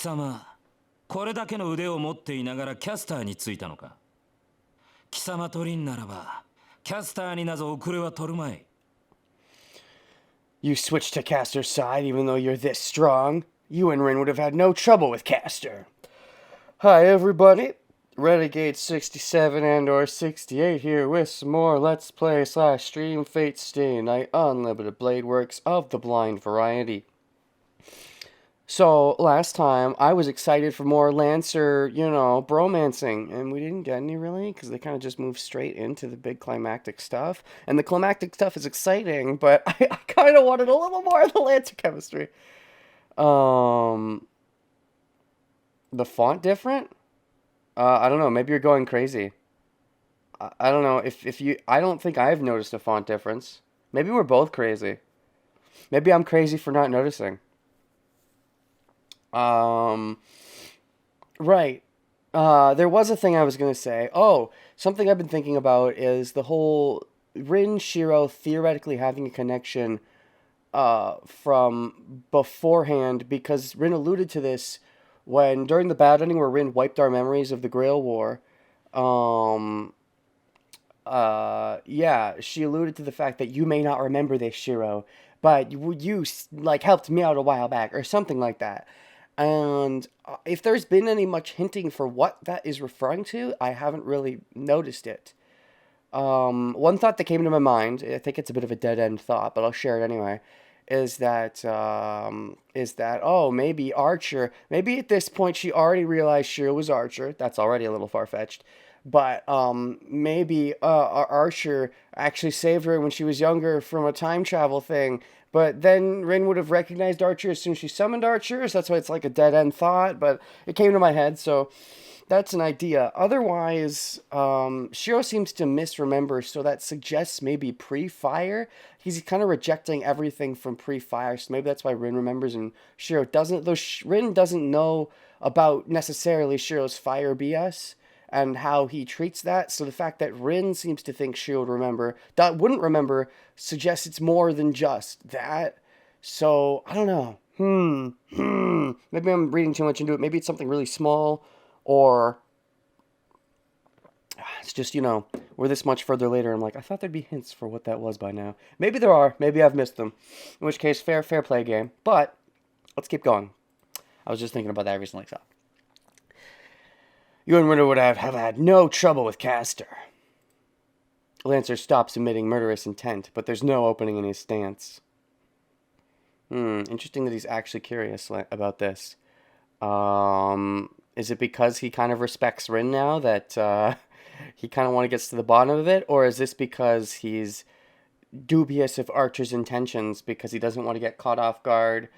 様、これだけの腕を持っていながらキャスターについたのか。貴様とリンならば、キャスターになぞ遅れは取るまい。You switched to Caster's side even though you're this strong. You and Rin would have had no trouble with Caster. Hi everybody, Renegade 67 and or 68 here with some more Let's Play / Stream Fate Stay Night Unlimited Blade Works of the blind variety. So, last time, I was excited for more Lancer, bromancing, and we didn't get any, really, because they kind of just moved straight into the big climactic stuff. And the climactic stuff is exciting, but I kind of wanted a little more of the Lancer chemistry. The font different? I don't know, maybe you're going crazy. I don't know, if you... I don't think I've noticed a font difference. Maybe we're both crazy. Maybe I'm crazy for not noticing. Right. There was a thing I was going to say. Oh, something I've been thinking about is the whole Rin Shirou theoretically having a connection from beforehand, because Rin alluded to this when, during the bad ending where Rin wiped our memories of the Grail War. Yeah, she alluded to the fact that you may not remember this, Shirou, but you like helped me out a while back, or something like that. And if there's been any much hinting for what that is referring to, I haven't really noticed it. One thought that came to my mind, I think it's a bit of a dead-end thought, but I'll share it anyway, is that, oh, maybe Archer, maybe at this point she already realized Shiro was Archer. That's already a little far-fetched. But maybe Archer actually saved her when she was younger from a time travel thing. But then Rin would have recognized Archer as soon as she summoned Archer, so that's why it's like a dead-end thought, but it came to my head, so that's an idea. Otherwise, Shiro seems to misremember, so that suggests maybe pre-fire. He's kind of rejecting everything from pre-fire, so maybe that's why Rin remembers and Shiro doesn't, though Rin doesn't know about necessarily Shiro's fire BS and how he treats that. So the fact that Rin seems to think Shiro wouldn't remember, suggests it's more than just that. So, I don't know. Maybe I'm reading too much into it. Maybe it's something really small, or it's just, we're this much further later. I'm like, I thought there'd be hints for what that was by now. Maybe there are. Maybe I've missed them. In which case, fair play game. But let's keep going. I was just thinking about that recently, so. You and Winter would have had no trouble with Caster. Lancer stops emitting murderous intent, but there's no opening in his stance. Interesting that he's actually curious about this. Is it because he kind of respects Rin now that he kind of want to get to the bottom of it? Or is this because he's dubious of Archer's intentions because he doesn't want to get caught off guard,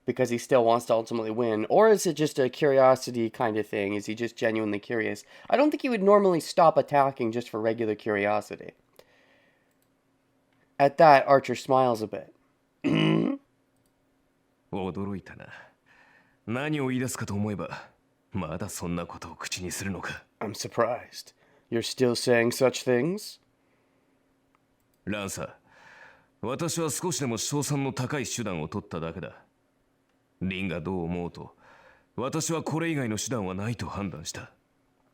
because he still wants to ultimately win? Or is it just a curiosity kind of thing? Is he just genuinely curious? I don't think he would normally stop attacking just for regular curiosity. At that, Archer smiles a bit. 驚いたな。何を言い出すかと思えば、まだそんなことを口にするのか。I'm surprised. You're still saying such things? ランサー、私は少しでも勝算の高い手段を取っただけだ。リンがどう思うと、私はこれ以外の手段はないと判断した。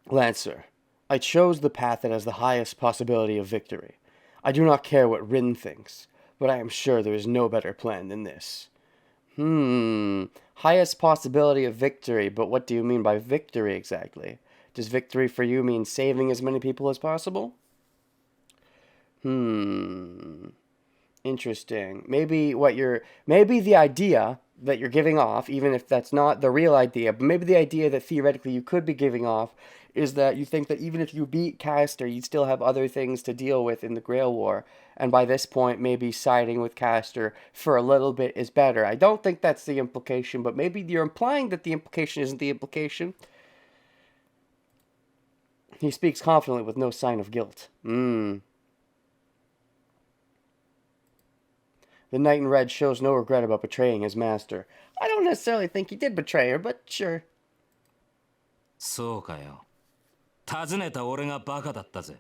Lancer, I chose the path that has the highest possibility of victory. I do not care what Rin thinks, but I am sure there is no better plan than this. Highest possibility of victory, but what do you mean by victory exactly? Does victory for you mean saving as many people as possible? Interesting. Maybe the idea that you're giving off, even if that's not the real idea, but maybe the idea that theoretically you could be giving off is that you think that even if you beat Caster, you'd still have other things to deal with in the Grail War, and by this point, maybe siding with Caster for a little bit is better. I don't think that's the implication, but maybe you're implying that the implication isn't the implication. He speaks confidently with no sign of guilt. The Knight in Red shows no regret about betraying his master. I don't necessarily think he did betray her, but sure. そうかよ。尋ねた俺がバカだったぜ。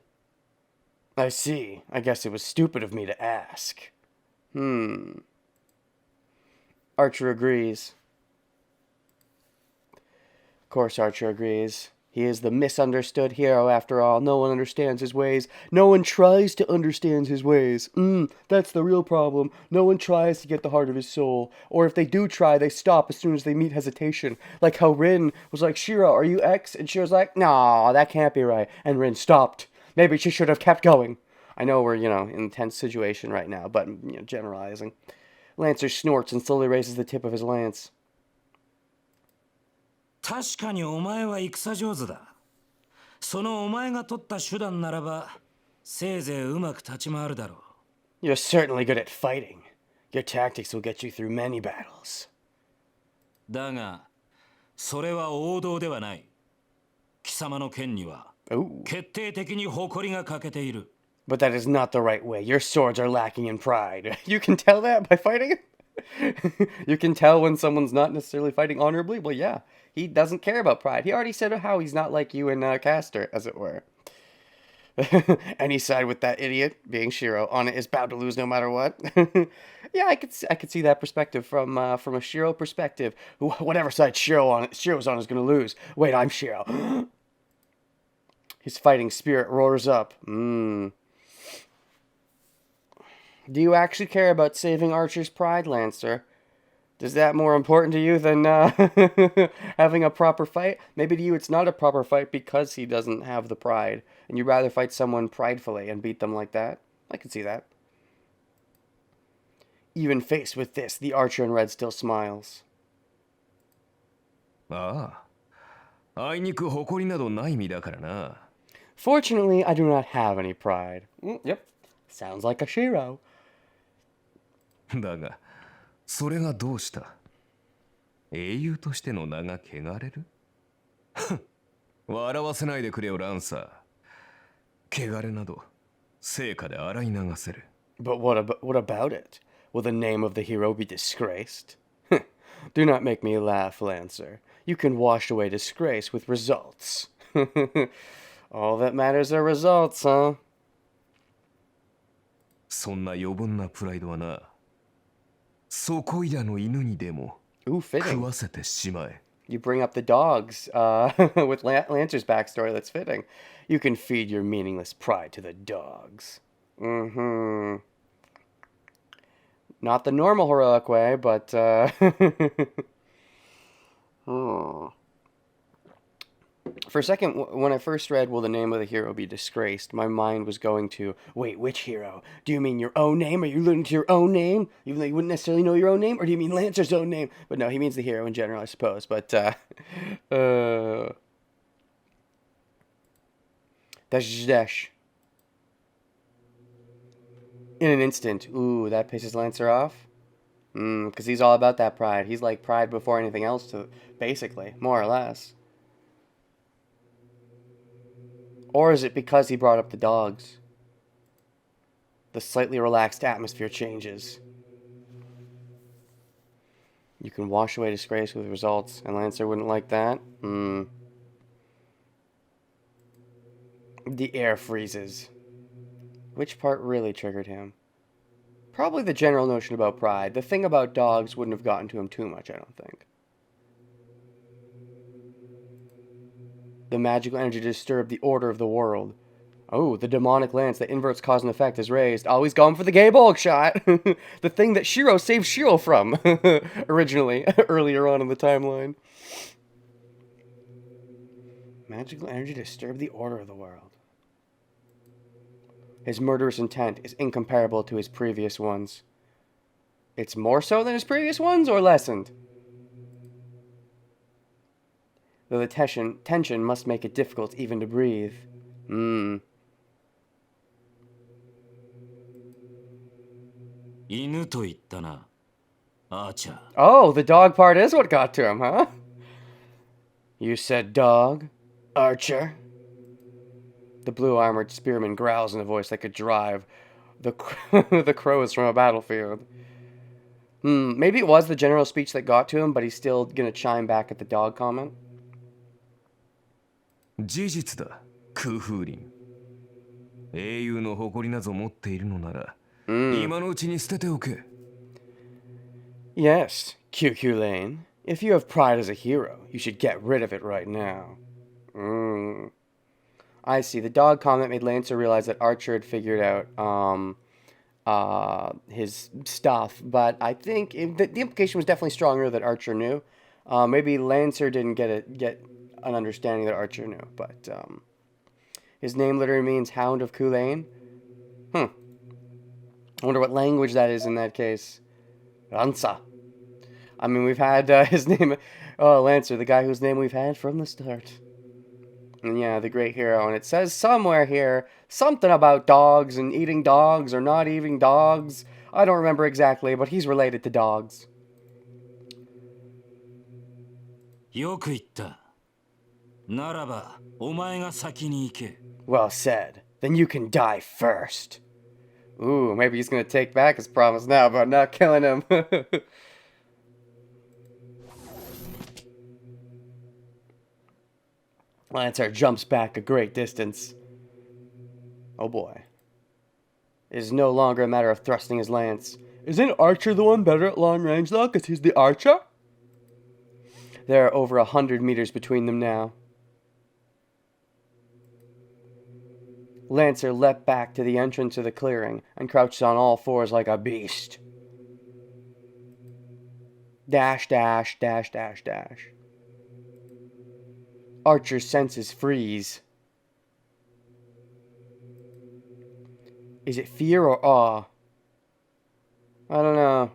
I see. I guess it was stupid of me to ask. Archer agrees. course, Archer agrees. He is the misunderstood hero after all. No one understands his ways. No one tries to understand his ways. That's the real problem. No one tries to get the heart of his soul. Or if they do try, they stop as soon as they meet hesitation. Like how Rin was like, Shirou, are you X? And Shirou's like, no, that can't be right. And Rin stopped. Maybe she should have kept going. I know we're, in a tense situation right now, but, generalizing. Lancer snorts and slowly raises the tip of his lance. 確かにお前は戦上手だ。そのお前が取った手段ならば、せいぜいうまく立ち回るだろう。You're certainly good at fighting. Your tactics will get you through many battles. だが、それは王道ではない。貴様の剣には、決定的に誇りが欠けている。But that is not the right way. Your swords are lacking in pride. You can tell that by fighting? You can tell when someone's not necessarily fighting honorably? Well, yeah. He doesn't care about pride. He already said how he's not like you and Castor, as it were. Any side with that idiot, being Shirou, on it is bound to lose no matter what. Yeah, I could see that perspective from a Shirou perspective. Whatever side Shirou's on is going to lose. Wait, I'm Shirou. His fighting spirit roars up. Do you actually care about saving Archer's pride, Lancer? Is that more important to you than having a proper fight? Maybe to you it's not a proper fight because he doesn't have the pride, and you'd rather fight someone pridefully and beat them like that. I can see that. Even faced with this, the Archer in red still smiles. ああ、あいにく誇りなどない身だからな。Fortunately, I do not have any pride. Yep, sounds like a Shirou. だが、それがどうした？英雄としての名が汚れる？笑わせないでくれよ、ランサー。汚れなど、成果で洗い流せる。But what about it? Will the name of the hero be disgraced? Do not make me laugh, Lancer. You can wash away disgrace with results. All that matters are results, huh? そんな余分なプライドはな、そこいらの犬にでも食わせてしまえ。You bring up the dogs with Lancer's backstory. That's fitting. You can feed your meaningless pride to the dogs. Not the normal heroic way, but For a second, when I first read, will the name of the hero be disgraced, my mind was going to, wait, which hero? Do you mean your own name? Are you alluding to your own name? Even though you wouldn't necessarily know your own name? Or do you mean Lancer's own name? But no, he means the hero in general, I suppose. But, dash. In an instant. Ooh, that pisses Lancer off? Because he's all about that pride. He's like pride before anything else, basically, more or less. Or is it because he brought up the dogs? The slightly relaxed atmosphere changes. You can wash away disgrace with results, and Lancer wouldn't like that? The air freezes. Which part really triggered him? Probably the general notion about pride. The thing about dogs wouldn't have gotten to him too much, I don't think. The magical energy disturbed the order of the world. Oh, the demonic lance that inverts cause and effect is raised. Always going for the gay bulk shot. The thing that Shirou saved Shirou from originally, earlier on in the timeline. Magical energy disturbed the order of the world. His murderous intent is incomparable to his previous ones. It's more so than his previous ones, or lessened? Though the tension must make it difficult even to breathe. Oh, the dog part is what got to him, huh? You said dog, Archer? The blue-armored spearman growls in a voice that could drive the crows from a battlefield. Maybe it was the general speech that got to him, but he's still gonna chime back at the dog comment. 事実だ、空風林。英雄の誇りなぞ持っているのなら、今のうちに捨てておけ。Yes, QQ Lane. If you have pride as a hero, you should get rid of it right now. I see. The dog comment made Lancer realize that Archer had figured out his stuff, but I think the implication was definitely stronger that Archer knew. Maybe Lancer didn't get an understanding that Archer knew, but his name literally means Hound of Kulain. I wonder what language that is in that case. Ransa. I mean, we've had his name, Lancer, the guy whose name we've had from the start. And yeah, the great hero. And it says somewhere here something about dogs and eating dogs or not eating dogs. I don't remember exactly, but he's related to dogs. よく言った。ならば、お前が先に行け。Well said. Then you can die first. Ooh, maybe he's gonna take back his promise now about not killing him. Lancer jumps back a great distance. Oh boy. It is no longer a matter of thrusting his lance. Isn't Archer the one better at long range though, because he's the archer? There are over 100 meters between them now. Lancer leapt back to the entrance of the clearing and crouched on all fours like a beast. Dash, dash, dash, dash, dash. Archer's senses freeze. Is it fear or awe? I don't know.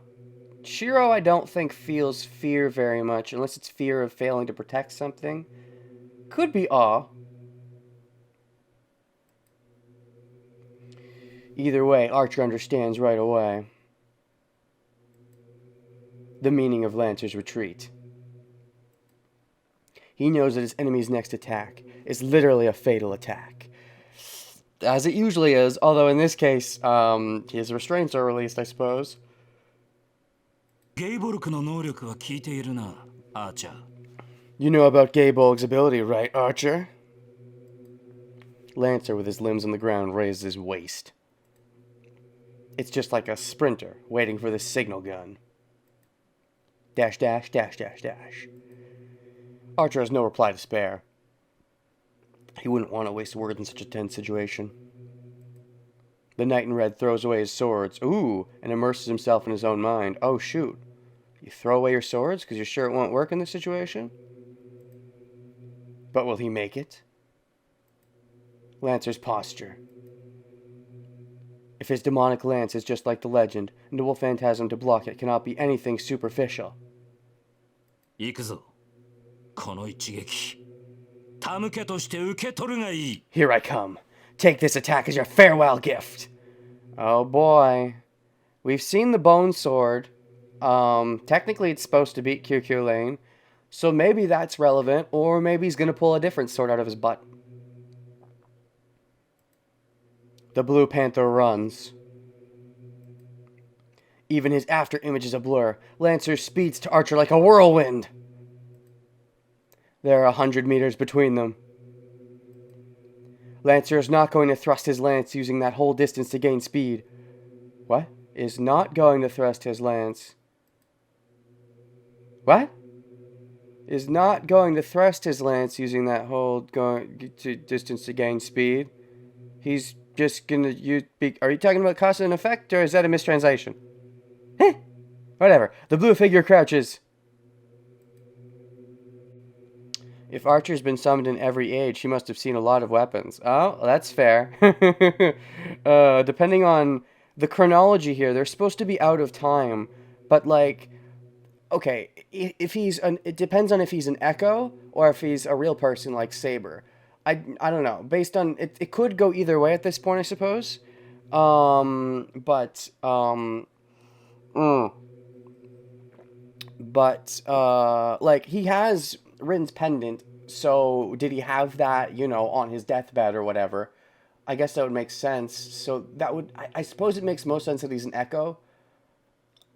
Shirou, I don't think, feels fear very much, unless it's fear of failing to protect something. Could be awe. Either way, Archer understands right away the meaning of Lancer's retreat. He knows that his enemy's next attack is literally a fatal attack. As it usually is, although in this case, his restraints are released, I suppose. You know about Gaybolg's ability, right, Archer? Lancer, with his limbs on the ground, raised his waist. It's just like a sprinter waiting for the signal gun. Dash, dash, dash, dash, dash. Archer has no reply to spare. He wouldn't want to waste words in such a tense situation. The knight in red throws away his swords. Ooh, and immerses himself in his own mind. Oh, shoot. You throw away your swords because you're sure it won't work in this situation? But will he make it? Lancer's posture. If his demonic lance is just like the legend, and the wolf phantasm to block it cannot be anything superficial. 行くぞ。この一撃。手向けとして受け取るがいい。 Here I come. Take this attack as your farewell gift. Oh boy. We've seen the bone sword. Technically it's supposed to beat QQ Lane. So maybe that's relevant, or maybe he's going to pull a different sword out of his butt. The Blue Panther runs. Even his after image is a blur. Lancer speeds to Archer like a whirlwind. There are 100 meters between them. Lancer is not going to thrust his lance using that whole distance to gain speed. What? Is not going to thrust his lance. What? Is not going to thrust his lance using that whole distance to gain speed. He's just gonna use... Are you talking about cause and effect, or is that a mistranslation? Eh? Whatever. The blue figure crouches. If Archer's been summoned in every age, he must have seen a lot of weapons. Oh, that's fair. Depending on the chronology here, they're supposed to be out of time. But, like... Okay, if he's... it depends on if he's an echo, or if he's a real person like Saber. I don't know. Based on... It could go either way at this point, I suppose. But, like, he has Rin's pendant, so did he have that, you know, on his deathbed or whatever? I guess that would make sense. So that would... I suppose it makes most sense that he's an echo.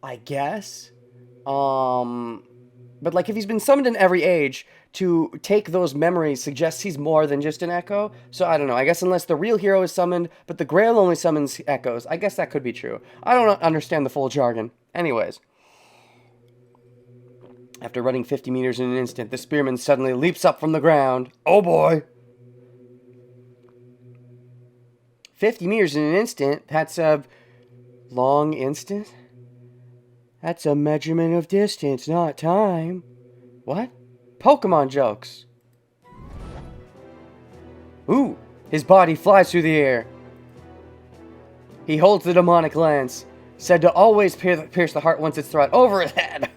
I guess. But, like, if he's been summoned in every age, to take those memories suggests he's more than just an echo. So, I don't know. I guess unless the real hero is summoned, but the Grail only summons echoes. I guess that could be true. I don't understand the full jargon. Anyways. After running 50 meters in an instant, the spearman suddenly leaps up from the ground. Oh boy! 50 meters in an instant? That's a long instant? That's a measurement of distance, not time. What? Pokemon jokes. Ooh, his body flies through the air. He holds the demonic lance, said to always pierce the heart once it's thrown over his head.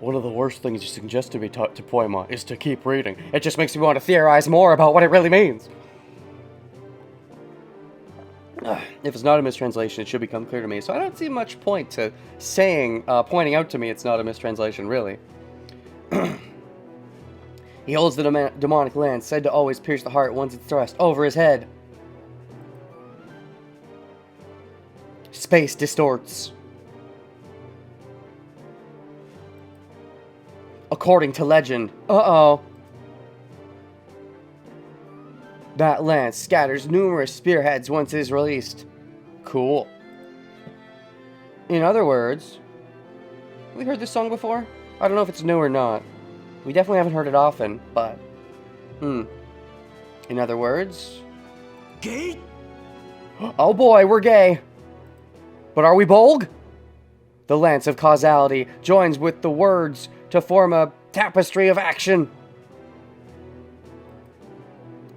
One of the worst things you suggest to me to Poima is to keep reading. It just makes me want to theorize more about what it really means. If it's not a mistranslation, it should become clear to me. So I don't see much point to saying, pointing out to me it's not a mistranslation, really. He holds the demonic lance, said to always pierce the heart once it's thrust over his head. Space distorts. According to legend. Uh-oh. That lance scatters numerous spearheads once it is released. Cool. In other words, have we heard this song before? I don't know if it's new or not. We definitely haven't heard it often, but... In other words... Gay? Oh boy, we're gay. But are we Bolg? The lance of causality joins with the words to form a tapestry of action.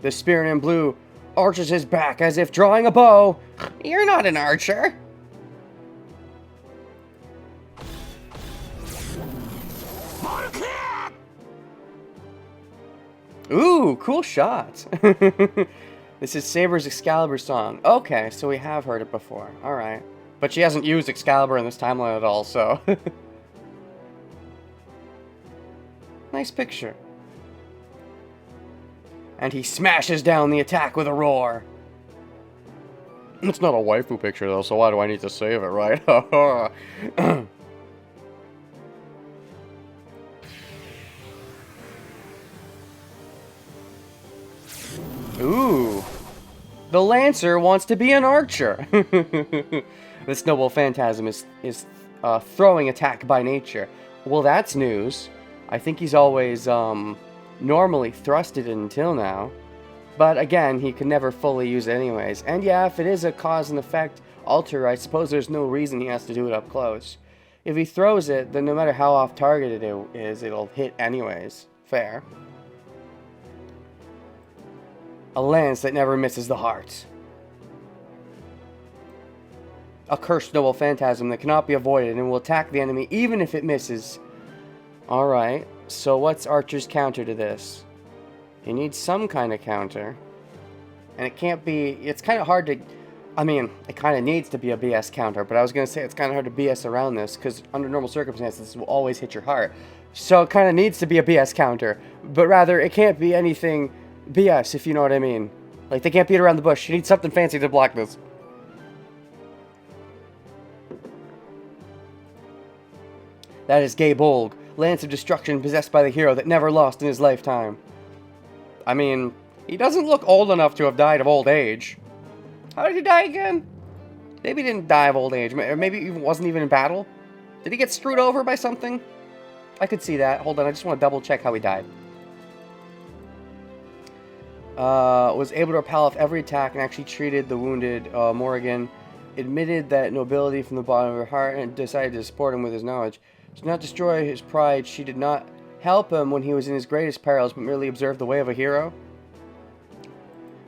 The spirit in blue arches his back as if drawing a bow. You're not an archer. Ooh, cool shot. This is Saber's Excalibur song. Okay, so we have heard it before. Alright. But she hasn't used Excalibur in this timeline at all, so... Nice picture. And he smashes down the attack with a roar. It's not a waifu picture, though, so why do I need to save it, right? Ooh. The Lancer wants to be an archer. This noble phantasm is throwing attack by nature. Well, that's news. I think he's always normally thrusted until now. But again, he could never fully use it anyways. And yeah, if it is a cause and effect alter, I suppose there's no reason he has to do it up close. If he throws it, then no matter how off target it is, it'll hit anyways. Fair. A lance that never misses the heart. A cursed noble phantasm that cannot be avoided and will attack the enemy even if it misses. Alright, so what's Archer's counter to this? He needs some kind of counter. And it can't be... It's kind of hard to... I mean, it kind of needs to be a BS counter, but I was going to say it's kind of hard to BS around this, because under normal circumstances, this will always hit your heart. So it kind of needs to be a BS counter. But rather, it can't be anything BS, if you know what I mean. Like, they can't beat around the bush. You need something fancy to block this. That is Gay Bolg, Lance of Destruction possessed by the hero that never lost in his lifetime. I mean, he doesn't look old enough to have died of old age. How did he die again? Maybe he didn't die of old age. Or maybe he wasn't even in battle. Did he get screwed over by something? I could see that. Hold on, I just want to double check how he died. Was able to repel off every attack and actually treated the wounded. Morrigan admitted that nobility from the bottom of her heart and decided to support him with his knowledge. To not destroy his pride, she did not help him when he was in his greatest perils, but merely observed the way of a hero.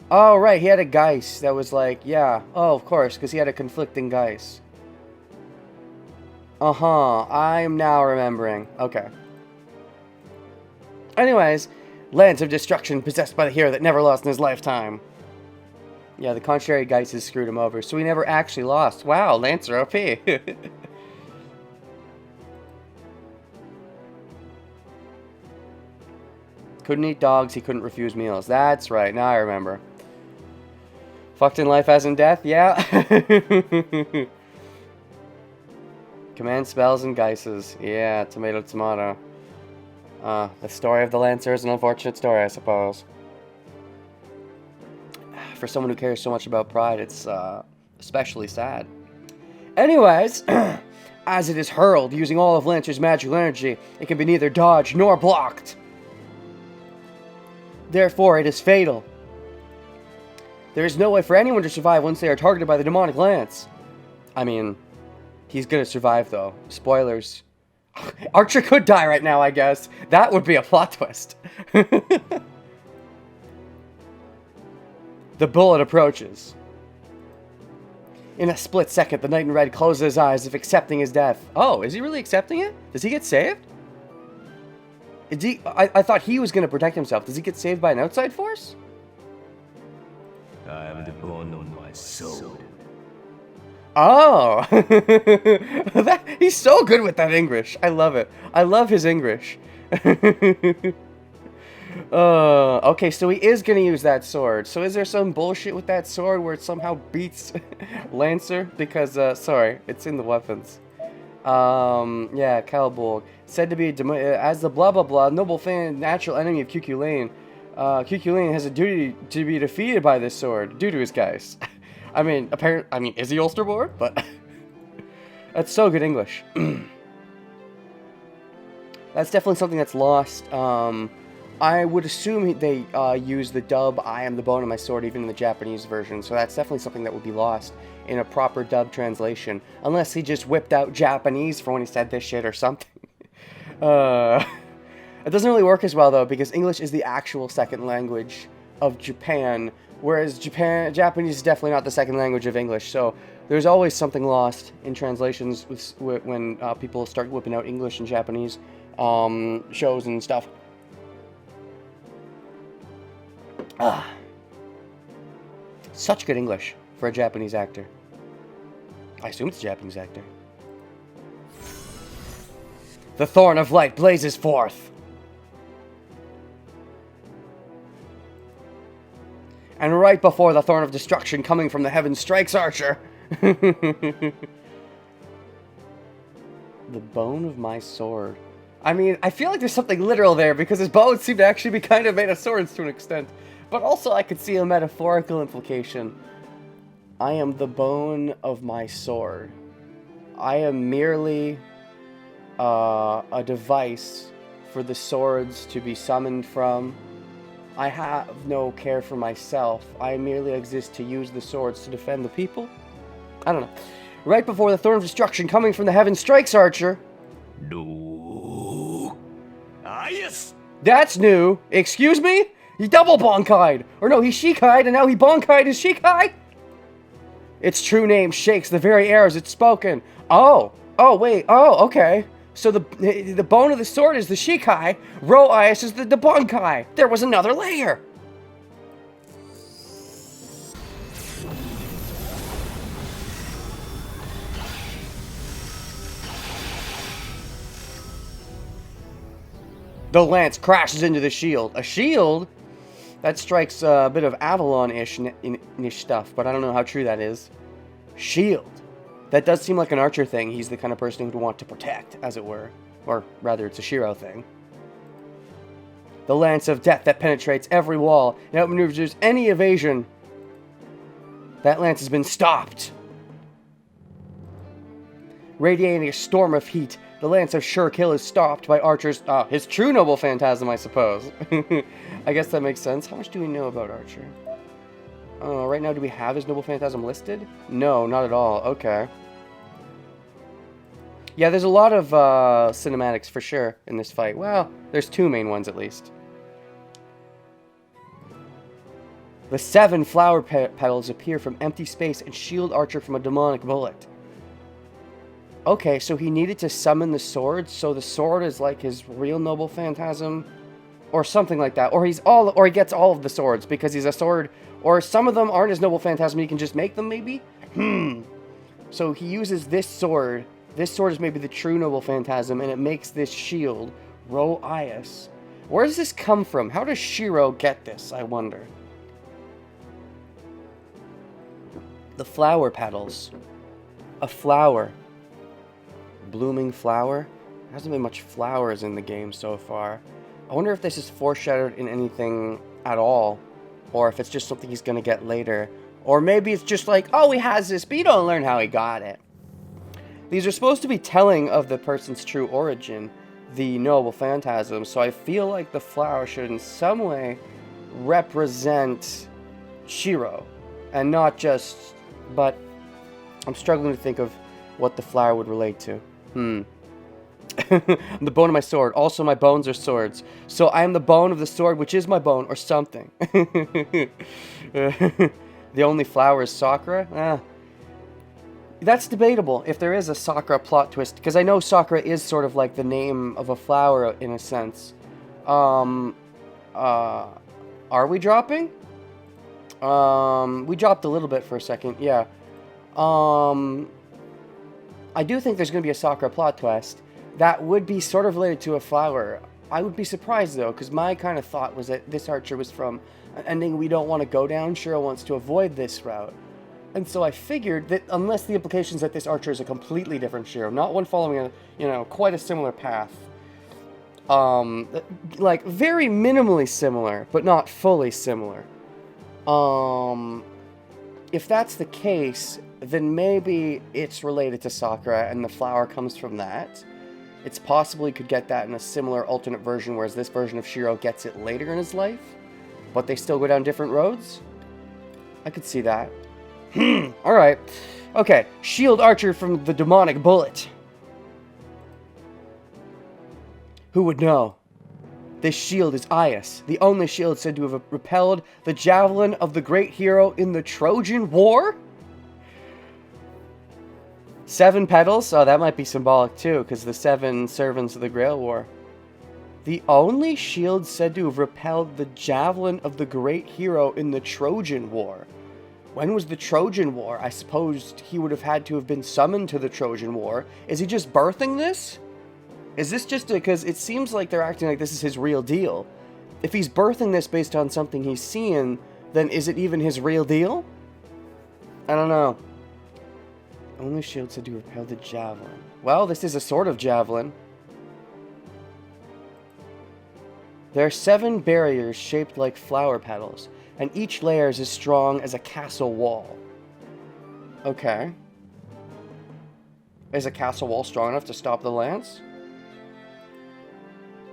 Oh, right, he had a Geist that was like, yeah, oh, of course, because he had a conflicting Geist. I'm now remembering. Okay. Anyways, Lance of Destruction possessed by the hero that never lost in his lifetime. Yeah, the contrary Geist has screwed him over, so he never actually lost. Wow, Lancer OP. Couldn't eat dogs, he couldn't refuse meals. That's right, now I remember. Fucked in life as in death, yeah. Command spells and Geises. Yeah, tomato, tomato. The story of the Lancer is an unfortunate story, I suppose. For someone who cares so much about pride, it's especially sad. Anyways, As it is hurled using all of Lancer's magical energy, it can be neither dodged nor blocked. Therefore, it is fatal. There is no way for anyone to survive once they are targeted by the demonic lance. I mean, he's gonna survive though. Spoilers. Archer could die right now, I guess. That would be a plot twist. The bullet approaches. In a split second, the knight in red closes his eyes as if accepting his death. Oh, is he really accepting it? Does he get saved? I thought he was going to protect himself. Does he get saved by an outside force? I am the bone of my sword. Oh! He's so good with that English. I love it. I love his English. Okay, so he is going to use that sword. So is there some bullshit with that sword where it somehow beats Lancer? Because, sorry, it's in the weapons. Yeah, Calborg. Said to be, as the blah blah blah, noble fan, natural enemy of QQ Lane. QQ Lane has a duty to be defeated by this sword, due to his guys. I mean, is he Ulsterborg? But, that's so good English. That's definitely something that's lost. I would assume they use the dub, I am the bone of my sword, even in the Japanese version. So that's definitely something that would be lost in a proper dub translation. Unless he just whipped out Japanese for when he said this shit or something. It doesn't really work as well, though, because English is the actual second language of Japan. Whereas Japanese is definitely not the second language of English. So there's always something lost in translations when people start whipping out English and Japanese shows and stuff. Such good English for a Japanese actor. I assume it's a Japanese actor. The thorn of light blazes forth. And right before the thorn of destruction coming from the heavens strikes Archer. The bone of my sword. I mean, I feel like there's something literal there because his bones seem to actually be kind of made of swords to an extent. But also I could see a metaphorical implication. I am the bone of my sword. I am merely a device for the swords to be summoned from. I have no care for myself. I merely exist to use the swords to defend the people. I don't know. Right before the thorn of destruction coming from the heavens strikes Archer. No. Ah, yes! That's new. Excuse me? He double bonkai'd. Or no, he shikai'd and now he bonkai'd his shikai? Its true name shakes the very air as it's spoken. Oh, wait. Oh, okay. So the bone of the sword is the shikai. Ro-Ias is the bonkai. There was another layer. The lance crashes into the shield. A shield? That strikes a bit of Avalon-ish stuff, but I don't know how true that is. Shield. That does seem like an Archer thing. He's the kind of person who'd want to protect, as it were. Or rather, it's a Shirou thing. The lance of death that penetrates every wall and outmaneuvers any evasion. That lance has been stopped. Radiating a storm of heat, the lance of sure kill is stopped by Archer's, his true noble phantasm, I suppose. I guess that makes sense. How much do we know about Archer? Right now, do we have his noble phantasm listed? No, not at all. Okay. Yeah, there's a lot of cinematics for sure in this fight. Well, there's two main ones at least. The 7 flower petals appear from empty space and shield Archer from a demonic bullet. Okay, so he needed to summon the sword, so the sword is like his real noble phantasm, or something like that. Or he gets all of the swords because he's a sword, or some of them aren't his noble phantasm. He can just make them, maybe. So he uses this sword. This sword is maybe the true noble phantasm, and it makes this shield, Ro-Ias. Where does this come from? How does Shirou get this? I wonder. The flower petals. A flower. Blooming flower. There hasn't been much flowers in the game so far. I wonder if this is foreshadowed in anything at all, or if it's just something he's gonna get later, or maybe it's just like, oh, he has this, but you don't learn how he got it. these are supposed to be telling of the person's true origin, the knowable phantasm, so I feel like the flower should in some way represent Shirou, and not just, but I'm struggling to think of what the flower would relate to. The bone of my sword. Also, my bones are swords. So I am the bone of the sword, which is my bone, or something. The only flower is Sakura? That's debatable, if there is a Sakura plot twist. Because I know Sakura is sort of like the name of a flower, in a sense. Are we dropping? We dropped a little bit for a second, yeah. I do think there's going to be a Sakura plot twist. That would be sort of related to a flower. I would be surprised, though, because my kind of thought was that this archer was from an ending we don't want to go down. Shirou wants to avoid this route. And so I figured that unless the implications that this archer is a completely different Shirou, not one following a, quite a similar path. Like, very minimally similar, but not fully similar. If that's the case, then maybe it's related to Sakura and the flower comes from that. It's possible you could get that in a similar alternate version, whereas this version of Shirou gets it later in his life, but they still go down different roads? I could see that. Alright. Okay, shield archer from the demonic bullet. Who would know? This shield is Aias, the only shield said to have repelled the javelin of the great hero in the Trojan War? 7 petals? Oh, that might be symbolic too, because the 7 servants of the Grail War. The only shield said to have repelled the javelin of the great hero in the Trojan War. When was the Trojan War? I supposed he would have had to have been summoned to the Trojan War. Is he just birthing this? Is this just because it seems like they're acting like this is his real deal? If he's birthing this based on something he's seeing, then is it even his real deal? I don't know. Only shield said to repel the javelin. Well, this is a sort of javelin. There are 7 barriers shaped like flower petals, and each layer is as strong as a castle wall. Okay. Is a castle wall strong enough to stop the lance?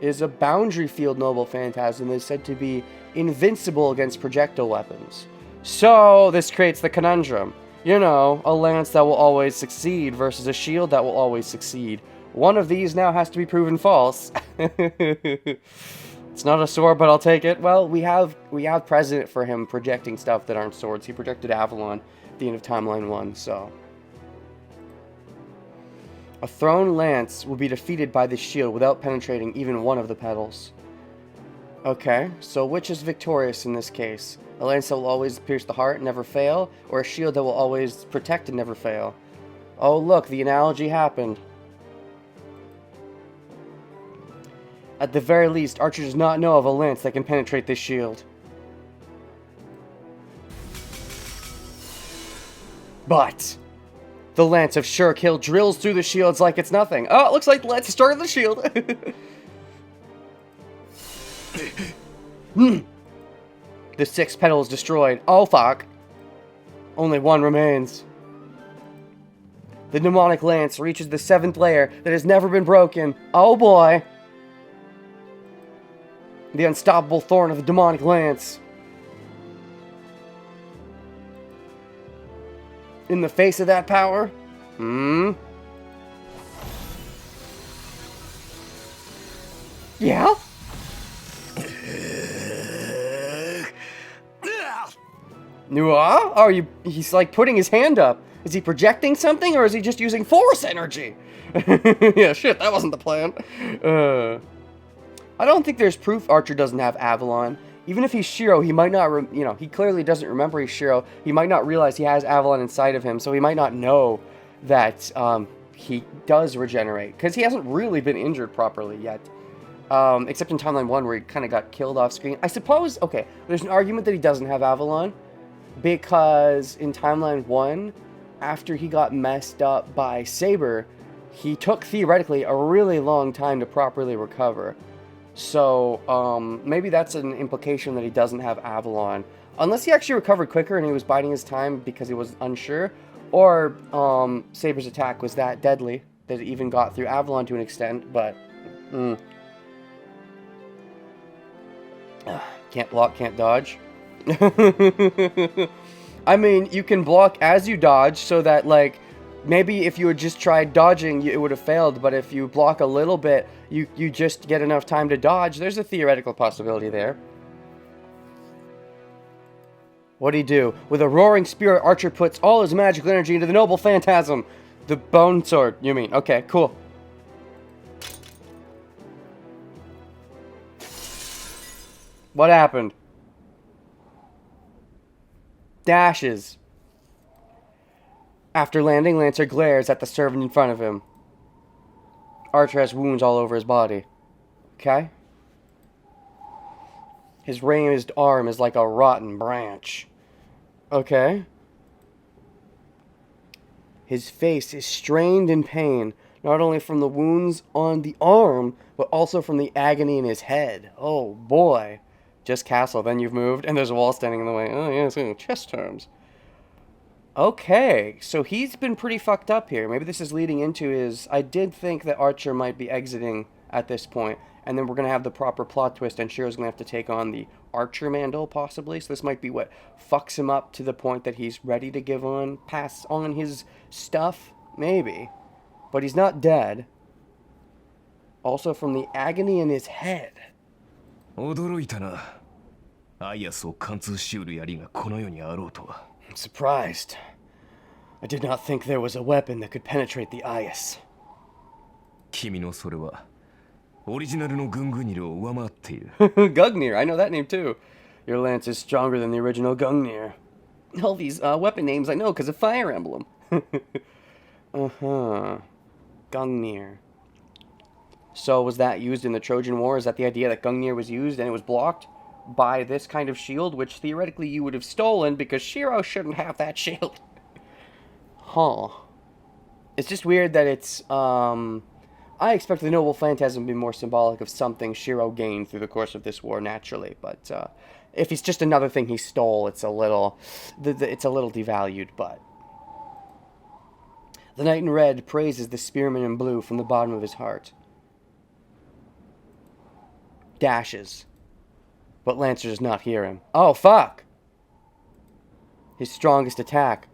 Is a boundary field noble phantasm that is said to be invincible against projectile weapons. So, this creates the conundrum. You know, a lance that will always succeed versus a shield that will always succeed. One of these now has to be proven false. It's not a sword, but I'll take it. Well, we have precedent for him projecting stuff that aren't swords. He projected Avalon at the end of Timeline 1, so. A thrown lance will be defeated by this shield without penetrating even one of the petals. Okay, so which is victorious in this case? A lance that will always pierce the heart and never fail, or a shield that will always protect and never fail? Oh look, the analogy happened. At the very least, Archer does not know of a lance that can penetrate this shield. But the lance of Shurkill drills through the shields like it's nothing. Oh, it looks like the lance destroyed the shield. The 6th petal is destroyed. Oh, fuck. Only 1 remains. The demonic lance reaches the 7th layer that has never been broken. Oh, boy. The unstoppable thorn of the demonic lance. In the face of that power? Yeah? Oh, he's like putting his hand up. Is he projecting something or is he just using force energy? Yeah, shit, that wasn't the plan. I don't think there's proof Archer doesn't have Avalon. Even if he's Shirou, he might not, he clearly doesn't remember he's Shirou. He might not realize he has Avalon inside of him, so he might not know that he does regenerate. Because he hasn't really been injured properly yet. Except in Timeline 1 where he kind of got killed off screen. I suppose, okay, there's an argument that he doesn't have Avalon. Because in Timeline 1, after he got messed up by Saber, he took, theoretically, a really long time to properly recover. So, maybe that's an implication that he doesn't have Avalon. Unless he actually recovered quicker and he was biding his time because he was unsure. Or Saber's attack was that deadly that it even got through Avalon to an extent, but can't block, can't dodge. I mean, you can block as you dodge, so that, like, maybe if you had just tried dodging, it would have failed, but if you block a little bit, you just get enough time to dodge. There's a theoretical possibility there. What'd he do? With a roaring spirit, Archer puts all his magical energy into the noble phantasm. The bone sword, you mean. Okay, cool. What happened? Dashes. After landing, Lancer glares at the servant in front of him. Archer has wounds all over his body. Okay? His raised arm is like a rotten branch. Okay? His face is strained in pain, not only from the wounds on the arm, but also from the agony in his head. Oh, boy. Just castle, then you've moved, and there's a wall standing in the way. Oh, yes, chess terms. Okay, so he's been pretty fucked up here. Maybe this is leading into his... I did think that Archer might be exiting at this point, and then we're going to have the proper plot twist, and Shiro's going to have to take on the Archer Mandal, possibly. So this might be what fucks him up to the point that he's ready to pass on his stuff. Maybe. But he's not dead. Also from the agony in his head. 驚いたな。アイアスを貫通しうる槍がこの世にあろうとは。I'm surprised. I did not think there was a weapon that could penetrate the Ayas. 君のそれはオリジナルのグングニルを上回っている。Gungnir, I know that name too. Your lance is stronger than the original Gungnir. All these weapon names I know because of Fire Emblem. Gungnir. So was that used in the Trojan War? Is that the idea that Gungnir was used and it was blocked by this kind of shield, which theoretically you would have stolen because Shirou shouldn't have that shield? Huh. It's just weird that it's, I expect the Noble Phantasm to be more symbolic of something Shirou gained through the course of this war naturally, but if it's just another thing he stole, it's a little devalued, but... The Knight in Red praises the Spearman in Blue from the bottom of his heart. Dashes. But Lancer does not hear him. Oh, fuck! His strongest attack.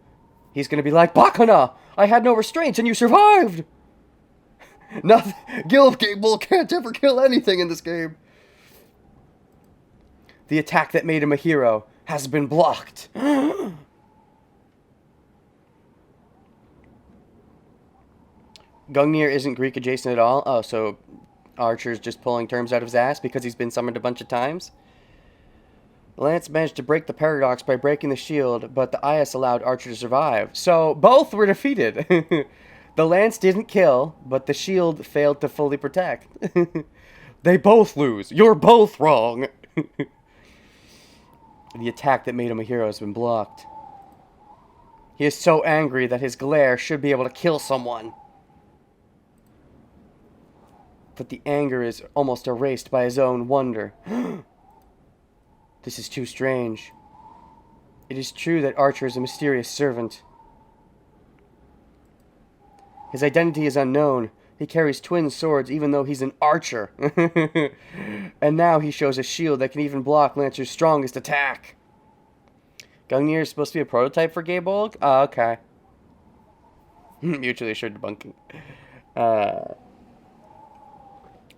He's gonna be like, Bakana! I had no restraints and you survived! Nothing. Gilgable can't ever kill anything in this game. The attack that made him a hero has been blocked. Gungnir isn't Greek adjacent at all. Oh, so Archer's just pulling terms out of his ass because he's been summoned a bunch of times. Lance managed to break the paradox by breaking the shield, but the Ayas allowed Archer to survive. So both were defeated. The lance didn't kill, but the shield failed to fully protect. They both lose. You're both wrong. The attack that made him a hero has been blocked. He is so angry that his glare should be able to kill someone. But the anger is almost erased by his own wonder. This is too strange. It is true that Archer is a mysterious servant. His identity is unknown. He carries twin swords even though he's an archer. And now he shows a shield that can even block Lancer's strongest attack. Gungnir is supposed to be a prototype for Gabolg? Oh, okay. Mutually assured debunking.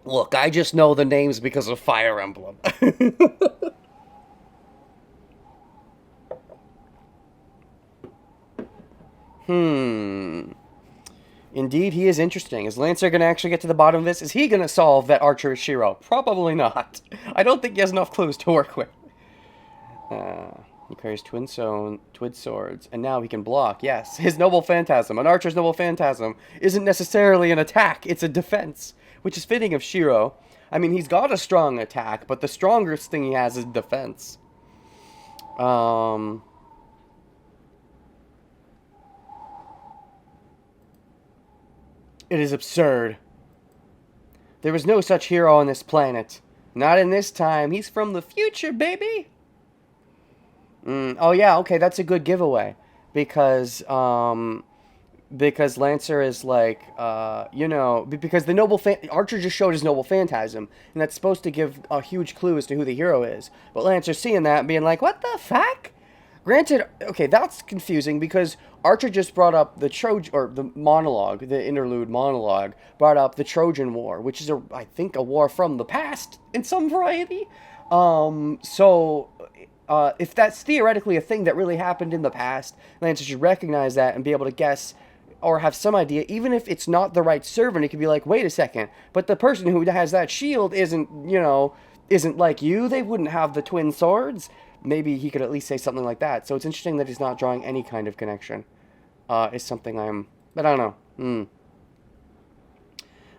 Look, I just know the names because of Fire Emblem. Indeed, he is interesting. Is Lancer going to actually get to the bottom of this? Is he going to solve that Archer is Shirou? Probably not. I don't think he has enough clues to work with. He carries twin swords, and now he can block. Yes, his Noble Phantasm, an Archer's Noble Phantasm, isn't necessarily an attack. It's a defense, which is fitting of Shirou. I mean, he's got a strong attack, but the strongest thing he has is defense. It is absurd. There was no such hero on this planet. Not in this time. He's from the future, baby. Oh yeah, okay, that's a good giveaway. because Lancer is like, because the Archer just showed his noble phantasm, and that's supposed to give a huge clue as to who the hero is. But Lancer's seeing that and being like, what the fuck? Granted, okay, that's confusing because Archer just brought up the interlude monologue, brought up the Trojan War, which is, I think, a war from the past in some variety. If that's theoretically a thing that really happened in the past, Lancer should recognize that and be able to guess or have some idea, even if it's not the right servant. It could be like, wait a second, but the person who has that shield isn't like you. They wouldn't have the twin swords. Maybe he could at least say something like that. So it's interesting that he's not drawing any kind of connection. Is something but I don't know.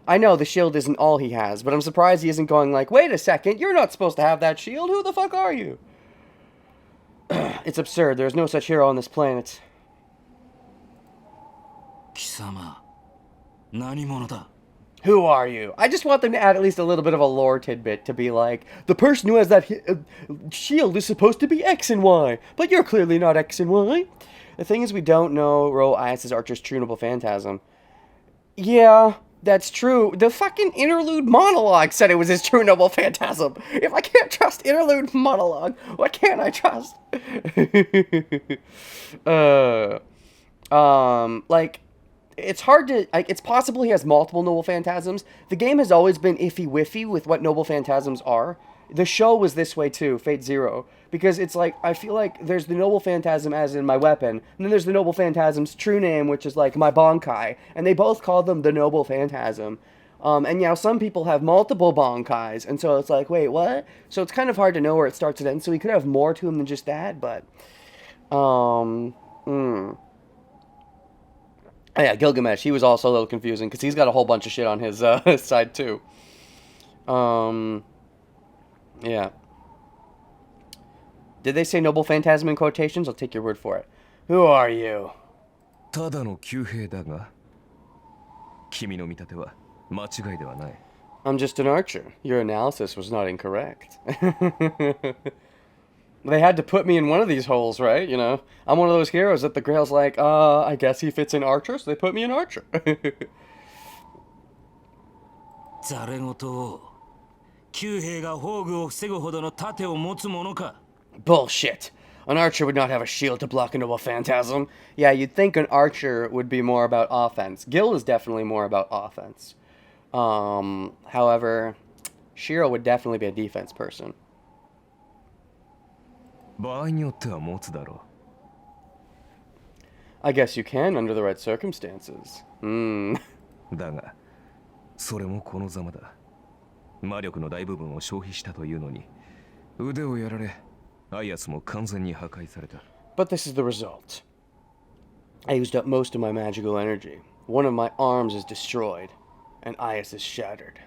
I know the shield isn't all he has, but I'm surprised he isn't going like, wait a second, you're not supposed to have that shield. Who the fuck are you? It's absurd. There's no such hero on this planet. 貴様、何者だ? Who are you? I just want them to add at least a little bit of a lore tidbit to be like, the person who has that shield is supposed to be X and Y, but you're clearly not X and Y. The thing is, we don't know Ro Ias's Archer's true noble phantasm. Yeah, that's true. The fucking interlude monologue said it was his true noble phantasm. If I can't trust interlude monologue, what can I trust? It's hard to, it's possible he has multiple noble phantasms. The game has always been iffy-wiffy with what noble phantasms are. The show was this way too, Fate Zero. Because it's like, I feel like there's the noble phantasm as in my weapon, and then there's the noble phantasm's true name, which is like my Bonkai, and they both call them the noble phantasm. And now some people have multiple Bonkais, and so it's like, wait, what? So it's kind of hard to know where it starts and ends, so he could have more to him than just that, but... Oh, yeah, Gilgamesh, he was also a little confusing, because he's got a whole bunch of shit on his side, too. Yeah. Did they say noble phantasm in quotations? I'll take your word for it. Who are you? ただの旧兵だが、君の見立ては間違いではない。I'm just an archer. Your analysis was not incorrect. They had to put me in one of these holes, right? You know, I'm one of those heroes that the Grail's like, I guess he fits in archer, so they put me in archer. ざれ言を、旧兵が宝具を防ぐほどの盾を持つものか? Bullshit. An archer would not have a shield to block a noble phantasm. Yeah, you'd think an archer would be more about offense. Gil is definitely more about offense. However, Shirou would definitely be a defense person. 場合によっては持つだろう。I guess you can under the right circumstances. だが、それもこのざまだ。魔力の大部分を消費したというのに、腕をやられ、アイアスも完全に破壊された。But this is the result. I used up most of my magical energy. One of my arms is destroyed, and Ias is shattered.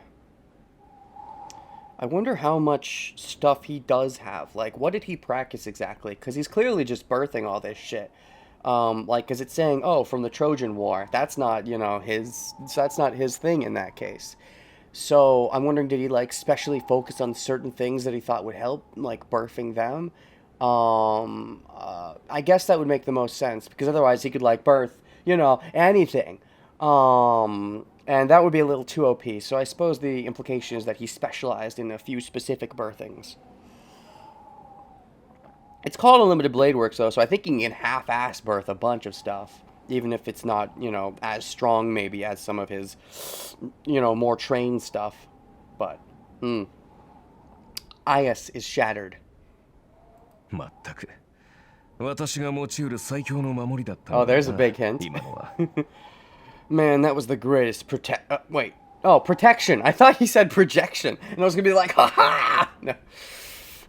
I wonder how much stuff he does have. Like, what did he practice exactly? Because he's clearly just birthing all this shit. Because it's saying, oh, from the Trojan War. That's not, that's not his thing in that case. So, I'm wondering, did he, specially focus on certain things that he thought would help, like birthing them? I guess that would make the most sense, because otherwise he could, birth, anything. And that would be a little too OP, so I suppose the implication is that he specialized in a few specific birthings. It's called Unlimited Blade Works, though, so I think he can half-ass birth a bunch of stuff, even if it's not, as strong, maybe, as some of his, more trained stuff. But, Ias is shattered. まったく。私が持ち得る最強の守りだった。Oh, there's a big hint. 今のは。Man, that was the greatest wait. Oh, protection. I thought he said projection. And I was going to be like, ha-ha! No.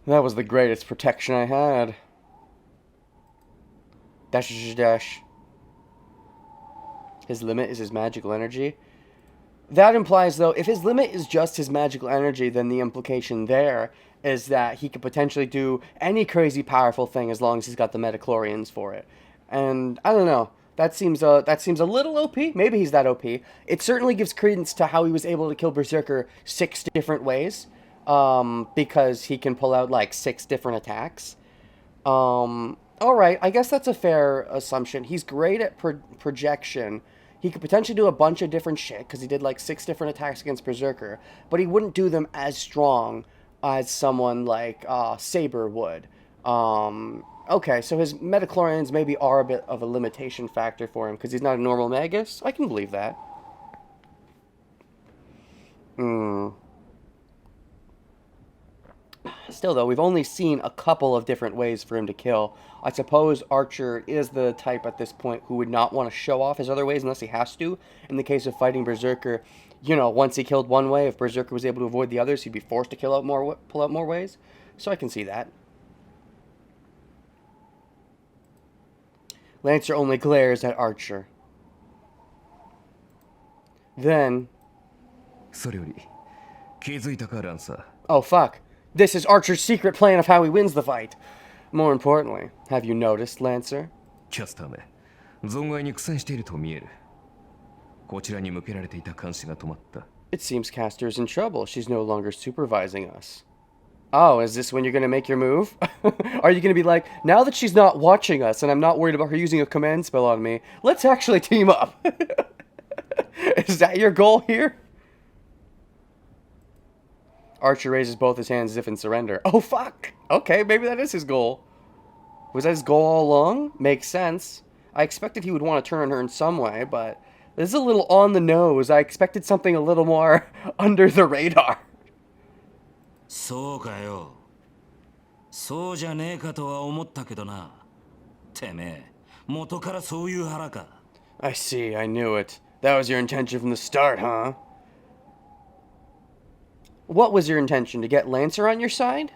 That was the greatest protection I had. Dash, dash, dash. His limit is his magical energy. That implies, though, if his limit is just his magical energy, then the implication there is that he could potentially do any crazy powerful thing as long as he's got the metachlorians for it. And, I don't know. That seems a little OP. Maybe he's that OP. It certainly gives credence to how he was able to kill Berserker 6 different ways. Because he can pull out 6 different attacks. All right, I guess that's a fair assumption. He's great at projection. He could potentially do a bunch of different shit because he did like 6 different attacks against Berserker, but he wouldn't do them as strong as someone like Saber would. Okay, so his metachlorians maybe are a bit of a limitation factor for him because he's not a normal Magus. I can believe that. Still, though, we've only seen a couple of different ways for him to kill. I suppose Archer is the type at this point who would not want to show off his other ways unless he has to. In the case of fighting Berserker, you know, once he killed one way, if Berserker was able to avoid the others, he'd be forced to pull out more ways. So I can see that. Lancer only glares at Archer. Then... それより気づいたかランサー Oh, fuck. This is Archer's secret plan of how he wins the fight. More importantly, have you noticed, Lancer? キャスターめ存外に苦戦していると見えるこちらに向けられていた監視が止まった It seems Castor's in trouble. She's no longer supervising us. Oh, is this when you're going to make your move? Are you going to be like, now that she's not watching us and I'm not worried about her using a command spell on me, let's actually team up? Is that your goal here? Archer raises both his hands as if in surrender. Oh, fuck! Okay, maybe that is his goal. Was that his goal all along? Makes sense. I expected he would want to turn on her in some way, but this is a little on the nose. I expected something a little more under the radar. そうかよ。そうじゃねえかとは思ったけどな。てめえ、元からそういう腹か。I see, I knew it. That was your intention from the start, huh? What was your intention? To get Lancer on your side?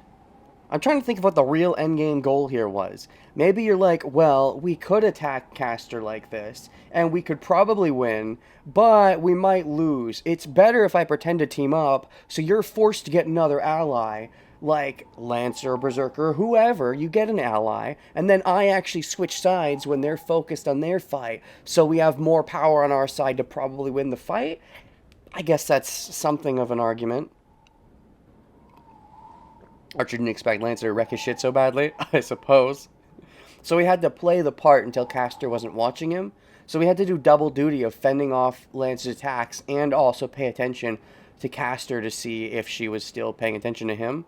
I'm trying to think of what the real endgame goal here was. Maybe you're like, well, we could attack Castor like this, and we could probably win, but we might lose. It's better if I pretend to team up, so you're forced to get another ally, like Lancer, Berserker, whoever, you get an ally, and then I actually switch sides when they're focused on their fight, so we have more power on our side to probably win the fight. I guess that's something of an argument. Archer didn't expect Lancer to wreck his shit so badly, I suppose. So he had to play the part until Castor wasn't watching him. So he had to do double duty of fending off Lancer's attacks and also pay attention to Castor to see if she was still paying attention to him.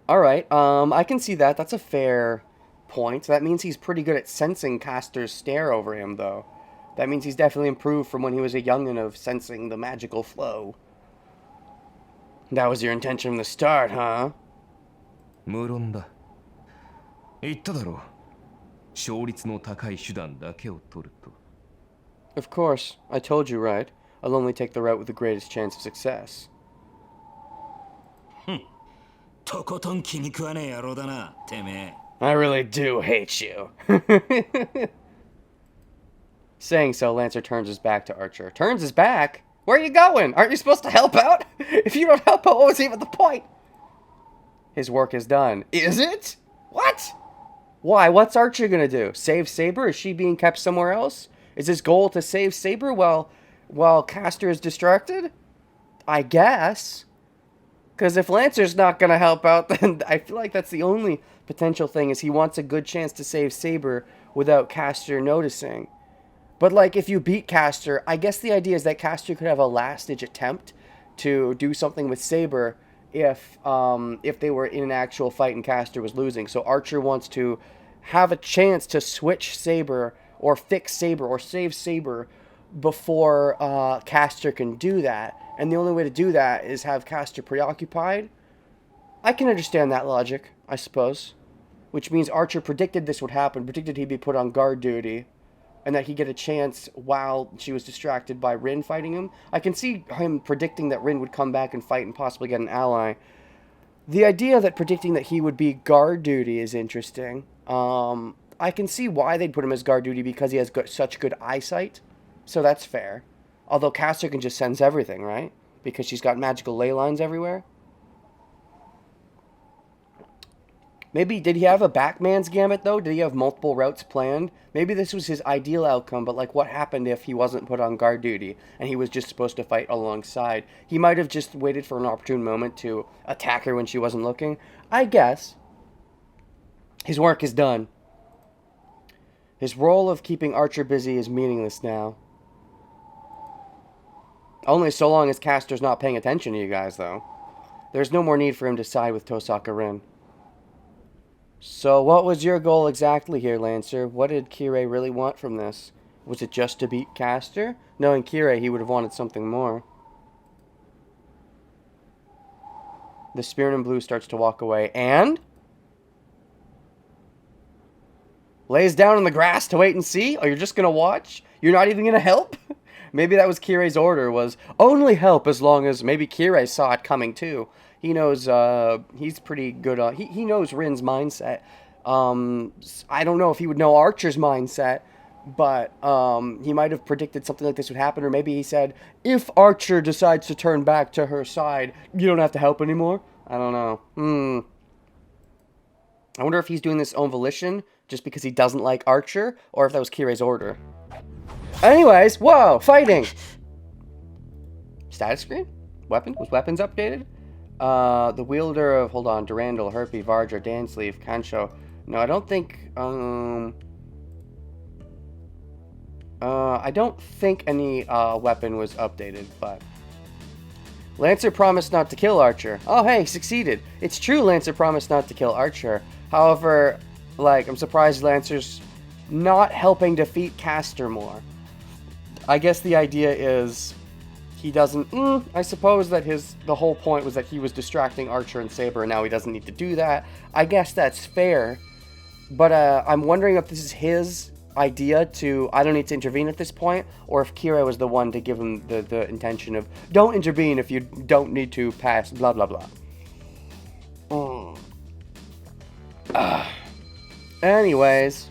Alright, I can see that. That's a fair point. That means he's pretty good at sensing Castor's stare over him, though. That means he's definitely improved from when he was a youngin' of sensing the magical flow. That was your intention from the start, huh? 無論だ言っただろう勝率の高い手段だけを取ると Of course, I told you right. I'll only take the route with the greatest chance of success. とことん気に食わねえ野郎だな、てめえ。I really do hate you. Saying so, Lancer turns his back to Archer. Turns his back? Where are you going? Aren't you supposed to help out? If you don't help out, what was even the point? His work is done. Is it? What? Why? What's Archer gonna do? Save Saber? Is she being kept somewhere else? Is his goal to save Saber while Castor is distracted? I guess. Because if Lancer's not gonna help out, then I feel like that's the only potential thing, is he wants a good chance to save Saber without Castor noticing. But, like, if you beat Castor, I guess the idea is that Castor could have a last-ditch attempt to do something with Saber if they were in an actual fight and Castor was losing. So Archer wants to have a chance to switch Saber or fix Saber or save Saber before Castor can do that. And the only way to do that is have Castor preoccupied. I can understand that logic, I suppose. Which means Archer predicted this would happen, predicted he'd be put on guard duty, and that he'd get a chance while she was distracted by Rin fighting him. I can see him predicting that Rin would come back and fight and possibly get an ally. The idea that predicting that he would be guard duty is interesting. I can see why they'd put him as guard duty, because he has such good eyesight. So that's fair. Although Castor can just sense everything, right? Because she's got magical ley lines everywhere. Maybe, did he have a Backman's Gambit, though? Did he have multiple routes planned? Maybe this was his ideal outcome, but, like, what happened if he wasn't put on guard duty and he was just supposed to fight alongside? He might have just waited for an opportune moment to attack her when she wasn't looking. I guess. His work is done. His role of keeping Archer busy is meaningless now. Only so long as Castor's not paying attention to you guys, though. There's no more need for him to side with Tosaka Rin. So what was your goal exactly here, Lancer? What did Kirei really want from this? Was it just to beat Castor? Knowing Kirei, he would have wanted something more. The Spearman in Blue starts to walk away, and lays down in the grass to wait and see? Oh, you're just gonna watch? You're not even gonna help? Maybe that was Kirei's order, was only help as long as maybe Kirei saw it coming too. He knows, he's pretty good on, he knows Rin's mindset. I don't know if he would know Archer's mindset, but he might have predicted something like this would happen, or maybe he said, if Archer decides to turn back to her side, you don't have to help anymore. I don't know. I wonder if he's doing this own volition, just because he doesn't like Archer, or if that was Kirei's order. Anyways, whoa, fighting! Status screen? Weapon? Was weapons updated? The wielder of, hold on, Durandal, Herpy, Vardra, Dansleaf, Kancho. No, I don't think, I don't think any, weapon was updated, but... Lancer promised not to kill Archer. Oh, hey, succeeded. It's true Lancer promised not to kill Archer. However, like, I'm surprised Lancer's not helping defeat Castor more. I guess the idea is he doesn't... I suppose that the whole point was that he was distracting Archer and Saber, and now he doesn't need to do that. I guess that's fair. But I'm wondering if this is his idea to... I don't need to intervene at this point, or if Kirei was the one to give him the intention of, don't intervene if you don't need to pass, blah, blah, blah. Anyways...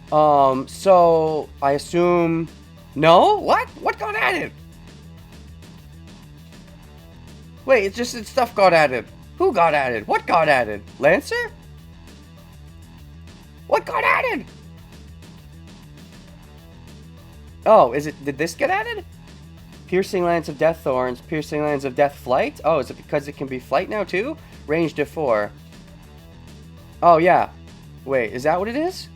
so, I assume... No? What? What got added? Wait, it's just that stuff got added. Who got added? What got added? Lancer? What got added? Oh, did this get added? Piercing Lance of Death Thorns, Piercing Lance of Death Flight? Oh, is it because it can be flight now too? Range to 4. Oh, yeah. Wait, is that what it is?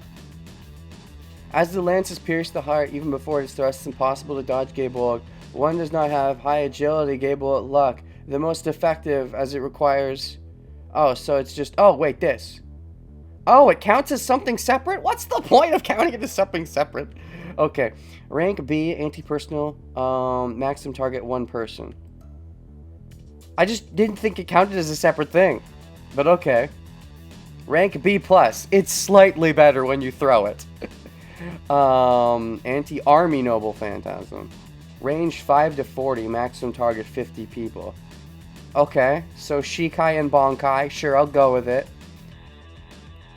As the lances pierce the heart, even before it is thrust, it's impossible to dodge Gaebolg. One does not have high agility, Gaebolg luck. The most effective, as it requires... Oh, so it's just... Oh, wait, this. Oh, it counts as something separate? What's the point of counting it as something separate? Okay. Rank B, anti-personal, maximum target 1 person. I just didn't think it counted as a separate thing. But okay. Rank B+. It's slightly better when you throw it. Anti-army noble phantasm. Range 5 to 40, maximum target 50 people. Okay, so Shikai and Bonkai, sure, I'll go with it.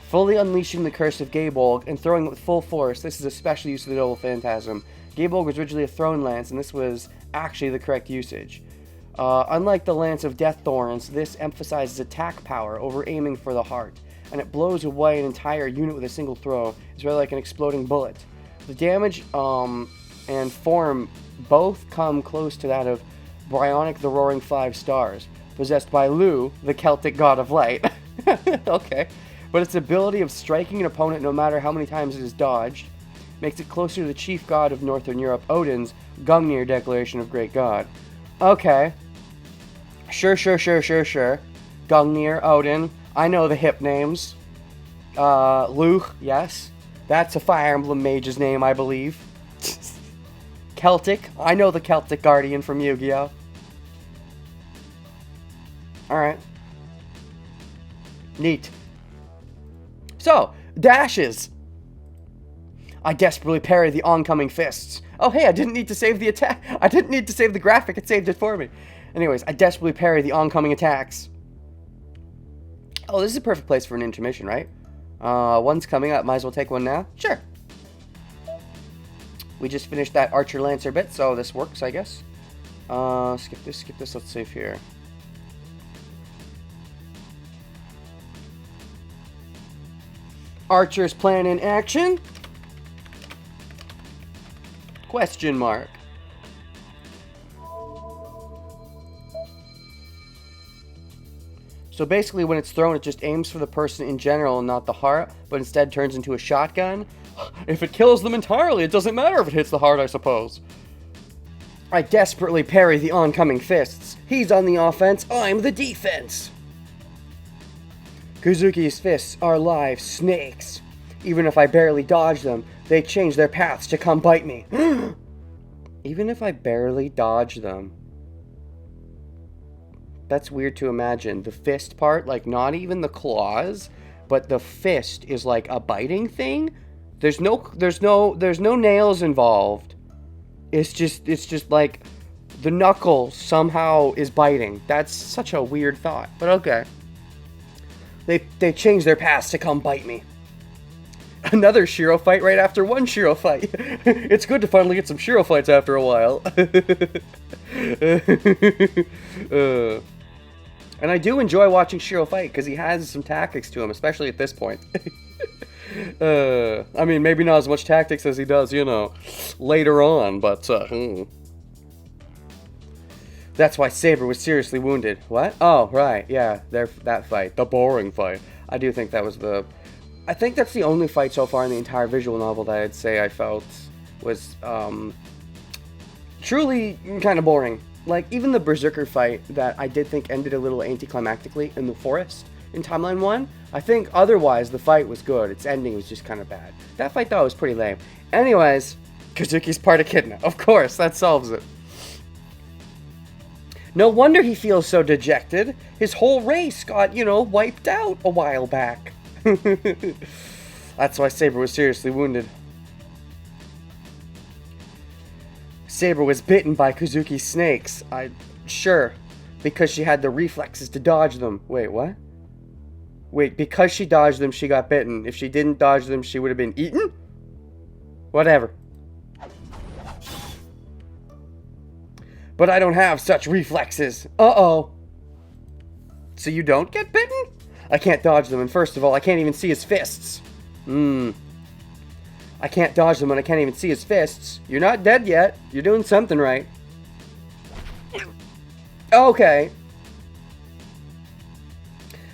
Fully unleashing the curse of Gaebolg and throwing it with full force. This is a special use of the noble phantasm. Gaebolg was originally a thrown lance, and this was actually the correct usage. Unlike the Lance of Death Thorns, this emphasizes attack power over aiming for the heart, and it blows away an entire unit with a single throw. It's rather like an exploding bullet. The damage and form both come close to that of Bryonic the Roaring 5 Stars, possessed by Lu, the Celtic god of light. Okay. But its ability of striking an opponent no matter how many times it is dodged makes it closer to the chief god of Northern Europe, Odin's Gungnir Declaration of Great God. Okay. Sure. Gungnir, Odin. I know the hip names. Luch, yes. That's a Fire Emblem mage's name, I believe. Celtic. I know the Celtic Guardian from Yu-Gi-Oh! Alright. Neat. So, dashes. I desperately parry the oncoming fists. Oh, hey, I didn't need to save the attack. I didn't need to save the graphic. It saved it for me. Anyways, I desperately parry the oncoming attacks. Oh, this is a perfect place for an intermission, right? One's coming up. Might as well take one now. Sure. We just finished that Archer Lancer bit, so this works, I guess. Skip this. Let's save here. Archer's plan in action? Question mark. So basically when it's thrown, it just aims for the person in general and not the heart, but instead turns into a shotgun. If it kills them entirely, it doesn't matter if it hits the heart, I suppose. I desperately parry the oncoming fists. He's on the offense, I'm the defense. Kazuki's fists are live snakes. Even if I barely dodge them, they change their paths to come bite me. Even if I barely dodge them. That's weird to imagine. The fist part, like not even the claws, but the fist is like a biting thing. There's no nails involved. It's just like the knuckle somehow is biting. That's such a weird thought, but okay. They change their paths to come bite me. Another Shirou fight right after one Shirou fight. It's good to finally get some Shirou fights after a while. And I do enjoy watching Shirou fight because he has some tactics to him, especially at this point. I mean, maybe not as much tactics as he does, you know, later on, but, That's why Saber was seriously wounded. What? Oh, right, yeah, that fight. The boring fight. I do think that was I think that's the only fight so far in the entire visual novel that I'd say I felt was, truly kind of boring. Like, even the Berserker fight that I did think ended a little anticlimactically in the forest in Timeline 1, I think otherwise the fight was good. Its ending was just kind of bad. That fight, though, was pretty lame. Anyways, Kazuki's part Echidna. Of course, that solves it. No wonder he feels so dejected. His whole race got, you know, wiped out a while back. That's why Saber was seriously wounded. Saber was bitten by Kazuki's snakes. Sure. Because she had the reflexes to dodge them. Wait, what? Wait, because she dodged them, she got bitten. If she didn't dodge them, she would have been eaten? Whatever. But I don't have such reflexes. Uh-oh. So you don't get bitten? I can't dodge them, and first of all, I can't even see his fists. I can't dodge them, and I can't even see his fists. You're not dead yet. You're doing something right. Okay.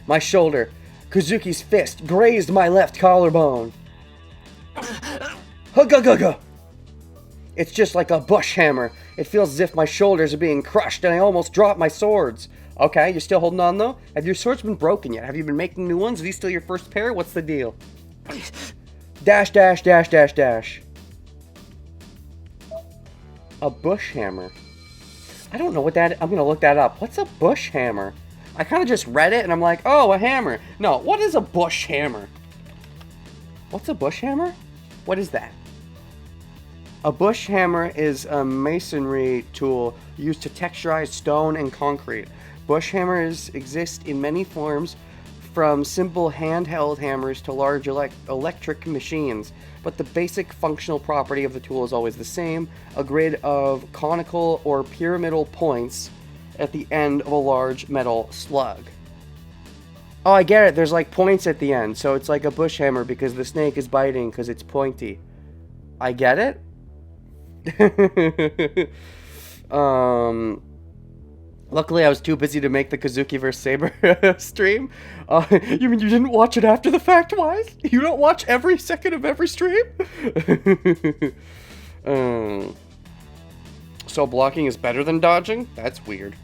My shoulder. Kazuki's fist grazed my left collarbone. Hugga-gugga! It's just like a bush hammer. It feels as if my shoulders are being crushed and I almost dropped my swords. Okay, you're still holding on though? Have your swords been broken yet? Have you been making new ones? Are these still your first pair? What's the deal? Dash, dash, dash, dash, dash. A bush hammer. I don't know what that is. I'm gonna look that up. What's a bush hammer? I kind of just read it and I'm like, oh, a hammer. No, what is a bush hammer? What's a bush hammer? What is that? A bush hammer is a masonry tool used to texturize stone and concrete. Bush hammers exist in many forms, from simple handheld hammers to large electric machines, but the basic functional property of the tool is always the same, a grid of conical or pyramidal points at the end of a large metal slug. Oh, I get it, there's like points at the end, so it's like a bush hammer because the snake is biting because it's pointy. I get it? Luckily I was too busy to make the Kazuki vs. Saber stream. You mean you didn't watch it after the fact, Wise? You don't watch every second of every stream? So blocking is better than dodging? That's weird.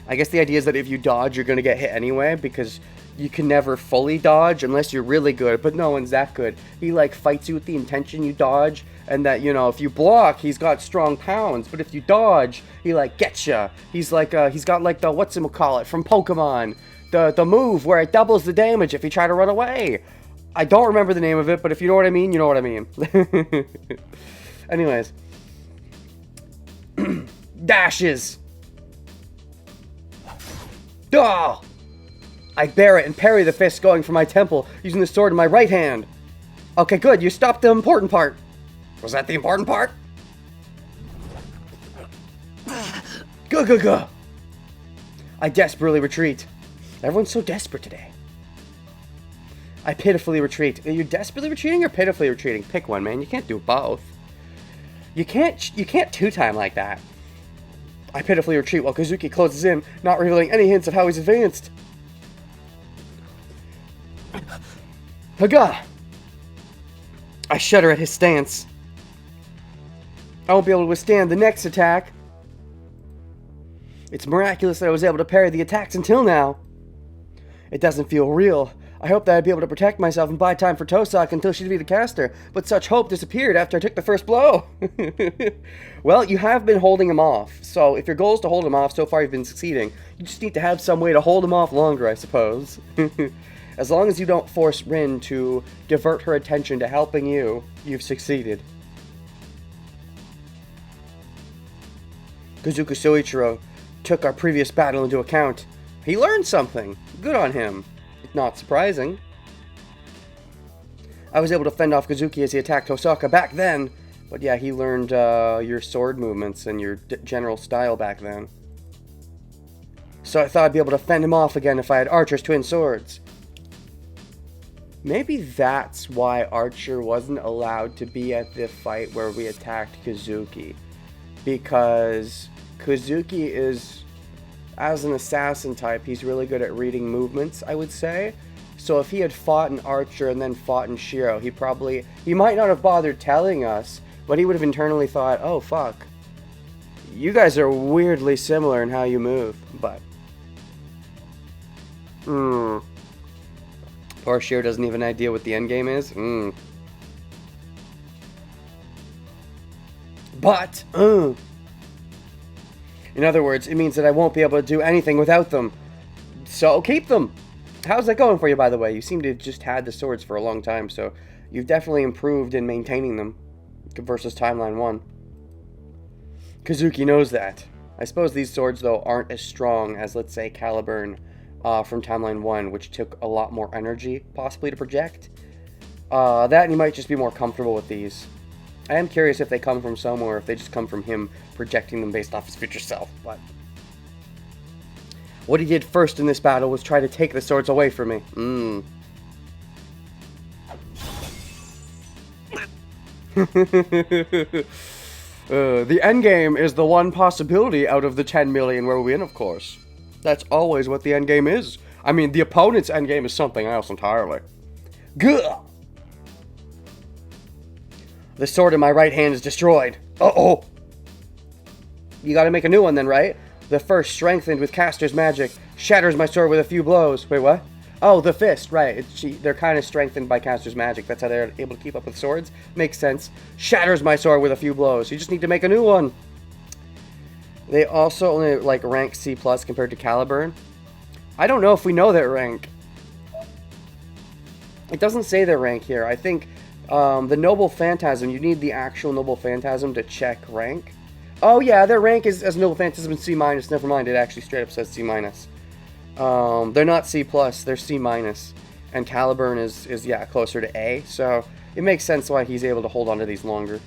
I guess the idea is that if you dodge, you're going to get hit anyway, because you can never fully dodge unless you're really good, but no one's that good. He, like, fights you with the intention you dodge, and that, you know, if you block, he's got strong pounds, but if you dodge, he, like, gets ya. He's like, he's got, like, the whatchamacallit from Pokemon, the move where it doubles the damage if you try to run away. I don't remember the name of it, but if you know what I mean, you know what I mean. Anyways. Dashes. Oh! I bear it and parry the fist going for my temple, using the sword in my right hand. Okay, good, you stopped the important part. Was that the important part? Gah-gah-gah! I desperately retreat. Everyone's so desperate today. I pitifully retreat. Are you desperately retreating or pitifully retreating? Pick one, man. You can't do both. You can't two-time like that. I pitifully retreat while Kazuki closes in, not revealing any hints of how he's advanced. Haga! I shudder at his stance. I won't be able to withstand the next attack. It's miraculous that I was able to parry the attacks until now. It doesn't feel real. I hoped that I'd be able to protect myself and buy time for Tosaka until she'd be the caster, but such hope disappeared after I took the first blow. Well, you have been holding him off, so if your goal is to hold him off, so far you've been succeeding. You just need to have some way to hold him off longer, I suppose. As long as you don't force Rin to divert her attention to helping you, you've succeeded. Kazuka Soichiro took our previous battle into account. He learned something. Good on him. Not surprising. I was able to fend off Kazuki as he attacked Tosaka back then, but yeah, he learned your sword movements and your general style back then. So I thought I'd be able to fend him off again if I had Archer's twin swords. Maybe that's why Archer wasn't allowed to be at the fight where we attacked Kazuki. Because Kazuki is, as an assassin type, he's really good at reading movements, I would say. So if he had fought an Archer and then fought in Shirou, he might not have bothered telling us, but he would have internally thought, oh fuck, you guys are weirdly similar in how you move, but... Poor Shirou doesn't even idea what the endgame is. But, in other words, it means that I won't be able to do anything without them. So keep them. How's that going for you, by the way? You seem to have just had the swords for a long time, so you've definitely improved in maintaining them versus Timeline 1. Kazuki knows that. I suppose these swords, though, aren't as strong as, let's say, Caliburn from Timeline 1, which took a lot more energy, possibly, to project. That, and you might just be more comfortable with these. I am curious if they come from somewhere, or if they just come from him projecting them based off his future self, but... What he did first in this battle was try to take the swords away from me. The endgame is the one possibility out of the 10 million where we win, of course. That's always what the endgame is. I mean, the opponent's endgame is something else entirely. Gah! The sword in my right hand is destroyed. Uh-oh! You gotta make a new one then, right? The first, strengthened with caster's magic, shatters my sword with a few blows. Wait, what? Oh, the fist, right. They're kind of strengthened by caster's magic. That's how they're able to keep up with swords. Makes sense. Shatters my sword with a few blows. You just need to make a new one. They also only, like, rank C+ compared to Caliburn. I don't know if we know their rank. It doesn't say their rank here. I think the Noble Phantasm, you need the actual Noble Phantasm to check rank. Oh yeah, their rank is as Noble Phantasm is C-. Never mind, it actually straight up says C-. They're not C+, they're C-. And Caliburn is yeah, closer to A, so it makes sense why he's able to hold on to these longer.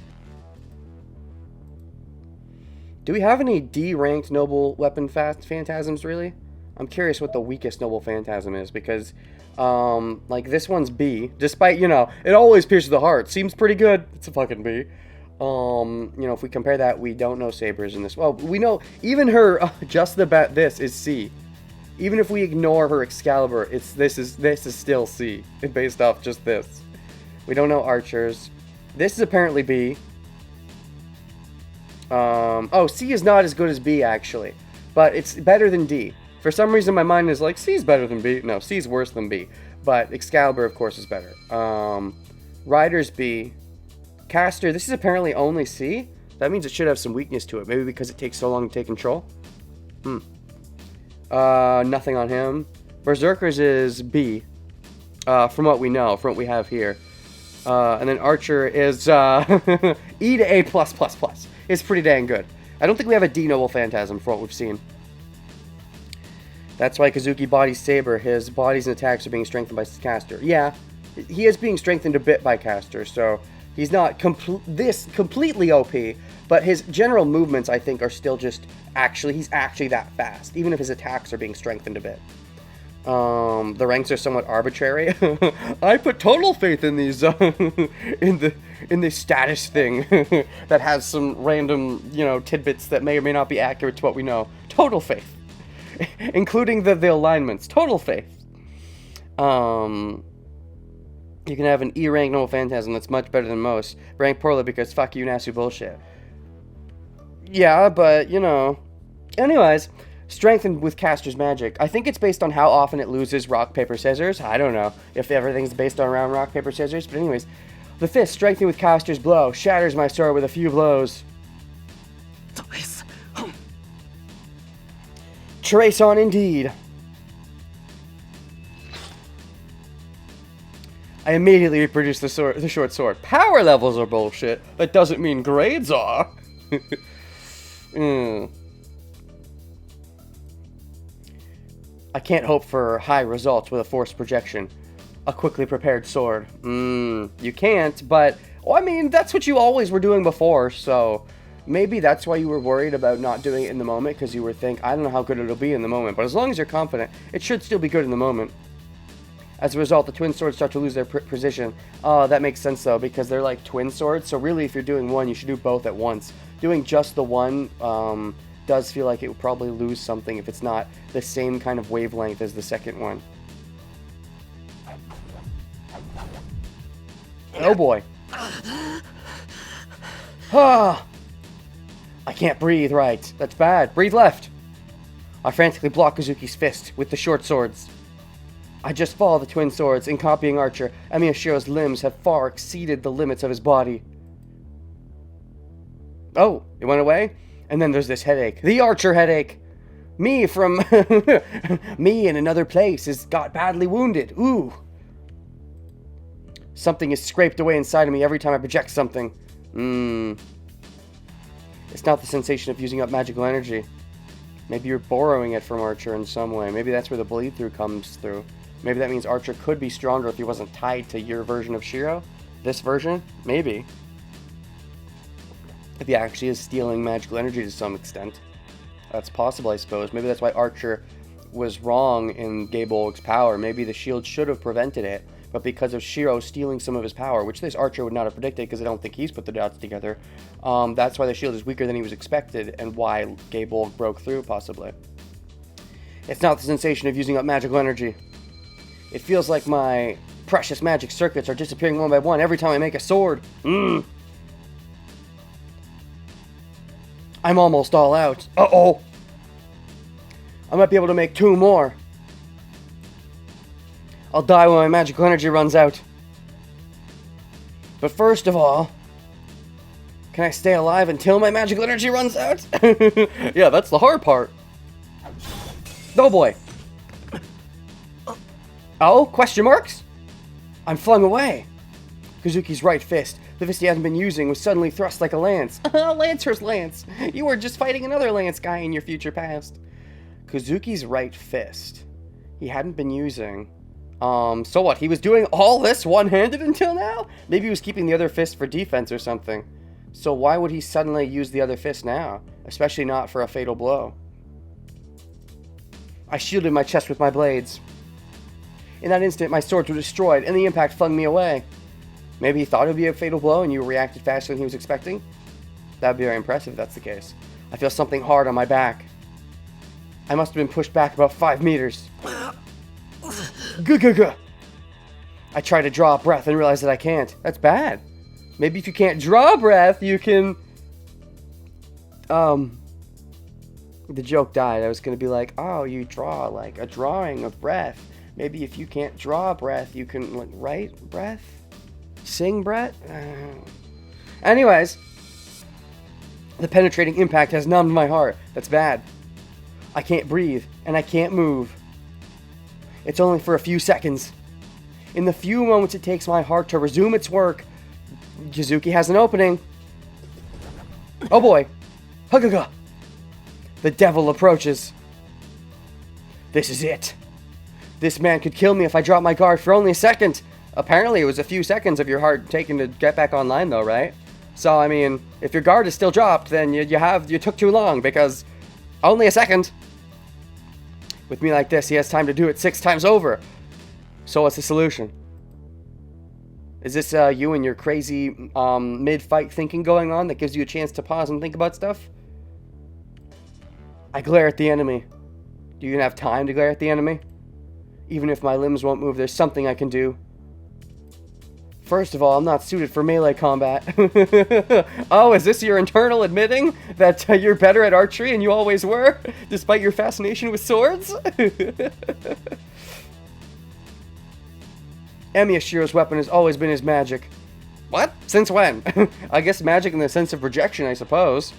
Do we have any D-ranked Noble Weapon Phantasms, really? I'm curious what the weakest Noble Phantasm is, because, like, this one's B. Despite, you know, it always pierces the heart. Seems pretty good. It's a fucking B. You know, if we compare that, we don't know Saber's in this. Well, we know, even her, just the bat, this is C. Even if we ignore her Excalibur, this is still C, based off just this. We don't know Archer's. This is apparently B. Oh, C is not as good as B, actually. But it's better than D. For some reason, my mind is like, C's better than B. No, C's worse than B. But Excalibur, of course, is better. Rider's B. Caster, this is apparently only C? That means it should have some weakness to it. Maybe because it takes so long to take control? Nothing on him. Berserker's is B. From what we know, from what we have here. And then Archer is E to A+++. It's pretty dang good. I don't think we have a D Noble Phantasm for what we've seen. That's why Kazuki bodies Saber. His bodies and attacks are being strengthened by Caster. Yeah, he is being strengthened a bit by Caster, so he's not completely OP, but his general movements, I think, are still just he's actually that fast, even if his attacks are being strengthened a bit. The ranks are somewhat arbitrary. I put total faith in these, in in this status thing that has some random, tidbits that may or may not be accurate to what we know. Total faith. Including the alignments. Total faith. You can have an E rank Noble Phantasm that's much better than most. Rank poorly because fuck you, Nasu bullshit. Yeah, but, Anyways, strengthened with caster's magic. I think it's based on how often it loses rock, paper, scissors. I don't know if everything's based on round rock, paper, scissors. But anyways, the fist, strengthened with caster's blow. Shatters my sword with a few blows. Trace on indeed. I immediately reproduce the short sword. Power levels are bullshit. That doesn't mean grades are. I can't hope for high results with a forced projection. A quickly prepared sword. You can't, but... I mean, that's what you always were doing before, so... Maybe that's why you were worried about not doing it in the moment, because you were thinking, I don't know how good it'll be in the moment. But as long as you're confident, it should still be good in the moment. As a result, the twin swords start to lose their precision. Oh, that makes sense, though, because they're like twin swords. So really, if you're doing one, you should do both at once. Doing just the one does feel like it would probably lose something if it's not the same kind of wavelength as the second one. Oh, boy. Ah! I can't breathe right. That's bad. Breathe left. I frantically block Kazuki's fist with the short swords. I just follow the twin swords. In copying Archer, Emiya Shiro's limbs have far exceeded the limits of his body. Oh, it went away? And then there's this headache. The Archer headache! Me from... me in another place is got badly wounded. Ooh. Something is scraped away inside of me every time I project something. It's not the sensation of using up magical energy. Maybe you're borrowing it from Archer in some way. Maybe that's where the bleed through comes through. Maybe that means Archer could be stronger if he wasn't tied to your version of Shiro. This version? Maybe. If he actually is stealing magical energy to some extent. That's possible, I suppose. Maybe that's why Archer was wrong in Gabolg's power. Maybe the shield should have prevented it. But because of Shiro stealing some of his power, which this Archer would not have predicted because I don't think he's put the dots together, that's why the shield is weaker than he was expected and why Gabolg broke through, possibly. It's not the sensation of using up magical energy. It feels like my precious magic circuits are disappearing one by one every time I make a sword. I'm almost all out. Uh-oh! I might be able to make 2 more. I'll die when my magical energy runs out. But first of all, can I stay alive until my magical energy runs out? Yeah, that's the hard part. Oh boy. Oh, question marks? I'm flung away. Kazuki's right fist, the fist he hasn't been using, was suddenly thrust like a lance. Lancer's lance. You were just fighting another lance guy in your future past. Kazuki's right fist. He hadn't been using... so what? He was doing all this one-handed until now? Maybe he was keeping the other fist for defense or something. So why would he suddenly use the other fist now? Especially not for a fatal blow. I shielded my chest with my blades. In that instant, my swords were destroyed, and the impact flung me away. Maybe he thought it would be a fatal blow, and you reacted faster than he was expecting? That would be very impressive if that's the case. I feel something hard on my back. I must have been pushed back about 5 meters. Guh. I try to draw a breath and realize that I can't. That's bad. Maybe if you can't draw a breath, you can... The joke died. I was going to be like, oh, you draw like a drawing of breath. Maybe if you can't draw a breath, you can like, write breath? Sing breath? Anyways, the penetrating impact has numbed my heart. That's bad. I can't breathe, and I can't move. It's only for a few seconds. In the few moments it takes my heart to resume its work, Kazuki has an opening. Oh boy. Huggaga. The devil approaches. This is it. This man could kill me if I drop my guard for only a second. Apparently it was a few seconds of your heart taken to get back online though, right? So, I mean, if your guard is still dropped, then you took too long because only a second. With me like this, he has time to do it 6 times over. So what's the solution? Is this you and your crazy mid-fight thinking going on that gives you a chance to pause and think about stuff? I glare at the enemy. Do you even have time to glare at the enemy? Even if my limbs won't move, there's something I can do. First of all, I'm not suited for melee combat. Oh, is this your internal admitting that you're better at archery and you always were, despite your fascination with swords? Emiya Shiro's weapon has always been his magic. What? Since when? I guess magic in the sense of projection, I suppose.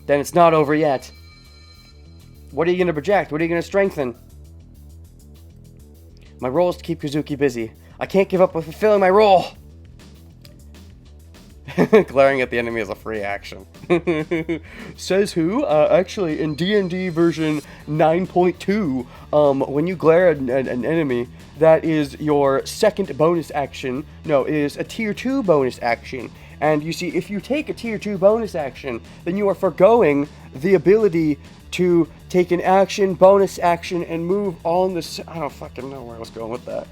Then it's not over yet. What are you going to project? What are you going to strengthen? My role is to keep Kazuki busy. I can't give up with fulfilling my role. Glaring at the enemy is a free action. Says who? Actually, in D&D version 9.2, when you glare at an enemy, that is your second bonus action. No, it is a tier 2 bonus action. And you see, if you take a tier 2 bonus action, then you are forgoing the ability to take an action, bonus action, and move on the... I don't fucking know where I was going with that.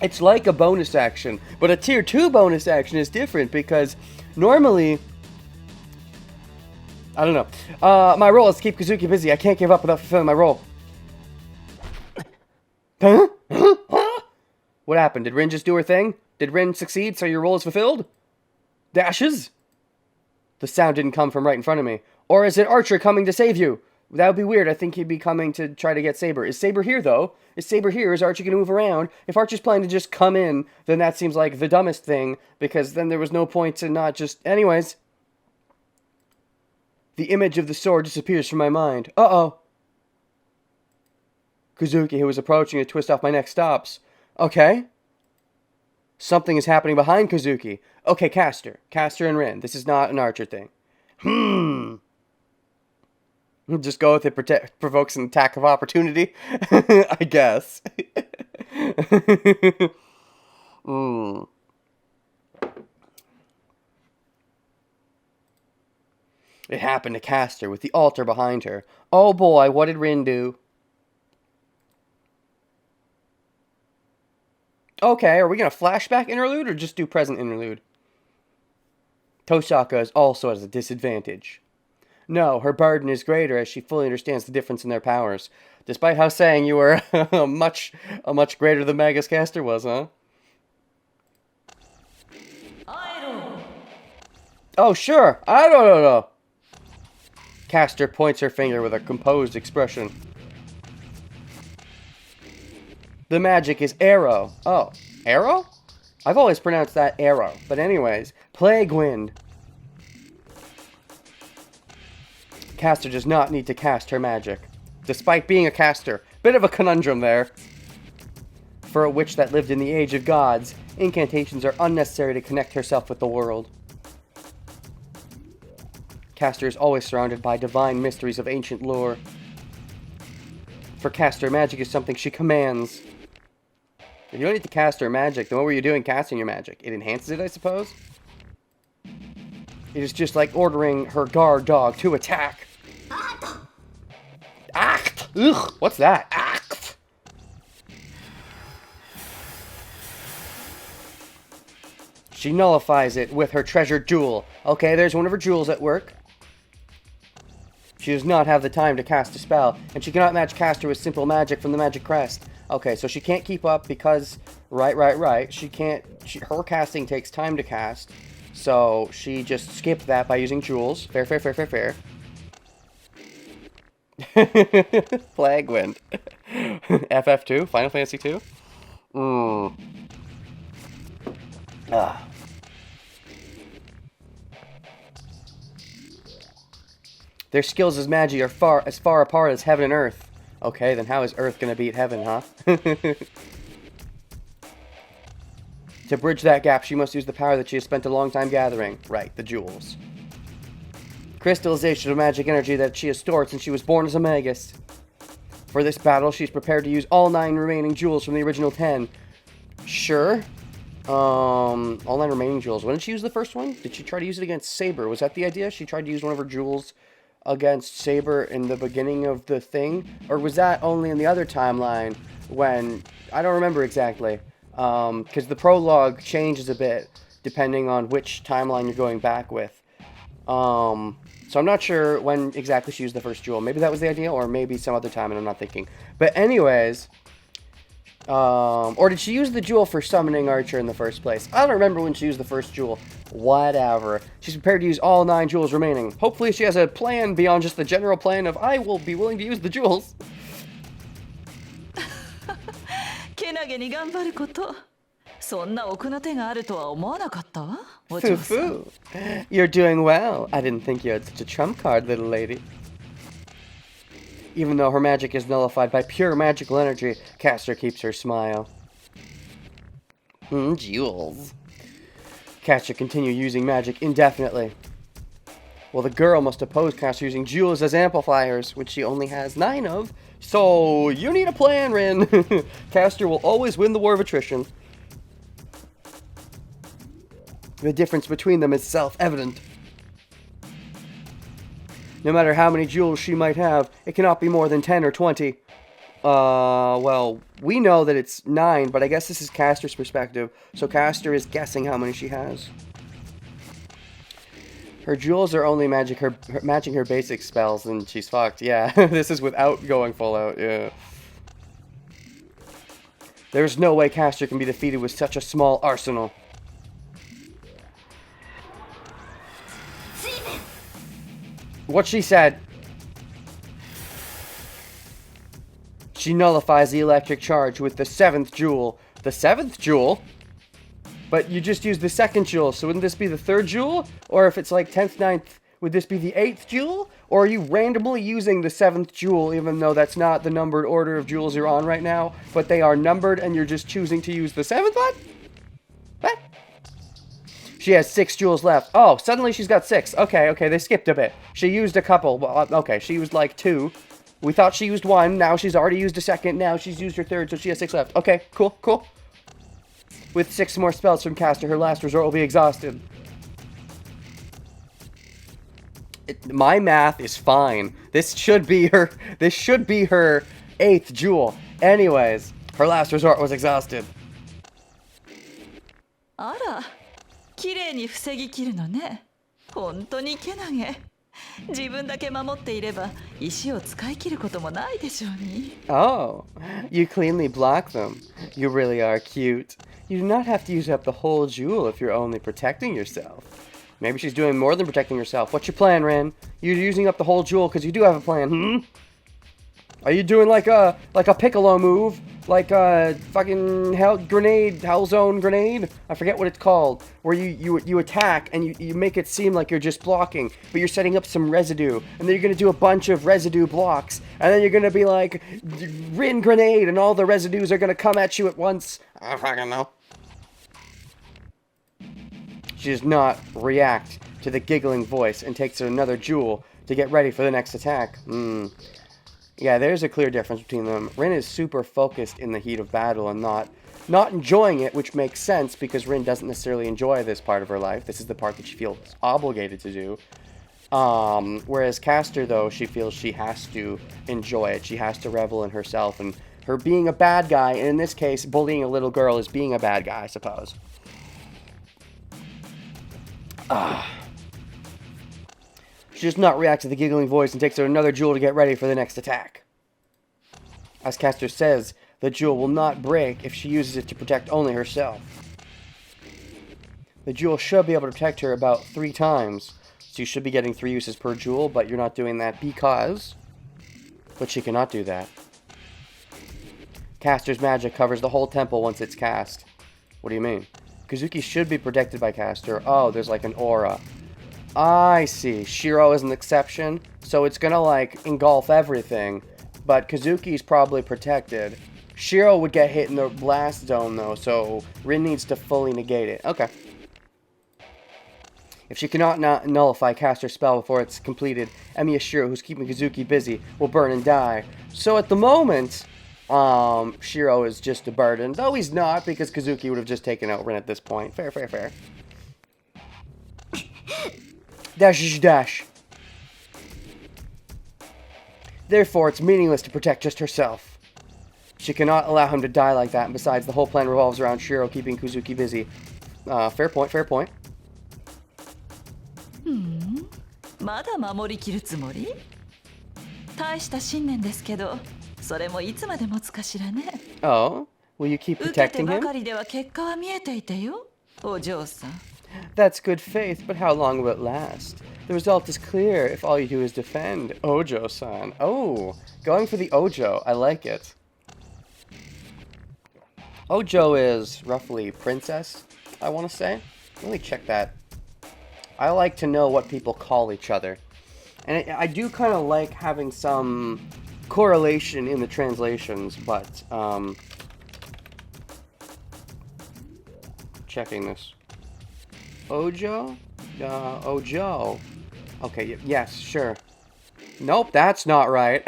It's like a bonus action, but a tier 2 bonus action is different because normally... I don't know. My role is to keep Kazuki busy. I can't give up without fulfilling my role. Huh? What happened? Did Rin just do her thing? Did Rin succeed so your role is fulfilled? Dashes? The sound didn't come from right in front of me. Or is it Archer coming to save you? That would be weird. I think he'd be coming to try to get Saber. Is Saber here, though? Is Saber here? Is Archer going to move around? If Archer's planning to just come in, then that seems like the dumbest thing, because then there was no point to not just... Anyways. The image of the sword disappears from my mind. Uh-oh. Kazuki, who was approaching to twist off my neck, stops. Okay. Something is happening behind Kazuki. Okay, Caster. Caster and Rin. This is not an Archer thing. Just go with it. Provokes an attack of opportunity. I guess. It happened to Caster with the altar behind her. Oh boy, what did Rin do? Okay, are we going to flashback interlude or just do present interlude? Tosaka is also at a disadvantage. No, her burden is greater as she fully understands the difference in their powers. Despite how saying you were much greater than Magus Caster was, huh? Oh, sure. I don't know. Caster points her finger with a composed expression. The magic is arrow. Oh, arrow? I've always pronounced that arrow. But anyways, Plague Wind. Caster does not need to cast her magic. Despite being a caster. Bit of a conundrum there. For a witch that lived in the age of gods, incantations are unnecessary to connect herself with the world. Caster is always surrounded by divine mysteries of ancient lore. For Caster, magic is something she commands. If you don't need to cast her magic, then what were you doing casting your magic? It enhances it, I suppose? It is just like ordering her guard dog to attack. Act! Ugh, what's that? Act! She nullifies it with her treasured jewel. Okay, there's one of her jewels at work. She does not have the time to cast a spell, and she cannot match Caster with simple magic from the magic crest. Okay, so she can't keep up because... Right. She can't... her casting takes time to cast. So she just skipped that by using jewels. Fair. Plague Wind. FF2? Final Fantasy 2? Their skills as magi are as far apart as heaven and earth. Okay, then how is earth gonna beat heaven, huh? To bridge that gap, she must use the power that she has spent a long time gathering. Right, the jewels. Crystallization of magic energy that she has stored since she was born as a magus. For this battle, she's prepared to use all 9 remaining jewels from the original 10. Sure. All 9 remaining jewels. When did she use the first one? Did she try to use it against Saber? Was that the idea? She tried to use one of her jewels against Saber in the beginning of the thing? Or was that only in the other timeline when... I don't remember exactly. Because the prologue changes a bit depending on which timeline you're going back with. So I'm not sure when exactly she used the first jewel. Maybe that was the idea, or maybe some other time and I'm not thinking. But anyways... or did she use the jewel for summoning Archer in the first place? I don't remember when she used the first jewel. Whatever. She's prepared to use all 9 jewels remaining. Hopefully she has a plan beyond just the general plan of, I will be willing to use the jewels. けなげに頑張ること。そんな奥の手があるとは思わなかったわ、お嬢さん。 Foo-foo. You're doing well. I didn't think you had such a trump card, little lady. Even though her magic is nullified by pure magical energy, Castor keeps her smile. Jewels. Castor continued using magic indefinitely. Well, the girl must oppose Castor using jewels as amplifiers, which she only has 9 of. So, you need a plan, Rin. Castor will always win the war of attrition. The difference between them is self-evident. No matter how many jewels she might have, it cannot be more than 10 or 20. Well, we know that it's 9, but I guess this is Castor's perspective, so Castor is guessing how many she has. Her jewels are only matching her basic spells, and she's fucked. Yeah, this is without going full out, yeah. There's no way Castor can be defeated with such a small arsenal. What she said. She nullifies the electric charge with the 7th jewel. The 7th jewel? But you just used the 2nd jewel, so wouldn't this be the 3rd jewel? Or if it's like 10th, 9th, would this be the 8th jewel? Or are you randomly using the 7th jewel, even though that's not the numbered order of jewels you're on right now, but they are numbered and you're just choosing to use the 7th one? What? She has 6 jewels left. Oh, suddenly she's got 6. Okay, they skipped a bit. She used a couple. Well, okay, she used like 2. We thought she used 1. Now she's already used a 2nd. Now she's used her 3rd, so she has 6 left. Okay, cool. With 6 more spells from Castor, her last resort will be exhausted. My math is fine. This should be her 8th jewel. Anyways, her last resort was exhausted. あら、綺麗に防ぎ切るのね。本当にけなげ。自分だけ守っていれば石を使い切ることもないでしょうに。Oh, you cleanly block them. You really are cute. You do not have to use up the whole jewel if you're only protecting yourself. Maybe she's doing more than protecting herself. What's your plan, Ren? You're using up the whole jewel because you do have a plan, Are you doing like a Piccolo move? Like a fucking Hell Zone grenade? I forget what it's called. Where you attack and you make it seem like you're just blocking, but you're setting up some residue. And then you're going to do a bunch of residue blocks. And then you're going to be like, Rin grenade, and all the residues are going to come at you at once. I don't fucking know. She does not react to the giggling voice and takes another jewel to get ready for the next attack. Yeah, there's a clear difference between them. Rin is super focused in the heat of battle and not enjoying it, which makes sense because Rin doesn't necessarily enjoy this part of her life. This is the part that she feels obligated to do. Whereas Castor, though, she feels she has to enjoy it. She has to revel in herself and her being a bad guy. And in this case, bullying a little girl is being a bad guy, I suppose. She does not react to the giggling voice and takes her another jewel to get ready for the next attack. As Castor says, the jewel will not break if she uses it to protect only herself. The jewel should be able to protect her about 3 times, so you should be getting 3 uses per jewel, but you're not doing that because... But she cannot do that. Castor's magic covers the whole temple once it's cast. What do you mean? Kazuki should be protected by Castor. Oh, there's like an aura. I see. Shirou is an exception, so it's gonna like engulf everything, but Kazuki's probably protected. Shirou would get hit in the blast zone though, so Rin needs to fully negate it. Okay. If she cannot nullify Castor's spell before it's completed, Emiya Shirou, who's keeping Kazuki busy, will burn and die. So at the moment, Shirou is just a burden, though he's not, because Kazuki would have just taken out Rin at this point. Fair. Dash. Therefore, it's meaningless to protect just herself. She cannot allow him to die like that, and besides, the whole plan revolves around Shirou keeping Kuzuki busy. Fair point, fair point. まだ守りきるつもり？大した信念ですけど、それもいつまで持つかしらね。Oh, will you keep 受けて protecting ば him? かりでは結果は見えていてよ、お嬢さん。That's good faith, but how long will it last? The result is clear if all you do is defend. Ojo-san. Oh, going for the Ojo. I like it. Ojo is roughly princess, I want to say. Let me check that. I like to know what people call each other. And I do kind of like having some correlation in the translations, but, checking this. Ojo? Ojo. Okay, yes, sure. Nope, that's not right.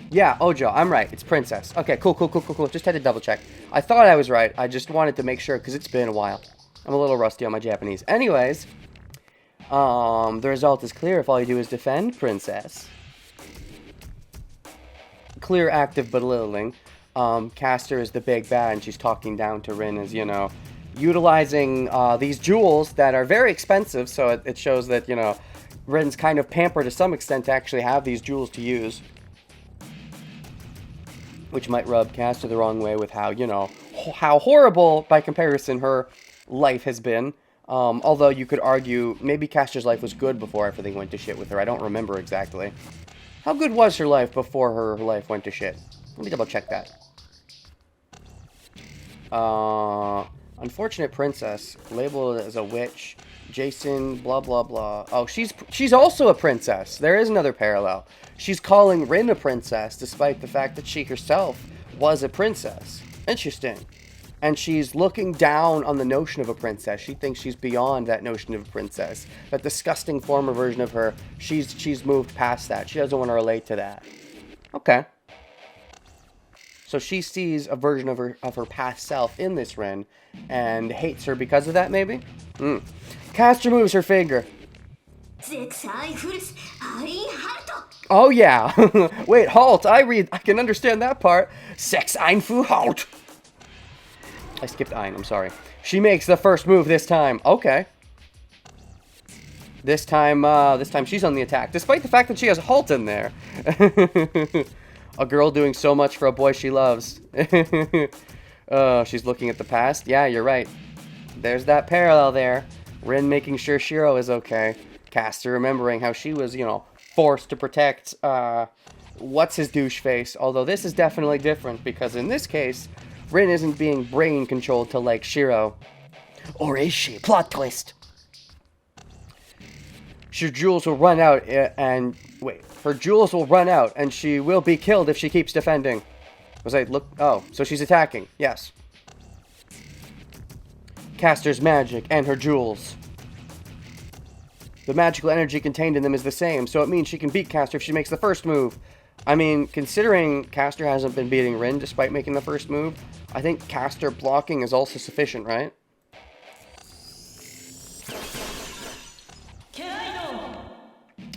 Yeah, Ojo, I'm right. It's princess. Okay, cool. Just had to double check. I thought I was right. I just wanted to make sure because it's been a while. I'm a little rusty on my Japanese. Anyways, the result is clear if all you do is defend, princess. Clear act of belittling. Caster is the big bad, and she's talking down to Rin as, you know, utilizing these jewels that are very expensive, so it shows that, you know, Rin's kind of pampered to some extent to actually have these jewels to use. Which might rub Caster the wrong way with how, you know, how horrible, by comparison, her life has been. Although you could argue maybe Caster's life was good before everything went to shit with her. I don't remember exactly. How good was her life before her life went to shit? Let me double check that. Unfortunate princess, labeled as a witch. Jason, blah, blah, blah. Oh, she's also a princess. There is another parallel. She's calling Rin a princess, despite the fact that she herself was a princess. Interesting. And she's looking down on the notion of a princess. She thinks she's beyond that notion of a princess. That disgusting former version of her, she's moved past that. She doesn't want to relate to that. Okay. So she sees a version of her past self in this Rin, and hates her because of that, maybe? Caster moves her finger. Oh yeah. Wait, halt. I can understand that part. Sex Einfu halt. I skipped Ein, I'm sorry. She makes the first move this time. Okay. This time she's on the attack, despite the fact that she has halt in there. A girl doing so much for a boy she loves. She's looking at the past. Yeah, you're right. There's that parallel there. Rin making sure Shirou is okay. Caster remembering how she was, you know, forced to protect, what's his douche face. Although this is definitely different, because in this case, Rin isn't being brain controlled to like Shirou. Or is she? Plot twist. Her jewels will run out and... Wait. Her jewels will run out and she will be killed if she keeps defending. Was I look... Oh, so she's attacking. Yes. Caster's magic and her jewels. The magical energy contained in them is the same, so it means she can beat Caster if she makes the first move. I mean, considering Caster hasn't been beating Rin despite making the first move, I think Caster blocking is also sufficient, right?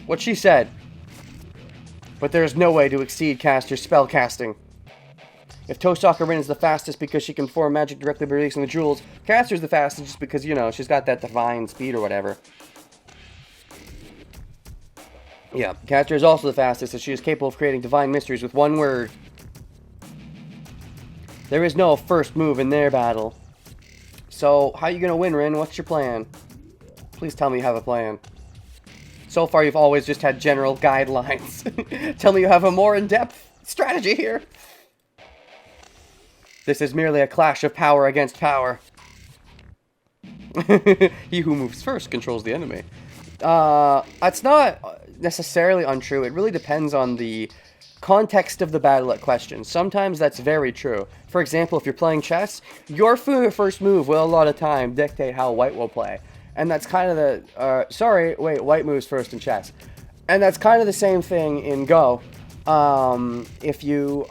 What she said. But there is no way to exceed Caster's spell casting. If Tosaka Rin is the fastest because she can form magic directly by releasing the jewels, Caster's the fastest just because, you know, she's got that divine speed or whatever. Yeah, Caster is also the fastest as she is capable of creating divine mysteries with one word. There is no first move in their battle. So, how are you going to win, Rin? What's your plan? Please tell me you have a plan. So far, you've always just had general guidelines. Tell me you have a more in-depth strategy here. This is merely a clash of power against power. He who moves first controls the enemy. It's not necessarily untrue. It really depends on the context of the battle at question. Sometimes that's very true. For example, if you're playing chess, your first move will a lot of time dictate how white will play. And that's kind of the... white moves first in chess. And that's kind of the same thing in Go. If you,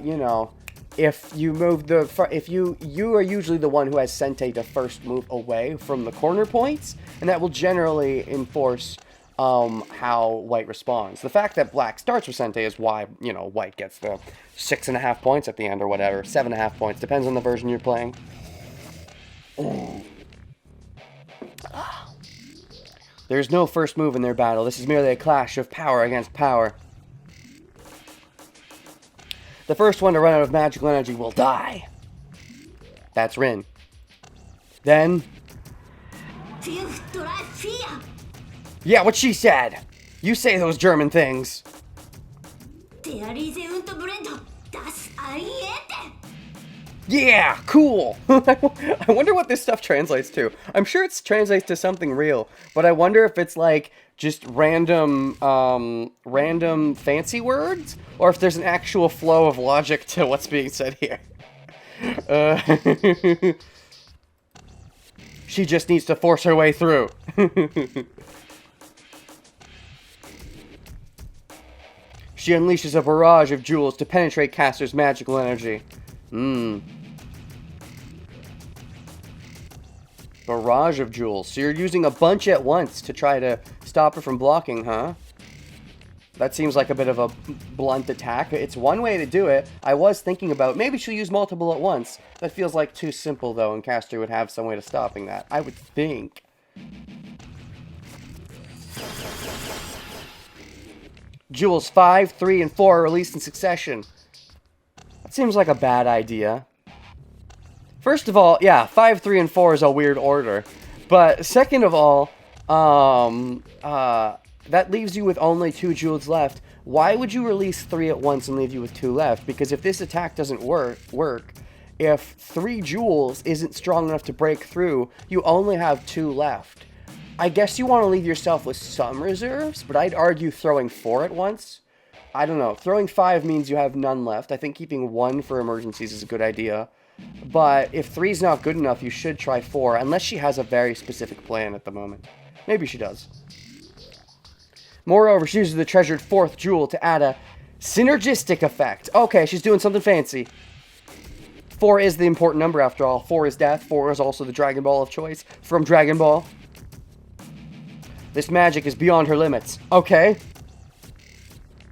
you know, if you move if you are usually the one who has Sente to first move away from the corner points, and that will generally enforce how white responds. The fact that black starts with Sente is why, you know, white gets the 6.5 points at the end or whatever, 7.5 points, depends on the version you're playing. There's no first move in their battle. This is merely a clash of power against power. The first one to run out of magical energy will die. That's Rin. Then... yeah, what she said. You say those German things. Yeah, cool. I wonder what this stuff translates to. I'm sure it translates to something real, but I wonder if it's like just random fancy words, or if there's an actual flow of logic to what's being said here. She just needs to force her way through. She unleashes a barrage of jewels to penetrate Caster's magical energy. Barrage of jewels. So you're using a bunch at once to try to stop her from blocking, huh? That seems like a bit of a blunt attack. It's one way to do it. I was thinking about maybe she'll use multiple at once. That feels like too simple, though, and Caster would have some way to stopping that, I would think. Jewels 5, 3, and 4 are released in succession. That seems like a bad idea. First of all, yeah, 5, 3, and 4 is a weird order. But second of all, that leaves you with only 2 jewels left. Why would you release 3 at once and leave you with 2 left? Because if this attack doesn't work, if 3 jewels isn't strong enough to break through, you only have 2 left. I guess you want to leave yourself with some reserves, but I'd argue throwing 4 at once. I don't know. Throwing 5 means you have none left. I think keeping 1 for emergencies is a good idea. But if 3 is not good enough, you should try 4, unless she has a very specific plan at the moment. Maybe she does. Moreover, she uses the treasured 4th jewel to add a synergistic effect. Okay, she's doing something fancy. 4 is the important number after all. 4 is death. 4 is also the Dragon Ball of choice from Dragon Ball. This magic is beyond her limits. Okay.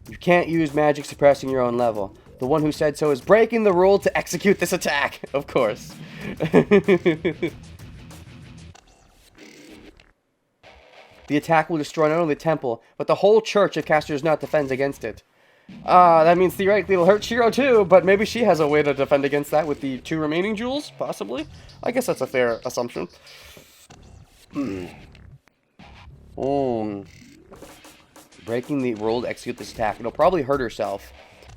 You can't use magic suppressing your own level. The one who said so is breaking the rule to execute this attack. Of course. The attack will destroy not only the temple, but the whole church if Caster does not defend against it. That means theoretically it'll hurt Shirou too, but maybe she has a way to defend against that with the 2 remaining jewels, possibly? I guess that's a fair assumption. Breaking the rule to execute this attack. It'll probably hurt herself,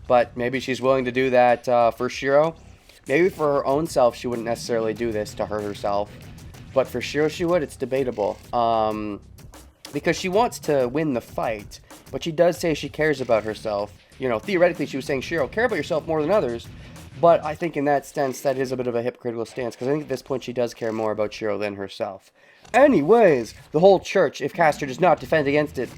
but maybe she's willing to do that for Shirou. Maybe for her own self she wouldn't necessarily do this to hurt herself, but for Shirou she would. It's debatable. Because she wants to win the fight, but she does say she cares about herself. You know, theoretically she was saying, Shirou, care about yourself more than others, but I think in that sense that is a bit of a hypocritical stance, because I think at this point she does care more about Shirou than herself. Anyways, the whole church, if Caster does not defend against it.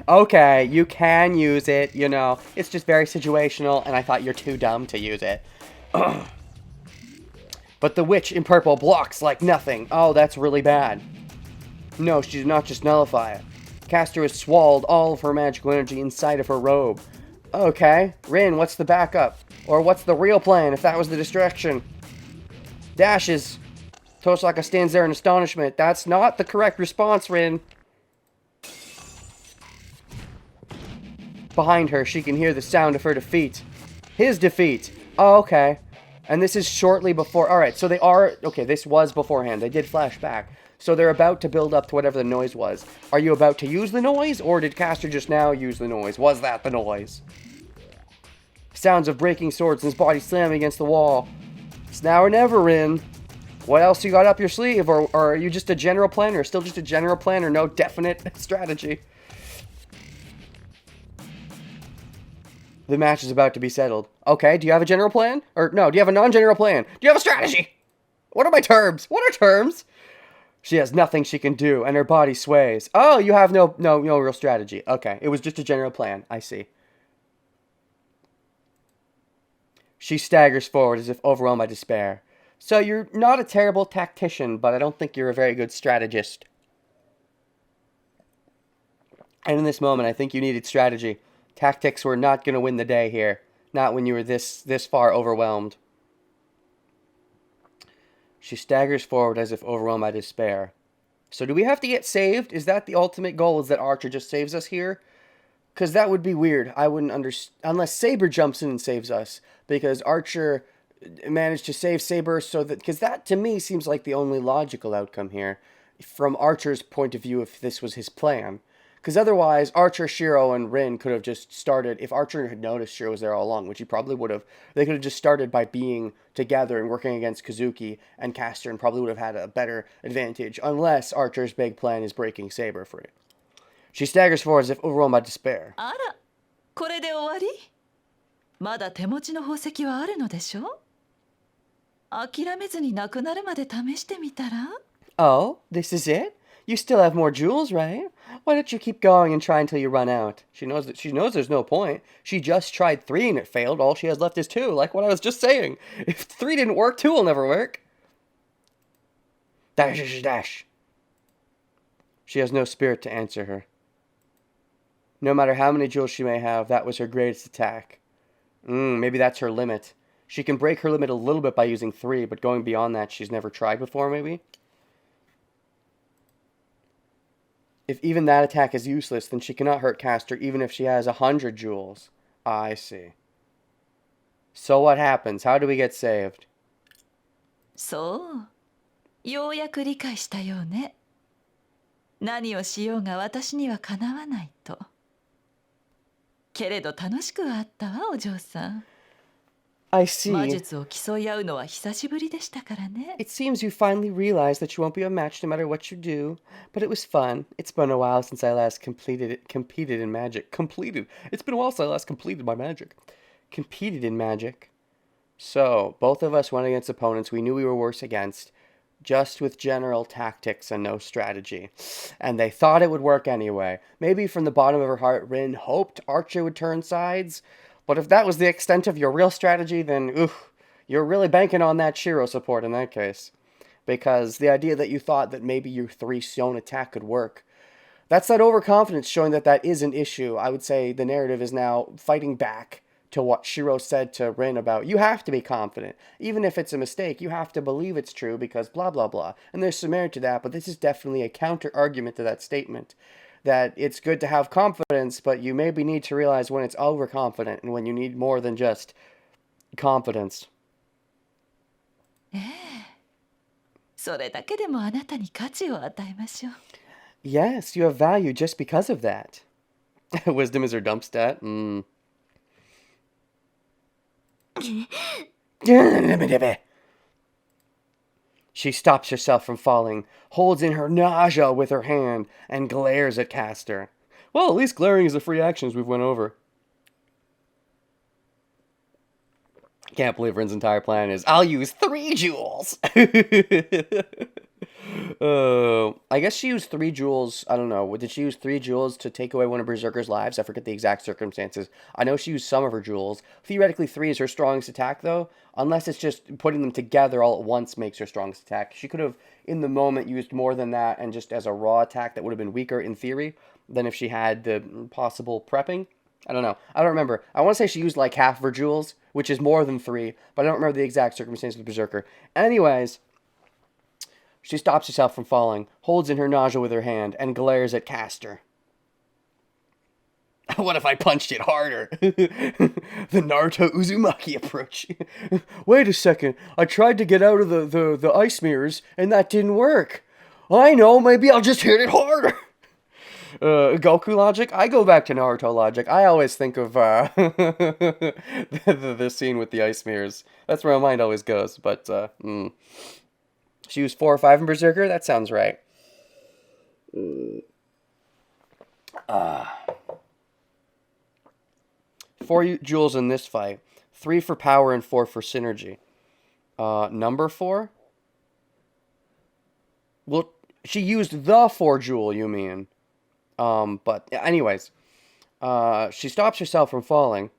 Okay, you can use it, you know. It's just very situational, and I thought you're too dumb to use it. But the witch in purple blocks like nothing. Oh, that's really bad. No, she did not just nullify it. Caster has swallowed all of her magical energy inside of her robe. Okay, Rin, what's the backup? Or what's the real plan if that was the distraction? Dashes. Tosaka stands there in astonishment. That's not the correct response, Rin. Behind her, she can hear the sound of her defeat. His defeat. Oh, okay. And this is shortly before... Alright, so they are... Okay, this was beforehand. They did flash back. So they're about to build up to whatever the noise was. Are you about to use the noise? Or did Caster just now use the noise? Was that the noise? Sounds of breaking swords and his body slamming against the wall. It's now or never, Rin. What else you got up your sleeve? Or are you just a general planner? Still just a general planner? No definite strategy? The match is about to be settled. Okay, do you have a general plan? Or no, do you have a non-general plan? Do you have a strategy? What are my terms? What are terms? She has nothing she can do, and her body sways. Oh, you have no real strategy. Okay, it was just a general plan. I see. She staggers forward as if overwhelmed by despair. So you're not a terrible tactician, but I don't think you're a very good strategist. And in this moment, I think you needed strategy. Tactics were not going to win the day here. Not when you were this far overwhelmed. She staggers forward as if overwhelmed by despair. So do we have to get saved? Is that the ultimate goal? Is that Archer just saves us here? Because that would be weird. I wouldn't understand. Unless Saber jumps in and saves us. Because Archer managed to save Saber so that... Because that, to me, seems like the only logical outcome here. From Archer's point of view, if this was his plan. Because otherwise, Archer, Shirou, and Rin could have just started... If Archer had noticed Shirou was there all along, which he probably would have, they could have just started by being together and working against Kazuki and Caster, and probably would have had a better advantage. Unless Archer's big plan is breaking Saber free. She staggers forward as if overwhelmed by despair. あら、これで終わり？まだ手持ちの宝石はあるのでしょ？諦めずになくなるまで試してみたら？ Oh, this is it? You still have more jewels, right? Why don't you keep going and try until you run out? She knows there's no point. She just tried 3 and it failed. All she has left is 2, like what I was just saying. If 3 didn't work, 2 will never work. Dash, dash, dash. She has no spirit to answer her. No matter how many jewels she may have, that was her greatest attack. Maybe that's her limit. She can break her limit a little bit by using 3, but going beyond that, she's never tried before, maybe? If even that attack is useless, then she cannot hurt Caster even if she has 100 jewels. I see. So what happens? How do we get saved? そう。ようやく理解したようね。何をしようが私にはかなわないと。けれど楽しくはあったわ、お嬢さん。I see. 魔術を競い合うのは久しぶりでしたからね。It seems you finally realize that you won't be a match no matter what you do. But it was fun. It's been a while since I last competed in magic. Completed. It's been a while since I last completed my magic. Competed in magic. So, both of us went against opponents we knew we were worse against, just with general tactics and no strategy. And they thought it would work anyway. Maybe from the bottom of her heart, Rin hoped Archer would turn sides. But if that was the extent of your real strategy, then, you're really banking on that Shirou support in that case. Because the idea that you thought that maybe your 3-stone attack could work, that's that overconfidence showing that that is an issue. I would say the narrative is now fighting back to what Shirou said to Rin about, you have to be confident. Even if it's a mistake, you have to believe it's true because blah, blah, blah. And there's some merit to that, but this is definitely a counter-argument to that statement. That it's good to have confidence, but you maybe need to realize when it's overconfident and when you need more than just confidence. それだけでもあなたに価値を与えましょう。Yes, you have value just because of that. Wisdom is her dump stat. She stops herself from falling, holds in her nausea with her hand, and glares at Caster. Well, at least glaring is a free action as we've went over. Can't believe Rin's entire plan is, I'll use 3 jewels! I guess she used 3 jewels, I don't know, did she use 3 jewels to take away one of Berserker's lives? I forget the exact circumstances. I know she used some of her jewels. Theoretically, 3 is her strongest attack, though, unless it's just putting them together all at once makes her strongest attack. She could have, in the moment, used more than that, and just as a raw attack that would have been weaker, in theory, than if she had the possible prepping. I don't know. I don't remember. I want to say she used like half of her jewels, which is more than 3, but I don't remember the exact circumstances of Berserker. Anyways, she stops herself from falling, holds in her nausea with her hand, and glares at Caster. What if I punched it harder? The Naruto Uzumaki approach. Wait a second. I tried to get out of the ice mirrors, and that didn't work. I know, maybe I'll just hit it harder. Goku logic? I go back to Naruto logic. I always think of the scene with the ice mirrors. That's where my mind always goes. But she used 4 or 5 in Berserker? That sounds right. 4 jewels in this fight. 3 for power and 4 for synergy. Number 4? Well, She used the 4 jewel, you mean. But anyways, she stops herself from falling.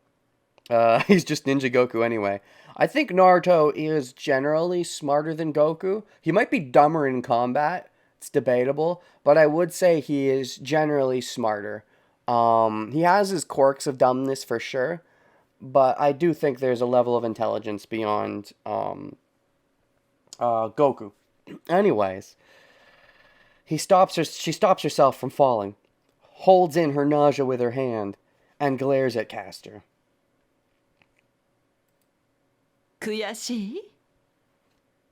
He's just Ninja Goku anyway. I think Naruto is generally smarter than Goku. He might be dumber in combat. It's debatable, but I would say he is generally smarter. He has his quirks of dumbness for sure, but I do think there's a level of intelligence beyond Goku. Anyways, she stops herself from falling, holds in her nausea with her hand, and glares at Castor. 悔しい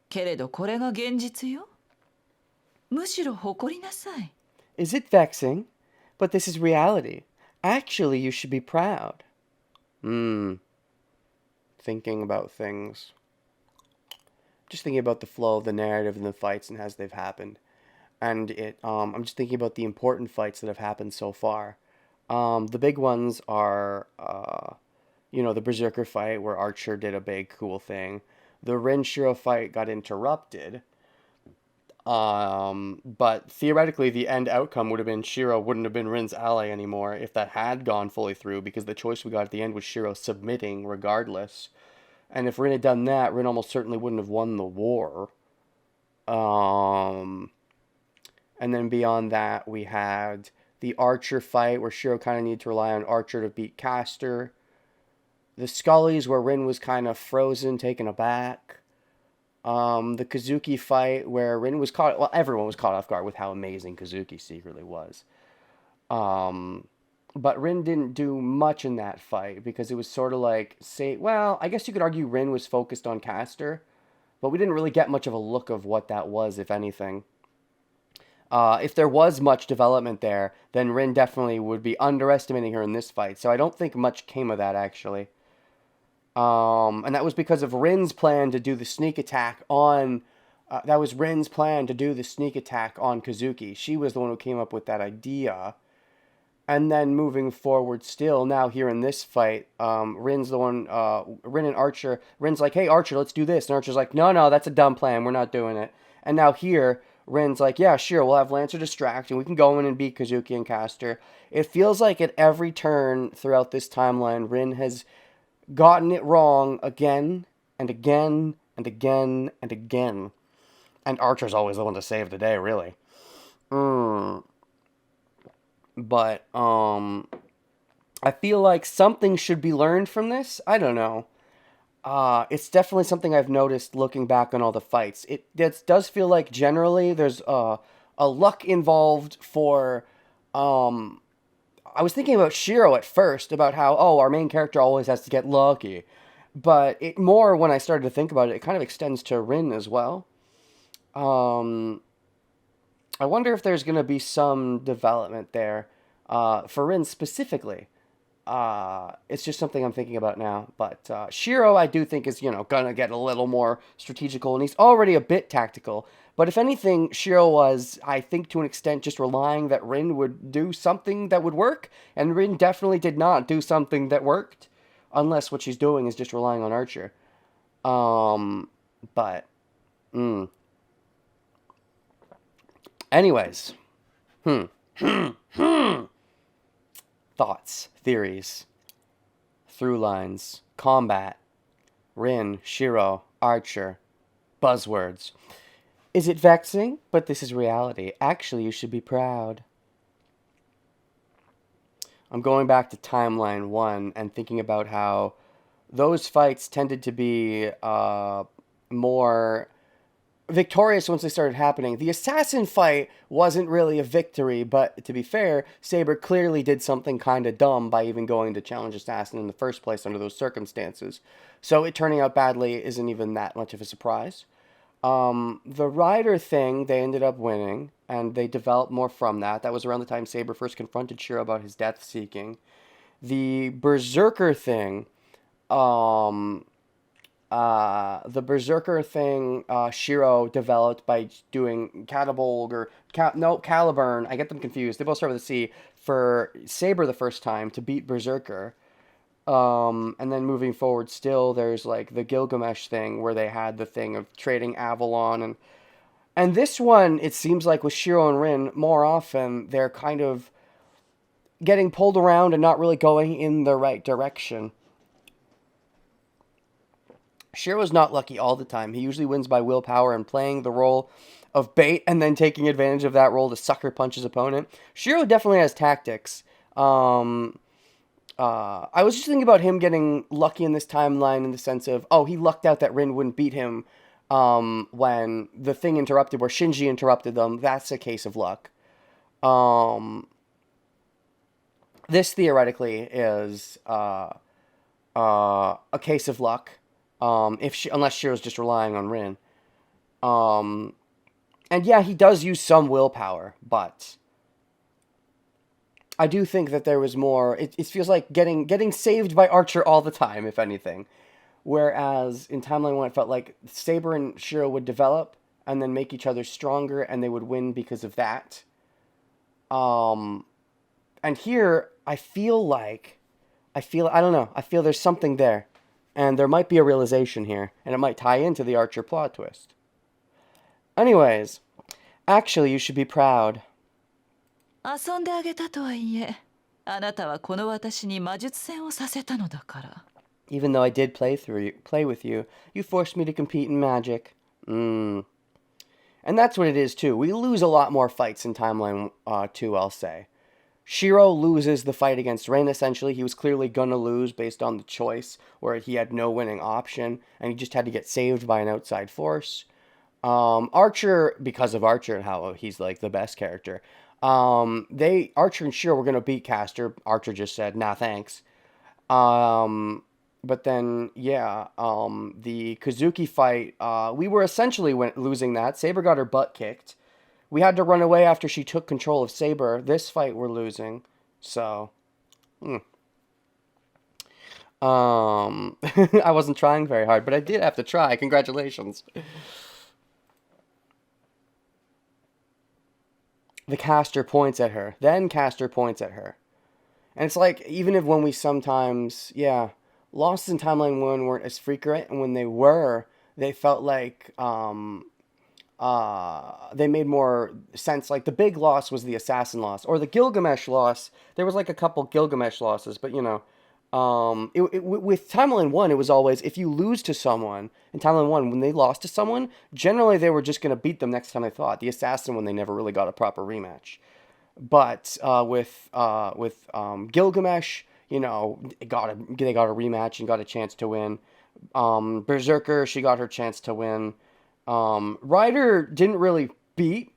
けれどこれが現実よ。むしろ誇りなさい。Is it vexing? But this is reality. Actually, you should be proud. Thinking about things. Just thinking about the flow of the narrative and the fights and as they've happened. And I'm just thinking about the important fights that have happened so far. The big ones are, the Berserker fight where Archer did a big cool thing. The Rin-Shiro fight got interrupted. But theoretically, the end outcome would have been Shiro wouldn't have been Rin's ally anymore if that had gone fully through, because the choice we got at the end was Shiro submitting regardless. And if Rin had done that, Rin almost certainly wouldn't have won the war. And then beyond that, we had the Archer fight where Shiro kind of needed to rely on Archer to beat Castor. The Scullies where Rin was kind of frozen, taken aback. The Kazuki fight where Rin was caught... Well, everyone was caught off guard with how amazing Kazuki secretly was. But Rin didn't do much in that fight because it was sort of like... I guess you could argue Rin was focused on Castor, but we didn't really get much of a look of what that was, if anything. If there was much development there, then Rin definitely would be underestimating her in this fight. So I don't think much came of that, actually. And that was because of Rin's plan to do the sneak attack on... that was Rin's plan to do the sneak attack on Kazuki. She was the one who came up with that idea. And then moving forward still, now here in this fight, Rin's the one... Rin and Archer... Rin's like, hey, Archer, let's do this. And Archer's like, no, that's a dumb plan. We're not doing it. And now here... Rin's like, yeah, sure, we'll have Lancer distract, and we can go in and beat Kazuki and Castor. It feels like at every turn throughout this timeline, Rin has gotten it wrong again, and again, and again, and again. And Archer's always the one to save the day, really. But, I feel like something should be learned from this. I don't know. It's definitely something I've noticed looking back on all the fights. It does feel like generally there's a luck involved for... I was thinking about Shiro at first, about how, our main character always has to get lucky. But when I started to think about it, it kind of extends to Rin as well. I wonder if there's going to be some development there for Rin specifically. It's just something I'm thinking about now. But Shiro, I do think is, gonna get a little more strategical, and he's already a bit tactical. But if anything, Shiro was, I think, to an extent, just relying that Rin would do something that would work, and Rin definitely did not do something that worked, unless what she's doing is just relying on Archer. Anyways. Thoughts, theories, through lines, combat, Rin, Shiro, Archer, buzzwords. Is it vexing? But this is reality. Actually, you should be proud. I'm going back to Timeline 1 and thinking about how those fights tended to be more victorious once they started happening. The assassin fight wasn't really a victory, but to be fair, Saber clearly did something kind of dumb by even going to challenge Assassin in the first place under those circumstances. So it turning out badly isn't even that much of a surprise. The Rider thing, they ended up winning, and they developed more from that. That was around the time Saber first confronted Shiro about his death-seeking. The Berserker thing, Shiro developed by doing Caliburn. I get them confused. They both start with a C. For Saber the first time to beat Berserker. And then moving forward still, there's like the Gilgamesh thing where they had the thing of trading Avalon. And And this one, it seems like with Shirou and Rin, more often they're kind of getting pulled around and not really going in the right direction. Shirou's not lucky all the time. He usually wins by willpower and playing the role of bait and then taking advantage of that role to sucker punch his opponent. Shirou definitely has tactics. I was just thinking about him getting lucky in this timeline in the sense of, oh, he lucked out that Rin wouldn't beat him when the thing interrupted, where Shinji interrupted them. That's a case of luck. This theoretically is a case of luck. Unless Shiro's just relying on Rin. And yeah, he does use some willpower, but I do think that there was more. It feels like getting saved by Archer all the time, if anything. Whereas in Timeline 1, it felt like Saber and Shirou would develop and then make each other stronger, and they would win because of that. And here, I feel there's something there. And there might be a realization here, and it might tie into the Archer plot twist. Anyways, actually, you should be proud. 遊んであげたとはいえ、あなたはこの私に魔術戦をさせたのだから。Even though I did play with you, you forced me to compete in magic. And that's what it is, too. We lose a lot more fights in Timeline 2, I'll say. Shirou loses the fight against Rin, essentially. He was clearly gonna lose based on the choice, where he had no winning option, and he just had to get saved by an outside force. Archer, because of Archer and how he's like the best character, Archer and Shirou were gonna beat Caster. Archer just said, nah, thanks. But then, yeah, the Kazuki fight, we were essentially losing that. Saber got her butt kicked. We had to run away after she took control of Saber. This fight we're losing. So, I wasn't trying very hard, but I did have to try. Congratulations. The caster points at her. Then caster points at her. And it's like, even if when we sometimes, losses in Timeline 1 weren't as frequent, and when they were, they felt like, they made more sense. Like, the big loss was the assassin loss, or the Gilgamesh loss. There was like a couple Gilgamesh losses, but with Timeline 1, it was always, if you lose to someone in Timeline 1, when they lost to someone, generally they were just going to beat them next time they fought. The assassin when they never really got a proper rematch. But with Gilgamesh, they got a rematch and got a chance to win. Berserker, she got her chance to win. Ryder didn't really beat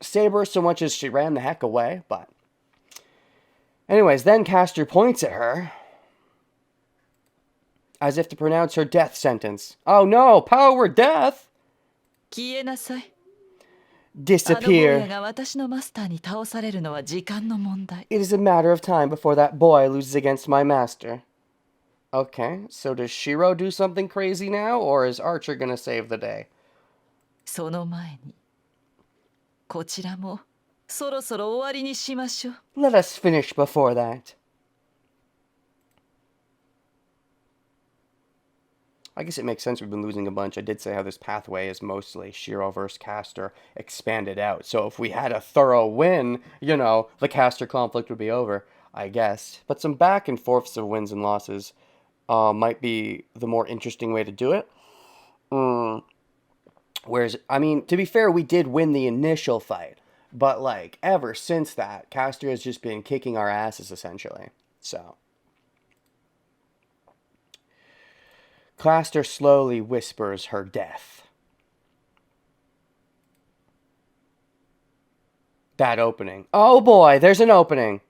Saber so much as she ran the heck away, but anyways, then Caster points at her as if to pronounce her death sentence. Oh no, power death! 消えなさい。 Disappear. あの坊やが私のマスターに倒されるのは時間の問題。 It is a matter of time before that boy loses against my master. Okay, so does Shirou do something crazy now, or is Archer gonna save the day? その前に、こちらもそろそろ終わりにしましょう。 Let us finish before that. I guess it makes sense we've been losing a bunch. I did say how this pathway is mostly Shirou versus Caster expanded out. So if we had a thorough win, the Caster conflict would be over, I guess. But some back and forths of wins and losses might be the more interesting way to do it. Whereas, I mean, to be fair, we did win the initial fight. But, like, ever since that, Caster has just been kicking our asses, essentially. So. Caster slowly whispers her death. That opening. Oh boy, there's an opening.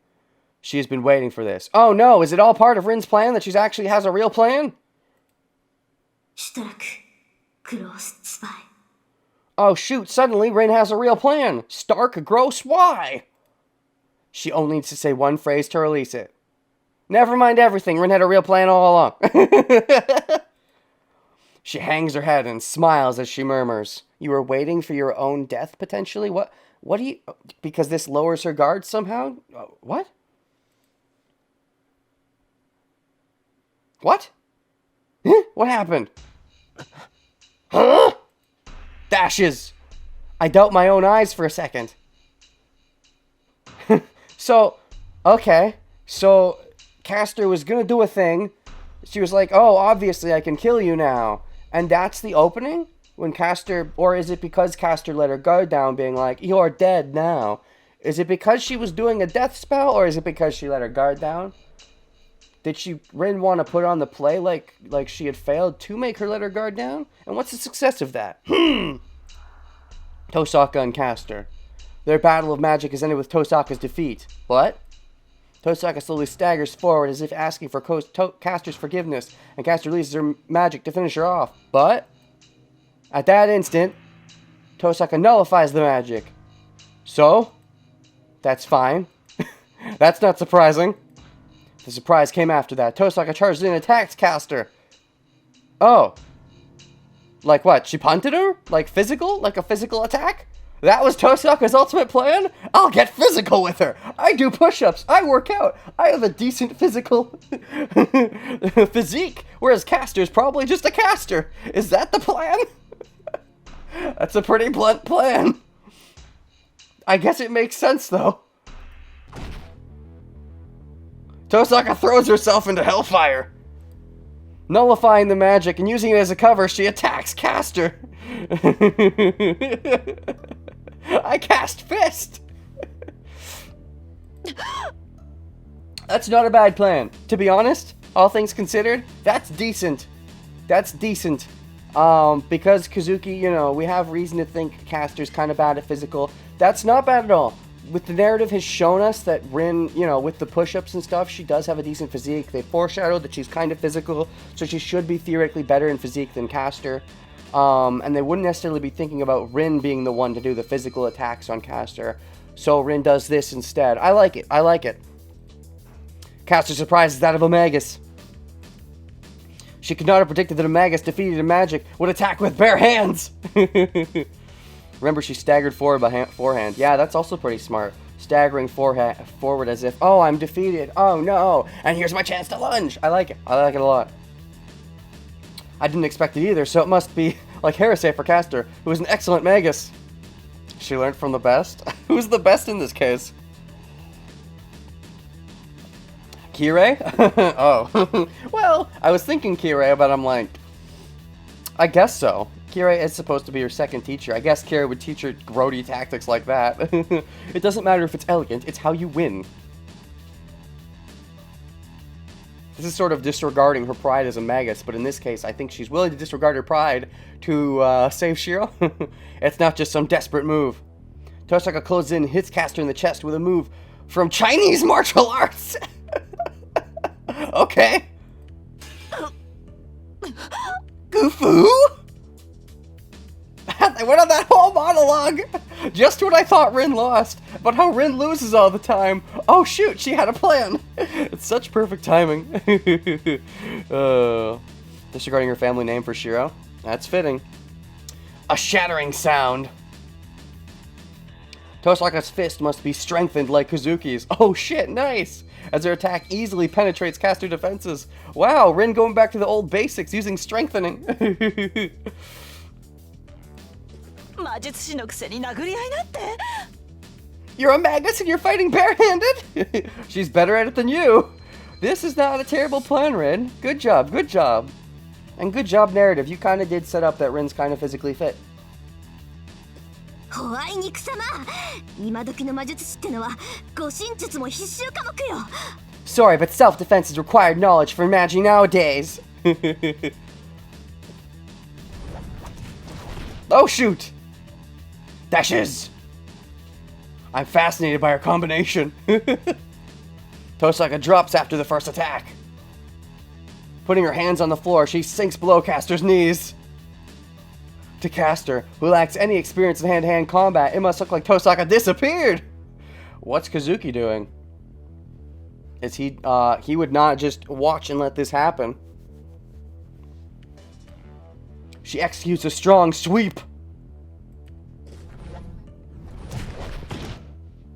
She has been waiting for this. Oh no, is it all part of Rin's plan that she actually has a real plan? Oh shoot, suddenly Rin has a real plan. Stark, gross, why? She only needs to say one phrase to release it. Never mind everything, Rin had a real plan all along. She hangs her head and smiles as she murmurs, "You were waiting for your own death, potentially? What do you... Because this lowers her guard somehow? What? What? Huh? What happened? Huh? Dashes! I doubt my own eyes for a second. So, okay. So, Caster was gonna do a thing. She was like, oh, obviously I can kill you now. And that's the opening? When Caster, or is it because Caster let her guard down being like, you're dead now? Is it because she was doing a death spell, or is it because she let her guard down? Did Rin want to put on the play like she had failed to make her let her guard down? And what's the success of that? Tosaka and Caster. Their battle of magic has ended with Tosaka's defeat. What? Tosaka slowly staggers forward as if asking for Caster's forgiveness, and Caster releases her magic to finish her off. But at that instant, Tosaka nullifies the magic. So, that's fine. That's not surprising. The surprise came after that. Tosaka charged in and attacked Caster. Oh. Like what? She punted her? Like physical? Like a physical attack? That was Tosaka's ultimate plan? I'll get physical with her. I do push-ups. I work out. I have a decent physical physique. Whereas Caster's probably just a caster. Is that the plan? That's a pretty blunt plan. I guess it makes sense, though. Tosaka throws herself into hellfire. Nullifying the magic and using it as a cover, she attacks Caster. I cast Fist! That's not a bad plan. To be honest, all things considered, that's decent. That's decent. Because Kazuki, you know, we have reason to think Caster's kind of bad at physical. That's not bad at all. With the narrative has shown us that Rin, you know, with the push-ups and stuff, she does have a decent physique. They foreshadowed that she's kind of physical, so she should be theoretically better in physique than Caster. And they wouldn't necessarily be thinking about Rin being the one to do the physical attacks on Caster. So Rin does this instead. I like it. I like it. Caster's surprise is that of a Magus. She could not have predicted that a Magus defeated a magic would attack with bare hands. Remember, she staggered forward by forehand. Yeah, that's also pretty smart. Staggering forward as if, oh, I'm defeated. Oh, no. And here's my chance to lunge. I like it. I like it a lot. I didn't expect it either, so it must be like heresy for Caster, who is an excellent Magus. She learned from the best? Who's the best in this case? Kirei? Oh. Well, I was thinking Kirei, but I'm like, I guess so. Kirei is supposed to be her second teacher. I guess Kirei would teach her grody tactics like that. It doesn't matter if it's elegant, it's how you win. This is sort of disregarding her pride as a Magus, but in this case, I think she's willing to disregard her pride to save Shirou. It's not just some desperate move. Tosaka closes in and hits Caster in the chest with a move from Chinese martial arts. Okay. Gufu? They went on that whole monologue. Just when I thought Rin lost, but how Rin loses all the time. Oh shoot, she had a plan. It's such perfect timing. Disregarding her family name for Shirou. That's fitting. A shattering sound. Tosaka's fist must be strengthened like Kazuki's. Oh shit, nice! As her attack easily penetrates Caster defenses. Wow, Rin going back to the old basics using strengthening. You're a Magus and you're fighting barehanded? She's better at it than you. This is not a terrible plan, Rin. Good job, good job. And good job narrative. You kind of did set up that Rin's kind of physically fit. Sorry, but self-defense is required knowledge for Magi nowadays. Oh shoot! Dashes! I'm fascinated by her combination. Tosaka drops after the first attack. Putting her hands on the floor, she sinks below Caster's knees. To Caster, who lacks any experience in hand-to-hand combat, it must look like Tosaka disappeared! What's Kazuki doing? Is he would not just watch and let this happen. She executes a strong sweep.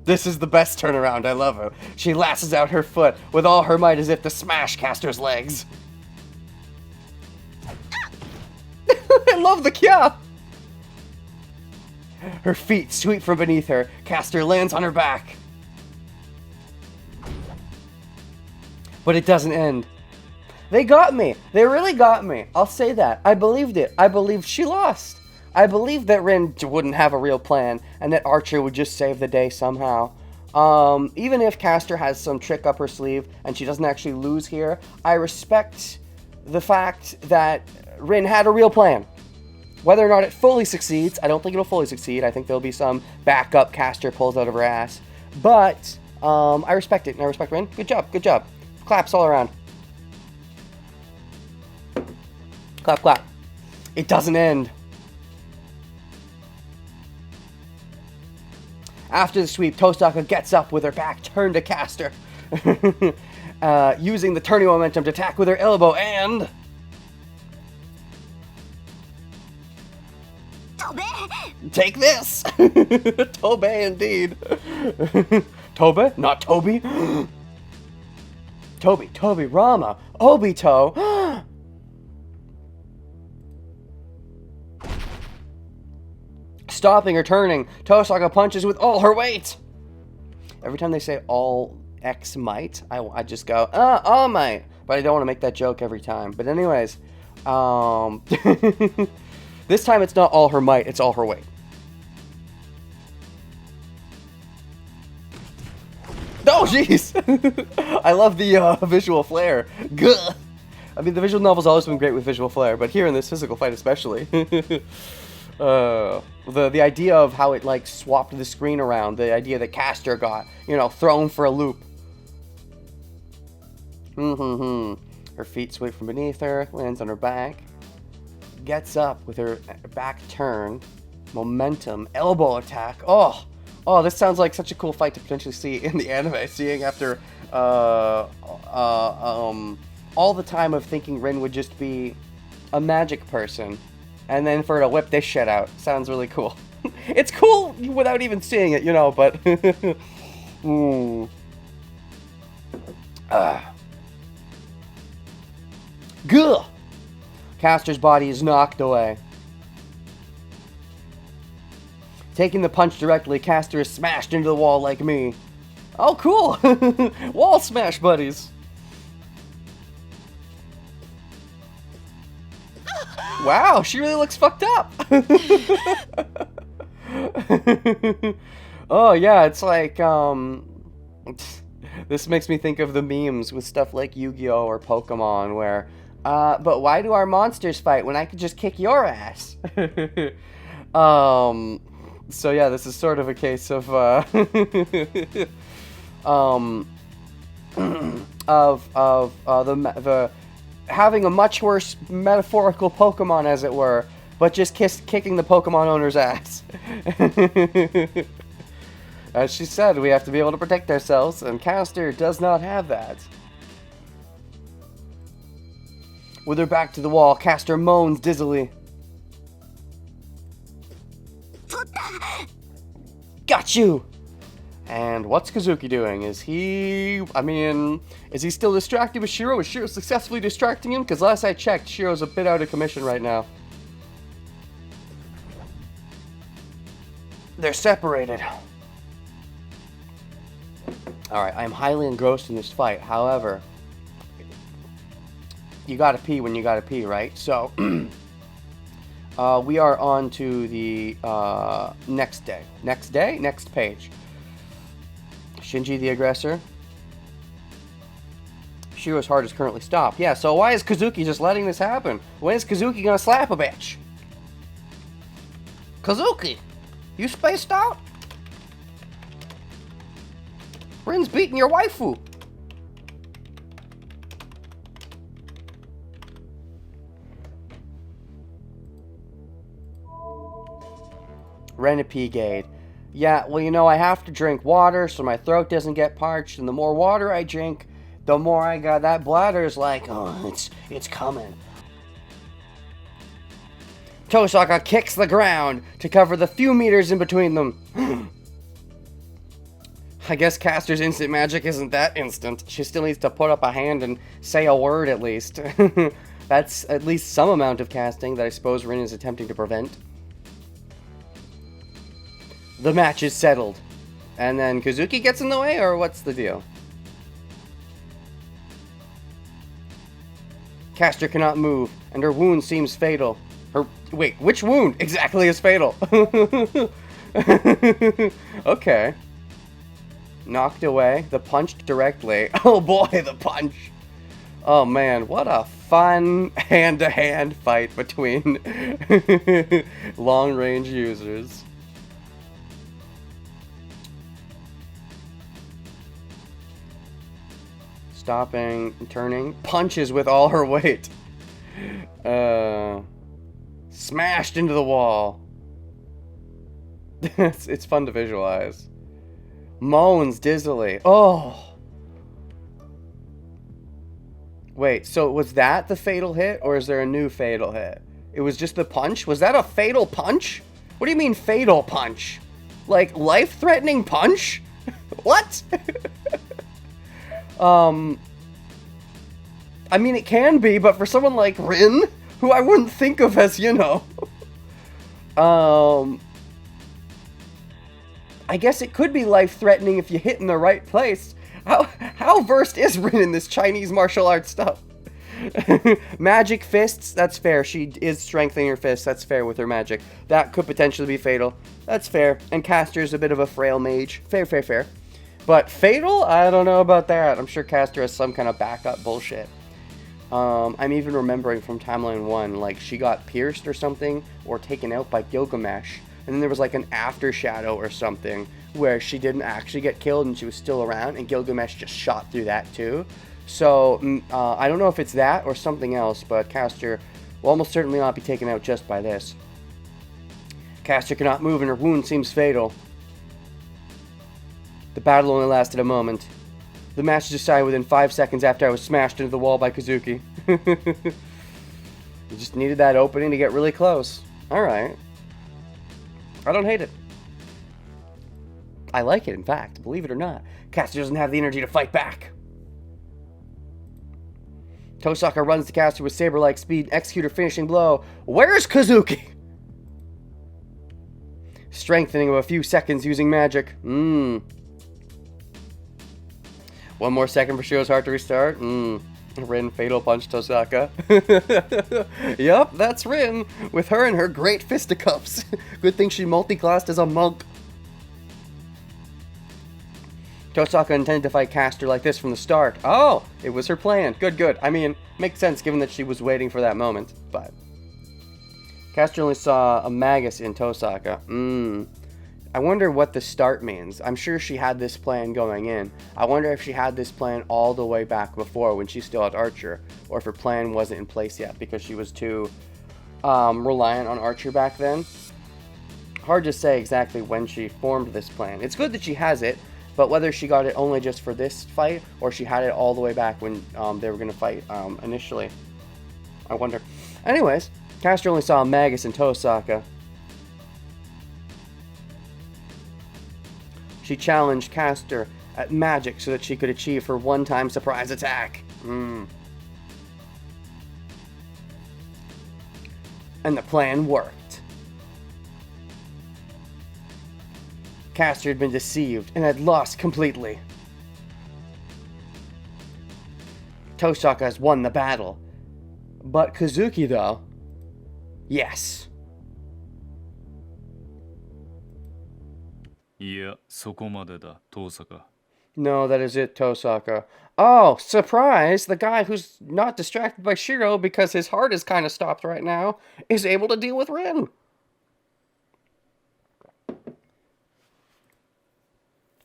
This is the best turnaround, I love it. She lashes out her foot with all her might as if to smash Caster's legs. I love the kya! Her feet sweep from beneath her. Caster lands on her back. But it doesn't end. They got me. They really got me. I'll say that. I believed it. I believed she lost. I believed that Rin wouldn't have a real plan and that Archer would just save the day somehow. Even if Caster has some trick up her sleeve and she doesn't actually lose here, I respect the fact that Rin had a real plan. Whether or not it fully succeeds, I don't think it'll fully succeed. I think there'll be some backup Caster pulls out of her ass. But I respect it, and I respect Rin. Good job, good job. Claps all around. Clap, clap. It doesn't end. After the sweep, Tosaka gets up with her back turned to Caster, using the turning momentum to attack with her elbow and... Take this! Tobe indeed. Tobe? Not Toby? Toby, Rama, Obito. Stopping or turning, Tosaka punches with all her weight. Every time they say all X might, I just go, all might. But I don't want to make that joke every time. But anyways, this time it's not all her might, it's all her weight. Oh, jeez! I love the visual flair. Gah! I mean, the visual novel's always been great with visual flair, but here in this physical fight especially. The idea of how it, like, swapped the screen around, the idea that Caster got, you know, thrown for a loop. Her feet sweep from beneath her, lands on her back, gets up with her back turned, momentum, elbow attack. Oh, this sounds like such a cool fight to potentially see in the anime, seeing after all the time of thinking Rin would just be a magic person, and then for her to whip this shit out. Sounds really cool. It's cool without even seeing it, you know, but... Gah! Caster's body is knocked away. Taking the punch directly, Caster is smashed into the wall like me. Oh, cool! Wall smash buddies. Wow, she really looks fucked up. Oh, yeah, it's like, this makes me think of the memes with stuff like Yu-Gi-Oh! Or Pokemon, where, but why do our monsters fight when I could just kick your ass? So yeah, this is sort of a case of, the having a much worse metaphorical Pokemon, as it were, but just kicking the Pokemon owner's ass. As she said, we have to be able to protect ourselves, and Caster does not have that. With her back to the wall, Caster moans dizzily. Got you! And what's Kazuki doing? Is he still distracted with Shirou? Is Shirou successfully distracting him? Because last I checked, Shirou's a bit out of commission right now. They're separated. Alright, I'm highly engrossed in this fight. However, you gotta pee when you gotta pee, right? So, we are on to the next day. Next day? Next page. Shinji the aggressor. Shirou's heart is currently stopped. Yeah, so why is Kazuki just letting this happen? When is Kazuki gonna slap a bitch? Kazuki! You spaced out? Rin's beating your waifu! Renegade. Yeah, well, you know, I have to drink water so my throat doesn't get parched, and the more water I drink, the more I got. That bladder's like, oh, it's coming. Tosaka kicks the ground to cover the few meters in between them. I guess Caster's instant magic isn't that instant. She still needs to put up a hand and say a word at least. That's at least some amount of casting that I suppose Rin is attempting to prevent. The match is settled. And then Kazuki gets in the way, or what's the deal? Caster cannot move, and her wound seems fatal. Wait, which wound exactly is fatal? Okay. Knocked away. The punch directly. Oh boy, the punch. Oh man, what a fun hand-to-hand fight between long-range users. Stopping, turning, punches with all her weight. Smashed into the wall. It's fun to visualize. Moans dizzily. Oh. Wait, so was that the fatal hit, or is there a new fatal hit? It was just the punch? Was that a fatal punch? What do you mean fatal punch? Like, life-threatening punch? What? I mean, it can be, but for someone like Rin, who I wouldn't think of as, you know... I guess it could be life-threatening if you hit in the right place. How versed is Rin in this Chinese martial arts stuff? Magic fists, that's fair. She is strengthening her fists, that's fair with her magic. That could potentially be fatal. That's fair. And Caster's a bit of a frail mage. Fair, fair, fair. But fatal? I don't know about that. I'm sure Caster has some kind of backup bullshit. I'm even remembering from Timeline 1, like, she got pierced or something, or taken out by Gilgamesh. And then there was like an after shadow or something where she didn't actually get killed and she was still around, and Gilgamesh just shot through that too. So I don't know if it's that or something else, but Caster will almost certainly not be taken out just by this. Caster cannot move and her wound seems fatal. The battle only lasted a moment. The match was decided within 5 seconds after I was smashed into the wall by Kazuki. You just needed that opening to get really close. Alright. I don't hate it. I like it, in fact. Believe it or not. Caster doesn't have the energy to fight back. Tosaka runs to Caster with saber-like speed and execute her finishing blow. Where's Kazuki? Strengthening of a few seconds using magic. One more second for Shiro's heart to restart. Rin fatal punch Tosaka. Yup, that's Rin. With her and her great fisticuffs. Good thing she multi-classed as a monk. Tosaka intended to fight Caster like this from the start. Oh, it was her plan. Good, good. I mean, makes sense given that she was waiting for that moment, but... Caster only saw a magus in Tosaka. I wonder what the start means. I'm sure she had this plan going in. I wonder if she had this plan all the way back before when she still had Archer, or if her plan wasn't in place yet because she was too reliant on Archer back then. Hard to say exactly when she formed this plan. It's good that she has it, but whether she got it only just for this fight, or she had it all the way back when they were going to fight initially, I wonder. Anyways, Caster only saw a magus in Tosaka. She challenged Caster at magic so that she could achieve her one-time surprise attack. And the plan worked. Caster had been deceived and had lost completely. Tosaka has won the battle. But Kazuki, though, yes. いや、そこまでだ、遠坂。 No, that is it, Tosaka. Oh, surprise! The guy who's not distracted by Shiro because his heart is kind of stopped right now is able to deal with Rin.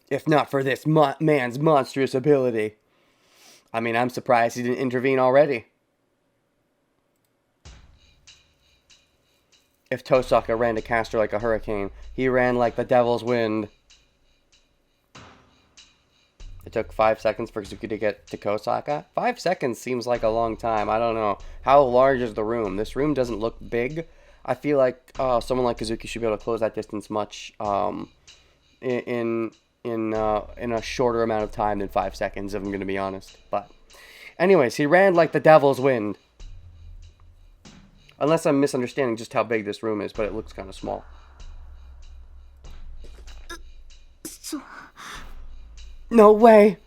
If not for this man's monstrous ability. I mean, I'm surprised he didn't intervene already. If Tosaka ran to Caster like a hurricane, he ran like the devil's wind. It took 5 seconds for Kazuki to get to Tosaka. 5 seconds seems like a long time. I don't know. How large is the room? This room doesn't look big. I feel like someone like Kazuki should be able to close that distance much in a shorter amount of time than 5 seconds, if I'm going to be honest. But anyways, he ran like the devil's wind. Unless I'm misunderstanding just how big this room is, but it looks kind of small. No way!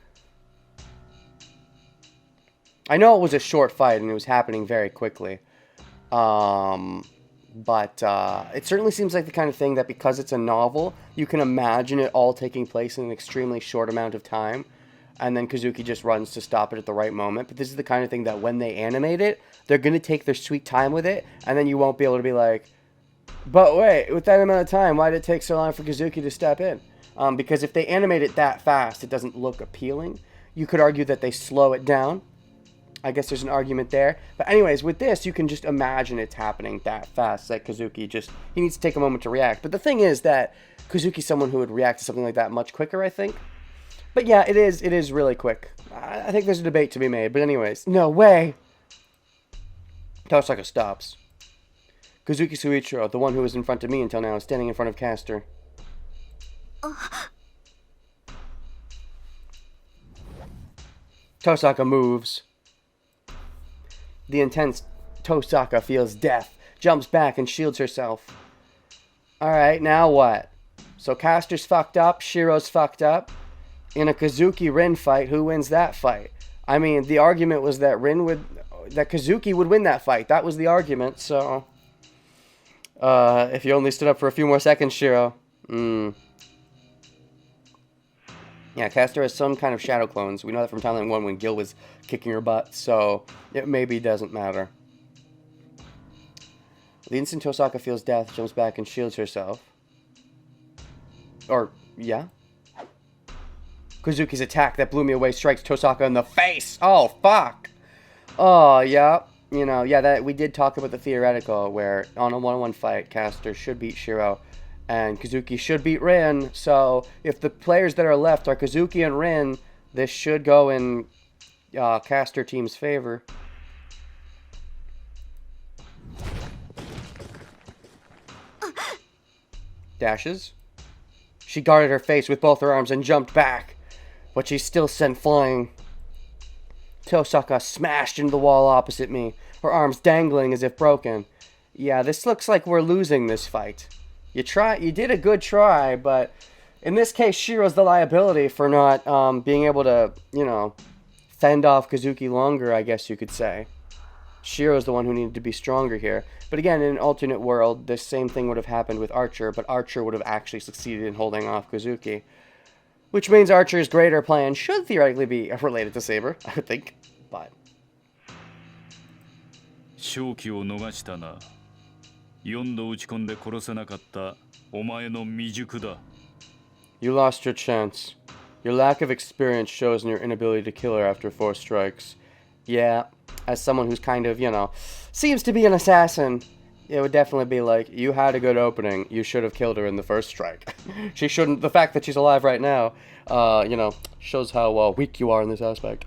I know it was a short fight and it was happening very quickly. But it certainly seems like the kind of thing that because it's a novel, you can imagine it all taking place in an extremely short amount of time. And then Kazuki just runs to stop it at the right moment. But this is the kind of thing that when they animate it, they're going to take their sweet time with it. And then you won't be able to be like, but wait, with that amount of time, why did it take so long for Kazuki to step in? Because if they animate it that fast, it doesn't look appealing. You could argue that they slow it down. I guess there's an argument there. But anyways, with this, you can just imagine it's happening that fast. That Kazuki he needs to take a moment to react. But the thing is that Kazuki's someone who would react to something like that much quicker, I think. But yeah, it is really quick. I think there's a debate to be made. But anyways, no way. Tosaka stops. Kazuki Suichiro, the one who was in front of me until now, is standing in front of Castor. Tosaka moves. The intense Tosaka feels death, jumps back and shields herself. Alright, now what? So Castor's fucked up, Shiro's fucked up. In a Kazuki-Rin fight, who wins that fight? I mean, the argument was that Kazuki would win that fight. That was the argument, so... if you only stood up for a few more seconds, Shiro. Yeah, Castor has some kind of shadow clones. We know that from Timeline 1 when Gil was kicking her butt, so it maybe doesn't matter. The instant Tosaka feels death, jumps back and shields herself. Or, yeah? Kazuki's attack that blew me away strikes Tosaka in the face! Oh, fuck! Oh, yeah. You know, yeah, that we did talk about the theoretical where on a one-on-one fight, Castor should beat Shiro. And Kazuki should beat Rin, so if the players that are left are Kazuki and Rin, this should go in Castor team's favor. Dashes. She guarded her face with both her arms and jumped back, but she's still sent flying. Tosaka smashed into the wall opposite me, her arms dangling as if broken. Yeah, this looks like we're losing this fight. You did a good try, but in this case, Shiro's the liability for not being able to, you know, fend off Kazuki longer, I guess you could say. Shiro's the one who needed to be stronger here. But again, in an alternate world, this same thing would have happened with Archer, but Archer would have actually succeeded in holding off Kazuki. Which means Archer's greater plan should theoretically be related to Saber, I would think, but... 勝機を逃したな。4度打ち込んで殺せなかったお前の未熟だ。You lost your chance. Your lack of experience shows in your inability to kill her after 4 strikes. Yeah, as someone who's kind of, you know, seems to be an assassin, it would definitely be like, you had a good opening, you should have killed her in the first strike. She shouldn't, the fact that she's alive right now, you know, shows how weak you are in this aspect.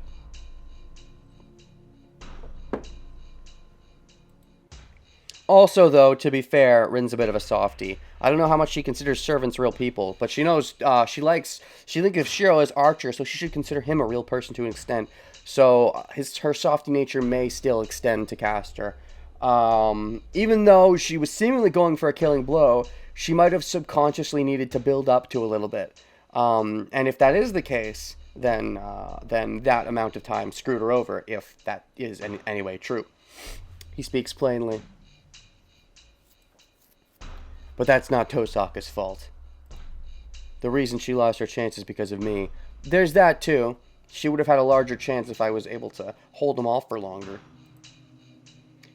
Also, though, to be fair, Rin's a bit of a softie. I don't know how much she considers servants real people, but she knows she thinks of Shiro as Archer, so she should consider him a real person to an extent. So her softie nature may still extend to Castor. Even though she was seemingly going for a killing blow, she might have subconsciously needed to build up to a little bit. And if that is the case, then that amount of time screwed her over, if that is in any way true. He speaks plainly. But that's not Tosaka's fault. The reason she lost her chance is because of me. There's that too. She would have had a larger chance if I was able to hold him off for longer.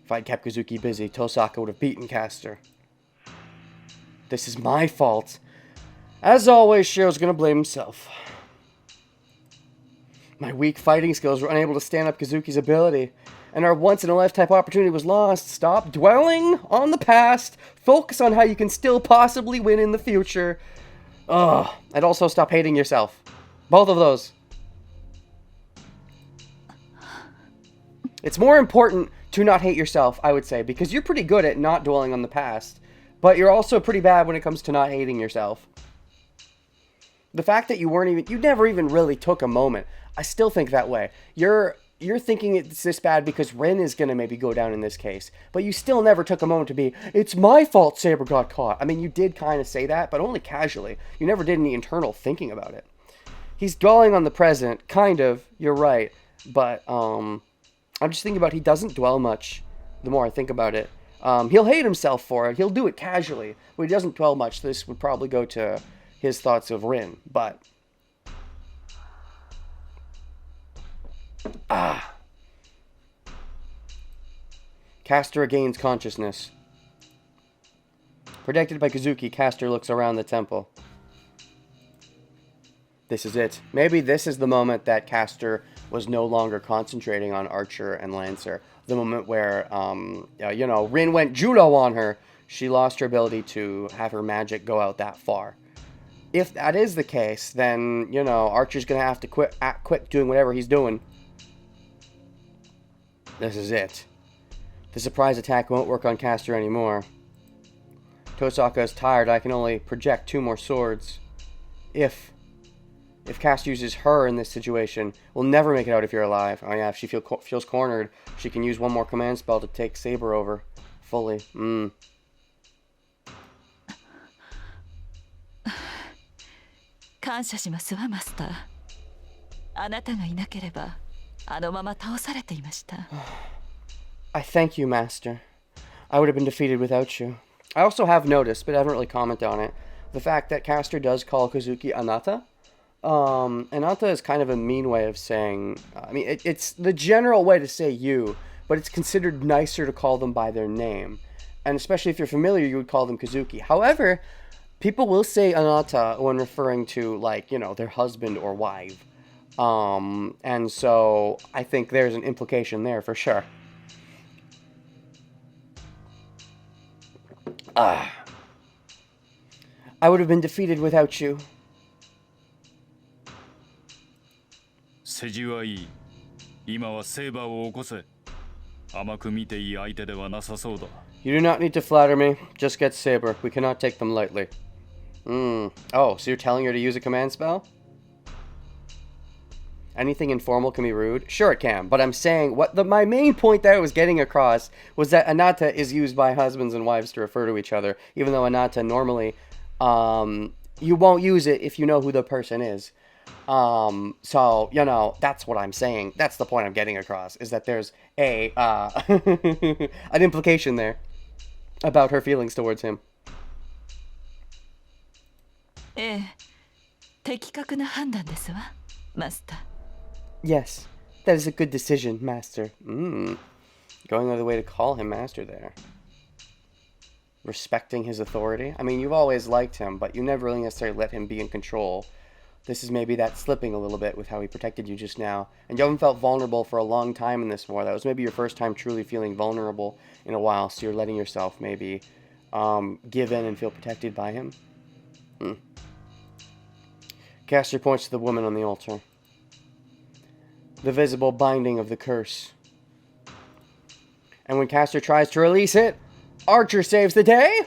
If I'd kept Kazuki busy, Tosaka would have beaten Castor. This is my fault. As always, Shiro's gonna blame himself. My weak fighting skills were unable to stand up Kazuki's ability, and our once-in-a-lifetime opportunity was lost. Stop dwelling on the past. Focus on how you can still possibly win in the future. Ugh. And also stop hating yourself. Both of those. It's more important to not hate yourself, I would say, because you're pretty good at not dwelling on the past, but you're also pretty bad when it comes to not hating yourself. The fact that you never even really took a moment, I still think that way. You're thinking it's this bad because Rin is going to maybe go down in this case, but you still never took a moment to be, it's my fault Saber got caught. I mean, you did kind of say that, but only casually. You never did any internal thinking about it. He's dwelling on the present, kind of. You're right, but I'm just thinking about he doesn't dwell much. The more I think about it, he'll hate himself for it. He'll do it casually, but he doesn't dwell much. This would probably go to his thoughts of Rin, but Castor regains consciousness. Protected by Kazuki, Castor looks around the temple. This is it. Maybe this is the moment that Castor was no longer concentrating on Archer and Lancer. The moment where, Rin went judo on her. She lost her ability to have her magic go out that far. If that is the case, then, Archer's going to have to quit doing whatever he's doing. This is it. The surprise attack won't work on Castor anymore. Tosaka is tired. I can only project 2 more swords. If Castor uses her in this situation, we'll never make it out if you're alive. Oh yeah, if she feels cornered, she can use one more command spell to take Saber over fully. 感謝しますわマスター。あなたがいなければあのまま倒されていました。I thank you, Master. I would have been defeated without you. I also have noticed, but I haven't really commented on it, the fact that Castor does call Kazuki Anata. Anata is kind of a mean way of saying, it's the general way to say you, but it's considered nicer to call them by their name. And especially if you're familiar, you would call them Kazuki. However, people will say Anata when referring to, their husband or wife. And so I think there's an implication there for sure. I would have been defeated without you. 世辞はいい。今はセーバーを起こせ。甘く見ていい相手ではなさそうだ。You do not need to flatter me. Just get Saber. We cannot take them lightly. Oh, so you're telling her to use a command spell? Anything informal can be rude? Sure it can, but I'm saying my main point that I was getting across was that Anata is used by husbands and wives to refer to each other, even though Anata normally, you won't use it if you know who the person is. So, that's what I'm saying. That's the point I'm getting across, is that there's an implication there about her feelings towards him. ええ、的確な判断ですわ、マスター。Yes, that is a good decision, Master. Going out of the way to call him Master there. Respecting his authority. I mean, you've always liked him, but you never really necessarily let him be in control. This is maybe that slipping a little bit with how he protected you just now. And you haven't felt vulnerable for a long time in this war. That was maybe your first time truly feeling vulnerable in a while, so you're letting yourself maybe give in and feel protected by him. Castor points to the woman on the altar. The visible binding of the curse. And when Castor tries to release it, Archer saves the day?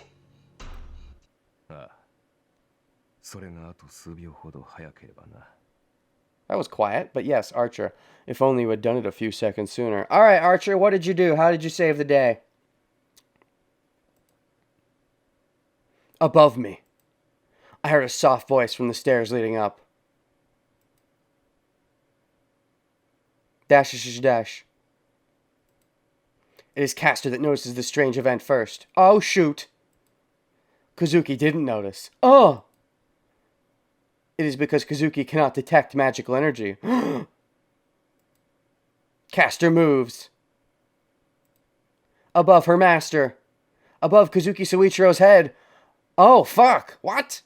That was quiet, but yes, Archer. If only you had done it a few seconds sooner. Alright, Archer, what did you do? How did you save the day? Above me, I heard a soft voice from the stairs leading up. Dash, dash, dash. It is Castor that notices the strange event first. Oh, shoot. Kazuki didn't notice. Oh! It is because Kazuki cannot detect magical energy. Castor moves. Above her master. Above Kazuki Soichiro's head. Oh, fuck. What?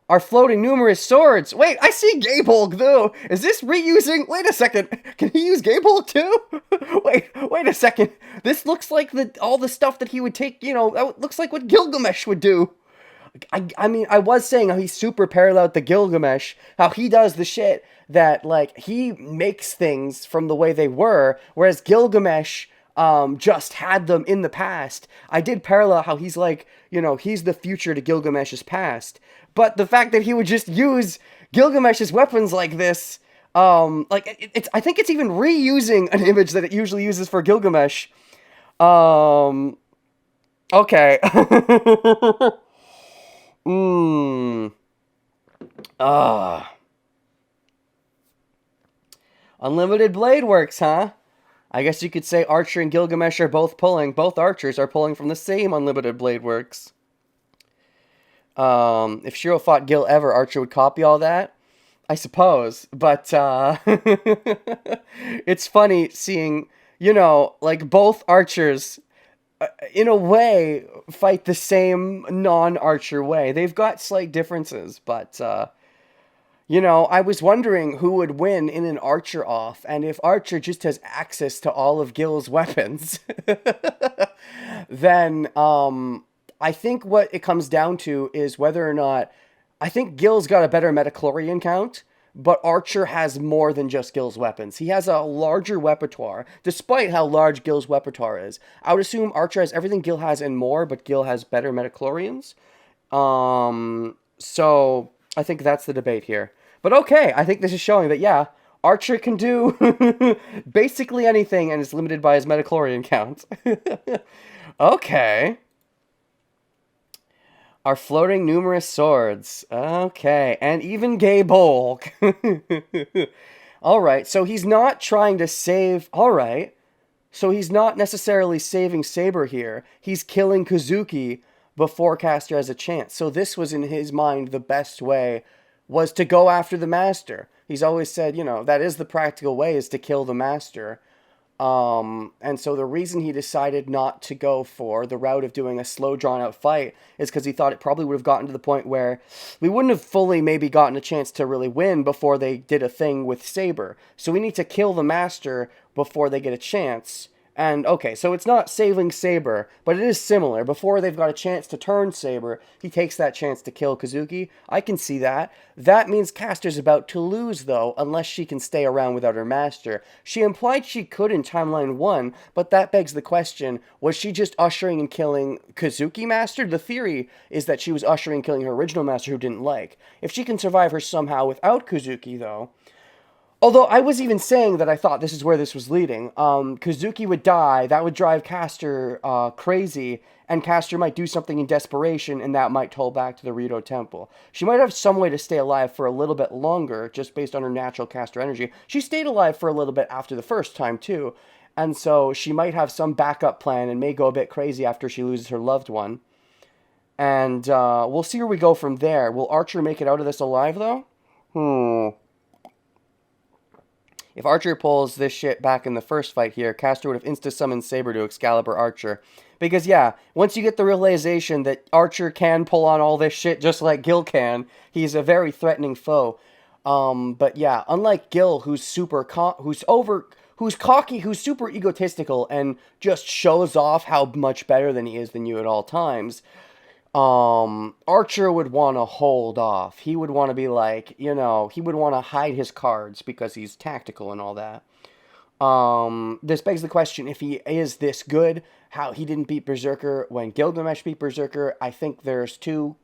Are floating numerous swords. Wait, I see Gabehulk, though. Is this reusing? Wait a second. Can he use Gabehulk, too? wait a second. This looks like all the stuff that he would take, that looks like what Gilgamesh would do. I mean, I was saying how he's super parallel to Gilgamesh, how he does the shit that, he makes things from the way they were, whereas Gilgamesh just had them in the past. I did parallel how he's he's the future to Gilgamesh's past. But the fact that he would just use Gilgamesh's weapons like this, I think it's even reusing an image that it usually uses for Gilgamesh. Okay. Mmm. Ah. Unlimited blade works, huh? I guess you could say Archer and Gilgamesh are both pulling. Both archers are pulling from the same unlimited blade works. If Shirou fought Gil ever, Archer would copy all that. I suppose, but it's funny seeing, like both archers, in a way, fight the same non-archer way. They've got slight differences, but, I was wondering who would win in an archer off, and if Archer just has access to all of Gil's weapons, then, I think what it comes down to is whether or not I think Gil's got a better metachlorian count, but Archer has more than just Gil's weapons. He has a larger repertoire, despite how large Gil's repertoire is. I would assume Archer has everything Gil has and more, but Gil has better metachlorians. So I think that's the debate here. But okay, I think this is showing that, yeah, Archer can do basically anything and is limited by his metachlorian count. Okay. Are floating numerous swords. Okay, and even Gay Bulk. Alright, so he's not trying to save... Alright, so he's not necessarily saving Saber here. He's killing Kazuki before Caster has a chance. So this was, in his mind, the best way, was to go after the Master. He's always said, that is the practical way, is to kill the Master. And so the reason he decided not to go for the route of doing a slow drawn out fight is because he thought it probably would have gotten to the point where we wouldn't have fully maybe gotten a chance to really win before they did a thing with Saber. So we need to kill the Master before they get a chance. And, okay, so it's not saving Saber, but it is similar. Before they've got a chance to turn Saber, he takes that chance to kill Kazuki. I can see that. That means Caster's about to lose, though, unless she can stay around without her master. She implied she could in Timeline 1, but that begs the question, was she just ushering and killing Kazuki Master? The theory is that she was ushering and killing her original master who didn't like. If she can survive her somehow without Kazuki, though... Although I was even saying that I thought this is where this was leading. Kazuki would die, that would drive Caster crazy, and Caster might do something in desperation, and that might toll back to the Rito Temple. She might have some way to stay alive for a little bit longer, just based on her natural Caster energy. She stayed alive for a little bit after the first time, too, and so she might have some backup plan and may go a bit crazy after she loses her loved one. And we'll see where we go from there. Will Archer make it out of this alive, though? If Archer pulls this shit back in the first fight here, Caster would have insta-summoned Saber to Excalibur Archer. Because, yeah, once you get the realization that Archer can pull on all this shit just like Gil can, he's a very threatening foe. But yeah, unlike Gil, who's cocky, who's super egotistical, and just shows off how much better than he is than you at all times, Archer would want to hold off. He would want to be like, he would want to hide his cards because he's tactical and all that. This begs the question, if he is this good, how he didn't beat Berserker when Gilgamesh beat Berserker. I think there's two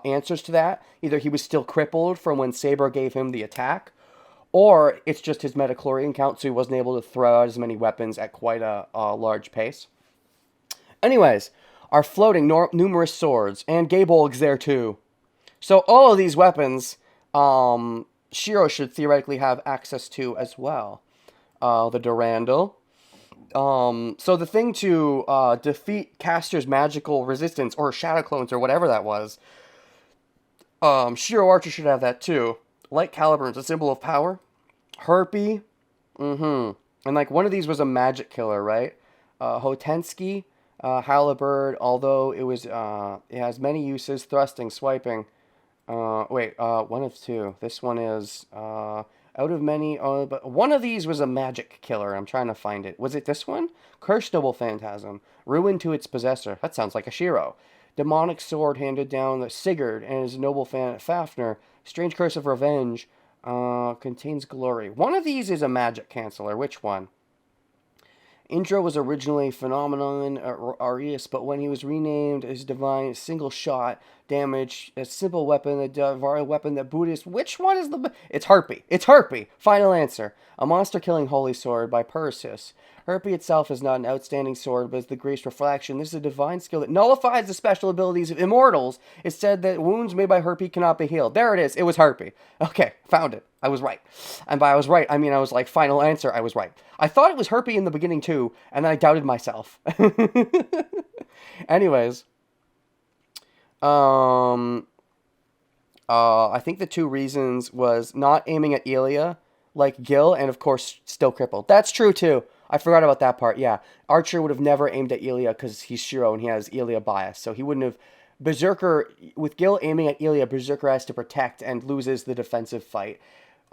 answers to that. Either he was still crippled from when Saber gave him the attack, or it's just his metachlorian count, so he wasn't able to throw out as many weapons at quite a large pace. Anyways, are floating numerous swords, and Gabolg's there too. So all of these weapons, Shirou should theoretically have access to as well. The Durandal. So the thing to defeat Caster's magical resistance, or shadow clones, or whatever that was, Shirou Archer should have that too. Light Caliber is a symbol of power. Harpy. And like one of these was a magic killer, right? Hotensky. Halberd, although it has many uses, thrusting, swiping. One of two. This one is, out of many, but one of these was a magic killer. I'm trying to find it. Was it this one? Cursed Noble Phantasm. Ruin to its possessor. That sounds like a Shirou. Demonic sword handed down the Sigurd and his noble Fafnir. Strange Curse of Revenge. Contains glory. One of these is a magic canceller. Which one? Intro was originally Phenomenon Arius, but when he was renamed as Divine Single Shot, damage. A simple weapon, a Varya weapon that Buddhist. Which one is the... It's Harpy. It's Harpy. Final answer. A monster-killing holy sword by Perseus. Harpy itself is not an outstanding sword, but is the greatest reflection. This is a divine skill that nullifies the special abilities of immortals. It's said that wounds made by Harpy cannot be healed. There it is. It was Harpy. Okay, found it. I was right. And by I was right, I mean I was like, final answer, I was right. I thought it was Harpy in the beginning too, and then I doubted myself. Anyways. I think the two reasons was not aiming at Elia, like Gil, and of course still crippled. That's true too. I forgot about that part, yeah. Archer would have never aimed at Elia because he's Shirou and he has Elia bias, so he wouldn't have... Berserker, with Gil aiming at Elia, Berserker has to protect and loses the defensive fight.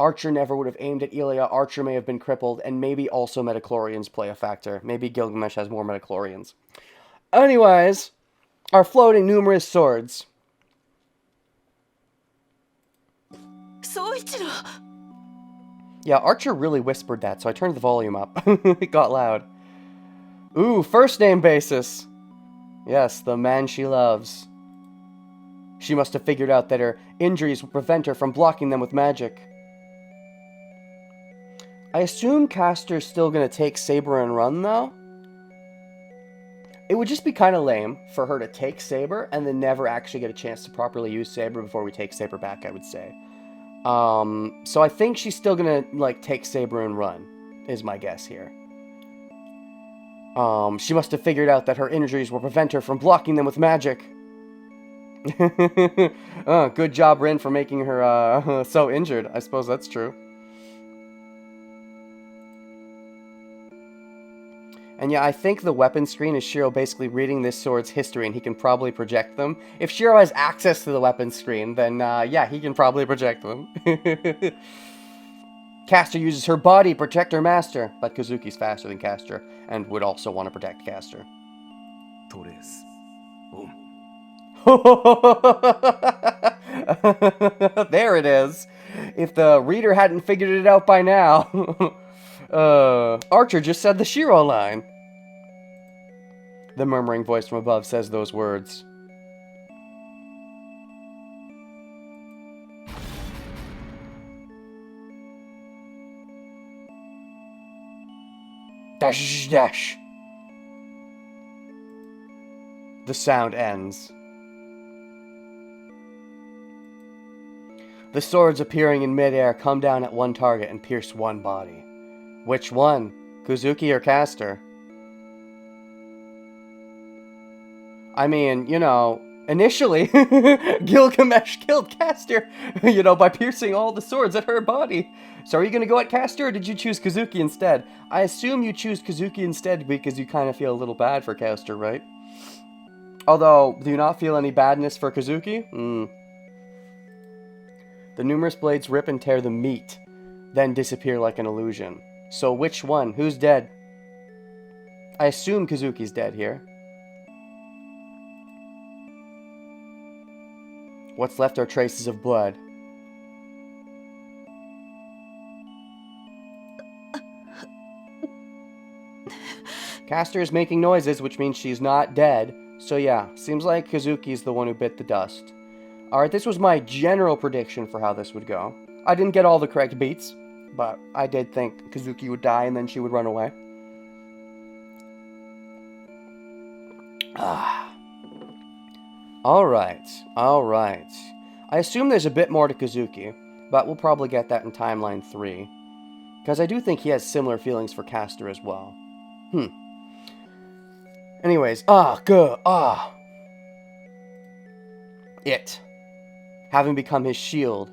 Archer never would have aimed at Elia, Archer may have been crippled, and maybe also metachlorians play a factor. Maybe Gilgamesh has more metachlorians. Anyways, our floating numerous swords. Soichiro! Yeah, Archer really whispered that, so I turned the volume up. It got loud. Ooh, first name basis. Yes, the man she loves. She must have figured out that her injuries would prevent her from blocking them with magic. I assume Castor's still gonna take Saber and run, though? It would just be kind of lame for her to take Saber and then never actually get a chance to properly use Saber before we take Saber back, I would say. So I think she's still gonna, like, take Saber and run, is my guess here. She must have figured out that her injuries will prevent her from blocking them with magic. Good job, Rin, for making her, so injured. I suppose that's true. And yeah, I think the weapon screen is Shirou basically reading this sword's history, and he can probably project them. If Shirou has access to the weapon screen, then yeah, he can probably project them. Castor uses her body to protect her master, but Kazuki's faster than Castor, and would also want to protect Castor. There it is. If the reader hadn't figured it out by now. Archer just said the Shirou line. The murmuring voice from above says those words. Dash, dash. The sound ends. The swords appearing in midair come down at one target and pierce one body. Which one? Kuzuki or Castor? I mean, you know, initially, Gilgamesh killed Castor, you know, by piercing all the swords at her body. So are you going to go at Castor, or did you choose Kazuki instead? I assume you choose Kazuki instead because you kind of feel a little bad for Castor, right? Although, do you not feel any badness for Kazuki? The numerous blades rip and tear the meat, then disappear like an illusion. So which one? Who's dead? I assume Kazuki's dead here. What's left are traces of blood. Castor is making noises, which means she's not dead. So yeah, seems like Kazuki's the one who bit the dust. Alright, this was my general prediction for how this would go. I didn't get all the correct beats, but I did think Kazuki would die and then she would run away. Alright. I assume there's a bit more to Kazuki, but we'll probably get that in Timeline 3. Because I do think he has similar feelings for Castor as well. Anyways, It, having become his shield,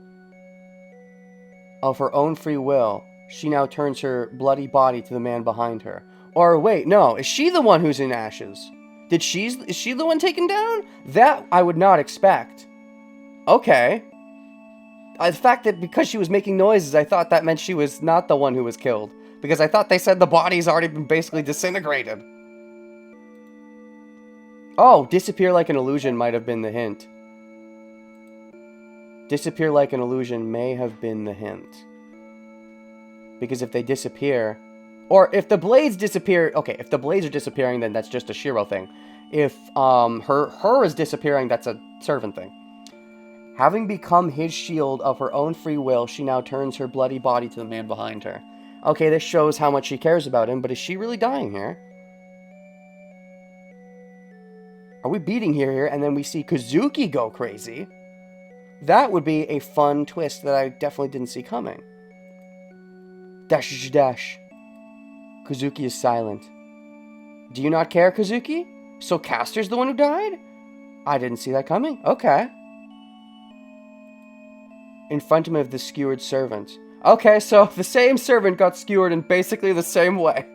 of her own free will, she now turns her bloody body to the man behind her. Or wait, no, is she the one who's in ashes? Is she the one taken down? That I would not expect. Okay. The fact that because she was making noises, I thought that meant she was not the one who was killed. Because I thought they said the body's already been basically disintegrated. Oh, disappear like an illusion might have been the hint. Disappear like an illusion may have been the hint. Because if they disappear... Or if the blades disappear... Okay, if the blades are disappearing, then that's just a Shirou thing. If her is disappearing, that's a servant thing. Having become his shield of her own free will, she now turns her bloody body to the man behind her. Okay, this shows how much she cares about him, but is she really dying here? Are we beating here, and then we see Kazuki go crazy? That would be a fun twist that I definitely didn't see coming. Dash dash. Kazuki is silent. Do you not care, Kazuki? So Castor's the one who died? I didn't see that coming. Okay. In front of him of the skewered servant. Okay, so the same servant got skewered in basically the same way.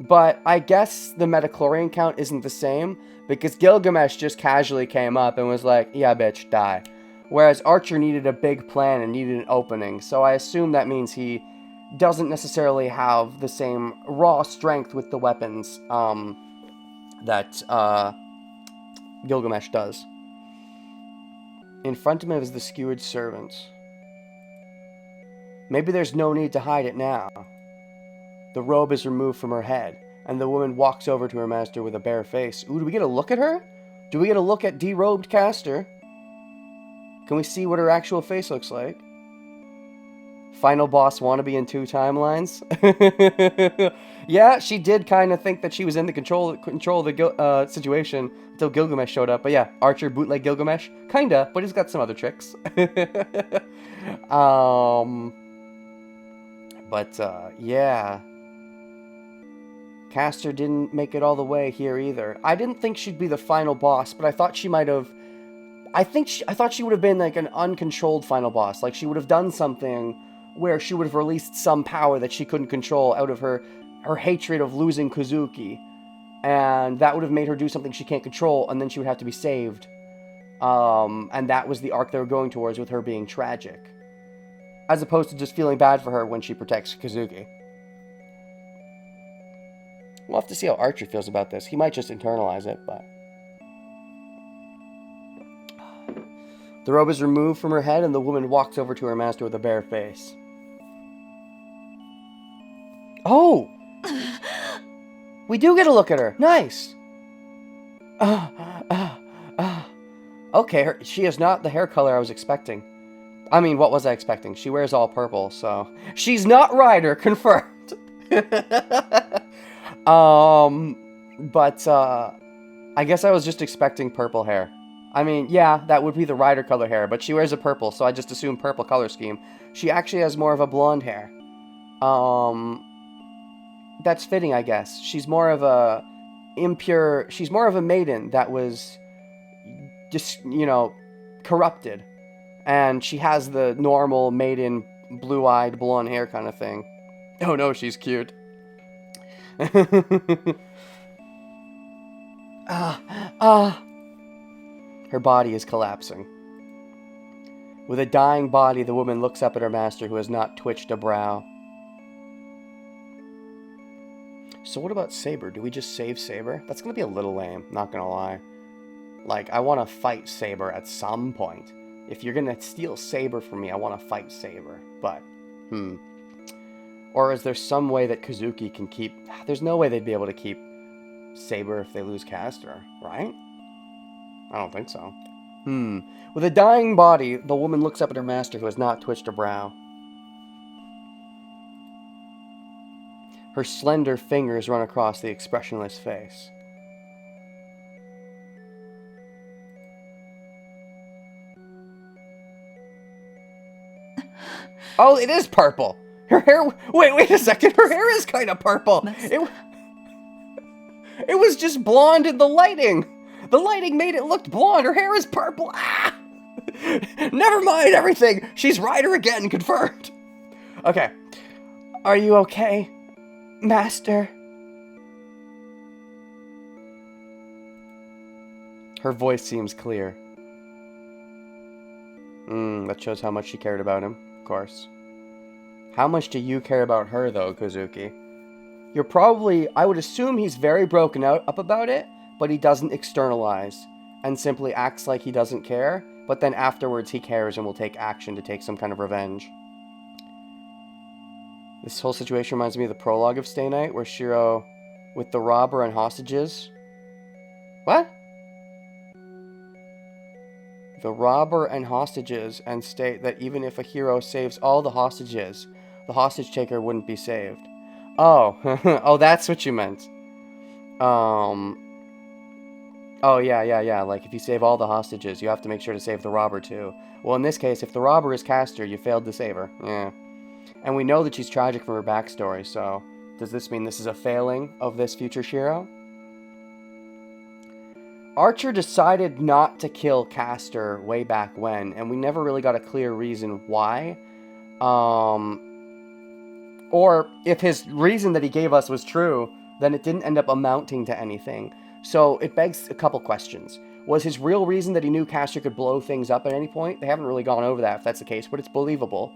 But I guess the metachlorian count isn't the same, because Gilgamesh just casually came up and was like, yeah, bitch, die. Whereas Archer needed a big plan and needed an opening, so I assume that means he doesn't necessarily have the same raw strength with the weapons that Gilgamesh does. In front of him is the skewered servant. Maybe there's no need to hide it now. The robe is removed from her head, and the woman walks over to her master with a bare face. Ooh, do we get a look at her? Do we get a look at derobed Castor? Can we see what her actual face looks like? Final boss wannabe in 2 timelines? Yeah, she did kind of think that she was in the control of the situation until Gilgamesh showed up. But yeah, Archer bootleg Gilgamesh. Kinda, but he's got some other tricks. Yeah. Castor didn't make it all the way here either. I didn't think she'd be the final boss, but I thought she might have... I thought she would have been like an uncontrolled final boss. Like she would have done something where she would have released some power that she couldn't control out of her hatred of losing Kazuki. And that would have made her do something she can't control, and then she would have to be saved. And that was the arc they were going towards, with her being tragic. As opposed to just feeling bad for her when she protects Kazuki. We'll have to see how Archer feels about this. He might just internalize it, but... The robe is removed from her head, and the woman walks over to her master with a bare face. Oh! We do get a look at her. Nice! Okay, she is not the hair color I was expecting. I mean, what was I expecting? She wears all purple, so... She's not Ryder, confirmed! I guess I was just expecting purple hair. I mean, yeah, that would be the Ryder color hair, but she wears a purple, so I just assumed purple color scheme. She actually has more of a blonde hair. That's fitting, I guess. She's more of a impure... She's more of a maiden that was just, you know, corrupted. And she has the normal maiden blue-eyed blonde hair kind of thing. Oh no, she's cute. Her body is collapsing. With a dying body, the woman looks up at her master, who has not twitched a brow. So what about Saber? Do we just save Saber? That's gonna be a little lame, not gonna lie. Like, I want to fight Saber at some point. If you're gonna steal Saber from me, I want to fight Saber. But, Or is there some way that Kazuki can keep... There's no way they'd be able to keep Saber if they lose Castor, right? I don't think so. With a dying body, the woman looks up at her master, who has not twitched a brow. Her slender fingers run across the expressionless face. Oh, it is purple! Her hair... Wait a second. Her hair is kind of purple. It was just blonde in the lighting. The lighting made it look blonde. Her hair is purple. Ah! Never mind everything. She's Ryder again, confirmed. Okay. Are you okay, Master? Her voice seems clear. That shows how much she cared about him, of course. How much do you care about her, though, Kazuki? You're probably... I would assume he's very broken up about it, but he doesn't externalize, and simply acts like he doesn't care, but then afterwards he cares and will take action to take some kind of revenge. This whole situation reminds me of the prologue of Stay Night, where Shirou, with the robber and hostages... What? The robber and hostages, and state that even if a hero saves all the hostages, the hostage taker wouldn't be saved. Oh, oh, that's what you meant. Oh, yeah. Like, if you save all the hostages, you have to make sure to save the robber, too. Well, in this case, if the robber is Castor, you failed to save her. Yeah. And we know that she's tragic from her backstory, so... Does this mean this is a failing of this future Shirou? Archer decided not to kill Castor way back when, and we never really got a clear reason why. Or if his reason that he gave us was true, then it didn't end up amounting to anything. So it begs a couple questions. Was his real reason that he knew Castor could blow things up at any point? They haven't really gone over that if that's the case, but it's believable.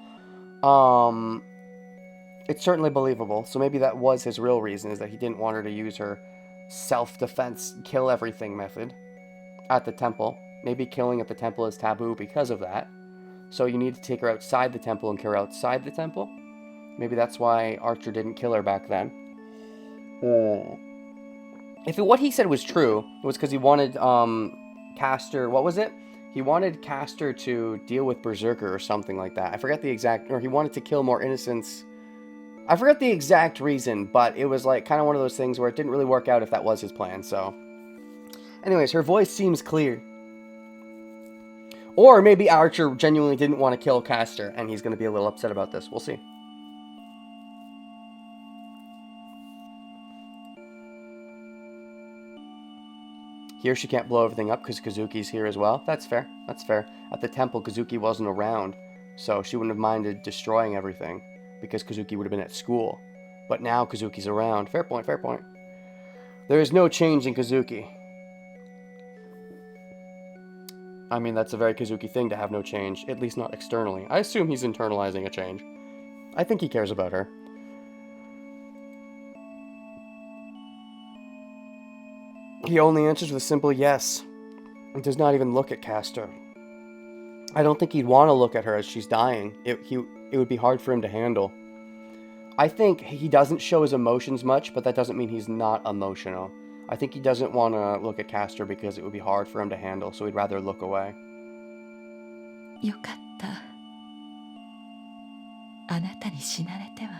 It's certainly believable. So maybe that was his real reason, is that he didn't want her to use her self-defense, kill everything method at the temple. Maybe killing at the temple is taboo because of that. So you need to take her outside the temple and kill her outside the temple. Maybe that's why Archer didn't kill her back then. If what he said was true, it was because he wanted Castor, what was it? He wanted Castor to deal with Berserker or something like that. I forget the exact, or he wanted to kill more innocents. I forget the exact reason, but it was like kind of one of those things where it didn't really work out if that was his plan, so. Anyways, her voice seems clear. Or maybe Archer genuinely didn't want to kill Castor, and he's going to be a little upset about this. We'll see. Here she can't blow everything up because Kazuki's here as well. That's fair. That's fair. At the temple, Kazuki wasn't around, so she wouldn't have minded destroying everything because Kazuki would have been at school. But now Kazuki's around. Fair point, fair point. There is no change in Kazuki. I mean, that's a very Kazuki thing to have no change, at least not externally. I assume he's internalizing a change. I think he cares about her. He only answers with a simple yes. He does not even look at Castor. I don't think he'd want to look at her as she's dying. It would be hard for him to handle. I think he doesn't show his emotions much, but that doesn't mean he's not emotional. I think he doesn't want to look at Castor because it would be hard for him to handle, so he'd rather look away. よかった。あなたに死なれては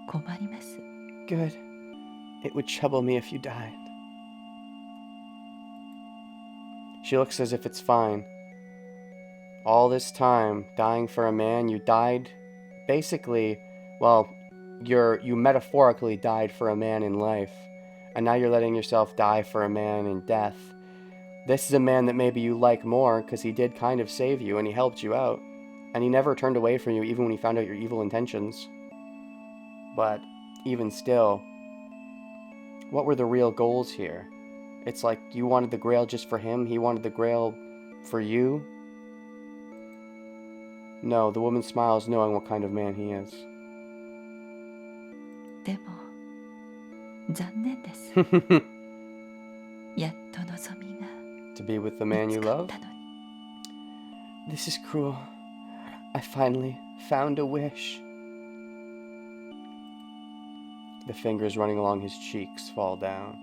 困ります。 Good. It would trouble me if you died. She looks as if it's fine. All this time, dying for a man, you died, basically, well, you metaphorically died for a man in life, and now you're letting yourself die for a man in death. This is a man that maybe you like more, because he did kind of save you, and he helped you out, and he never turned away from you, even when he found out your evil intentions. But, even still, what were the real goals here? It's like you wanted the Grail just for him, he wanted the Grail for you. No, the woman smiles knowing what kind of man he is. でも残念です。やっと望みが To be with the 見 man つ you かっ love? たのに。 This is cruel. I finally found a wish. The fingers running along his cheeks fall down.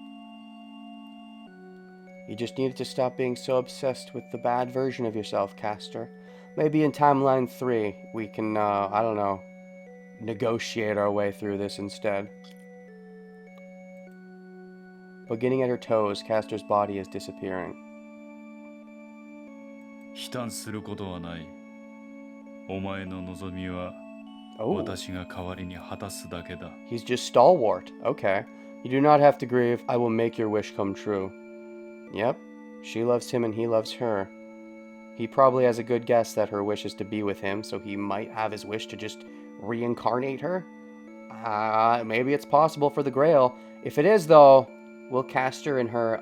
You just needed to stop being so obsessed with the bad version of yourself, Castor. Maybe in timeline 3, we can, I don't know, negotiate our way through this instead. Beginning at her toes, Castor's body is disappearing. 悲嘆することはない。お前の望みは Oh, 私が代わりに果たすだけだ。 he's just stalwart. Okay. You do not have to grieve. I will make your wish come true. Yep. She loves him and he loves her. He probably has a good guess that her wish is to be with him, so he might have his wish to just reincarnate her. Maybe it's possible for the Grail. If it is, though, will Castor and her,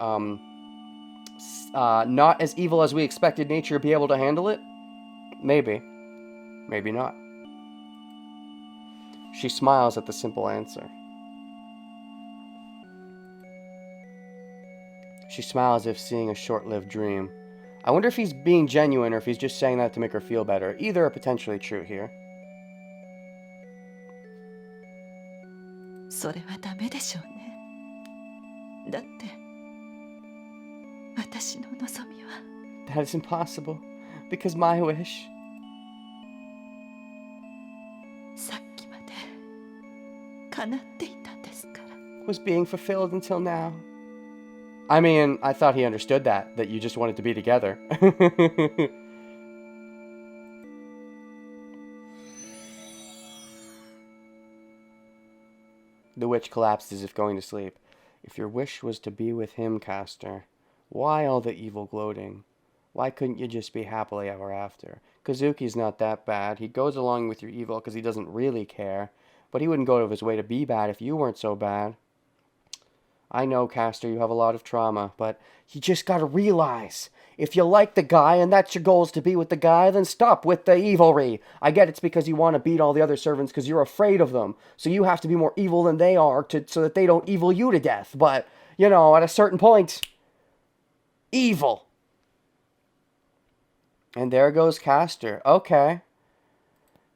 not as evil as we expected nature be able to handle it? Maybe. Maybe not. She smiles at the simple answer. She smiles as if seeing a short-lived dream. I wonder if he's being genuine or if he's just saying that to make her feel better. Either are potentially true here. それはダメでしょうね。だって私の望みは That is impossible. Because my wish さっきまで叶っていたんですから。 was being fulfilled until now. I mean, I thought he understood that you just wanted to be together. The witch collapsed as if going to sleep. If your wish was to be with him, Castor, why all the evil gloating? Why couldn't you just be happily ever after? Kazuki's not that bad. He goes along with your evil because he doesn't really care. But he wouldn't go out of his way to be bad if you weren't so bad. I know, Castor, you have a lot of trauma, but you just gotta realize, if you like the guy and that's your goal is to be with the guy, then stop with the evilry. I get it's because you want to beat all the other servants because you're afraid of them. So you have to be more evil than they are so that they don't evil you to death. But, you know, at a certain point, evil. And there goes Castor. Okay.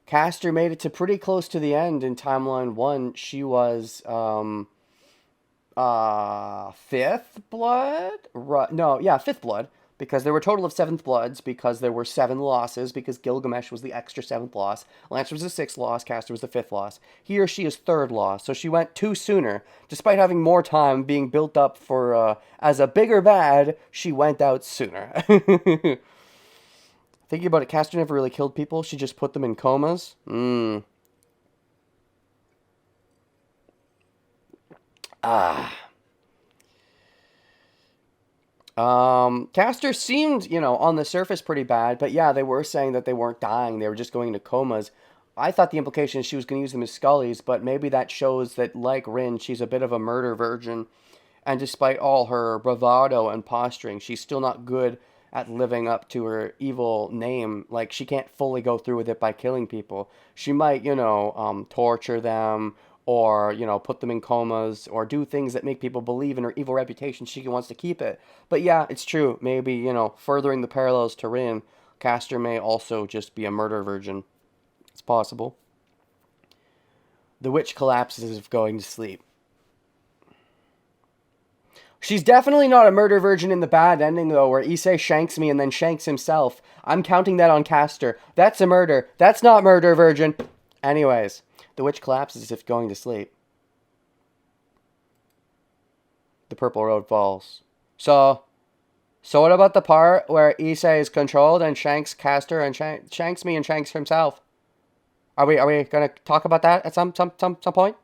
Castor made it to pretty close to the end in Timeline 1. She was, fifth blood? Fifth blood. Because there were a total of 7th bloods, because there were 7 losses, because Gilgamesh was the extra 7th loss. Lancer was the 6th loss, Castor was the 5th loss. He or she is 3rd loss, so she went 2 sooner. Despite having more time being built up for, as a bigger bad, she went out sooner. Thinking about it, Castor never really killed people, she just put them in comas. Castor seemed, on the surface pretty bad, but yeah, they were saying that they weren't dying, they were just going into comas. I thought the implication is she was going to use them as scullies, but maybe that shows that, like Rin, she's a bit of a murder virgin, and despite all her bravado and posturing, she's still not good at living up to her evil name. Like, she can't fully go through with it by killing people. She might, torture them, or, put them in comas, or do things that make people believe in her evil reputation. She wants to keep it. But yeah, it's true. Maybe, furthering the parallels to Rin, Castor may also just be a murder virgin. It's possible. The witch collapses as if going to sleep. She's definitely not a murder virgin in the bad ending, though, where Issei shanks me and then shanks himself. I'm counting that on Castor. That's a murder. That's not murder virgin. Anyways, the witch collapses as if going to sleep. The purple robe falls. So what about the part where Issei is controlled and shanks Castor and shanks me and shanks himself? Are we gonna talk about that at some point?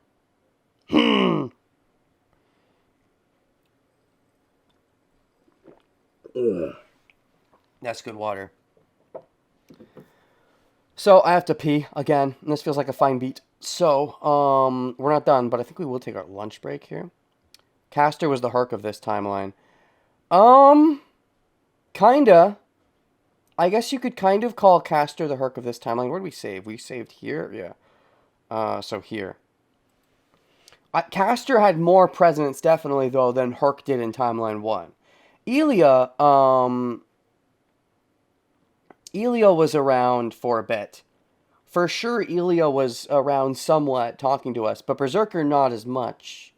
That's good water. So I have to pee again, and this feels like a fine beat. So, we're not done, but I think we will take our lunch break here. Castor was the Herc of this timeline. Kinda. I guess you could kind of call Castor the Herc of this timeline. Where did we save? We saved here? Yeah. So here. Castor had more presence, definitely, though, than Herc did in Timeline 1. Elia was around for a bit. For sure, Elia was around somewhat, talking to us, but Berserker not as much.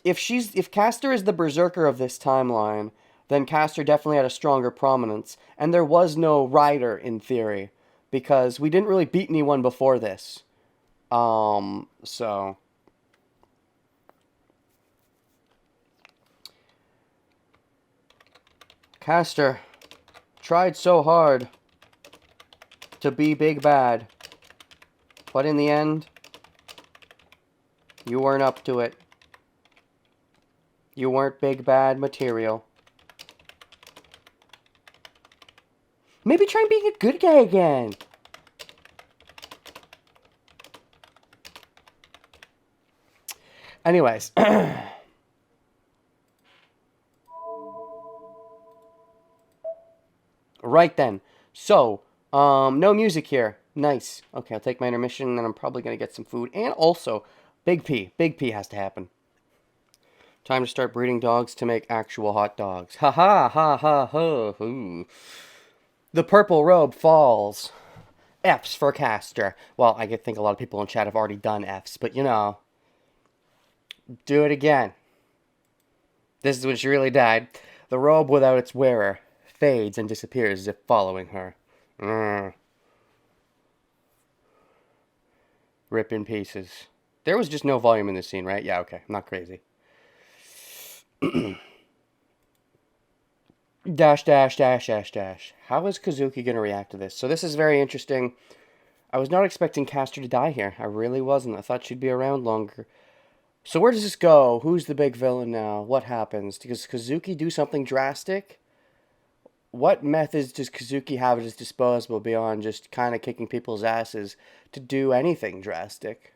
If Castor is the Berserker of this timeline, then Castor definitely had a stronger prominence, and there was no rider in theory, because we didn't really beat anyone before this. So Castor tried so hard to be big bad, but in the end, you weren't up to it. You weren't big bad material. Maybe try being a good guy again. Anyways. Right then. So, no music here. Nice. Okay, I'll take my intermission, and then I'm probably going to get some food. And also, Big P. Big P has to happen. Time to start breeding dogs to make actual hot dogs. Ha ha ha ha ha. The purple robe falls. F's for caster. Well, I think a lot of people in chat have already done F's, but you know. Do it again. This is when she really died. The robe without its wearer fades and disappears as if following her. Rip in pieces. There was just no volume in this scene, right? Yeah, okay. I'm not crazy. Dash, dash, dash, dash, dash. How is Kazuki going to react to this? So this is very interesting. I was not expecting Caster to die here. I really wasn't. I thought she'd be around longer. So where does this go? Who's the big villain now? What happens? Does Kazuki do something drastic? What methods does Kazuki have at his disposal beyond just kind of kicking people's asses to do anything drastic?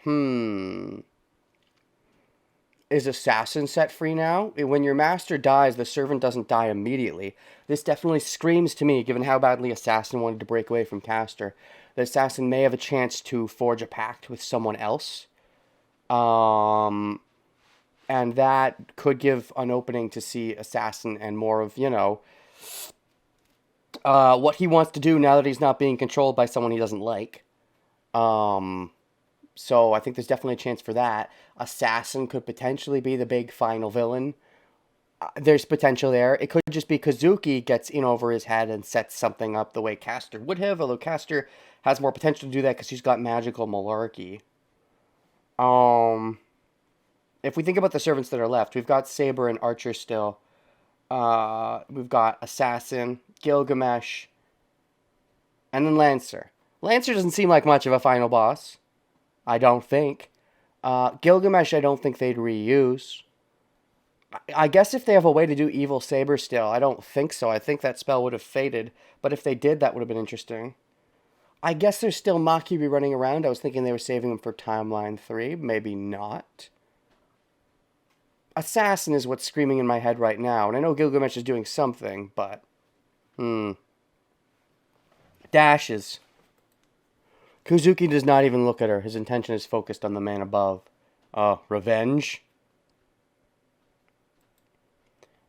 Is Assassin set free now? When your master dies, the servant doesn't die immediately. This definitely screams to me, given how badly Assassin wanted to break away from Caster, that Assassin may have a chance to forge a pact with someone else. And that could give an opening to see Assassin and more of, you know, what he wants to do now that he's not being controlled by someone he doesn't like. So I think there's definitely a chance for that. Assassin could potentially be the big final villain. There's potential there. It could just be Kazuki gets in over his head and sets something up the way Caster would have, although Caster has more potential to do that because she's got magical malarkey. If we think about the servants that are left, we've got Saber and Archer still. We've got Assassin, Gilgamesh, and then Lancer. Lancer doesn't seem like much of a final boss. I don't think. Gilgamesh, I don't think they'd reuse. I guess if they have a way to do Evil Saber still, I don't think so. I think that spell would have faded. But if they did, that would have been interesting. I guess there's still Makibi running around. I was thinking they were saving him for Timeline 3. Maybe not. Assassin is what's screaming in my head right now. And I know Gilgamesh is doing something, but... Dashes. Kazuki does not even look at her. His intention is focused on the man above. Revenge?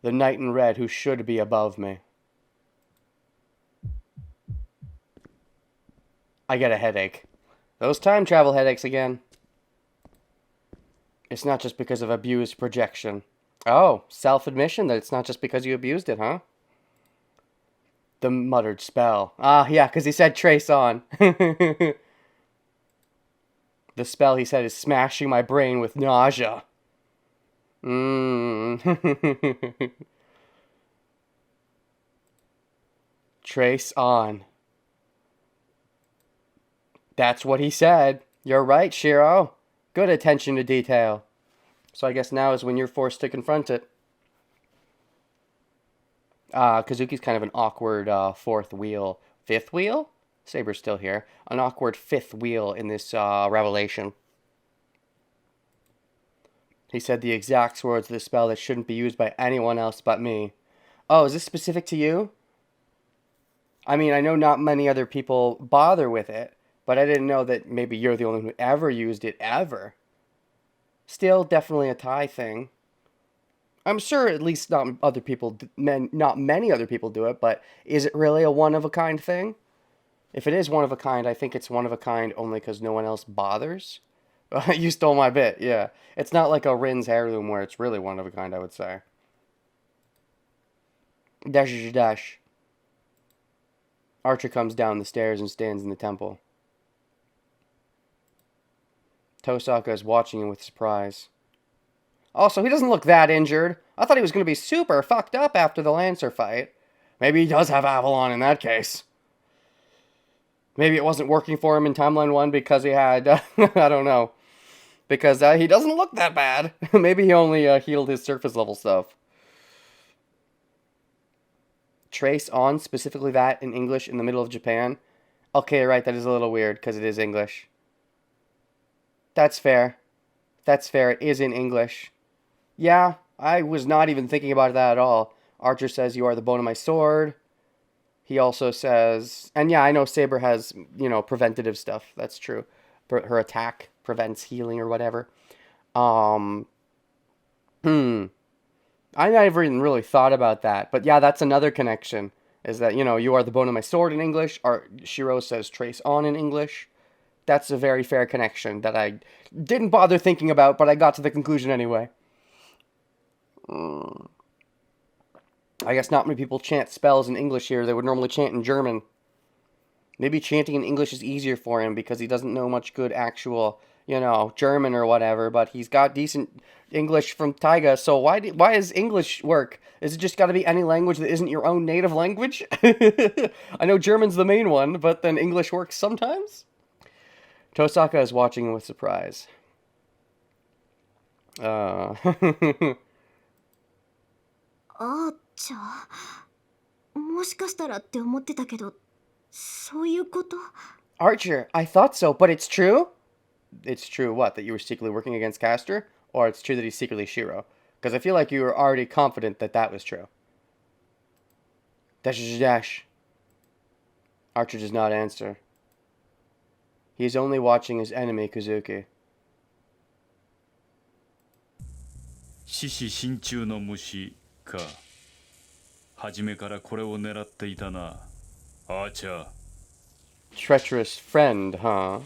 The knight in red who should be above me. I get a headache. Those time travel headaches again. It's not just because of abused projection. Oh, self-admission that it's not just because you abused it, huh? The muttered spell. Yeah, because he said trace on. The spell, he said, is smashing my brain with nausea. Trace on. That's what he said. You're right, Shirou. Good attention to detail. So I guess now is when you're forced to confront it. Kazuki's kind of an awkward fourth wheel. Fifth wheel? Saber's still here. An awkward fifth wheel in this revelation. He said the exact words of the spell that shouldn't be used by anyone else but me. Oh, is this specific to you? I mean, I know not many other people bother with it, but I didn't know that maybe you're the only one who ever used it, ever. Still, definitely a Thai thing. I'm sure at least not many other people do it, but is it really a one-of-a-kind thing? If it is one of a kind, I think it's one of a kind only because no one else bothers. You stole my bit, yeah. It's not like a Rin's heirloom where it's really one of a kind, I would say. Dash, dash. Archer comes down the stairs and stands in the temple. Tosaka is watching him with surprise. Also, he doesn't look that injured. I thought he was going to be super fucked up after the Lancer fight. Maybe he does have Avalon in that case. Maybe it wasn't working for him in Timeline 1 because he had... I don't know. Because he doesn't look that bad. Maybe he only healed his surface level stuff. Trace on, specifically that in English in the middle of Japan. Okay, right, that is a little weird because it is English. That's fair. That's fair, it is in English. Yeah, I was not even thinking about that at all. Archer says, you are the bone of my sword. He also says, and yeah, I know Saber has, preventative stuff. That's true. Her attack prevents healing or whatever. I never even really thought about that. But yeah, that's another connection. is that, you know, you are the bone of my sword in English, or Shirou says trace on in English. That's a very fair connection that I didn't bother thinking about, but I got to the conclusion anyway. I guess not many people chant spells in English here. They would normally chant in German. Maybe chanting in English is easier for him because he doesn't know much good actual, you know, German or whatever, but he's got decent English from Taiga, so why does English work? Is it just got to be any language that isn't your own native language? I know German's the main one, but then English works sometimes? Tosaka is watching with surprise. あーちゃもしかしたらって思ってたけどそういうこと Archer, I thought so, but it's true? It's true what? That you were secretly working against Castor? Or it's true that he's secretly Shirou? Because I feel like you were already confident that that was true. Dash dash. Archer does not answer. He is only watching his enemy, Kazuki. 獅子心中の虫か。初めからこれを狙っていたな。アーチャー。 Treacherous friend, huh?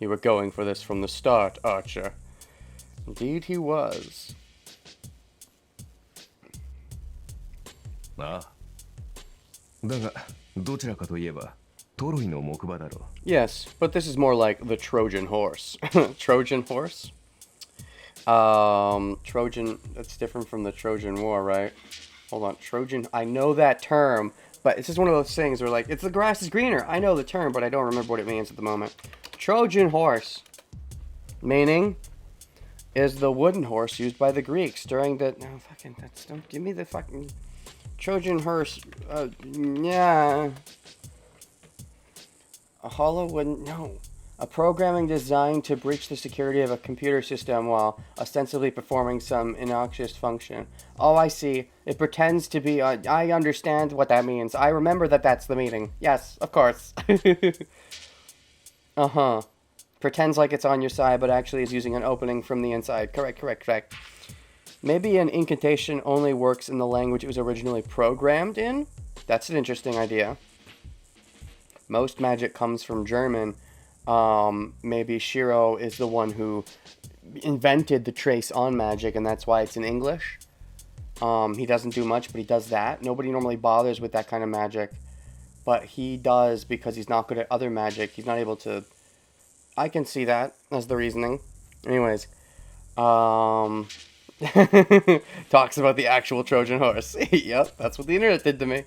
You were going for this from the start, Archer. Indeed he was. ああ。だが、どちらかといえば、トロイの木馬だろう。Yes, but this is more like the Trojan horse. Trojan horse? Trojan, that's different from the Trojan War, right? Hold on, Trojan, I know that term, but it's just one of those things where, like, it's the grass is greener. I know the term, but I don't remember what it means at the moment. Trojan horse, meaning, is the wooden horse used by the Greeks during the... No, fucking, that's, don't give me the fucking... Trojan horse, yeah... A hollow wooden... No. A programming designed to breach the security of a computer system while ostensibly performing some innocuous function. Oh, I see. It pretends to be... I understand what that means. I remember that that's the meaning. Yes, of course. Uh-huh. Pretends like it's on your side, but actually is using an opening from the inside. Correct. Maybe an incantation only works in the language it was originally programmed in? That's an interesting idea. Most magic comes from German. Maybe Shirou is the one who invented the trace on magic, and that's why it's in English. He doesn't do much, but he does that. Nobody normally bothers with that kind of magic, but he does because he's not good at other magic. He's not able to... I can see that as the reasoning. Anyways, talks about the actual Trojan horse. Yep, that's what the internet did to me.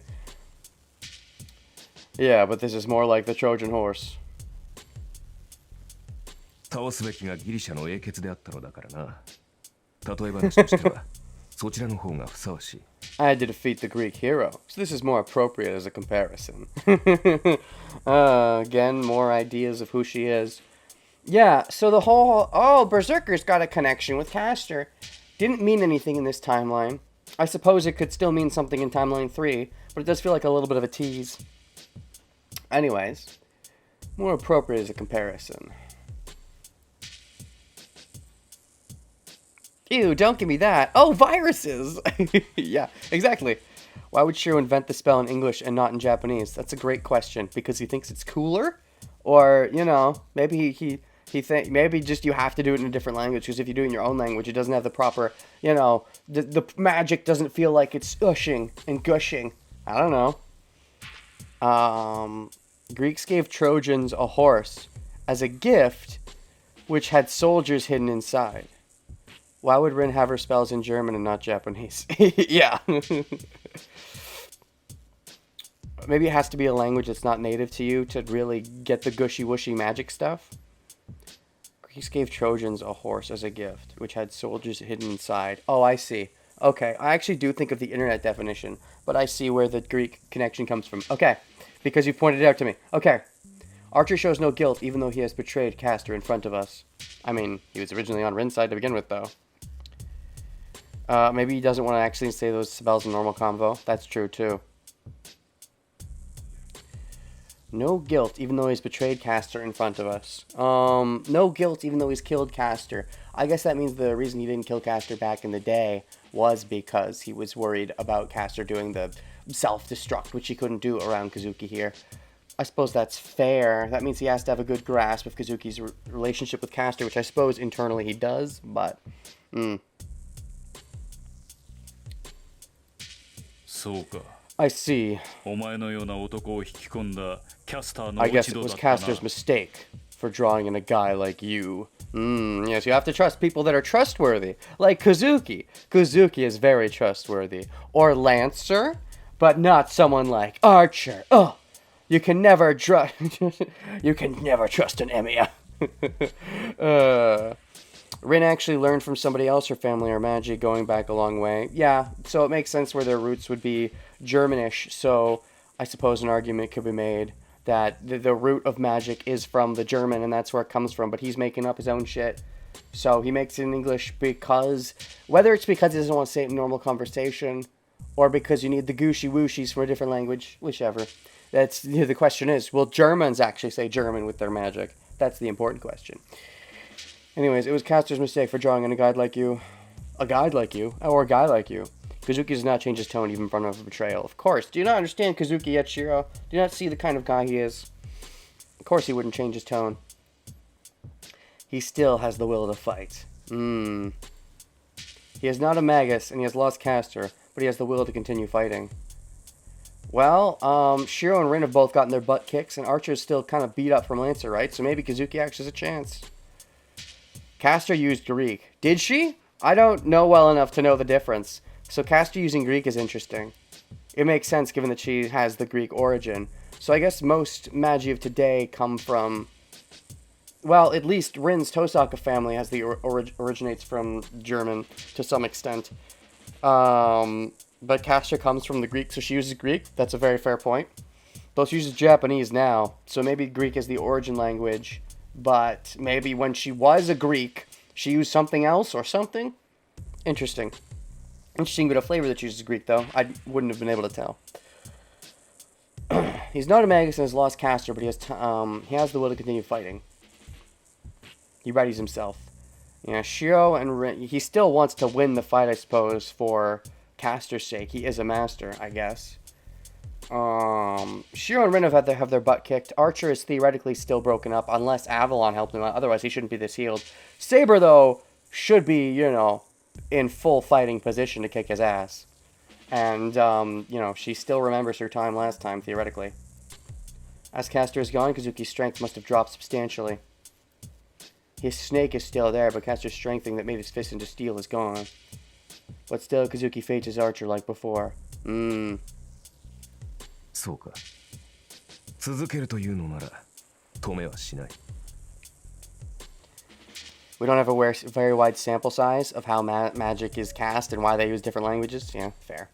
Yeah, but this is more like the Trojan horse. 倒すべきがギリシャの英傑であったのだからな。例え話としては、そちらの方がふさわしい。I had to defeat the Greek hero, so this is more appropriate as a comparison. Again, more ideas of who she is. Yeah, so the whole... Oh, Berserker's got a connection with Castor. Didn't mean anything in this timeline. I suppose it could still mean something in Timeline 3, but it does feel like a little bit of a tease. Anyways, more appropriate as a comparison. Ew, don't give me that. Oh, viruses! Yeah, exactly. Why would Shirou invent the spell in English and not in Japanese? That's a great question. Because he thinks it's cooler? Or, you know, maybe he maybe just you have to do it in a different language, because if you do it in your own language, it doesn't have the proper, you know, the magic doesn't feel like it's ushing and gushing. I don't know. Greeks gave Trojans a horse as a gift, which had soldiers hidden inside. Why would Rin have her spells in German and not Japanese? Yeah. Maybe it has to be a language that's not native to you to really get the gushy-wushy magic stuff. Greeks gave Trojans a horse as a gift, which had soldiers hidden inside. Oh, I see. Okay, I actually do think of the internet definition, but I see where the Greek connection comes from. Okay, because you pointed it out to me. Okay. Archer shows no guilt, even though he has betrayed Castor in front of us. I mean, he was originally on Rin's side to begin with, though. Maybe he doesn't want to actually say those spells in normal convo. That's true, too. No guilt, even though he's betrayed Castor in front of us. No guilt, even though he's killed Castor. I guess that means the reason he didn't kill Castor back in the day was because he was worried about Castor doing the self-destruct, which he couldn't do around Kazuki here. I suppose that's fair. That means he has to have a good grasp of Kazuki's relationship with Castor, which I suppose internally he does, but... そうか。 I see. お前のような男を引き込んだキャスターの I 落 guess ち it 度 was だったな。 Castor's mistake for drawing in a guy like you. Yes, you have to trust people that are trustworthy. Like Kazuki. Kazuki is very trustworthy. Or Lancer, but not someone like Archer. Oh, you can never trust. You can never trust an Emiya. Rin actually learned from somebody else, her family or magic, going back a long way. Yeah, so it makes sense where their roots would be Germanish. So I suppose an argument could be made that the root of magic is from the German, and that's where it comes from. But he's making up his own shit. So he makes it in English because, whether it's because he doesn't want to say it in normal conversation, or because you need the gooshy wooshies from a different language, whichever. That's the question is, will Germans actually say German with their magic? That's the important question. Anyways, it was Castor's mistake for drawing in a guide like you. A guide like you? Or a guy like you. Kazuki does not change his tone even in front of a betrayal. Of course. Do you not understand Kazuki yet, Shirou? Do you not see the kind of guy he is? Of course he wouldn't change his tone. He still has the will to fight. He is not a magus, and he has lost Castor, but he has the will to continue fighting. Well, Shirou and Rin have both gotten their butt kicks, and Archer is still kind of beat up from Lancer, right? So maybe Kazuki actually has a chance. Castor used Greek. Did she? I don't know well enough to know the difference. So Castor using Greek is interesting. It makes sense given that she has the Greek origin. So I guess most magi of today come from... Well, at least Rin's Tosaka family has the originates from German to some extent. But Castor comes from the Greek, so she uses Greek. That's a very fair point. Though she uses Japanese now, so maybe Greek is the origin language. But maybe when she was a Greek, she used something else or something? Interesting. Interesting bit of flavor that uses Greek, though. I wouldn't have been able to tell. He's not a magus and has lost Castor, but he has the will to continue fighting. He readies himself. Yeah, Shirou and Rin, he still wants to win the fight, I suppose, for Castor's sake. He is a master, I guess. Shirou and Rin have their butt kicked. Archer is theoretically still broken up, unless Avalon helped him out. Otherwise, he shouldn't be this healed. Saber, though, should be, in full fighting position to kick his ass. And, she still remembers her time last time, theoretically. As Castor is gone, Kazuki's strength must have dropped substantially. His snake is still there, but Castor's strength that made his fist into steel is gone. But still, Kazuki fates his Archer like before. そうか。続けるというのなら止めはしない。 We don't have a very wide sample size of how magic is cast and why they use different languages. Yeah, fair.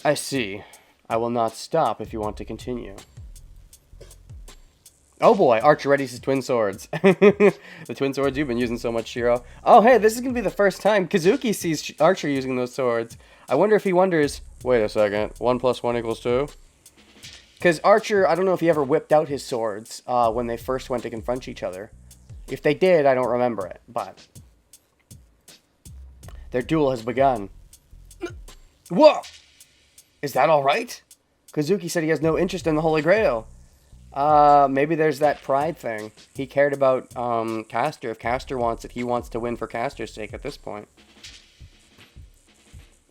I see. I will not stop if you want to continue. Oh boy, Archer readies his twin swords. The twin swords you've been using so much, Shirou. Oh hey, this is going to be the first time Kazuki sees Archer using those swords. I wonder if he wonders, wait a second, 1 + 1 = 2? Because Archer, I don't know if he ever whipped out his swords when they first went to confront each other. If they did, I don't remember it, but... Their duel has begun. Whoa! Is that alright? Kazuki said he has no interest in the Holy Grail. Maybe there's that pride thing. He cared about Castor. If Castor wants it, he wants to win for Castor's sake at this point.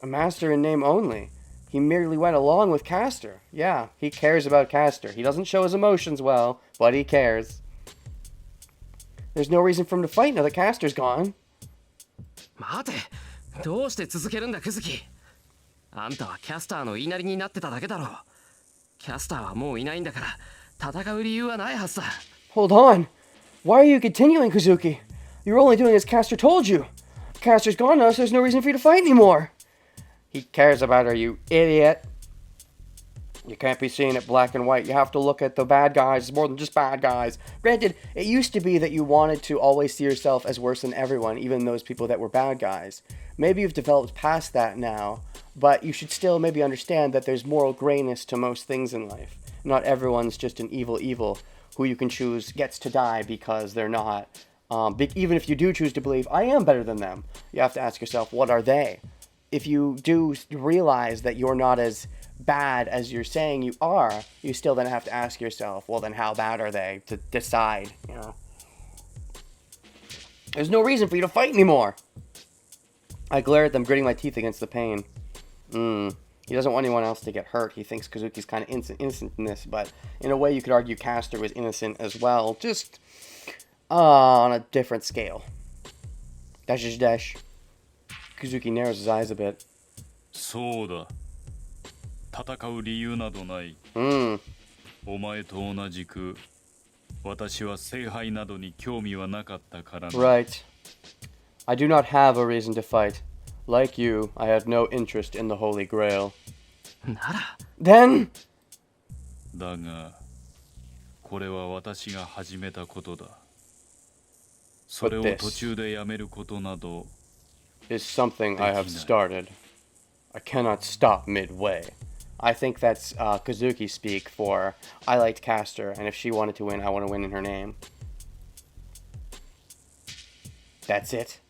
A master in name only. He merely went along with Castor. Yeah, he cares about Castor. He doesn't show his emotions well, but he cares. There's no reason for him to fight now that Castor's gone. 待て、どうして続けるんだクズキ。あんたはキャスターの言いなりになってただけだろう。キャスターはもういないんだから戦う理由はないはずだ。Hold on. Why are you continuing, Kazuki? You're only doing as Castor told you. Castor's gone now, so there's no reason for you to fight anymore. He cares about her, you idiot. You can't be seeing it black and white. You have to look at the bad guys. It's more than just bad guys. Granted, it used to be that you wanted to always see yourself as worse than everyone, even those people that were bad guys. Maybe you've developed past that now, but you should still maybe understand that there's moral grayness to most things in life. Not everyone's just an evil who you can choose gets to die because they're not. Even if you do choose to believe, I am better than them, you have to ask yourself, what are they? If you do realize that you're not as bad as you're saying you are, you still then have to ask yourself, well, then how bad are they to decide, you know? There's no reason for you to fight anymore. I glare at them, gritting my teeth against the pain. He doesn't want anyone else to get hurt. He thinks Kazuki's kind of innocent in this, but in a way you could argue Caster was innocent as well, just on a different scale. Dash, dash. Kazuki narrows his eyes a bit. そうだ。戦う理由などない。お前と同じく、私は聖杯などに興味はなかったからな。Right. I do not have a reason to fight. Like you, I had no interest in the Holy Grail. なら Then, だが、これは私が始めたことだ。それを But 途 this 中でやめることなど、 is something I have started. I cannot stop midway. I think that's Kazuki speak for I liked Caster, and if she wanted to win, I want to win in her name. That's it.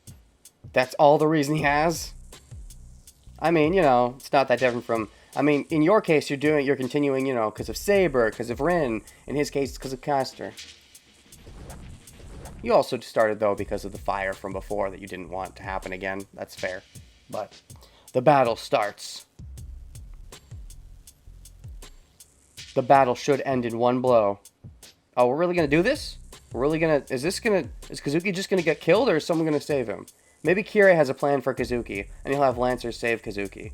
That's all the reason he has. I mean, you know, it's not that different from. I mean, in your case, you're continuing, you know, because of Saber, because of Rin. In his case, it's because of Caster. You also started though because of the fire from before that you didn't want to happen again. That's fair, but the battle starts. The battle should end in one blow. Oh, we're really gonna do this? We're really gonna... Is Kazuki just gonna get killed, or is someone gonna save him? Maybe Kirei has a plan for Kazuki, and he'll have Lancers save Kazuki.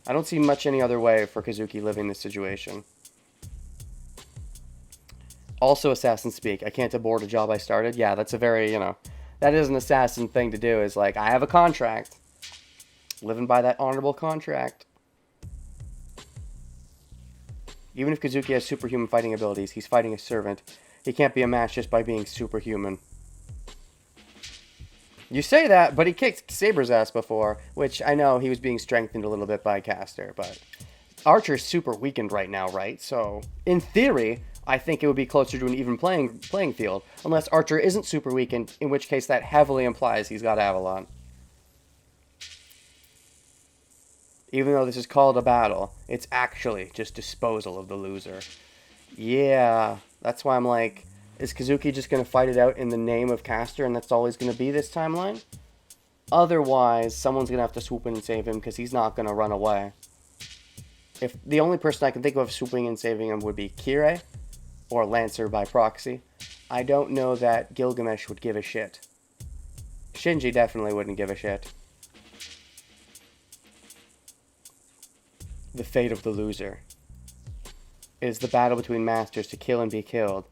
I don't see much any other way for Kazuki living this situation. Also assassin speak. I can't abort a job I started. Yeah, that's a very, you know... That is an assassin thing to do, is like, I have a contract. Living by that honorable contract. Even if Kazuki has superhuman fighting abilities, he's fighting a servant. He can't be a match just by being superhuman. You say that, but he kicked Saber's ass before, which I know he was being strengthened a little bit by Caster, but Archer's super weakened right now, right? So, in theory, I think it would be closer to an even playing field, unless Archer isn't super weakened, in which case that heavily implies he's got Avalon. Even though this is called a battle, it's actually just disposal of the loser. Yeah, that's why I'm like, is Kazuki just going to fight it out in the name of Caster and that's all he's going to be this timeline? Otherwise, someone's going to have to swoop in and save him because he's not going to run away. If the only person I can think of swooping in and saving him would be Kirei, or Lancer by proxy, I don't know that Gilgamesh would give a shit. Shinji definitely wouldn't give a shit. The fate of the loser is the battle between masters to kill and be killed,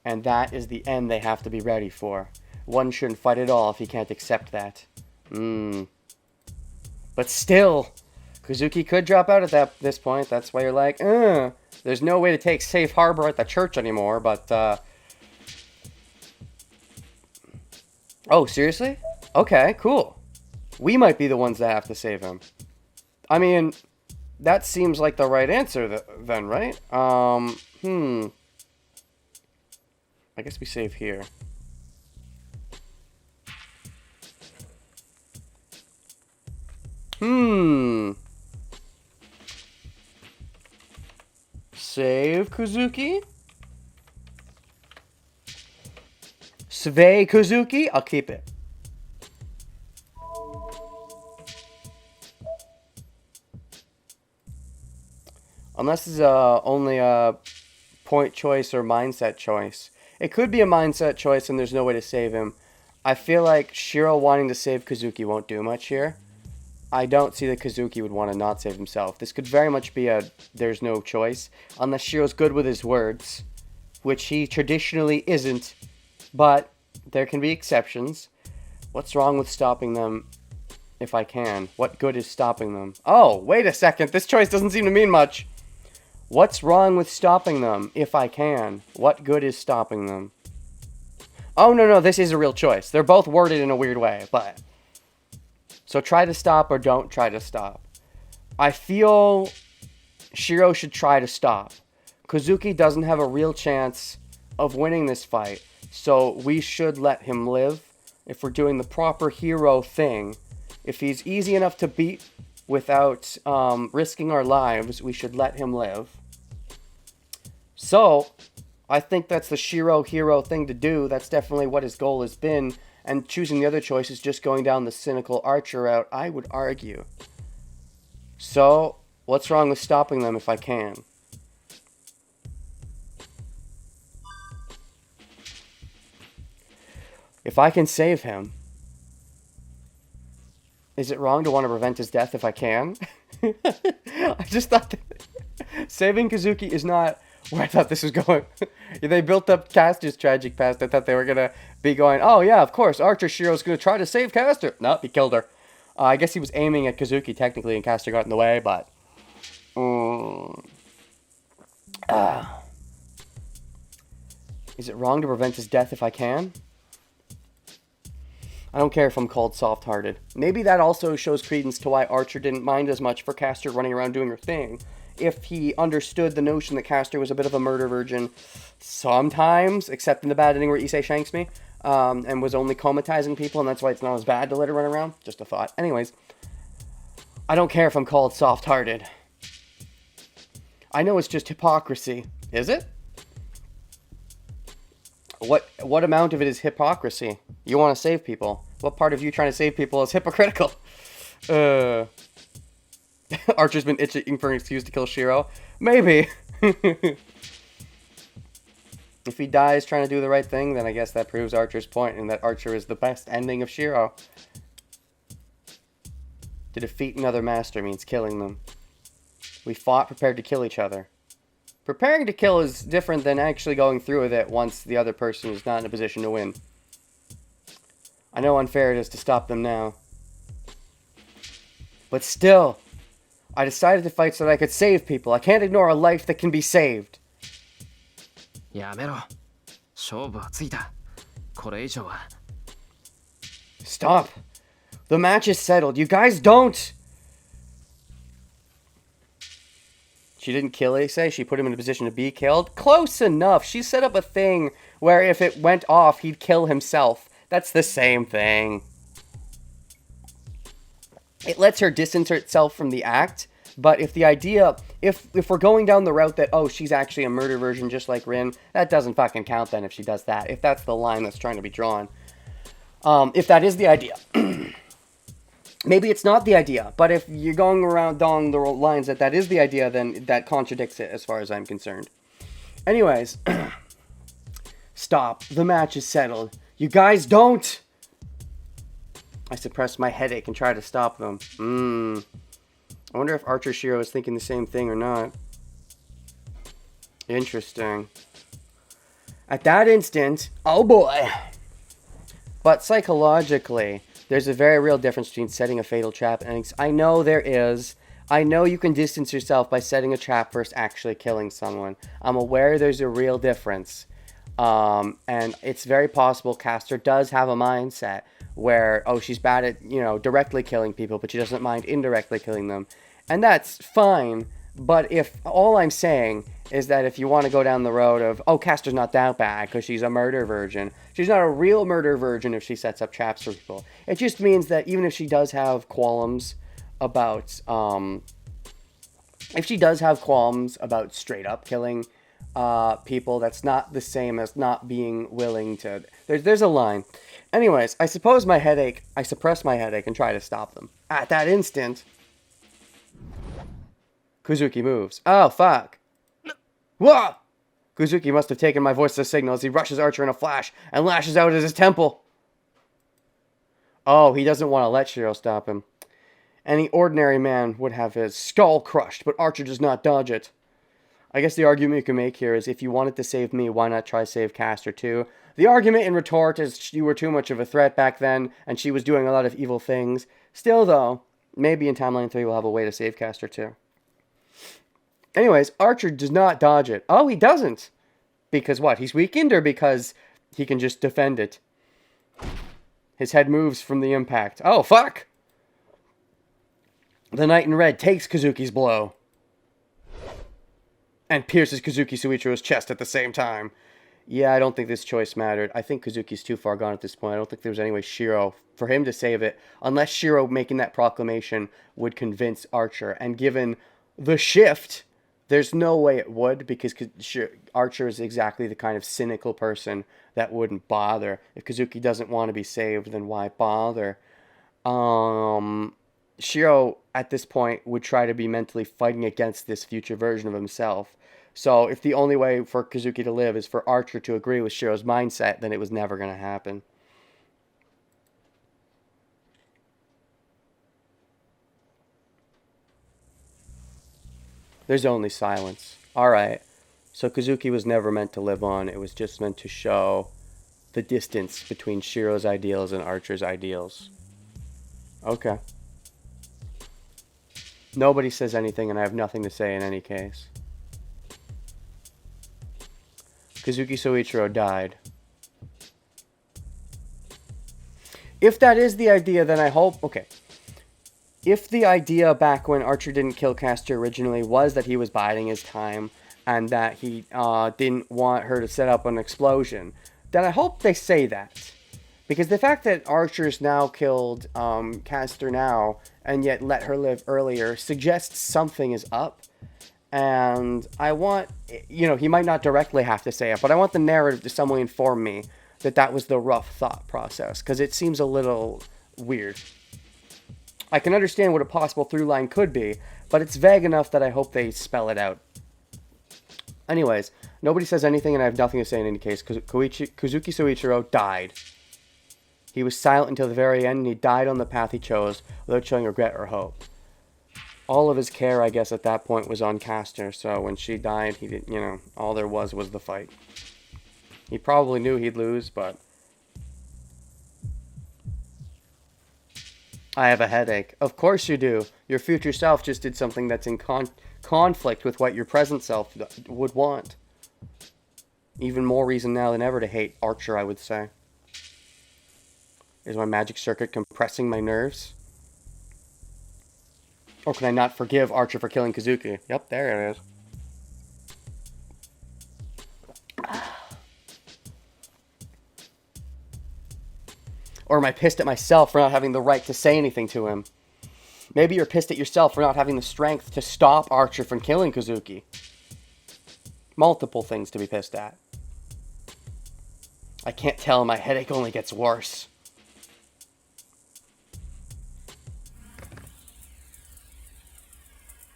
and that is the end they have to be ready for. One shouldn't fight at all if he can't accept that. But still, Kazuki could drop out at this point. That's why you're like, there's no way to take safe harbor at the church anymore, but, Oh, seriously? Okay, cool. We might be the ones that have to save him. I mean... That seems like the right answer then, right? I guess we save here. Save Kazuki? Svei Kazuki? I'll keep it. Unless it's only a point choice or mindset choice. It could be a mindset choice and there's no way to save him. I feel like Shirou wanting to save Kazuki won't do much here. I don't see that Kazuki would want to not save himself. This could very much be a there's no choice. Unless Shirou's good with his words. Which he traditionally isn't. But there can be exceptions. What's wrong with stopping them if I can? What good is stopping them? Oh, wait a second. This choice doesn't seem to mean much. What's wrong with stopping them, if I can? What good is stopping them? Oh, no, this is a real choice. They're both worded in a weird way, but... So try to stop or don't try to stop. I feel Shirou should try to stop. Kazuki doesn't have a real chance of winning this fight, so we should let him live. If we're doing the proper hero thing, if he's easy enough to beat without risking our lives, we should let him live. So, I think that's the Shirou hero thing to do. That's definitely what his goal has been. And choosing the other choice is just going down the cynical archer route, I would argue. So, what's wrong with stopping them if I can? If I can save him, is it wrong to want to prevent his death if I can? I just thought that saving Kazuki is not where I thought this was going. They built up Caster's tragic past. I thought they were going to be going, oh yeah, of course, Archer Shiro's going to try to save Caster. Nope, he killed her. I guess he was aiming at Kazuki technically and Caster got in the way, but... Is it wrong to prevent his death if I can? I don't care if I'm called soft-hearted. Maybe that also shows credence to why Archer didn't mind as much for Caster running around doing her thing. If he understood the notion that Caster was a bit of a murder virgin sometimes, except in the bad ending where Issei shanks me, and was only comatizing people, and that's why it's not as bad to let her run around. Just a thought. Anyways, I don't care if I'm called soft-hearted. I know it's just hypocrisy. Is it? What amount of it is hypocrisy? You want to save people. What part of you trying to save people is hypocritical? Archer's been itching for an excuse to kill Shirou. Maybe. If he dies trying to do the right thing, then I guess that proves Archer's point, and that Archer is the best ending of Shirou. To defeat another master means killing them. We fought prepared to kill each other. Preparing to kill is different than actually going through with it once the other person is not in a position to win. I know how unfair it is to stop them now. But still, I decided to fight so that I could save people. I can't ignore a life that can be saved. やめろ。勝負はついた。これ以上は。Stop. The match is settled. You guys don't. She didn't kill Issei. She put him in a position to be killed. Close enough. She set up a thing where if it went off, he'd kill himself. That's the same thing. It lets her distance herself from the act. But if the idea, if we're going down the route that, oh, she's actually a murder virgin just like Rin, that doesn't fucking count then if she does that. If that's the line that's trying to be drawn. If that is the idea. Maybe it's not the idea, but if you're going around down the lines that is the idea, then that contradicts it as far as I'm concerned. Anyways. Stop. The match is settled. You guys don't! I suppress my headache and try to stop them. I wonder if Archer Shirou is thinking the same thing or not. Interesting. At that instant, oh boy! But psychologically, there's a very real difference between setting a fatal trap and... I know there is. I know you can distance yourself by setting a trap versus actually killing someone. I'm aware there's a real difference. And it's very possible Caster does have a mindset where, oh, she's bad at, directly killing people, but she doesn't mind indirectly killing them. And that's fine, but if all I'm saying is that if you want to go down the road of, oh, Caster's not that bad because she's a murder virgin. She's not a real murder virgin if she sets up traps for people. It just means that even if she does have qualms about, straight up killing people, that's not the same as not being willing to... There's a line. Anyways, I suppress my headache and try to stop them. At that instant, Kuzuki moves. Oh, fuck. Whoa! Kuzuki must have taken my voice as a signal as he rushes Archer in a flash and lashes out at his temple. Oh, he doesn't want to let Shirou stop him. Any ordinary man would have his skull crushed, but Archer does not dodge it. I guess the argument you can make here is if you wanted to save me, why not try save Caster too? The argument in retort is you were too much of a threat back then, and she was doing a lot of evil things. Still, though, maybe in Timeline 3 we'll have a way to save Caster too. Anyways, Archer does not dodge it. Oh, he doesn't. Because what? He's weakened or because he can just defend it? His head moves from the impact. Oh, fuck! The Knight in Red takes Kazuki's blow. And pierces Kazuki Suichiro's chest at the same time. Yeah, I don't think this choice mattered. I think Kazuki's too far gone at this point. I don't think there was any way Shirou, for him to save it, unless Shirou making that proclamation would convince Archer. And given the shift, there's no way it would, because Archer is exactly the kind of cynical person that wouldn't bother. If Kazuki doesn't want to be saved, then why bother? Shirou, at this point, would try to be mentally fighting against this future version of himself. So if the only way for Kazuki to live is for Archer to agree with Shirou's mindset, then it was never going to happen. There's only silence. Alright. So Kazuki was never meant to live on. It was just meant to show the distance between Shirou's ideals and Archer's ideals. Okay. Nobody says anything, and I have nothing to say in any case. Kazuki Soichiro died. If that is the idea, then I hope... Okay. If the idea back when Archer didn't kill Castor originally was that he was biding his time and that he didn't want her to set up an explosion, then I hope they say that. Because the fact that Archer's now killed Castor now and yet let her live earlier suggests something is up. And I want, you know, he might not directly have to say it, but I want the narrative to some way inform me that that was the rough thought process, because it seems a little weird. I can understand what a possible through line could be, but it's vague enough that I hope they spell it out. Anyways, nobody says anything, and I have nothing to say in any case. Kazuki Soichiro died. He was silent until the very end, and he died on the path he chose, without showing regret or hope. All of his care, I guess, at that point was on Castor, so when she died, he didn't, you know, all there was the fight. He probably knew he'd lose, but... I have a headache. Of course you do. Your future self just did something that's in conflict with what your present self would want. Even more reason now than ever to hate Archer, I would say. Is my magic circuit compressing my nerves? Or can I not forgive Archer for killing Kazuki? Yep, there it is. Or am I pissed at myself for not having the right to say anything to him? Maybe you're pissed at yourself for not having the strength to stop Archer from killing Kazuki. Multiple things to be pissed at. I can't tell, my headache only gets worse.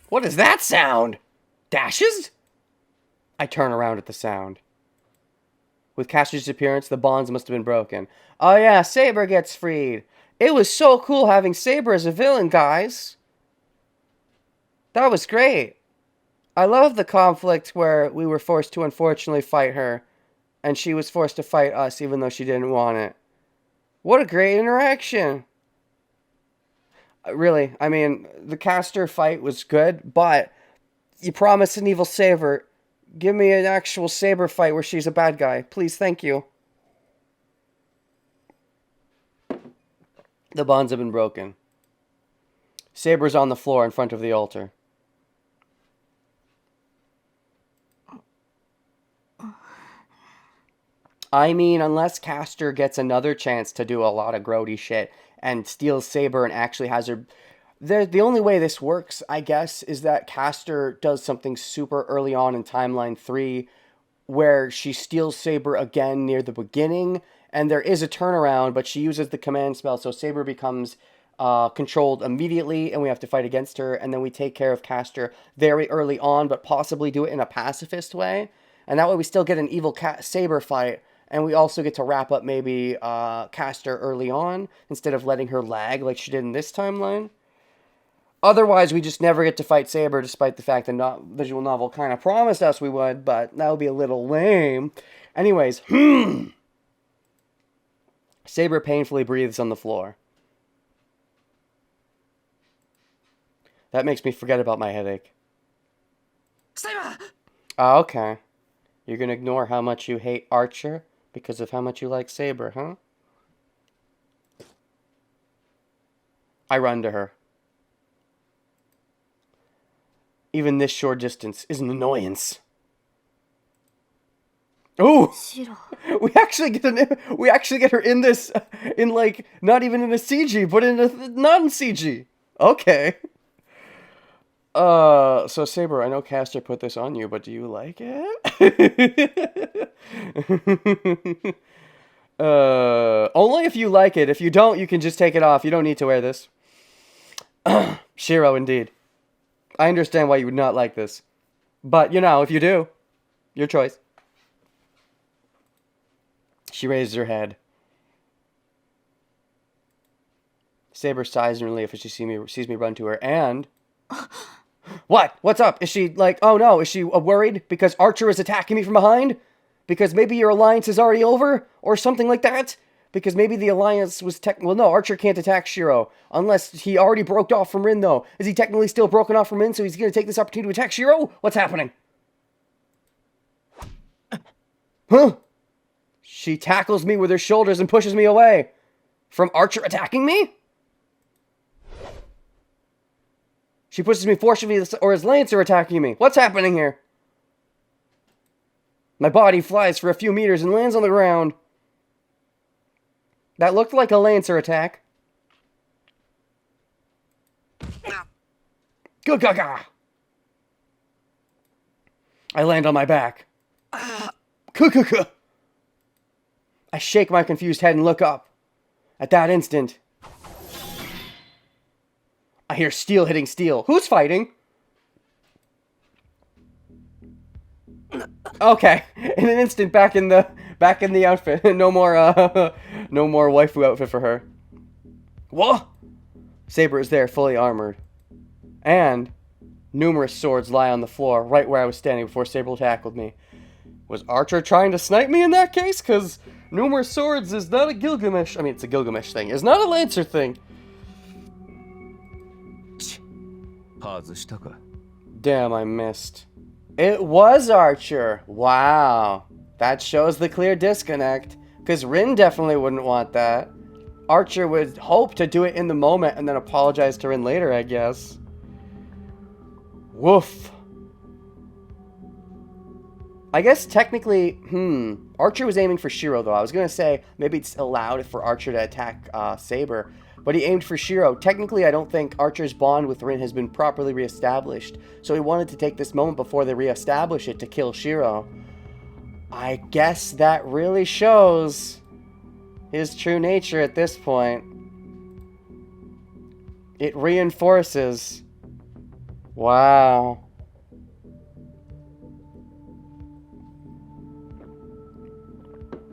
What is that sound? Dashes? I turn around at the sound. With Castor's appearance, the bonds must have been broken. Oh yeah, Saber gets freed. It was so cool having Saber as a villain, guys. That was great. I love the conflict where we were forced to unfortunately fight her, and she was forced to fight us even though she didn't want it. What a great interaction. Really, I mean, the Castor fight was good, but you promised an evil Saber. Give me an actual Saber fight where she's a bad guy. Please, thank you. The bonds have been broken. Saber's on the floor in front of the altar. I mean, unless Castor gets another chance to do a lot of grody shit and steals Saber and actually has her... The only way this works, I guess, is that Castor does something super early on in Timeline 3 where she steals Saber again near the beginning, and there is a turnaround, but she uses the command spell, so Saber becomes controlled immediately, and we have to fight against her, and then we take care of Castor very early on, but possibly do it in a pacifist way, and that way we still get an evil Saber fight, and we also get to wrap up maybe Castor early on, instead of letting her lag like she did in this timeline. Otherwise, we just never get to fight Saber, despite the fact the visual novel kind of promised us we would, but that would be a little lame. Anyways, Saber painfully breathes on the floor. That makes me forget about my headache. Saber! Oh, okay. You're gonna ignore how much you hate Archer because of how much you like Saber, huh? I run to her. Even this short distance is an annoyance. Oh, シロ we actually get her in this, in like not even in a CG, but in a non-CG. Okay. So Saber, I know Caster put this on you, but do you like it? Only if you like it. If you don't, you can just take it off. You don't need to wear this. Shirou, indeed. I understand why you would not like this. But, you know, if you do, your choice. She raises her head. Saber sighs in relief as she sees me run to her, and... What? What's up? Is she, like, oh no, is she worried because Archer is attacking me from behind? Because maybe your alliance is already over? Or something like that? Because maybe the alliance was well, no, Archer can't attack Shirou. Unless he already broke off from Rin, though. Is he technically still broken off from Rin, so he's going to take this opportunity to attack Shirou? What's happening? Huh? She tackles me with her shoulders and pushes me away. From Archer attacking me? She pushes me forcibly, or is Lancer attacking me? What's happening here? My body flies for a few meters and lands on the ground. That looked like a Lancer attack. Gaga! I land on my back. Kukuka! I shake my confused head and look up. At that instant, I hear steel hitting steel. Who's fighting? Okay, in an instant, back in the outfit. No more waifu outfit for her. What? Saber is there, fully armored, and numerous swords lie on the floor, right where I was standing before Saber tackled me. Was Archer trying to snipe me in that case? Because numerous swords is not a Gilgamesh. I mean, it's a Gilgamesh thing. It's not a Lancer thing. Damn, I missed. It was Archer. Wow. That shows the clear disconnect. Because Rin definitely wouldn't want that. Archer would hope to do it in the moment and then apologize to Rin later, I guess. Woof. I guess technically, Archer was aiming for Shirou, though. I was going to say maybe it's allowed for Archer to attack Saber. But he aimed for Shirou. Technically, I don't think Archer's bond with Rin has been properly reestablished. So he wanted to take this moment before they reestablish it to kill Shirou. I guess that really shows his true nature at this point. It reinforces. Wow.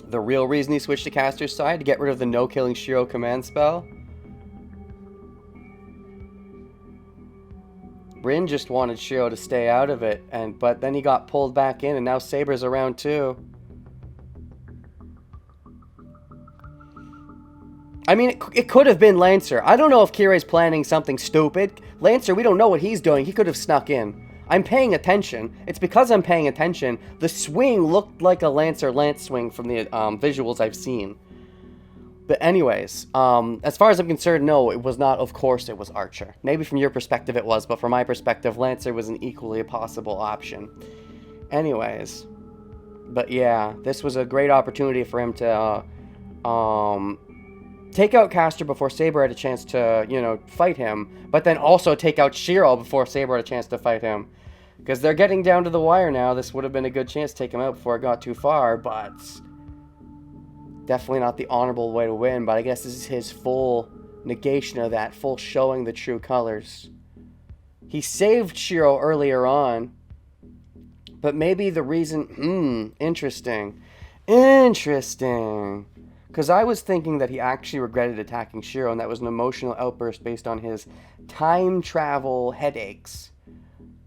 The real reason he switched to Caster's side, to get rid of the no-killing Shirou command spell? Rin just wanted Shirou to stay out of it, but then he got pulled back in, and now Saber's around too. I mean, it could have been Lancer. I don't know if Kirai's planning something stupid. Lancer, we don't know what he's doing. He could have snuck in. I'm paying attention. It's because I'm paying attention. The swing looked like a Lancer lance swing from the visuals I've seen. But anyways, as far as I'm concerned, no, it was not. Of course it was Archer. Maybe from your perspective it was, but from my perspective, Lancer was an equally possible option. Anyways, but yeah, this was a great opportunity for him to take out Caster before Saber had a chance to, you know, fight him, but then also take out Shirou before Saber had a chance to fight him. Because they're getting down to the wire now. This would have been a good chance to take him out before it got too far, but definitely not the honorable way to win. But I guess this is his full negation of that, full showing the true colors. He saved Shirou earlier on, but maybe the reason, interesting. Interesting. Because I was thinking that he actually regretted attacking Shirou, and that was an emotional outburst based on his time travel headaches.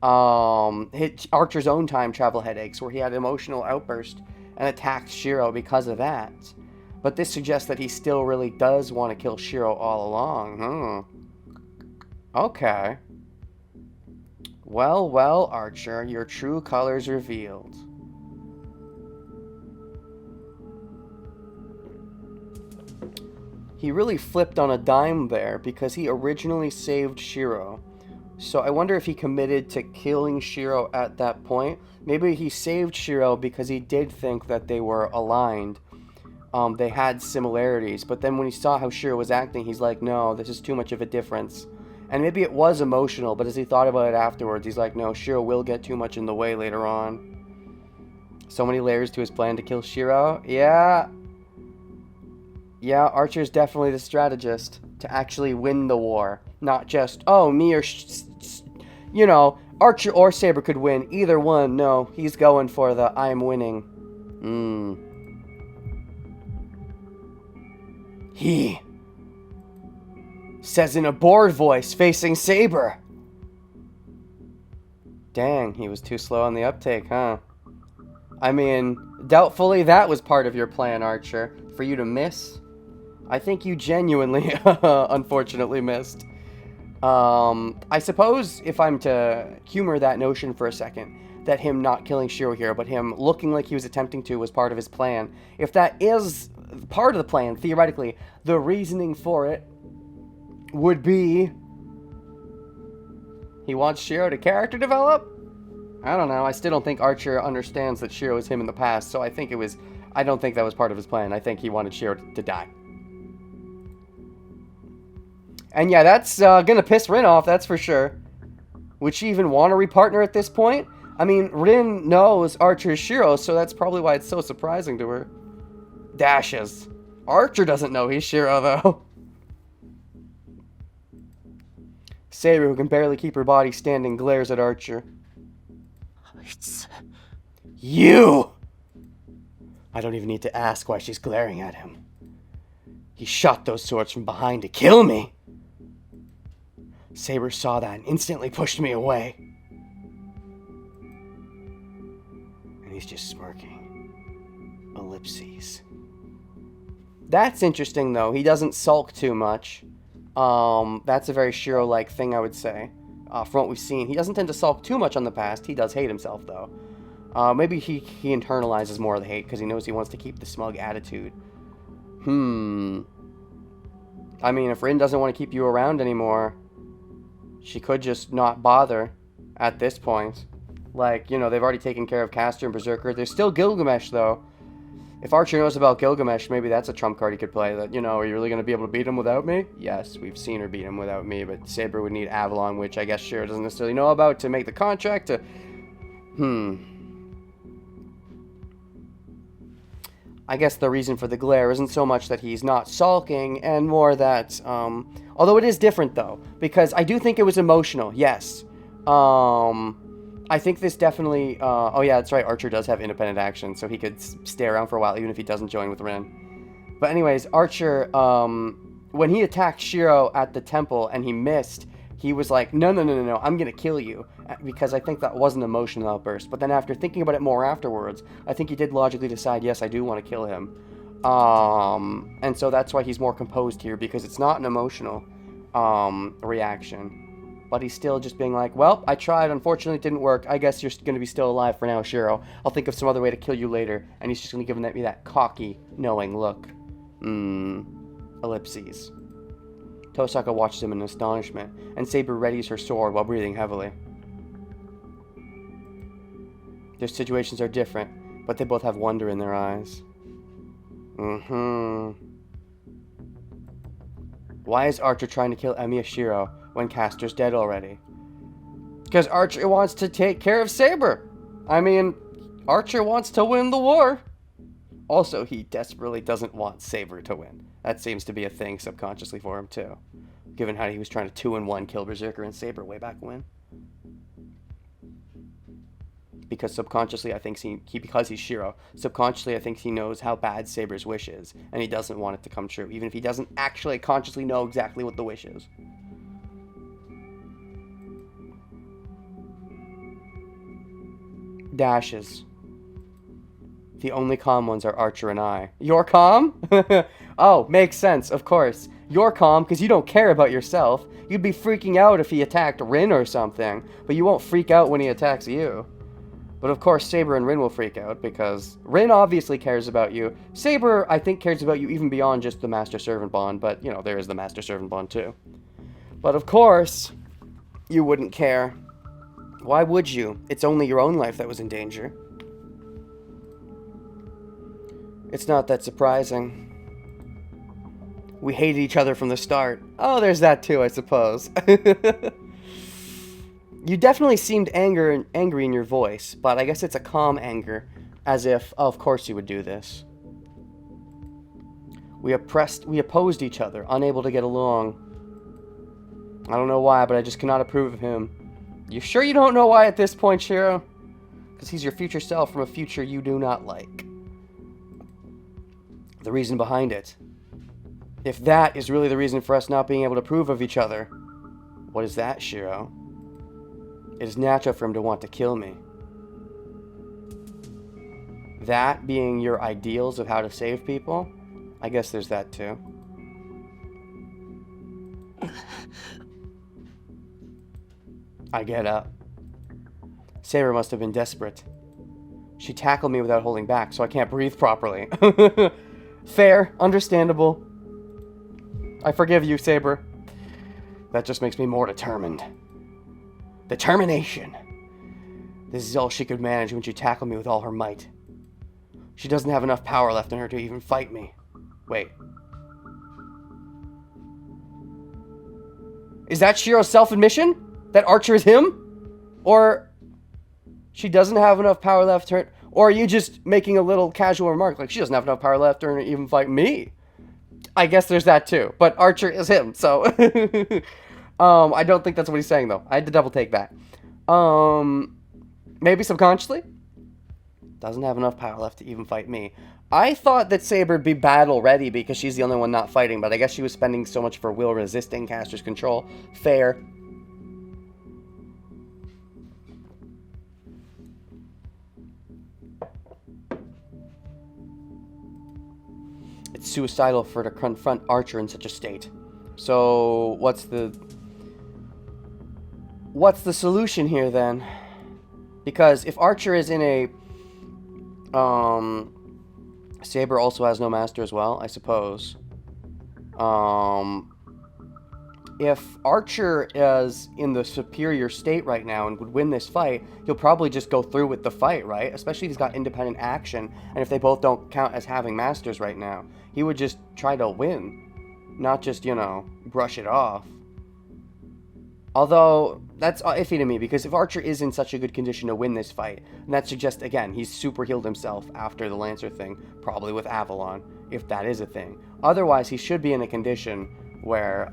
Archer's own time travel headaches, where he had an emotional outburst and attacked Shirou because of that. But this suggests that he still really does want to kill Shirou all along. Okay. Well, well, Archer, your true colors revealed. He really flipped on a dime there, because he originally saved Shirou. So I wonder if he committed to killing Shirou at that point. Maybe he saved Shirou because he did think that they were aligned. They had similarities, but then when he saw how Shirou was acting, he's like, no, this is too much of a difference. And maybe it was emotional, but as he thought about it afterwards, he's like, no, Shirou will get too much in the way later on. So many layers to his plan to kill Shirou. Yeah. Yeah, Archer's definitely the strategist to actually win the war. Not just, oh, me or, you know, Archer or Saber could win. Either one, no. He's going for the I'm winning. He says in a bored voice facing Saber. Dang, he was too slow on the uptake, huh? I mean, doubtfully that was part of your plan, Archer. For you to miss? I think you genuinely, unfortunately, missed. I suppose if I'm to humor that notion for a second, that him not killing Shirou here, but him looking like he was attempting to was part of his plan. If that is part of the plan, theoretically, the reasoning for it would be he wants Shirou to character develop? I don't know. I still don't think Archer understands that Shirou is him in the past, so I don't think that was part of his plan. I think he wanted Shirou to die. And yeah, that's gonna piss Rin off, that's for sure. Would she even want to repartner at this point? I mean, Rin knows Archer's Shirou, so that's probably why it's so surprising to her. Dashes. Archer doesn't know he's Shirou, though. Saber, who can barely keep her body standing, glares at Archer. You! I don't even need to ask why she's glaring at him. He shot those swords from behind to kill me. Saber saw that and instantly pushed me away. And he's just smirking. Ellipses. That's interesting, though. He doesn't sulk too much. That's a very Shirou-like thing, I would say. From what we've seen. He doesn't tend to sulk too much on the past. He does hate himself, though. Maybe he internalizes more of the hate because he knows he wants to keep the smug attitude. I mean, if Rin doesn't want to keep you around anymore, she could just not bother at this point. Like, you know, they've already taken care of Castor and Berserker. There's still Gilgamesh, though. If Archer knows about Gilgamesh, maybe that's a trump card he could play. That, you know, are you really going to be able to beat him without me? Yes, we've seen her beat him without me, but Saber would need Avalon, which I guess Shirou doesn't necessarily know about to make the contract to... I guess the reason for the glare isn't so much that he's not sulking, and more that, although it is different, though, because I do think it was emotional, yes. I think this definitely, oh yeah, that's right, Archer does have independent action, so he could stay around for a while, even if he doesn't join with Rin. But anyways, Archer, when he attacked Shirou at the temple and he missed, he was like, no, I'm gonna kill you, because I think that was an emotional outburst. But then after thinking about it more afterwards, I think he did logically decide, yes, I do want to kill him. And so that's why he's more composed here, because it's not an emotional reaction. But he's still just being like, well, I tried, unfortunately it didn't work. I guess you're going to be still alive for now, Shirou. I'll think of some other way to kill you later. And he's just going to give me that cocky, knowing look. Ellipses. Tosaka watches him in astonishment, and Saber readies her sword while breathing heavily. Their situations are different, but they both have wonder in their eyes. Why is Archer trying to kill Emiya Shirou when Castor's dead already? Because Archer wants to take care of Saber. I mean, Archer wants to win the war. Also, he desperately doesn't want Saber to win. That seems to be a thing subconsciously for him, too. Given how he was trying to 2-in-1 kill Berserker and Saber way back when. Because subconsciously, I think because he's Shirou, subconsciously, I think he knows how bad Saber's wish is, and he doesn't want it to come true, even if he doesn't actually consciously know exactly what the wish is. Dashes. The only calm ones are Archer and I. You're calm? Oh, makes sense, of course. You're calm because you don't care about yourself. You'd be freaking out if he attacked Rin or something, but you won't freak out when he attacks you. But of course, Saber and Rin will freak out because Rin obviously cares about you. Saber, I think, cares about you even beyond just the master-servant bond, but, you know, there is the master-servant bond too. But of course, you wouldn't care. Why would you? It's only your own life that was in danger. It's not that surprising. We hated each other from the start. Oh, there's that too, I suppose. You definitely seemed angry in your voice, but I guess it's a calm anger, as if, oh, of course you would do this. We opposed each other, unable to get along. I don't know why, but I just cannot approve of him. You sure you don't know why at this point, Shirou? Because he's your future self from a future you do not like. The reason behind it. If that is really the reason for us not being able to approve of each other, what is that, Shirou? It is natural for him to want to kill me. That being your ideals of how to save people? I guess there's that too. I get up. Saber must have been desperate. She tackled me without holding back, so I can't breathe properly. Fair, understandable. I forgive you, Saber. That just makes me more determined. Determination. This is all she could manage when she tackled me with all her might. She doesn't have enough power left in her to even fight me. Wait. Is that Shirou's self-admission? That Archer is him? Or she doesn't have enough power left to her? Or are you just making a little casual remark like she doesn't have enough power left to even fight me? I guess there's that too. But Archer is him, so I don't think that's what he's saying though. I had to double take that. Maybe subconsciously? Doesn't have enough power left to even fight me. I thought that Saber would be battle ready because she's the only one not fighting, but I guess she was spending so much of her will resisting Caster's control. Fair. It's suicidal for her to confront Archer in such a state. So, what's the solution here then? Because if Archer is in a Saber also has no master as well, I suppose. If Archer is in the superior state right now and would win this fight, he'll probably just go through with the fight, right? Especially if he's got independent action, and if they both don't count as having masters right now. He would just try to win, not just, you know, brush it off. Although, that's iffy to me, because if Archer is in such a good condition to win this fight, and that suggests, again, he's super healed himself after the Lancer thing, probably with Avalon, if that is a thing. Otherwise, he should be in a condition where,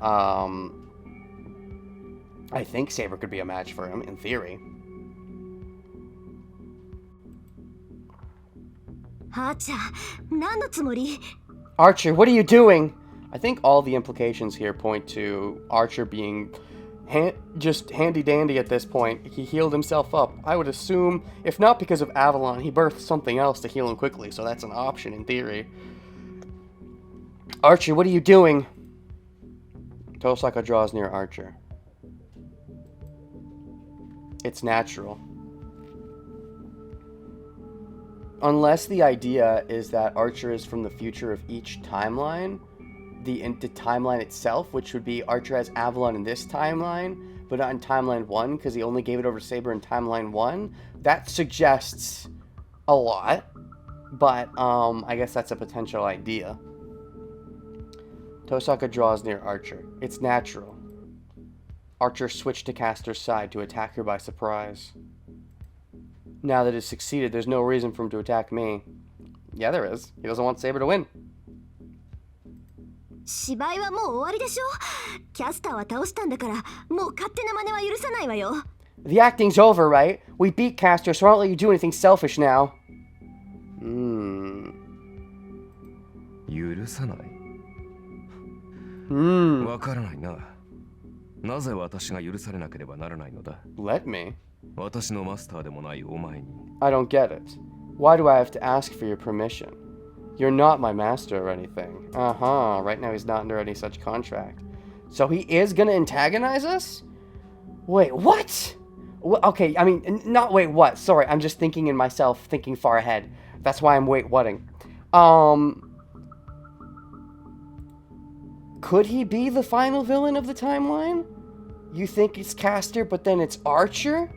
I think Saber could be a match for him, in theory. Archer, what are you doing? I think all the implications here point to Archer being just handy-dandy at this point. He healed himself up. I would assume, if not because of Avalon, he birthed something else to heal him quickly, so that's an option in theory. Archer, what are you doing? Tosaka draws near Archer. It's natural. Unless the idea is that Archer is from the future of each timeline, the timeline itself, which would be Archer has Avalon in this timeline, but not in timeline 1, because he only gave it over to Saber in timeline 1, that suggests a lot, but I guess that's a potential idea. Tosaka draws near Archer. It's natural. Archer switched to Caster's side to attack her by surprise. Now that it's succeeded, there's no reason for him to attack me. Yeah, there is. He doesn't want Saber to win. The acting's over, right? We beat Caster, so I won't let you do anything selfish now. 許さない。わからないな。なぜ私が許されなければならないのだ。Let me? 私のマスターでもないお前に。I don't get it. Why do I have to ask for your permission? You're not my master or anything. Right now he's not under any such contract. So he is gonna antagonize us? Wait, what? Okay, I mean, not wait, what? Sorry, I'm just thinking in myself, thinking far ahead. That's why I'm wait-whatting. Could he be the final villain of the timeline? You think it's Caster, but then it's Archer?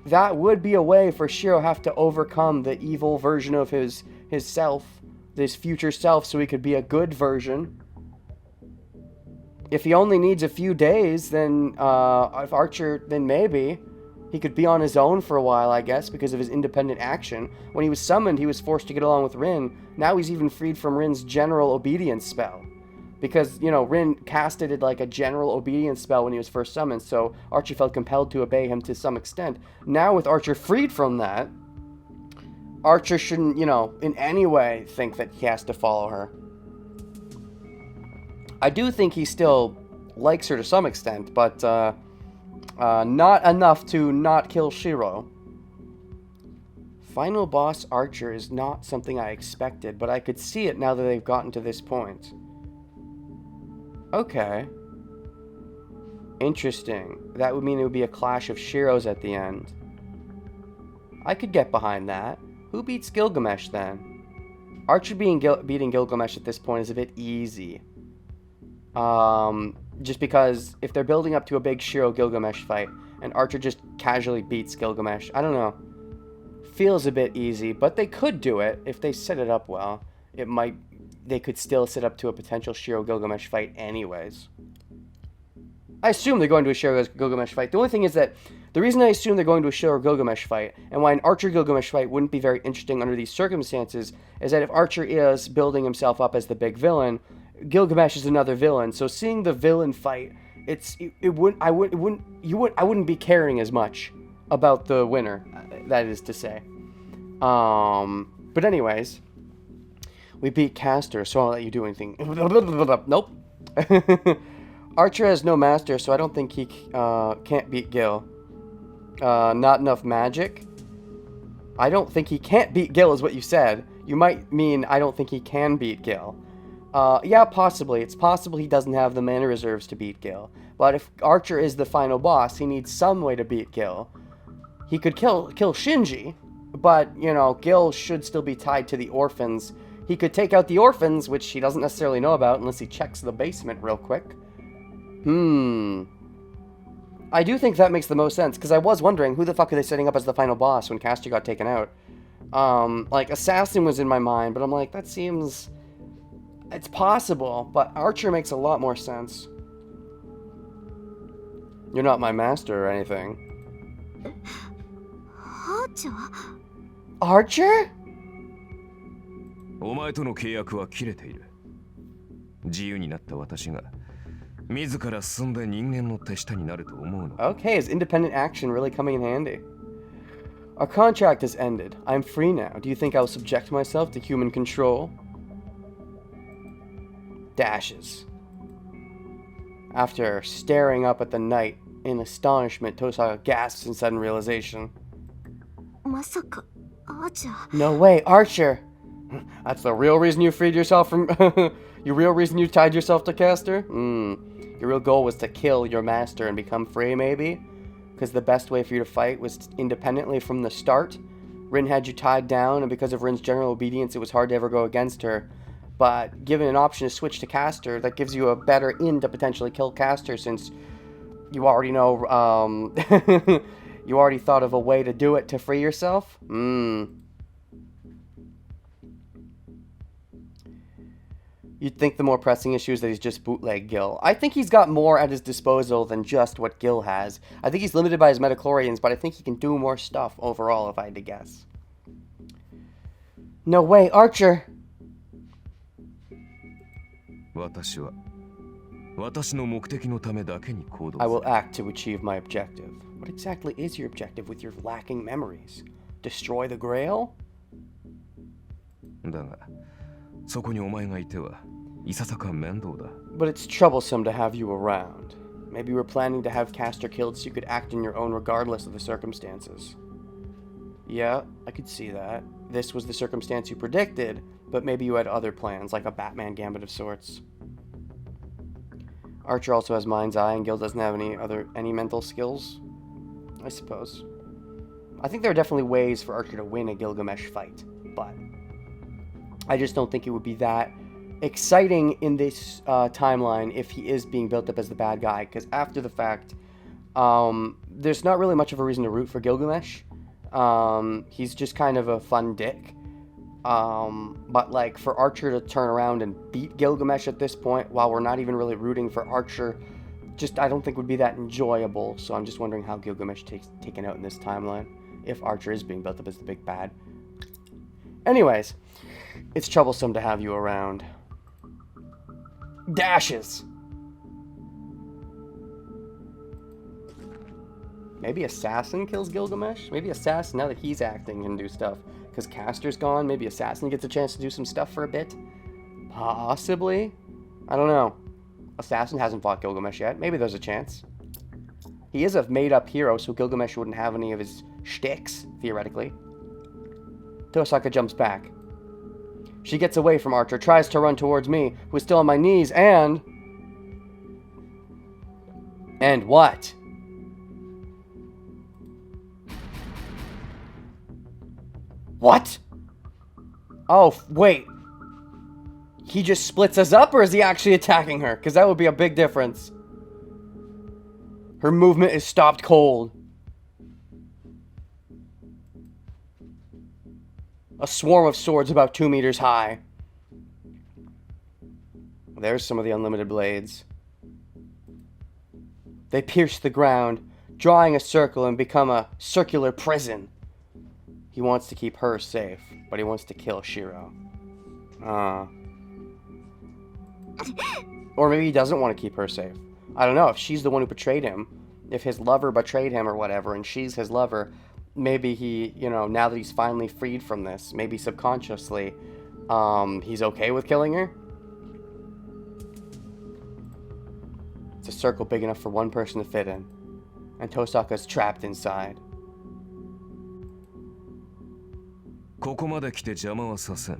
That would be a way for Shirou have to overcome the evil version of his self, this future self, so he could be a good version. If he only needs a few days, then if Archer, then maybe he could be on his own for a while, I guess, because of his independent action. When he was summoned, he was forced to get along with Rin. Now he's even freed from Rin's general obedience spell. Because, you know, Rin casted like a general obedience spell when he was first summoned, so Archer felt compelled to obey him to some extent. Now with Archer freed from that, Archer shouldn't, you know, in any way think that he has to follow her. I do think he still likes her to some extent, but not enough to not kill Shirou. Final boss Archer is not something I expected, but I could see it now that they've gotten to this point. Okay. Interesting. That would mean it would be a clash of Shirou's at the end. I could get behind that. Who beats Gilgamesh then? Archer beating Gilgamesh at this point is a bit easy. Just because if they're building up to a big Shirou-Gilgamesh fight, and Archer just casually beats Gilgamesh, I don't know. Feels a bit easy, but they could do it if they set it up well. They could still set up to a potential Shirou-Gilgamesh fight anyways. I assume they're going to a Shirou-Gilgamesh fight. The only thing is that the reason I assume they're going to a Shirou-Gilgamesh fight, and why an Archer-Gilgamesh fight wouldn't be very interesting under these circumstances, is that if Archer is building himself up as the big villain, Gilgamesh is another villain. So seeing the villain fight, I wouldn't be caring as much about the winner. That is to say. But anyways, we beat Caster, so I'll let you do anything. Nope. Archer has no master, so I don't think he can't beat Gil. Not enough magic. I don't think he can't beat Gil is what you said. You might mean I don't think he can beat Gil. Yeah, possibly. It's possible he doesn't have the mana reserves to beat Gil. But if Archer is the final boss, he needs some way to beat Gil. He could kill Shinji, but, you know, Gil should still be tied to the orphans. He could take out the orphans, which he doesn't necessarily know about unless he checks the basement real quick. I do think that makes the most sense, because I was wondering who the fuck are they setting up as the final boss when Caster got taken out. Like, Assassin was in my mind, but I'm like, that seems... It's possible, but Archer makes a lot more sense. You're not my master or anything. Archer? お前との契約は切れている。自由になった私が自ら進んで人間の手下になると思うの。Okay, is independent action really coming in handy? Our contract has ended. I'm free now. Do you think I'll subject myself to human control? Dashes. After staring up at the night in astonishment, Tosaka gasps in sudden realization. No way, Archer! That's the real reason you freed yourself from... Your real reason you tied yourself to Caster? Your real goal was to kill your master and become free, maybe? Because the best way for you to fight was independently from the start. Rin had you tied down, and because of Rin's general obedience, it was hard to ever go against her. But given an option to switch to Caster, that gives you a better in to potentially kill Caster, since you already know, you already thought of a way to do it to free yourself? You'd think the more pressing issue is that he's just bootleg Gil. I think he's got more at his disposal than just what Gil has. I think he's limited by his metachlorians, but I think he can do more stuff overall, if I had to guess. No way, Archer! 私は私の目的のためだけに行動する。 I will act to achieve my objective. What exactly is your objective with your lacking memories? Destroy the Grail? だが、そこにお前がいてはいささか面倒だ。 But it's troublesome to have you around. Maybe you were planning to have Caster killed so you could act on your own regardless of the circumstances. Yeah, I could see that. This was the circumstance you predicted, but maybe you had other plans, like a Batman gambit of sorts. Archer also has Mind's Eye, and Gil doesn't have any mental skills, I suppose. I think there are definitely ways for Archer to win a Gilgamesh fight, but I just don't think it would be that exciting in this timeline if he is being built up as the bad guy, because after the fact, there's not really much of a reason to root for Gilgamesh. He's just kind of a fun dick. But like for Archer to turn around and beat Gilgamesh at this point, while we're not even really rooting for Archer, just I don't think would be that enjoyable. So I'm just wondering how Gilgamesh takes taken out in this timeline if Archer is being built up as the big bad. Anyways, it's troublesome to have you around. Dashes. Maybe Assassin kills Gilgamesh? Maybe Assassin, now that he's acting, can do stuff. Because Castor's gone, maybe Assassin gets a chance to do some stuff for a bit? Possibly? I don't know. Assassin hasn't fought Gilgamesh yet. Maybe there's a chance. He is a made-up hero, so Gilgamesh wouldn't have any of his shticks, theoretically. Tosaka jumps back. She gets away from Archer, tries to run towards me, who is still on my knees, and... And what? What? Oh, wait. He just splits us up, or is he actually attacking her? Because that would be a big difference. Her movement is stopped cold. A swarm of swords about 2 meters high. There's some of the unlimited blades. They pierce the ground, drawing a circle and become a circular prison. He wants to keep her safe, but he wants to kill Shirou. Or maybe he doesn't want to keep her safe. I don't know, if she's the one who betrayed him, if his lover betrayed him or whatever, and she's his lover, maybe he, you know, now that he's finally freed from this, maybe subconsciously, he's okay with killing her? It's a circle big enough for one person to fit in, and Tosaka's trapped inside. ここまで来て邪魔はさせん。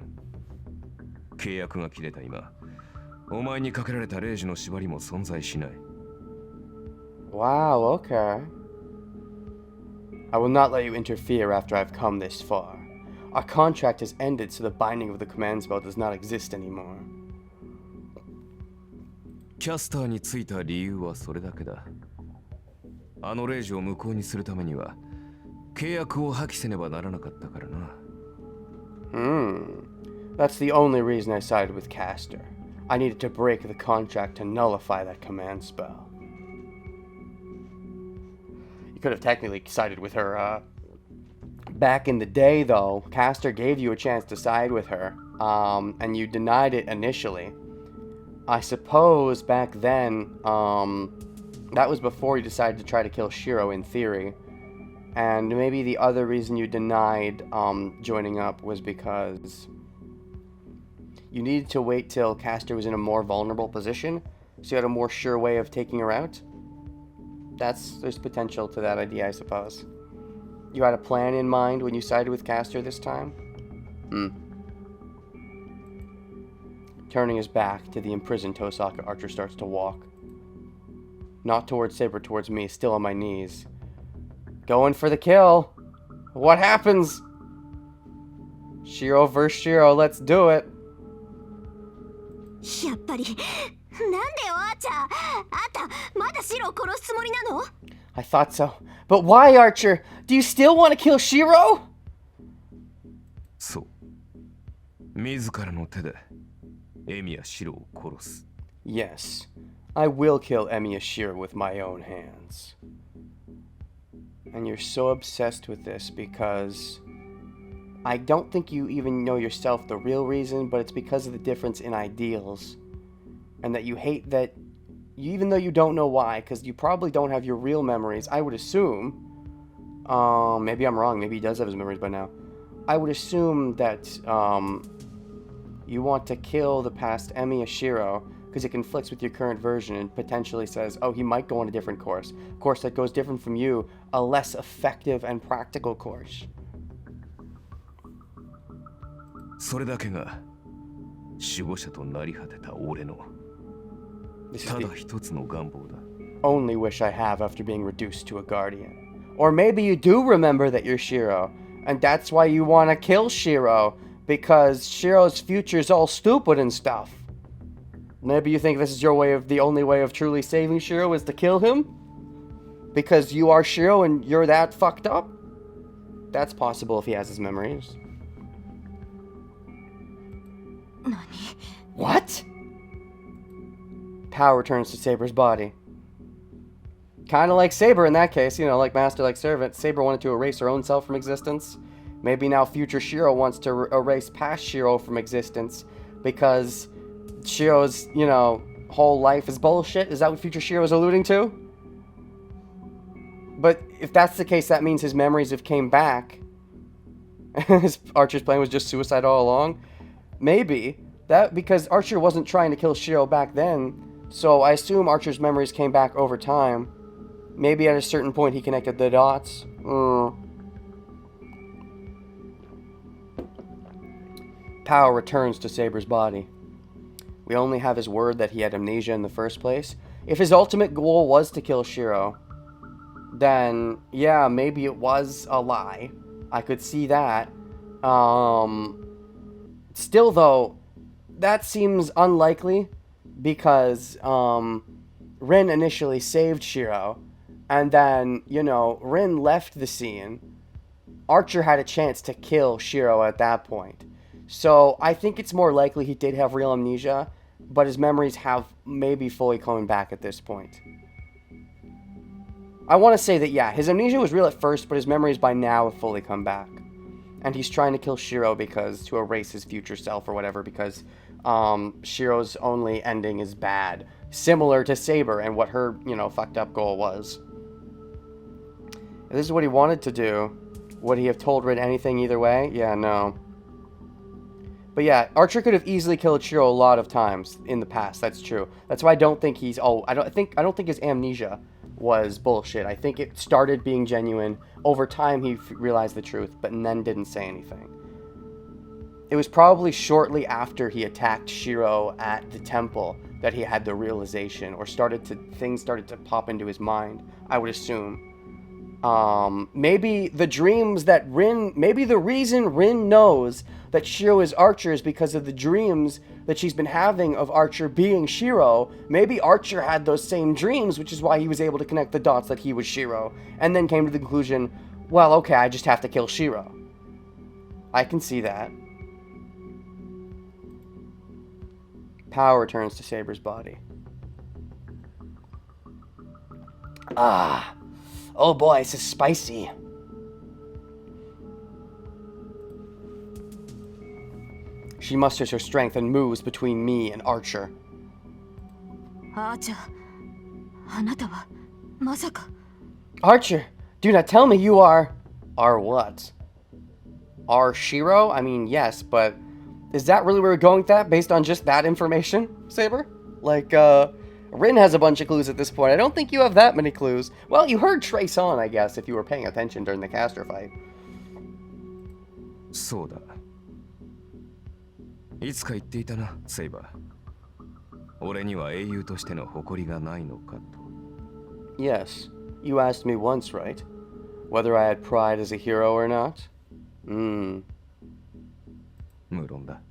契約が切れた今、お前にかけられた0時の縛りも存在しない。Wow, okay. I will not let you interfere after I've come this far. Our contract has ended, so the binding of the command spell does not exist anymore. キャスターについた理由はそれだけだ。あの0時を無効にするためには、契約を破棄せねばならなかったからな。That's the only reason I sided with Castor. I needed to break the contract to nullify that command spell. You could have technically sided with her, back in the day, though. Castor gave you a chance to side with her, and you denied it initially. I suppose back then, that was before you decided to try to kill Shirou, in theory. And maybe the other reason you denied joining up was because you needed to wait till Castor was in a more vulnerable position, so you had a more sure way of taking her out. There's potential to that idea, I suppose. You had a plan in mind when you sided with Castor this time? Turning his back to the imprisoned Tosaka, Archer starts to walk. Not towards Saber, towards me, still on my knees. Going for the kill. What happens? Shirou versus Shirou, let's do it. やっぱりなんでよアーチャーあんたまだシロを殺すつもりなの I thought so. But why, Archer? Do you still want to kill Shirou? そう。自らの手でエミやシロを殺す。Yes, I will kill Emiya Shirou with my own hands. And you're so obsessed with this because I don't think you even know yourself the real reason, but it's because of the difference in ideals. And that you hate that, even though you don't know why, because you probably don't have your real memories, I would assume, maybe I'm wrong, maybe he does have his memories by now. I would assume that you want to kill the past Emiya Shirou because it conflicts with your current version and potentially says, oh, he might go on a different course. A course that goes different from you, a less effective and practical course. それだけが守護者となり果てた俺のただ一つの願望だ。Only wish I have after being reduced to a guardian. Or maybe you do remember that you're Shirou, and that's why you want to kill Shirou, because Shirou's future's all stupid and stuff. Maybe you think this is your way of the only way of truly saving Shirou is to kill him? Because you are Shirou and you're that fucked up? That's possible if he has his memories. What? Power returns to Saber's body. Kind of like Saber in that case, you know, like master, like servant. Saber wanted to erase her own self from existence. Maybe now future Shirou wants to erase past Shirou from existence because Shirou's, you know, whole life is bullshit. Is that what future Shirou is alluding to? But if that's the case, that means his memories have came back. His Archer's plan was just suicide all along. Maybe. That because Archer wasn't trying to kill Shirou back then. So I assume Archer's memories came back over time. Maybe at a certain point he connected the dots. Power returns to Saber's body. We only have his word that he had amnesia in the first place. If his ultimate goal was to kill Shirou, then yeah, maybe it was a lie. I could see that. Still though, that seems unlikely because Rin initially saved Shirou, and then, you know, Rin left the scene. Archer had a chance to kill Shirou at that point. So I think it's more likely he did have real amnesia, but his memories have maybe fully coming back at this point. I want to say that, yeah, his amnesia was real at first, but his memories by now have fully come back. And he's trying to kill Shirou because, to erase his future self or whatever, because Shirou's only ending is bad. Similar to Saber and what her, you know, fucked up goal was. If this is what he wanted to do, would he have told Rin anything either way? Yeah, no. But yeah, Archer could have easily killed Shirou a lot of times in the past. That's true. That's why I don't think he's... I don't think his amnesia was bullshit. I think it started being genuine. Over time, he realized the truth, but then didn't say anything. It was probably shortly after he attacked Shirou at the temple that he had the realization, or things started to pop into his mind, I would assume. Maybe the dreams that maybe the reason Rin knows that Shirou is Archer is because of the dreams that she's been having of Archer being Shirou. Maybe Archer had those same dreams, which is why he was able to connect the dots that he was Shirou, and then came to the conclusion, well, okay, I just have to kill Shirou. I can see that. Power returns to Saber's body. Ah. Oh boy, this is spicy. She musters her strength and moves between me and Archer. Archer, do not tell me you are... Are what? Are Shirou? I mean, yes, but... Is that really where we're going with that, based on just that information, Saber? Like, Rin has a bunch of clues at this point. I don't think you have that many clues. Well, you heard Trace on, I guess, if you were paying attention during the caster fight. そうだ。いつか言っていたな、セイバー。俺には英雄としての誇りがないのかと。Yes, you asked me once, right? Whether I had pride as a hero or not? 無論だ。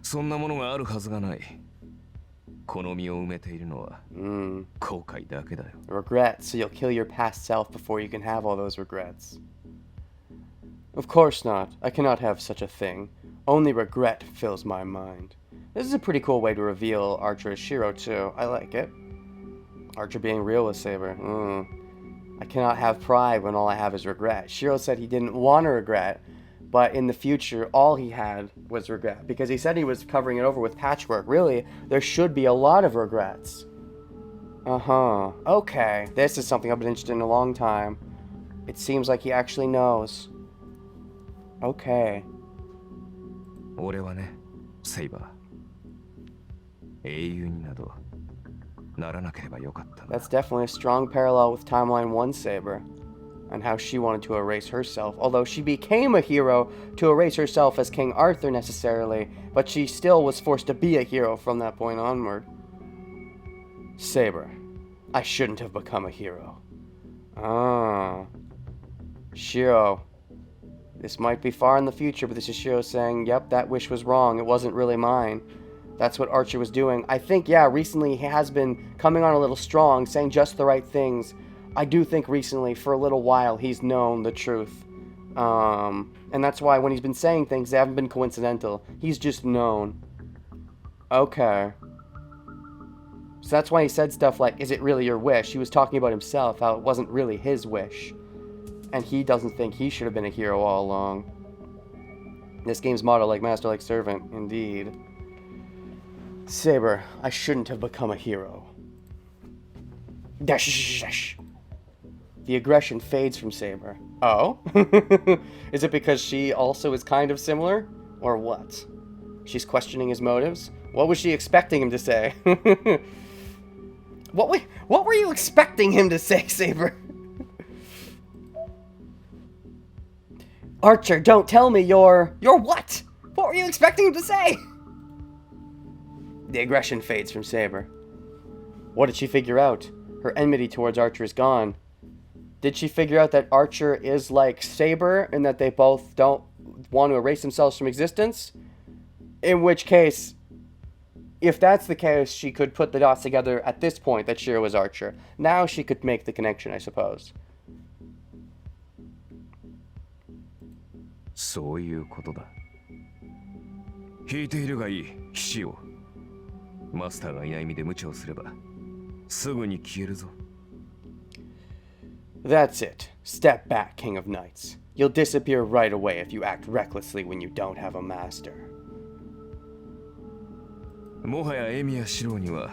そんなものがあるはずがない。この身を埋めているのは後悔だけだよ。Regrets, so you'll kill your past self before you can have all those regrets. Of course not. I cannot have such a thing. Only regret fills my mind. This is a pretty cool way to reveal Archer as Shirou, too. I like it. Archer being real with Saber. I cannot have pride when all I have is regret. Shirou said he didn't want to regret, but in the future, all he had was regret. Because he said he was covering it over with patchwork. Really, there should be a lot of regrets. Okay, this is something I've been interested in a long time. It seems like he actually knows. Okay. 俺はね、セイバー。英雄になどならなければよかった。That's definitely a strong parallel with Timeline 1 Saber. And how she wanted to erase herself. Although she became a hero to erase herself as King Arthur necessarily, but she still was forced to be a hero from that point onward. Saber, I shouldn't have become a hero. Shirou. This might be far in the future, but this is Shirou saying, yep, that wish was wrong. It wasn't really mine. That's what Archer was doing. I think, yeah, recently he has been coming on a little strong, saying just the right things. I do think recently, for a little while, he's known the truth. And that's why when he's been saying things, they haven't been coincidental. He's just known. Okay. So that's why he said stuff like, is it really your wish? He was talking about himself, how it wasn't really his wish. And he doesn't think he should have been a hero all along. This game's motto, like master, like servant, indeed. Saber, I shouldn't have become a hero. The aggression fades from Saber. Oh? Is it because she also is kind of similar? Or what? She's questioning his motives? What was she expecting him to say? What were you expecting him to say, Saber? Archer, don't tell me you're what? What were you expecting him to say? The aggression fades from Saber. What did she figure out? Her enmity towards Archer is gone. Did she figure out that Archer is like Saber and that they both don't want to erase themselves from existence? In which case, if that's the case, she could put the dots together at this point that Shirou is Archer. Now she could make the connection, I suppose. そういうことだ。引いているがいい、騎士を。マスターがいない身で無茶をすれば、すぐに消えるぞ。That's it. Step back, King of Knights. You'll disappear right away if you act recklessly when you don't have a master. もはやエミやシローには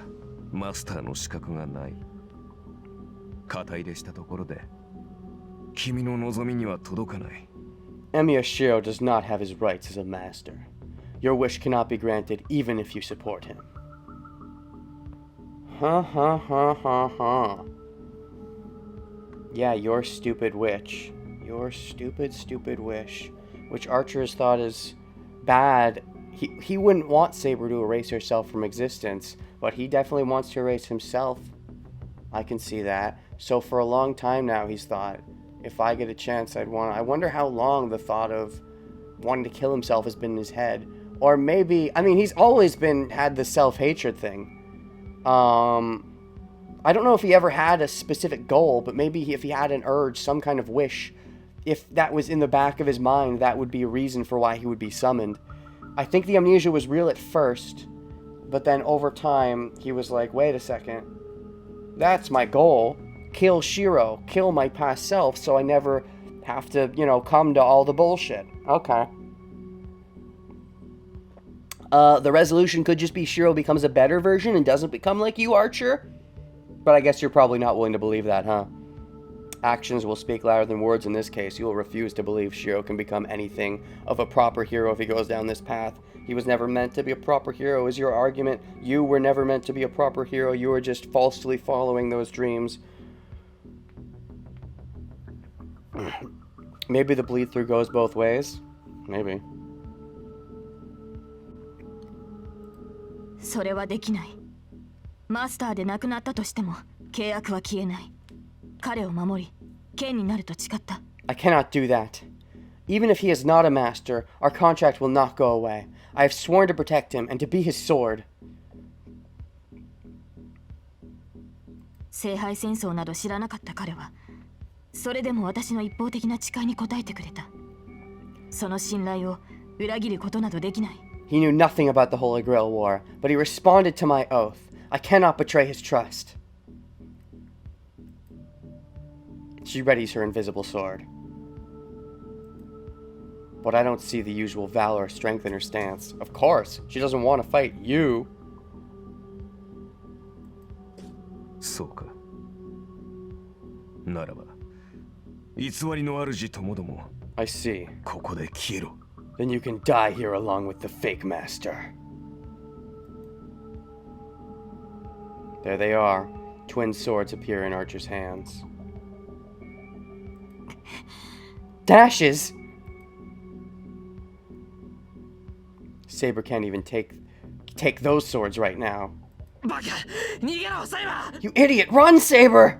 マスターの資格がない。肩入れしたところで、君の望みには届かない。Emiya Shirou does not have his rights as a master. Your wish cannot be granted even if you support him. Yeah, your stupid witch. Your stupid wish. Which Archer has thought is bad. He wouldn't want Saber to erase herself from existence, but he definitely wants to erase himself. I can see that. So for a long time now, he's thought, if I get a chance, I wonder how long the thought of wanting to kill himself has been in his head. Or maybe, I mean, he's always had the self-hatred thing. I don't know if he ever had a specific goal, but maybe if he had an urge, some kind of wish, if that was in the back of his mind, that would be a reason for why he would be summoned. I think the amnesia was real at first, but then over time, he was like, wait a second, that's my goal. Kill Shirou, kill my past self, so I never have to, come to all the bullshit. Okay. The resolution could just be Shirou becomes a better version and doesn't become like you, Archer. But I guess you're probably not willing to believe that, huh? Actions will speak louder than words in this case. You will refuse to believe Shirou can become anything of a proper hero if he goes down this path. He was never meant to be a proper hero, is your argument. You were never meant to be a proper hero. You were just falsely following those dreams. Maybe the bleed through goes both ways. Maybe. それはできない。マスターで亡くなったとしても契約は消えない。彼を守り、剣になると誓った。I cannot do that. Even if he is not a master, our contract will not go away. I have sworn to protect him and to be his sword. 聖杯戦争など知らなかった彼は、それでも私の一方的な誓いに応えてくれた。その信頼を裏切ることなどできない。He knew nothing about the Holy Grail War, but he responded to my oath. I cannot betray his trust. She readies her invisible sword. But I don't see the usual valor or strength in her stance. Of course, she doesn't want to fight you. そうか。ならば、偽りの主ともども、 I see. ここで消えろ。 Then you can die here along with the fake master. There they are. Twin swords appear in Archer's hands. Dashes! Saber can't even take those swords right now. バカ逃げろサイバー You idiot! Run, Saber!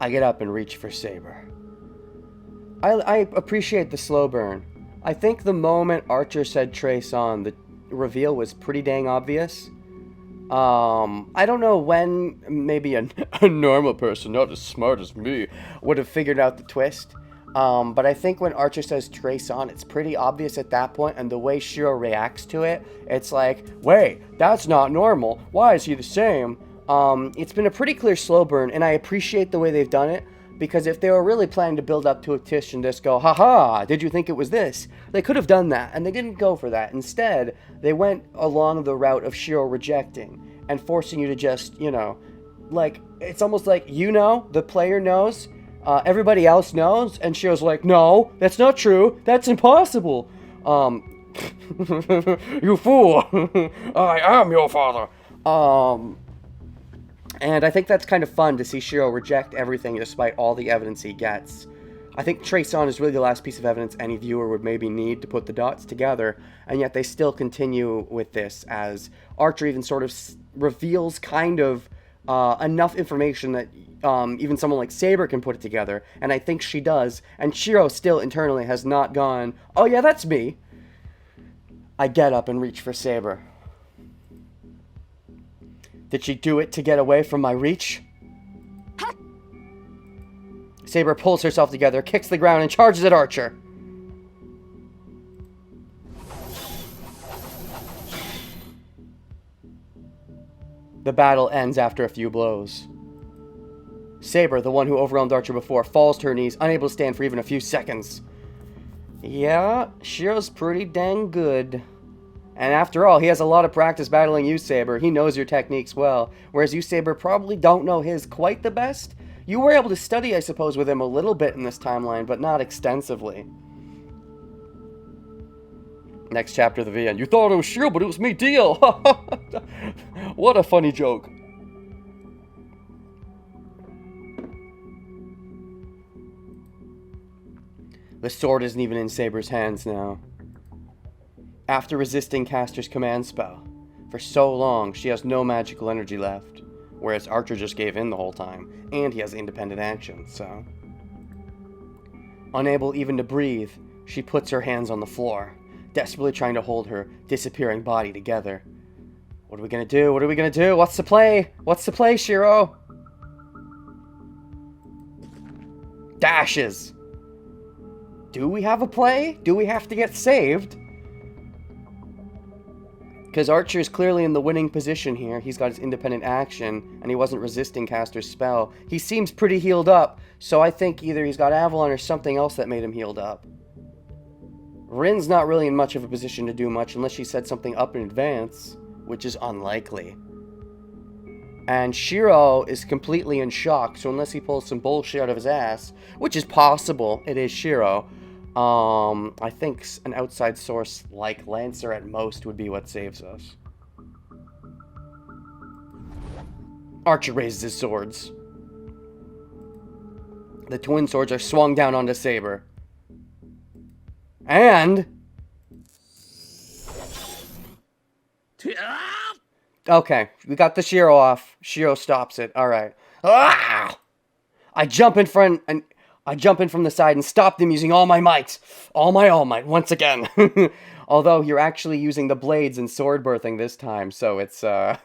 I get up and reach for Saber. I appreciate the slow burn. I think the moment Archer said Trace on, reveal was pretty dang obvious. I don't know when maybe a normal person, not as smart as me, would have figured out the twist. But I think when Archer says trace on, it's pretty obvious at that point, and the way Shirou reacts to it, it's like, wait, that's not normal. Why is he the same? It's been a pretty clear slow burn, and I appreciate the way they've done it, because if they were really planning to build up to a twist and just go, haha, did you think it was this? They could have done that, and they didn't go for that. Instead, they went along the route of Shirou rejecting and forcing you to just, you know, like, it's almost like, you know, the player knows, everybody else knows, and Shirou's like, no, that's not true, that's impossible. You fool, I am your father. And I think that's kind of fun to see Shirou reject everything despite all the evidence he gets. I think trace on is really the last piece of evidence any viewer would maybe need to put the dots together, and yet they still continue with this, as Archer even sort of reveals kind of enough information that even someone like Saber can put it together, and I think she does, and Shirou still internally has not gone, oh yeah, that's me. I get up and reach for Saber. Did she do it to get away from my reach? Saber pulls herself together, kicks the ground, and charges at Archer. The battle ends after a few blows. Saber, the one who overwhelmed Archer before, falls to her knees, unable to stand for even a few seconds. Yeah, Shirou's pretty dang good. And after all, he has a lot of practice battling you, Saber. He knows your techniques well, whereas you, Saber, probably don't know his quite the best. You were able to study, I suppose, with him a little bit in this timeline, but not extensively. Next chapter of the video. You thought it was Shirou, but it was me, deal! What a funny joke. The sword isn't even in Saber's hands now. After resisting Caster's command spell for so long, she has no magical energy left, whereas Archer just gave in the whole time, and he has independent action, so... Unable even to breathe, she puts her hands on the floor, desperately trying to hold her disappearing body together. What are we gonna do? What are we gonna do? What's the play? What's the play, Shirou? Dashes! Do we have a play? Do we have to get saved? Because Archer is clearly in the winning position here. He's got his independent action, and he wasn't resisting Caster's spell. He seems pretty healed up, so I think either he's got Avalon or something else that made him healed up. Rin's not really in much of a position to do much unless she set something up in advance, which is unlikely. And Shirou is completely in shock, so unless he pulls some bullshit out of his ass, which is possible, it is Shirou, I think an outside source like Lancer at most would be what saves us. Archer raises his swords. The twin swords are swung down onto Saber. And... Okay, we got the Shirou off. Shirou stops it. Alright. Ah! I jump in from the side and stop them using all my might. All might, once again. Although you're actually using the blades and sword birthing this time, so it's, at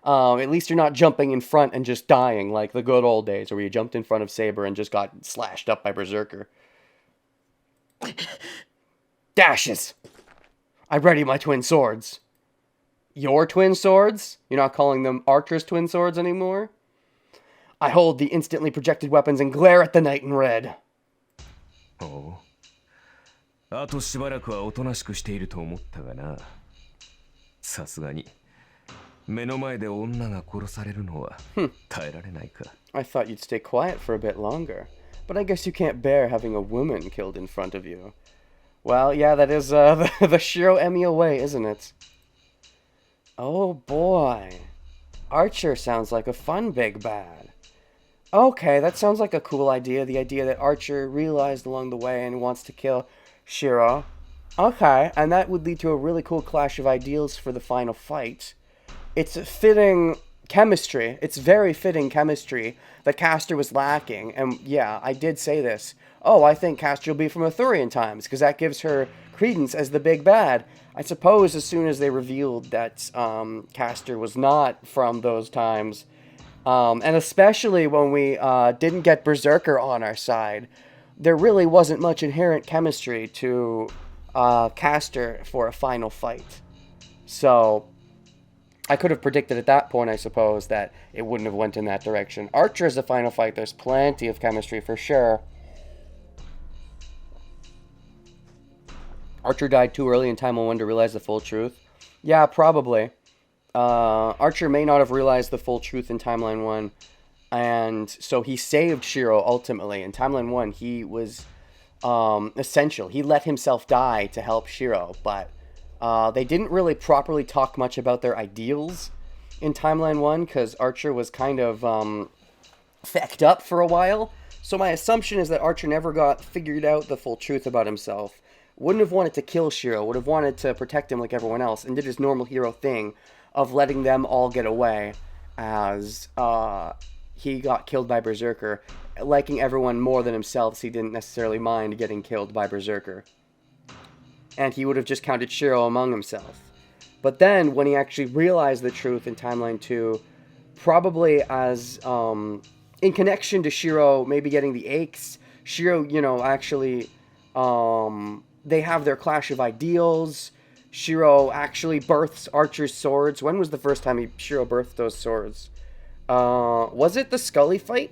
least you're not jumping in front and just dying like the good old days where you jumped in front of Saber and just got slashed up by Berserker. Dashes! I ready my twin swords. Your twin swords? You're not calling them Archer's twin swords anymore? I hold the instantly projected weapons and glare at the knight in red. おう。あとしばらくはおとなしくしていると思ったがな。さすがに目の前で女が殺されるのは耐えられないか。I thought you'd stay quiet for a bit longer, but I guess you can't bear having a woman killed in front of you. Well, yeah, that is the Shirou Emiya way, isn't it? Oh boy. Archer sounds like a fun big bad. Okay, that sounds like a cool idea. The idea that Archer realized along the way and wants to kill Shirou. Okay, and that would lead to a really cool clash of ideals for the final fight. It's fitting chemistry. It's very fitting chemistry that Caster was lacking. And yeah, I did say this. oh, I think Castor will be from Arthurian times, because that gives her credence as the big bad. I suppose as soon as they revealed that Castor was not from those times, and especially when we didn't get Berserker on our side, there really wasn't much inherent chemistry to Castor for a final fight. So I could have predicted at that point, I suppose, that it wouldn't have went in that direction. Archer is the final fight. There's plenty of chemistry for sure. Archer died too early in Timeline 1 to realize the full truth. Yeah, probably. Archer may not have realized the full truth in Timeline 1. And so he saved Shirou ultimately. In Timeline 1, he was essential. He let himself die to help Shirou. But they didn't really properly talk much about their ideals in Timeline 1, because Archer was kind of fecked up for a while. So my assumption is that Archer never got figured out the full truth about himself. Wouldn't have wanted to kill Shirou, would have wanted to protect him like everyone else, and did his normal hero thing of letting them all get away as he got killed by Berserker, liking everyone more than himself, so he didn't necessarily mind getting killed by Berserker. And he would have just counted Shirou among himself. But then, when he actually realized the truth in Timeline 2, probably as, in connection to Shirou maybe getting the aches, Shirou, you know, actually, they have their clash of ideals. Shirou actually births Archer's swords. When was the first time Shirou birthed those swords? Was it the Scully fight?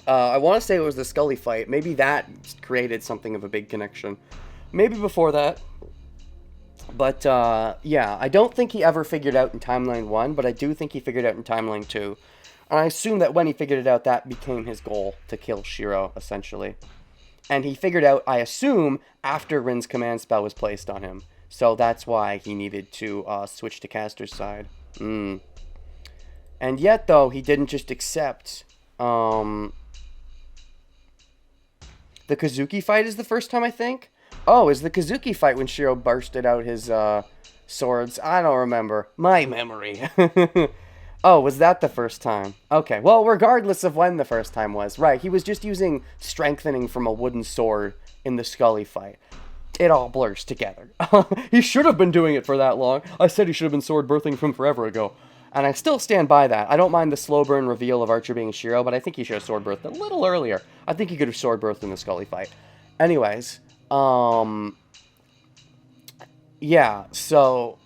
I want to say it was the Scully fight. Maybe that created something of a big connection. Maybe before that. But, yeah, I don't think he ever figured out in Timeline 1, but I do think he figured out in Timeline 2. And I assume that when he figured it out, that became his goal, to kill Shirou, essentially. And he figured out, I assume, after Rin's command spell was placed on him. So that's why he needed to switch to Castor's side. And yet, though, he didn't just accept. The Kazuki fight is the first time, I think? Oh, is the Kazuki fight when Shirou bursted out his swords? I don't remember. My memory. Oh, was that the first time? Okay, well, regardless of when the first time was. Right, he was just using strengthening from a wooden sword in the Scully fight. It all blurs together. He should have been doing it for that long. I said he should have been sword birthing from forever ago. And I still stand by that. I don't mind the slow burn reveal of Archer being Shirou, but I think he should have sword birthed a little earlier. I think he could have sword birthed in the Scully fight. Anyways, yeah, so,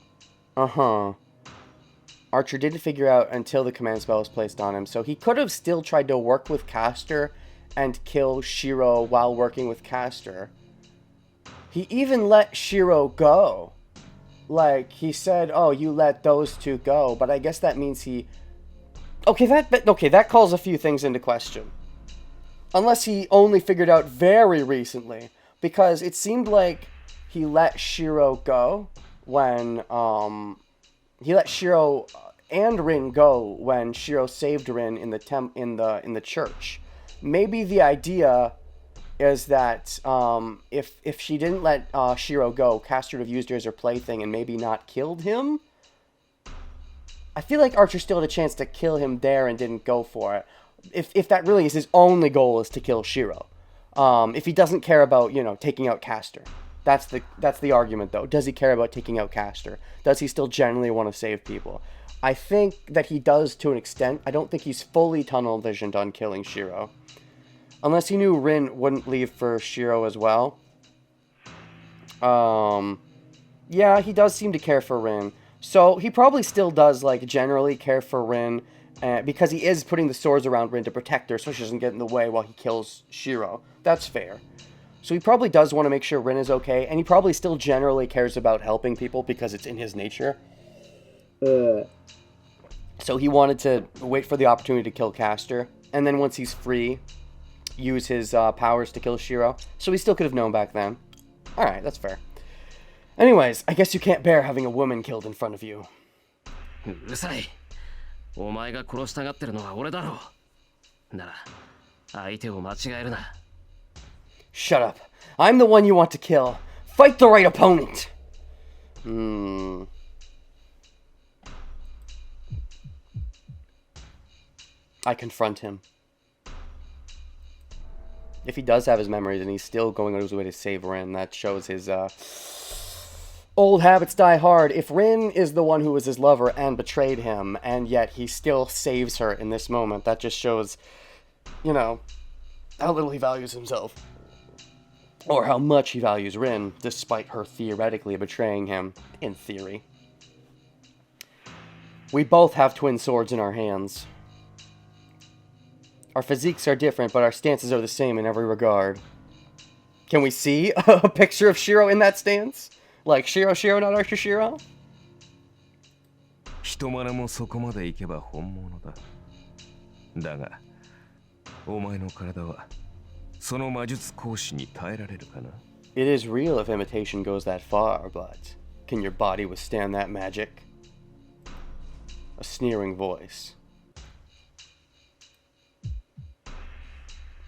Archer didn't figure out until the command spell was placed on him, so he could have still tried to work with Castor and kill Shirou while working with Castor. He even let Shirou go. Like, he said, oh, you let those two go, but I guess that means he... Okay, that calls a few things into question. Unless he only figured out very recently, because it seemed like he let Shirou go when, he let Shirou and Rin go when Shirou saved Rin in the church. Maybe the idea is that if she didn't let Shirou go, Castor would have used her as her plaything and maybe not killed him. I feel like Archer still had a chance to kill him there and didn't go for it. If that really is his only goal, is to kill Shirou. If he doesn't care about, you know, taking out Castor. That's the argument, though. Does he care about taking out Castor? Does he still genuinely want to save people? I think that he does to an extent. I don't think he's fully tunnel visioned on killing Shirou. Unless he knew Rin wouldn't leave for Shirou as well. Yeah, he does seem to care for Rin. So he probably still does, like, generally care for Rin. Because he is putting the swords around Rin to protect her so she doesn't get in the way while he kills Shirou. That's fair. So he probably does want to make sure Rin is okay, and he probably still generally cares about helping people because it's in his nature. So he wanted to wait for the opportunity to kill Castor, and then once he's free, use his powers to kill Shirou. So he still could have known back then. Alright, that's fair. Anyways, I guess you can't bear having a woman killed in front of you. うるさい。お前が殺したがってるのは俺だろう。なら、相手を間違えるな。Shut up. I'm the one you want to kill. Fight the right opponent. I confront him. If he does have his memories and he's still going out of his way to save Rin, that shows his old habits die hard. If Rin is the one who was his lover and betrayed him, and yet he still saves her in this moment, that just shows, you know, how little he values himself. Or how much he values Rin, despite her theoretically betraying him, in theory. We both have twin swords in our hands. Our physiques are different, but our stances are the same in every regard. Can we see a picture of Shirou in that stance? Like, Shirou, not Archer Shirou? 人真似もそこまで行けば本物だ。だが、お前の体はその魔術行使に耐えられるかな? It is real if imitation goes that far, but can your body withstand that magic? A sneering voice.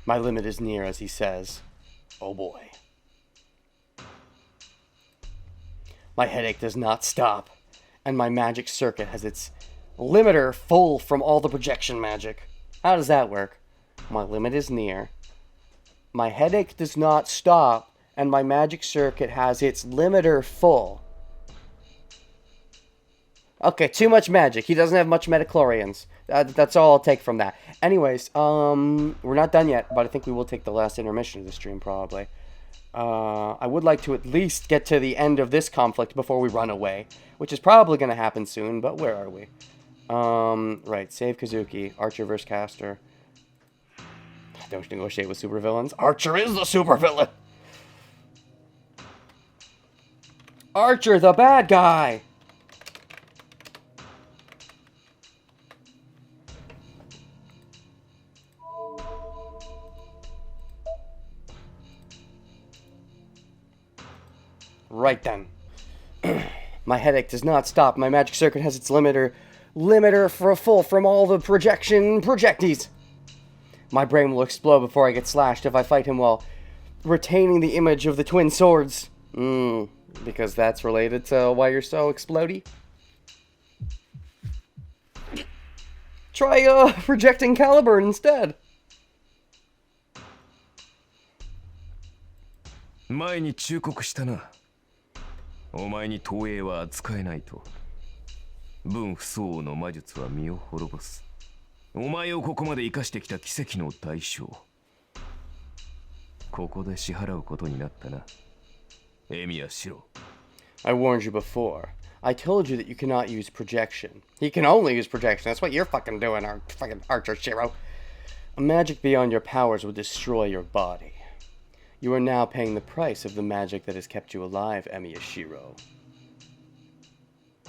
My limit is near, as he says. Oh boy. My headache does not stop, and my magic circuit has its limiter full from all the projection magic. How does that work? My limit is near. My headache does not stop, and my magic circuit has its limiter full. Okay, too much magic. He doesn't have much metachlorians. That's all I'll take from that. Anyways, we're not done yet, but I think we will take the last intermission of the stream, probably. I would like to at least get to the end of this conflict before we run away, which is probably going to happen soon, but where are we? Right, save Kazuki, Archer versus Caster. Don't negotiate with supervillains. Archer is the supervillain! Archer, the bad guy! Right then. My headache does not stop. My magic circuit has its limiter for full from all the projecties. My brain will explode before I get slashed if I fight him while retaining the image of the twin swords. Because that's related to why you're so explodey. Try projecting Caliburn instead. 前に忠告したな。お前に投影は扱えないと。分不相応の魔術は身を滅ぼす。お前をここまで生かしてきた奇跡の代償。ここで支払うことになったな。エミヤシロ。I warned you before. I told you that you cannot use projection. He can only use projection. That's what you're fucking doing, our fucking Archer Shirou. A magic beyond your powers would destroy your body. You are now paying the price of the magic that has kept you alive, Emiya Shirou.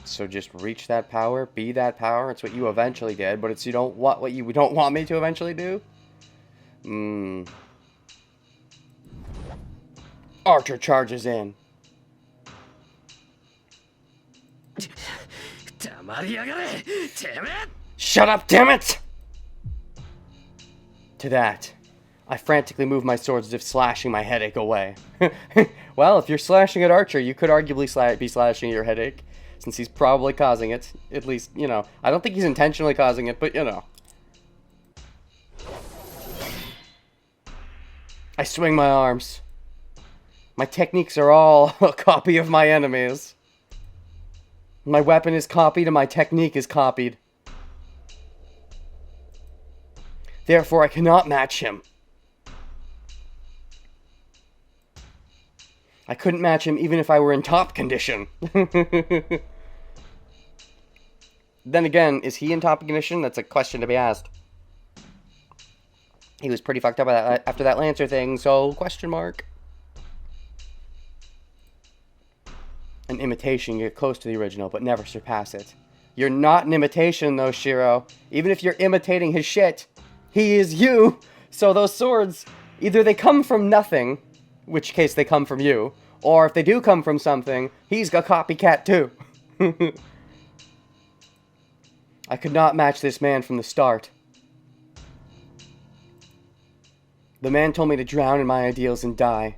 So just reach that power, be that power. It's what you eventually did, but it's what you don't want me to eventually do? Archer charges in. Shut up, damn it! To that, I frantically move my swords as if slashing my headache away. Well, if you're slashing at Archer, you could arguably be slashing your headache, since he's probably causing it. At least, you know. I don't think he's intentionally causing it, but you know. I swing my arms. My techniques are all a copy of my enemy's. My weapon is copied and my technique is copied. Therefore, I cannot match him. I couldn't match him even if I were in top condition. Then again, is he in top condition? That's a question to be asked. He was pretty fucked up after that Lancer thing, so question mark. An imitation, you get close to the original, but never surpass it. You're not an imitation, though, Shirou. Even if you're imitating his shit, he is you. So those swords, either they come from nothing, in which case they come from you, or if they do come from something, he's a copycat too. I could not match this man from the start. The man told me to drown in my ideals and die.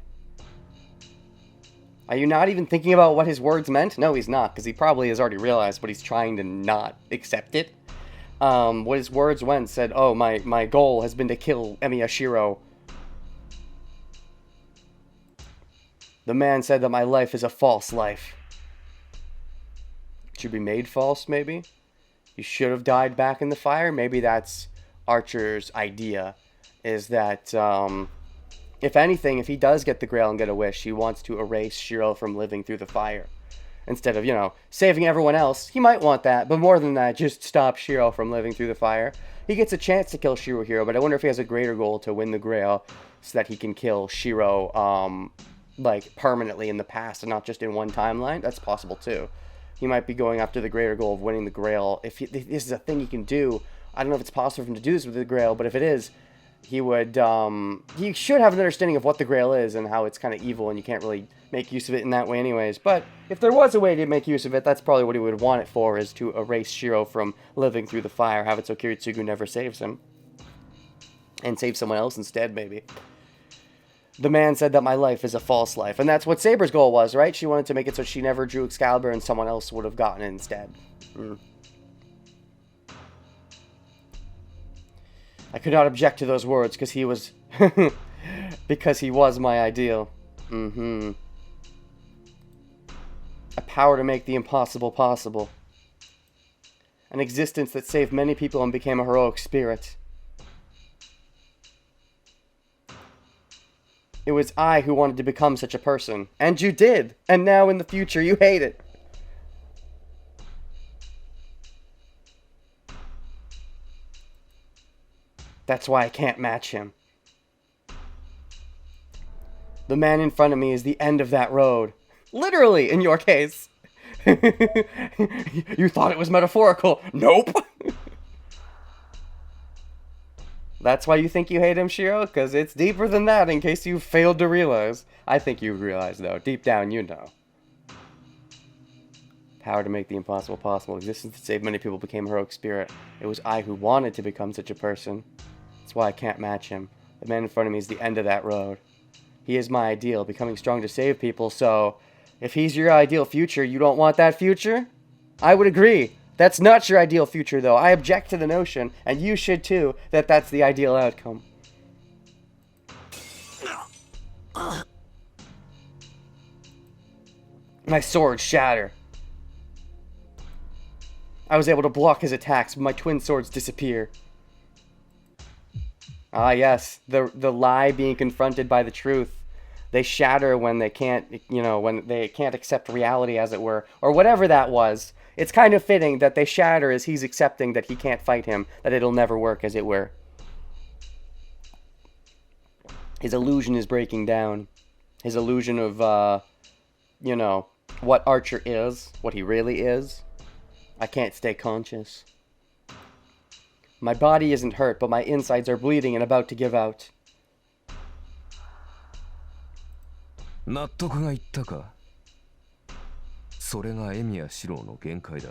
Are you not even thinking about what his words meant? No, he's not, because he probably has already realized, but he's trying to not accept it. What his words went said, oh, my goal has been to kill Emiya Shirou. The man said that my life is a false life. It should be made false, maybe? You should have died back in the fire? Maybe that's Archer's idea, is that, if anything, if he does get the Grail and get a wish, he wants to erase Shirou from living through the fire. Instead of, saving everyone else. He might want that, but more than that, just stop Shirou from living through the fire. He gets a chance to kill Shirou here, but I wonder if he has a greater goal to win the Grail so that he can kill Shirou, permanently in the past and not just in one timeline. That's possible, too. He might be going after the greater goal of winning the Grail. If this is a thing he can do, I don't know if it's possible for him to do this with the Grail, but if it is, he would, he should have an understanding of what the Grail is and how it's kind of evil and you can't really make use of it in that way anyways. But if there was a way to make use of it, that's probably what he would want it for, is to erase Shirou from living through the fire, have it so Kiritsugu never saves him. And save someone else instead, maybe. The man said that my life is a false life. And that's what Saber's goal was, right? She wanted to make it so she never drew Excalibur and someone else would have gotten it instead. I could not object to those words because he was... because he was my ideal. A power to make the impossible possible. An existence that saved many people and became a heroic spirit. It was I who wanted to become such a person. And you did. And now in the future you hate it. That's why I can't match him. The man in front of me is the end of that road. Literally, in your case. You thought it was metaphorical. Nope. That's why you think you hate him, Shirou? Because it's deeper than that, in case you failed to realize. I think you realize, though. Deep down, you know. Power to make the impossible possible. Existence that saved many people became a heroic spirit. It was I who wanted to become such a person. That's why I can't match him. The man in front of me is the end of that road. He is my ideal, becoming strong to save people, so... if he's your ideal future, you don't want that future? I would agree. That's not your ideal future, though. I object to the notion, and you should too, that that's the ideal outcome. My swords shatter. I was able to block his attacks, but my twin swords disappear. Ah, yes, the lie being confronted by the truth. They shatter when they can't, when they can't accept reality, as it were, or whatever that was. It's kind of fitting that they shatter as he's accepting that he can't fight him, that it'll never work, as it were. His illusion is breaking down. His illusion of, what Archer is, what he really is. I can't stay conscious. My body isn't hurt, but my insides are bleeding and about to give out. 納得がいったか。それがエミやシローの限界だ。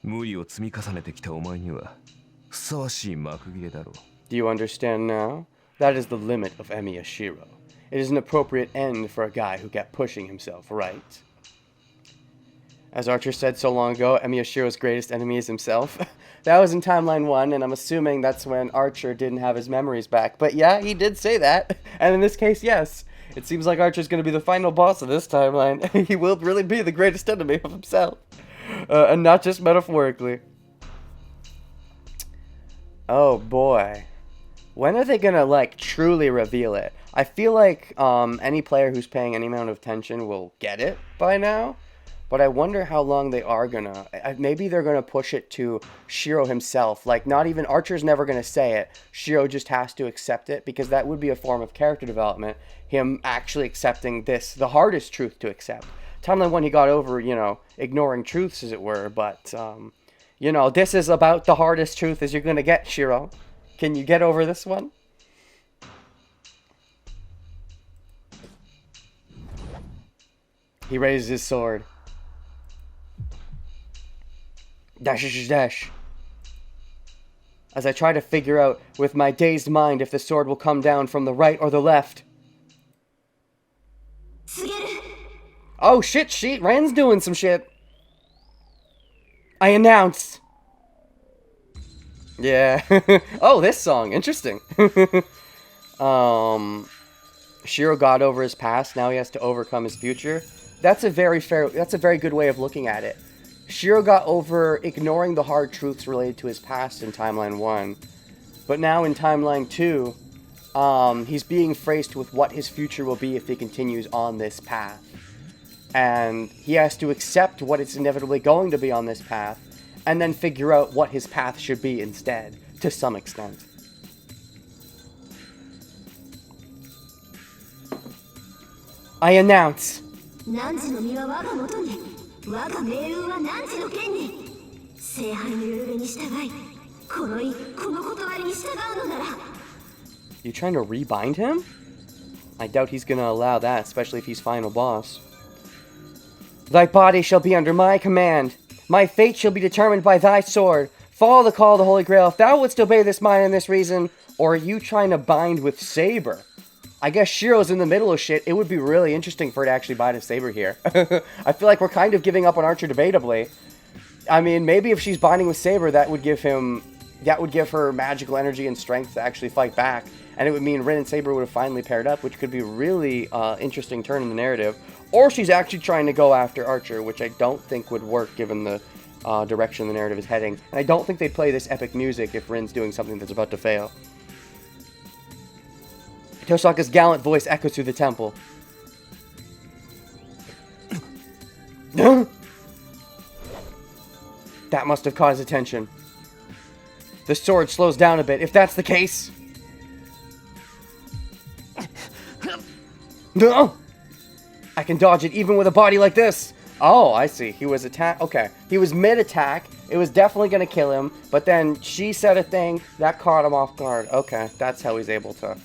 無理を積み重ねてきたお前にはふさわしい幕切れだろう。Do you understand now? That is the limit of Emiya Shirou. It is an appropriate end for a guy who kept pushing himself, right? As Archer said so long ago, Emiya Shirou's greatest enemy is himself. That was in Timeline 1, and I'm assuming that's when Archer didn't have his memories back. But yeah, he did say that. And in this case, yes. It seems like Archer's going to be the final boss of this timeline. He will really be the greatest enemy of himself. And not just metaphorically. Oh boy. When are they going to, truly reveal it? I feel like any player who's paying any amount of attention will get it by now. But I wonder how long they are gonna... maybe they're gonna push it to Shirou himself. Not even... Archer's never gonna say it. Shirou just has to accept it, because that would be a form of character development. Him actually accepting this, the hardest truth to accept. Timeline 1, he got over, ignoring truths, as it were. But, this is about the hardest truth as you're gonna get, Shirou. Can you get over this one? He raises his sword. Dash, dash, dash. As I try to figure out with my dazed mind if the sword will come down from the right or the left. Oh shit, Ren's doing some shit. I announce. Yeah. Oh, this song. Interesting. Shirou got over his past, now he has to overcome his future. That's a very good way of looking at it. Shirou got over ignoring the hard truths related to his past in Timeline 1. But now in Timeline 2, he's being faced with what his future will be if he continues on this path. And he has to accept what it's inevitably going to be on this path, and then figure out what his path should be instead, to some extent. I announce. You trying to rebind him? I doubt he's gonna allow that, especially if he's final boss. Thy body shall be under my command. My fate shall be determined by thy sword. Follow the call of the Holy Grail if thou wouldst obey this mind and this reason. Or are you trying to bind with Saber? I guess Shirou's in the middle of shit. It would be really interesting for her to actually bind with Saber here. I feel like we're kind of giving up on Archer debatably. I mean, maybe if she's binding with Saber, that would give her magical energy and strength to actually fight back. And it would mean Rin and Saber would have finally paired up, which could be a really interesting turn in the narrative. Or she's actually trying to go after Archer, which I don't think would work given the direction the narrative is heading. And I don't think they'd play this epic music if Rin's doing something that's about to fail. Tosaka's gallant voice echoes through the temple. That must have caught his attention. The sword slows down a bit. If that's the case... No! I can dodge it even with a body like this. Oh, I see. He was okay. He was mid-attack. It was definitely going to kill him. But then she said a thing that caught him off guard. Okay, that's how he's able to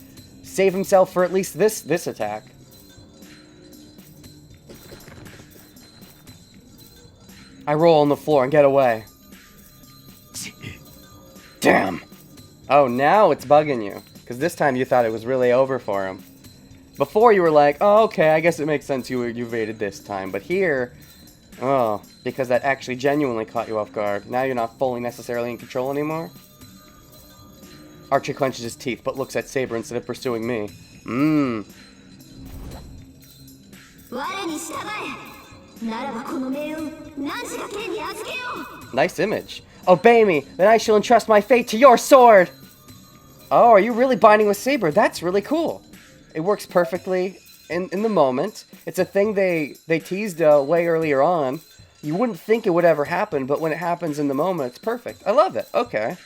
save himself for at least this attack. I roll on the floor and get away. Damn. Oh, now it's bugging you. Because this time you thought it was really over for him. Before you were like, oh, okay, I guess it makes sense you evaded this time. But here, oh, because that actually genuinely caught you off guard. Now you're not fully necessarily in control anymore. Archer clenches his teeth, but looks at Saber instead of pursuing me. Nice image. Obey me, then I shall entrust my fate to your sword! Oh, are you really binding with Saber? That's really cool. It works perfectly in the moment. It's a thing they teased way earlier on. You wouldn't think it would ever happen, but when it happens in the moment, it's perfect. I love it. Okay.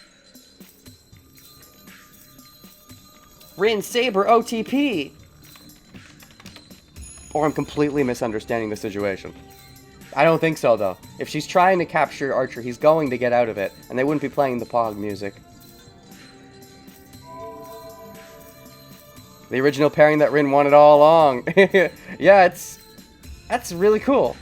Rin Saber OTP! Or I'm completely misunderstanding the situation. I don't think so, though. If she's trying to capture Archer, he's going to get out of it, and they wouldn't be playing the Pog music. The original pairing that Rin wanted all along. Yeah, that's really cool.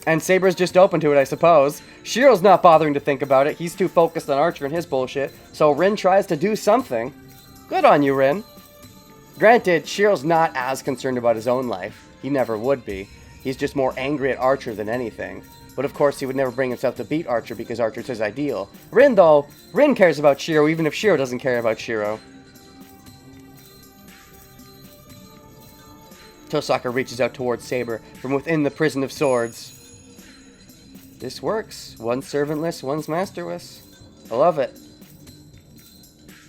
And Saber's just open to it, I suppose. Shirou's not bothering to think about it. He's too focused on Archer and his bullshit. So Rin tries to do something. Good on you, Rin. Granted, Shirou's not as concerned about his own life. He never would be. He's just more angry at Archer than anything. But of course, he would never bring himself to beat Archer because Archer's his ideal. Rin, though, Rin cares about Shirou even if Shirou doesn't care about Shirou. Tosaka reaches out towards Saber from within the prison of swords. This works. One's servantless, one's masterless. I love it.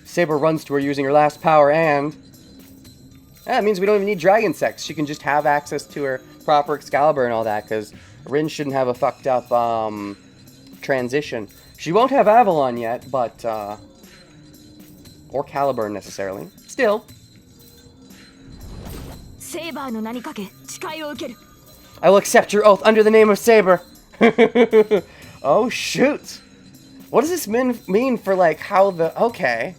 Saber runs to her using her last power and... that means we don't even need Dragon Sex. She can just have access to her proper Excalibur and all that, because Rin shouldn't have a fucked up transition. She won't have Avalon yet, but... or Caliburn necessarily. Still... I will accept your oath under the name of Saber. Oh, shoot. What does this mean for, like, how the... okay.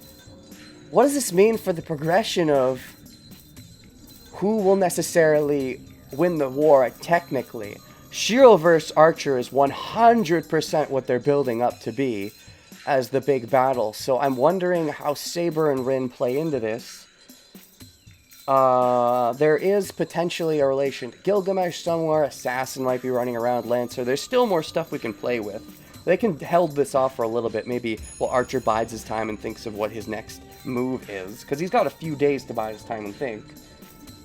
What does this mean for the progression of who will necessarily win the war, technically? Shirou vs. Archer is 100% what they're building up to be as the big battle. So I'm wondering how Saber and Rin play into this. There is potentially a relation to Gilgamesh somewhere. Assassin might be running around. Lancer. There's still more stuff we can play with. They can hold this off for a little bit. Maybe, well, Archer bides his time and thinks of what his next move is. Because he's got a few days to bide his time and think.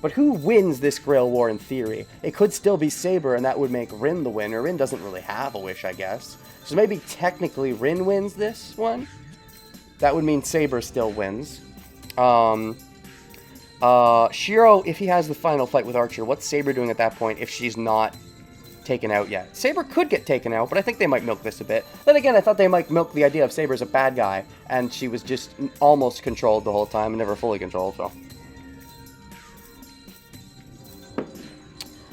But who wins this Grail War in theory? It could still be Saber, and that would make Rin the winner. Rin doesn't really have a wish, I guess. So maybe technically Rin wins this one? That would mean Saber still wins. Shirou, if he has the final fight with Archer, what's Saber doing at that point if she's not taken out yet? Saber could get taken out, but I think they might milk this a bit. Then again, I thought they might milk the idea of Saber as a bad guy, and she was just almost controlled the whole time and never fully controlled, so.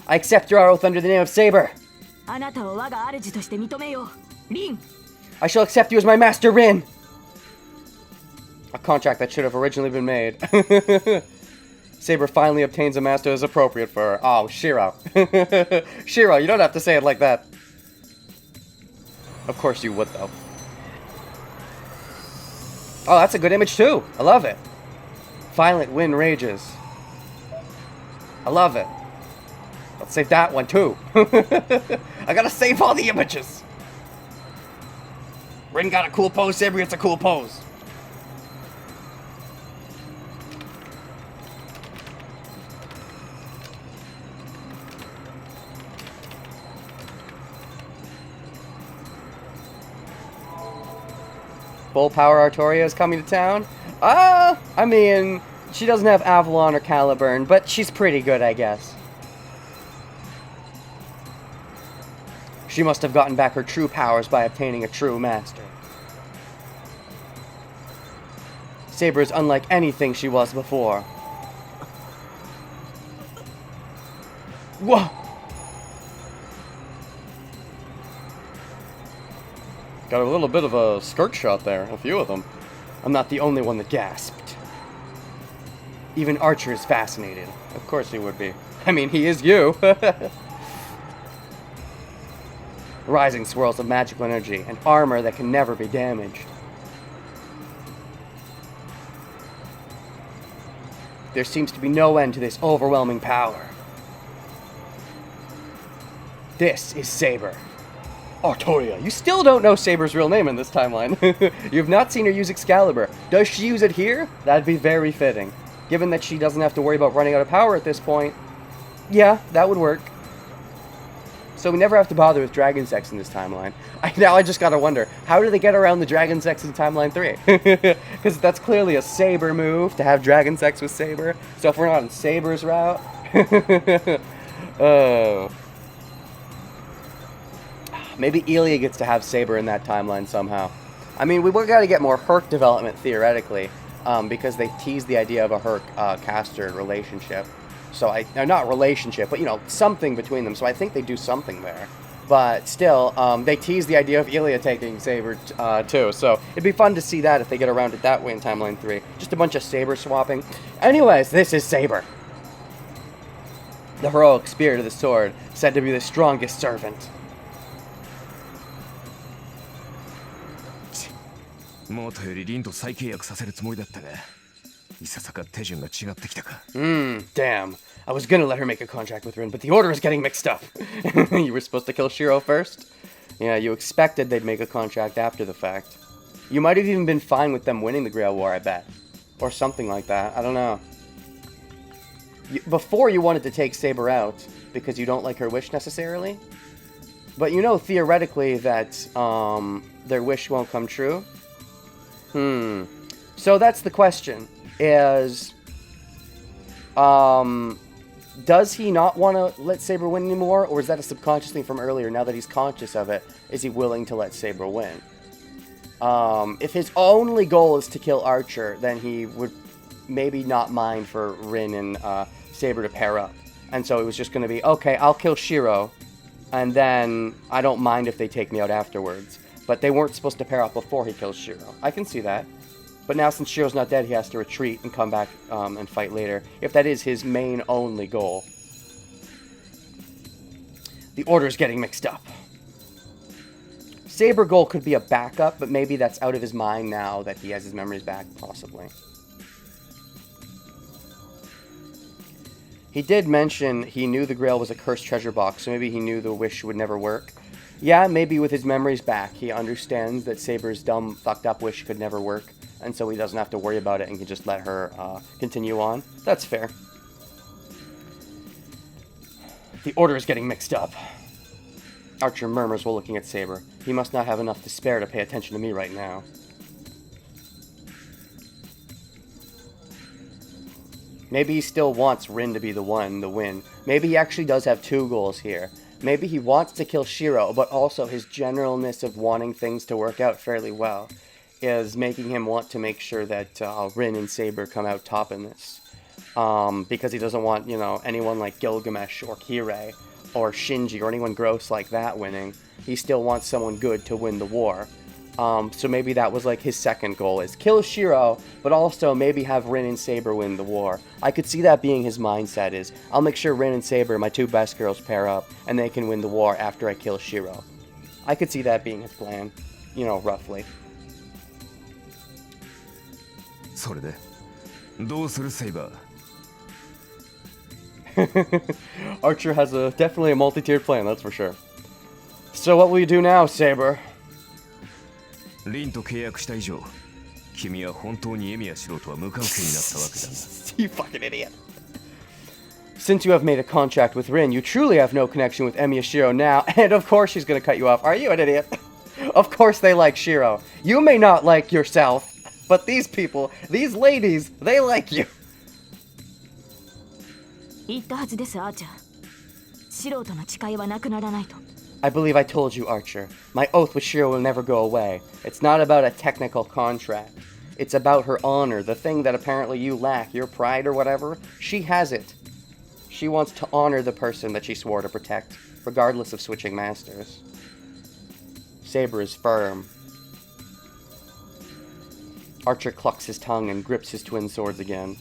I accept your oath under the name of Saber. あなたを我が主として認めよう。リン。 I shall accept you as my master, Rin. A contract that should have originally been made. Saber finally obtains a master as appropriate for her. Oh, Shirou. Shirou, you don't have to say it like that. Of course you would, though. Oh, that's a good image, too. I love it. Violent wind rages. I love it. Let's save that one, too. I gotta save all the images. Rin got a cool pose, Saber gets a cool pose. Full power Artoria is coming to town? I mean, she doesn't have Avalon or Caliburn, but she's pretty good, I guess. She must have gotten back her true powers by obtaining a true master. Saber is unlike anything she was before. Whoa! Got a little bit of a skirt shot there, a few of them. I'm not the only one that gasped. Even Archer is fascinated. Of course he would be. I mean, he is you. Rising swirls of magical energy and armor that can never be damaged. There seems to be no end to this overwhelming power. This is Saber. Artoria. You still don't know Saber's real name in this timeline. You've not seen her use Excalibur. Does she use it here? That'd be very fitting. Given that she doesn't have to worry about running out of power at this point. Yeah, that would work. So we never have to bother with Dragon Sex in this timeline. Now I just gotta wonder, how do they get around the Dragon Sex in Timeline 3? Because that's clearly a Saber move, to have Dragon Sex with Saber. So if we're not on Saber's route... Oh... Maybe Elia gets to have Saber in that timeline somehow. I mean, we're got to get more Herc development, theoretically, because they tease the idea of a Herc-caster relationship. So, not relationship, but, you know, something between them. So I think they do something there. But still, they tease the idea of Elia taking Saber, too. So it'd be fun to see that if they get around it that way in Timeline 3. Just a bunch of Saber swapping. Anyways, this is Saber. The heroic spirit of the sword, said to be the strongest servant. もとよりリンと再契約させるつもりだったが、いささか手順が違ってきたか。Damn. I was gonna let her make a contract with Rin, but the order is getting mixed up. You were supposed to kill Shirou first? Yeah, you expected they'd make a contract after the fact. You might have even been fine with them winning the Grail War, I bet. Or something like that. I don't know. Before you wanted to take Saber out, because you don't like her wish necessarily. But you know, theoretically, that their wish won't come true. So that's the question, is, does he not want to let Saber win anymore, or is that a subconscious thing from earlier? Now that he's conscious of it, is he willing to let Saber win? If his only goal is to kill Archer, then he would maybe not mind for Rin and Saber to pair up. And so it was just going to be, okay, I'll kill Shirou, and then I don't mind if they take me out afterwards. But they weren't supposed to pair up before he kills Shirou. I can see that. But now since Shirou's not dead, he has to retreat and come back and fight later. If that is his main only goal. The order's getting mixed up. Saber goal could be a backup, but maybe that's out of his mind now that he has his memories back, possibly. He did mention he knew the Grail was a cursed treasure box, so maybe he knew the wish would never work. Yeah, maybe with his memories back, he understands that Saber's dumb, fucked up wish could never work, and so he doesn't have to worry about it and can just let her continue on. That's fair. The order is getting mixed up. Archer murmurs while looking at Saber. He must not have enough to spare to pay attention to me right now. Maybe he still wants Rin to be the one to win. Maybe he actually does have two goals here. Maybe he wants to kill Shirou, but also his generalness of wanting things to work out fairly well is making him want to make sure that Rin and Saber come out top in this. Because he doesn't want, you know, anyone like Gilgamesh or Kirei or Shinji or anyone gross like that winning. He still wants someone good to win the war. So maybe that was like his second goal, is kill Shirou, but also maybe have Rin and Saber win the war. I could see that being his mindset, is I'll make sure Rin and Saber, my two best girls, pair up, and they can win the war after I kill Shirou. I could see that being his plan, you know, roughly. それでどうするセイバー Archer has definitely a multi-tiered plan, that's for sure. So what will you do now, Saber? リンと契約した以上君は本当にエミヤシロとは無関係になったわけだ You fucking idiot. Since you have made a contract with Rin, you truly have no connection with Emi Shirou now, and of course she's gonna cut you off. Are you an idiot? Of course they like Shirou. You may not like yourself, but these people, these ladies, they like you. 言ったはずです、アーチャー。素人の誓いはなくならないと。I believe I told you, Archer. My oath with Shirou will never go away. It's not about a technical contract. It's about her honor, the thing that apparently you lack, your pride or whatever. She has it. She wants to honor the person that she swore to protect, regardless of switching masters. Saber is firm. Archer clucks his tongue and grips his twin swords again.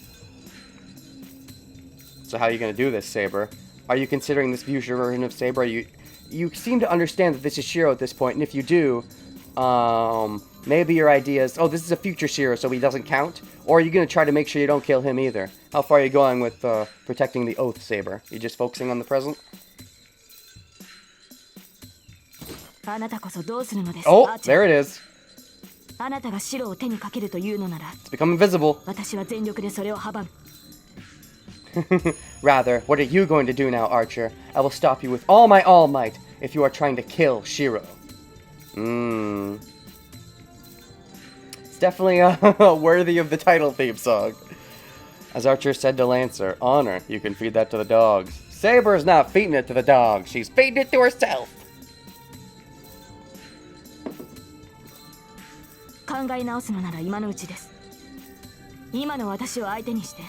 So how are you going to do this, Saber? Are you considering this future version of Saber? You seem to understand that this is Shirou at this point, and if you do, maybe your idea is, oh, this is a future Shirou, so he doesn't count? Or are you going to try to make sure you don't kill him either? How far are you going with protecting the oath, Saber? You just focusing on the present? あなたこそどうするのです、 Oh, アーチャー。 there it is. あなたが白を手にかけるというのなら、 It's become invisible. 私は全力でそれを阻む。 Rather, what are you going to do now, Archer? I will stop you with all my all might if you are trying to kill Shirou. It's definitely worthy of the title theme song. As Archer said to Lancer, honor, you can feed that to the dogs. Saber's not feeding it to the dogs, she's feeding it to herself. 考え直すのなら今のうちです。今の私を相手にして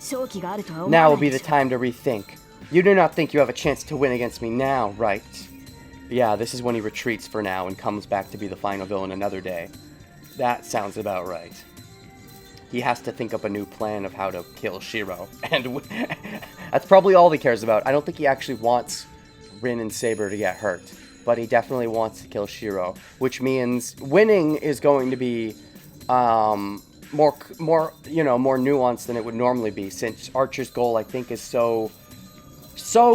勝機があるとは思わ Now な will い be で the しょう。 time to rethink. You do not think you have a chance to win against me now, right? Yeah, this is when he retreats for now and comes back to be the final villain another day. That sounds about right. He has to think up a new plan of how to kill Shirou. And that's probably all he cares about. I don't think he actually wants Rin and Saber to get hurt. But he definitely wants to kill Shirou. Which means winning is going to be more nuanced than it would normally be. Since Archer's goal, I think, is so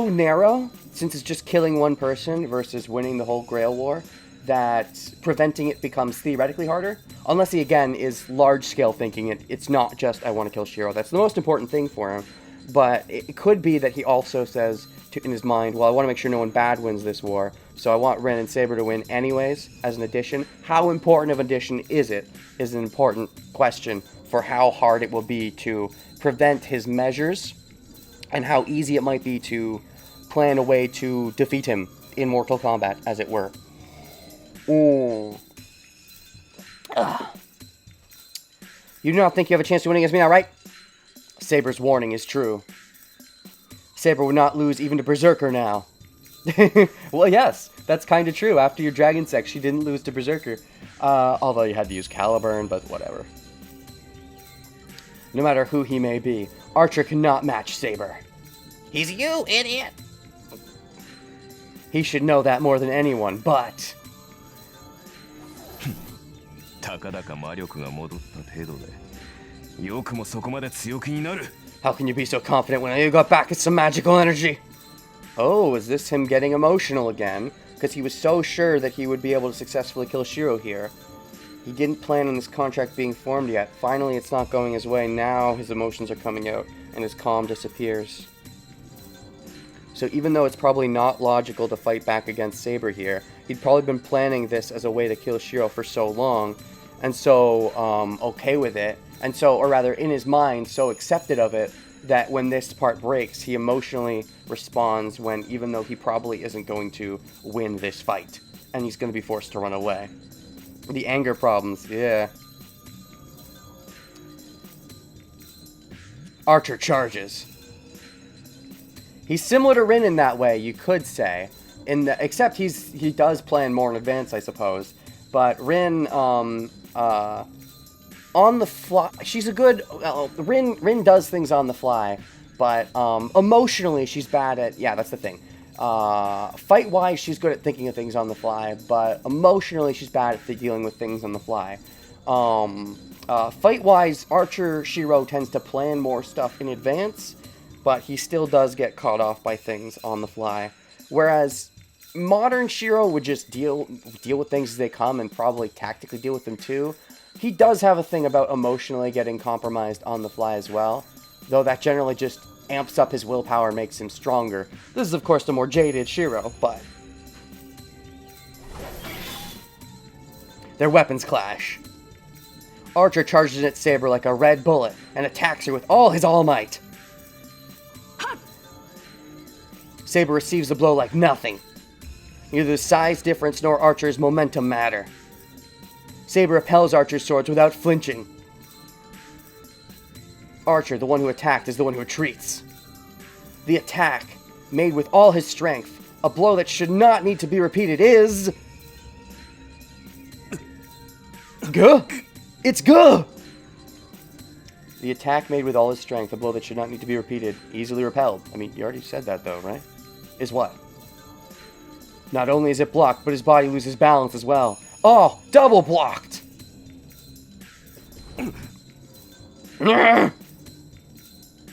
narrow. Since it's just killing one person versus winning the whole Grail War, that preventing it becomes theoretically harder. Unless he, again, is large-scale thinking it. It's not just, I want to kill Shirou. That's the most important thing for him. But it could be that he also says in his mind, well, I want to make sure no one bad wins this war, so I want Rin and Saber to win anyways, as an addition. How important of an addition is it, is an important question for how hard it will be to prevent his measures, and how easy it might be to plan a way to defeat him in Mortal Kombat, as it were. Ooh. Ugh. You do not think you have a chance to win against me now, right? Saber's warning is true. Saber would not lose even to Berserker now. Well, yes, that's kind of true. After your Dragon Sex, she didn't lose to Berserker. Although you had to use Caliburn, but whatever. No matter who he may be, Archer cannot match Saber. He's you, idiot! He should know that more than anyone, but... たかだか魔力が戻った程度でよくもそこまで強気になる How can you be so confident when you got back at some magical energy? Oh, is this him getting emotional again? because he was so sure that he would be able to successfully kill Shirou here. He didn't plan on this contract being formed yet. Finally, it's not going his way. Now his emotions are coming out, and his calm disappears. So even though it's probably not logical to fight back against Saber here, he'd probably been planning this as a way to kill Shirou for so long, and so okay with it, and so, or rather in his mind, so accepted of it, that when this part breaks, he emotionally responds when, even though he probably isn't going to win this fight, and he's going to be forced to run away. The anger problems, yeah. Archer charges. He's similar to Rin in that way, you could say. Except he does plan more in advance, I suppose. But Rin, on the fly, she's a good. Rin does things on the fly, but emotionally she's bad at. Yeah, that's the thing. Fight-wise, she's good at thinking of things on the fly, but emotionally she's bad at dealing with things on the fly. Fight-wise, Archer Shirou tends to plan more stuff in advance, but he still does get caught off by things on the fly. Whereas modern Shirou would just deal with things as they come and probably tactically deal with them too. He does have a thing about emotionally getting compromised on the fly as well, though that generally just amps up his willpower and makes him stronger. This is, of course, the more jaded Shirou, but their weapons clash. Archer charges at Saber like a red bullet and attacks her with all his all might. Saber receives the blow like nothing. Neither the size difference nor Archer's momentum matter. Saber repels Archer's swords without flinching. Archer, the one who attacked, is the one who retreats. The attack, made with all his strength, a blow that should not need to be repeated, is... Gah! It's Gah! The attack made with all his strength, a blow that should not need to be repeated, easily repelled. I mean, you already said that though, right? Is what? Not only is it blocked, but his body loses balance as well. Oh, double blocked!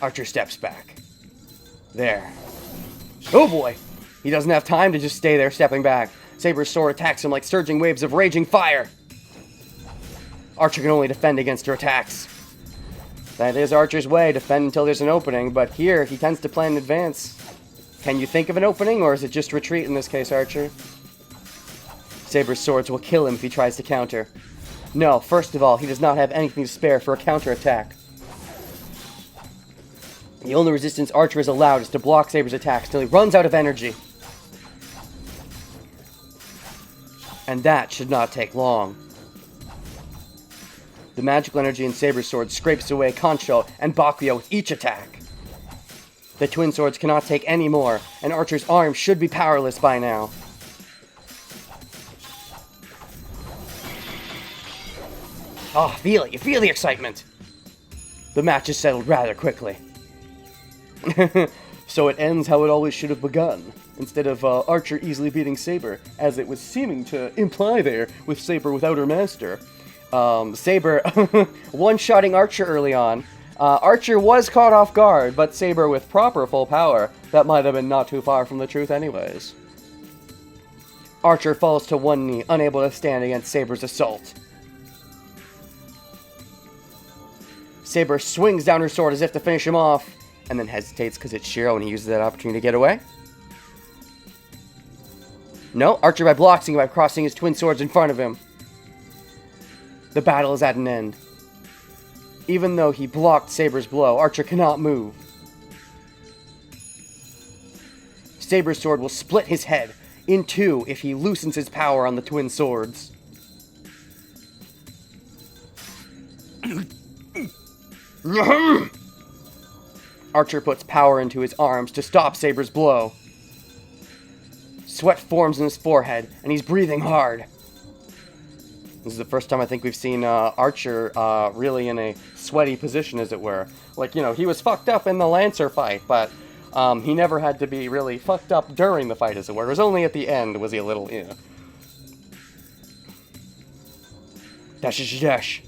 Archer steps back. There. Oh boy! He doesn't have time to just stay there stepping back. Saber's sword attacks him like surging waves of raging fire. Archer can only defend against her attacks. That is Archer's way, defend until there's an opening, but here he tends to plan in advance. Can you think of an opening, or is it just retreat in this case, Archer? Saber's swords will kill him if he tries to counter. No, first of all, he does not have anything to spare for a counterattack. The only resistance Archer is allowed is to block Saber's attacks till he runs out of energy. And that should not take long. The magical energy in Saber's sword scrapes away Concho and Bakuyo with each attack. The twin swords cannot take any more, and Archer's arm should be powerless by now. Ah, feel it. You feel the excitement. The match is settled rather quickly. So it ends how it always should have begun. Instead of Archer easily beating Saber, as it was seeming to imply there, with Saber without her master. Saber one-shotting Archer early on. Archer was caught off guard, but Saber with proper full power, that might have been not too far from the truth anyways. Archer falls to one knee, unable to stand against Saber's assault. Saber swings down her sword as if to finish him off, and then hesitates because it's Shirou and he uses that opportunity to get away. No, Archer by blocking him by crossing his twin swords in front of him. The battle is at an end. Even though he blocked Saber's blow, Archer cannot move. Saber's sword will split his head in two if he loosens his power on the twin swords. Archer puts power into his arms to stop Saber's blow. Sweat forms in his forehead, and he's breathing hard. This is the first time I think we've seen Archer really in a sweaty position, as it were. Like, you know, he was fucked up in the Lancer fight, but he never had to be really fucked up during the fight, as it were. It was only at the end was he a little, you know. Dash, dash.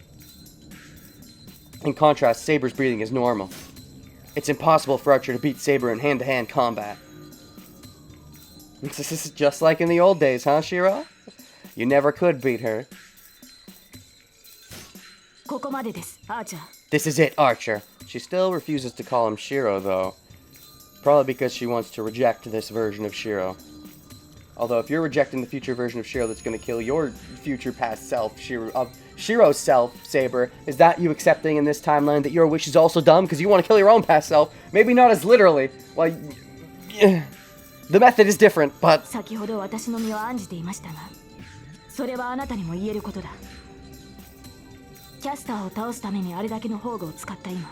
In contrast, Saber's breathing is normal. It's impossible for Archer to beat Saber in hand-to-hand combat. This is just like in the old days, huh, Shirou? You never could beat her. ここまでです、アーチャー。 This is it, Archer. She still refuses to call him Shirou, though. Probably because she wants to reject this version of Shirou. Although, if you're rejecting the future version of Shirou that's going to kill your future past self, Shirou's self, Saber, is that you accepting in this timeline that your wish is also dumb because you want to kill your own past self? Maybe not as literally. Well, the method is different, but... 先ほど私の身を案じていましたが、それはあなたにも言えることだ。キャスターを倒すためにあれだけの宝具を使った今、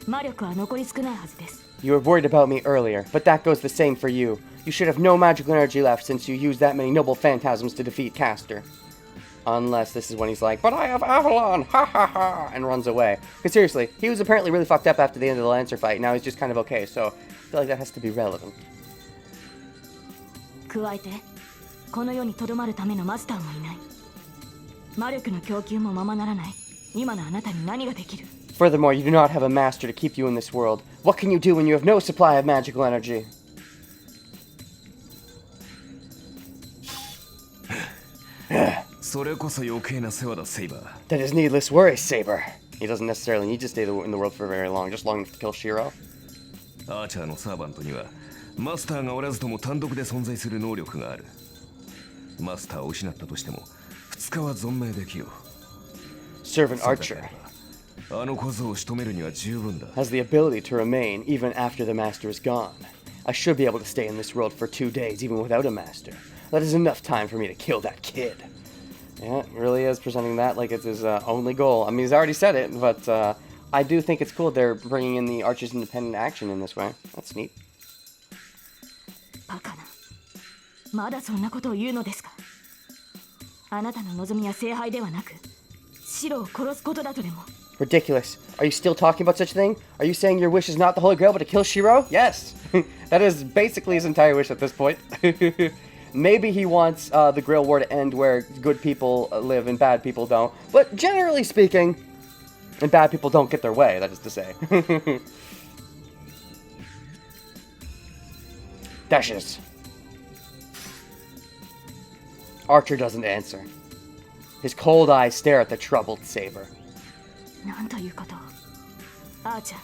魔力は残り少ないはずです。 You were worried about me earlier, but that goes the same for you. You should have no magical energy left since you used that many noble phantasms to defeat Caster. Unless this is when he's like, but I have Avalon, ha ha ha, and runs away. Because seriously, he was apparently really fucked up after the end of the Lancer fight. Now he's just kind of okay, so I feel like that has to be relevant. 加えて、この世にとどまるためのマスターもいない。魔力の供給もままならない。今のあなたに何ができる？ Furthermore, you do not have a master to keep you in this world. What can you do when you have no supply of magical energy? That is needless worry, Saber. He doesn't necessarily need to stay in the world for very long, just long enough to kill Shirou. アーチャーのサーバントにはマスターがおらずとも単独で存在する能力がある。マスターを失ったとしても2日は存命できよう。 Servant Archer あの小僧を仕留めるには十分だ。 has the ability to remain even after the master is gone. I should be able to stay in this world for 2 days even without a master. That is enough time for me to kill that kid. Yeah, it really is presenting that like it's his only goal. I mean, he's already said it, but I do think it's cool they're bringing in the Archer's independent action in this way. That's neat. バカな。まだそんなことを言うのですか？あなたの望みは聖杯ではなく、白を殺すことだとでも。 Ridiculous. Are you still talking about such a thing? Are you saying your wish is not the Holy Grail but to kill Shirou? Yes. That is basically his entire wish at this point. Maybe he wants the Grail War to end where good people live and bad people don't. But generally speaking, and bad people don't get their way, that is to say. Dashes. Archer doesn't answer. His cold eyes stare at the troubled Saber. なんということを。アーチャー、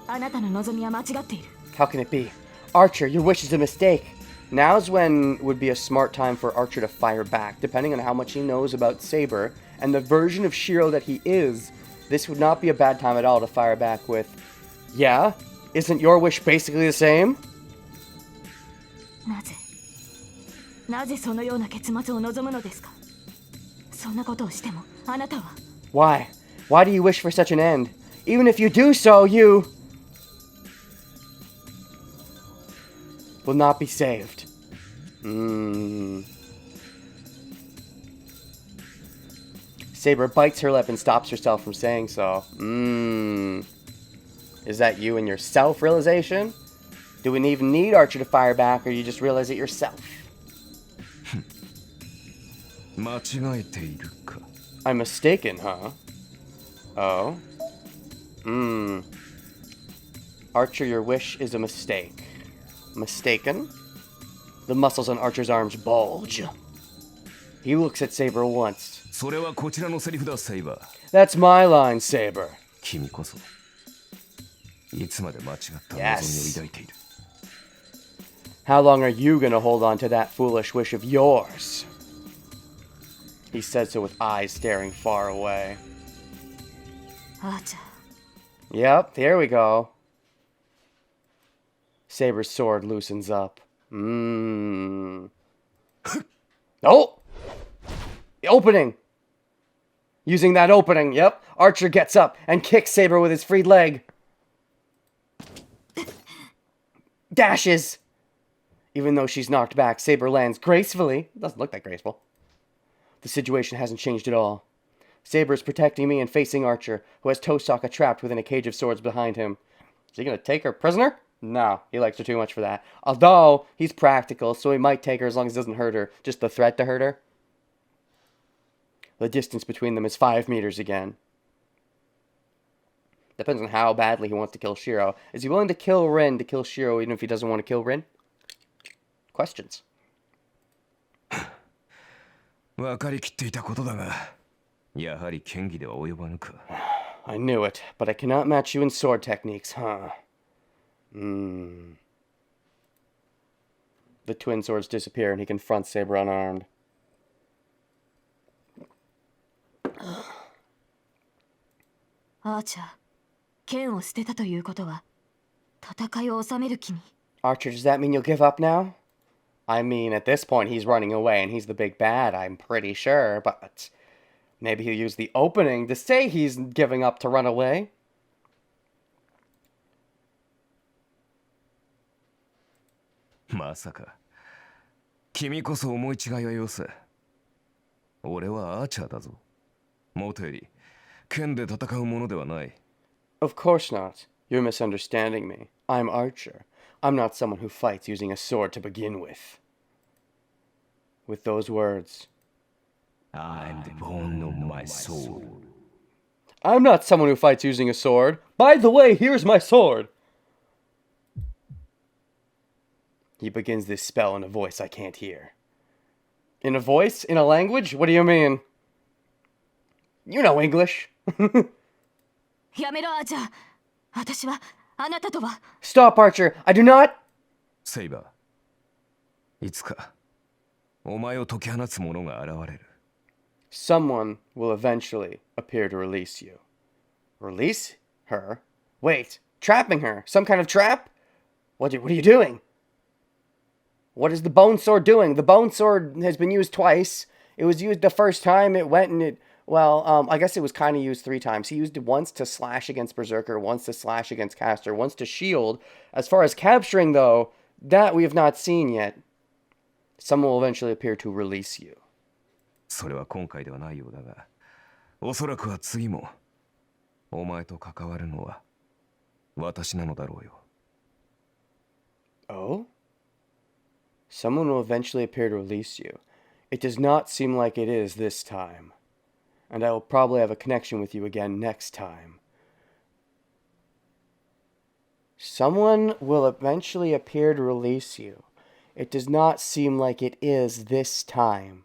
あなたの望みは間違っている。 How can it be? Archer, your wish is a mistake. Now's when would be a smart time for Archer to fire back, depending on how much he knows about Saber and the version of Shirou that he is. This would not be a bad time at all to fire back with, yeah? Isn't your wish basically the same? なぜそのような結末を望むのですか？そんなことをしてもあなたは。 Why? Why do you wish for such an end? Even if you do so, you will not be saved. Saber bites her lip and stops herself from saying so. Is that you and your self-realization? Do we even need Archer to fire back, or you just realize it yourself? 間違えているか。 I'm mistaken, huh? Oh? Archer, your wish is a mistake. Mistaken? The muscles on Archer's arms bulge. He looks at Saber once. それはこちらのセリフだ、セイバー。 That's my line, Saber. 君こそいつまで間違った望みを Yes. 抱いている。 How long are you gonna hold on to that foolish wish of yours? He said so with eyes staring far away. アーチャー。 Yep, here we go. Saber's sword loosens up. Oh! The opening! Using that opening, yep. Archer gets up and kicks Saber with his freed leg. Dashes! Even though she's knocked back, Saber lands gracefully. Doesn't look that graceful. The situation hasn't changed at all. Saber is protecting me and facing Archer, who has Tosaka trapped within a cage of swords behind him. Is he gonna take her prisoner? No, he likes her too much for that. Although, he's practical, so he might take her as long as it doesn't hurt her. Just the threat to hurt her. The distance between them is 5 meters again. Depends on how badly he wants to kill Shirou. Is he willing to kill Rin to kill Shirou even if he doesn't want to kill Rin? questions. 分かりきっていたことだが、やはり剣技では及ばぬか。I knew it, but I cannot match you in sword techniques, huh? The twin swords disappear and he confronts Saber unarmed. アーチャー、剣を捨てたということは戦いを収める気に。 Archer, does that mean you'll give up now? I mean, at this point, he's running away and he's the big bad, I'm pretty sure, but maybe he'll use the opening to say he's giving up to run away. まさか。君こそ思い違いはよせ。俺はアーチャーだぞ。もとより、剣で戦うものではない。Of course not. You're misunderstanding me. I'm Archer. I'm not someone who fights using a sword to begin with. With those words, I'm the bone of my soul. I'm not someone who fights using a sword. By the way, here's my sword. He begins this spell in a voice I can't hear. In a voice? In a language? What do you mean? You know English. やめろアーチャー、私はあなたとは。 Stop, Archer. I do not... セイバー。いつか、お前を解き放つ者が現れる。Someone will eventually appear to release you. Release her? Wait, trapping her? Some kind of trap? What are you doing? What is the bone sword doing? The bone sword has been used twice. It was used the first time. It went and it... Well, I guess it was kind of used 3 times. He used it once to slash against Berserker, once to slash against Caster, once to shield. As far as capturing, though, that we have not seen yet. Someone will eventually appear to release you. それは今回ではないようだが、おそらくは次も、お前と関わるのは、私なのだろうよ。Oh? Someone will eventually appear to release you. It does not seem like it is this time. And I will probably have a connection with you again next time. Someone will eventually appear to release you. It does not seem like it is this time.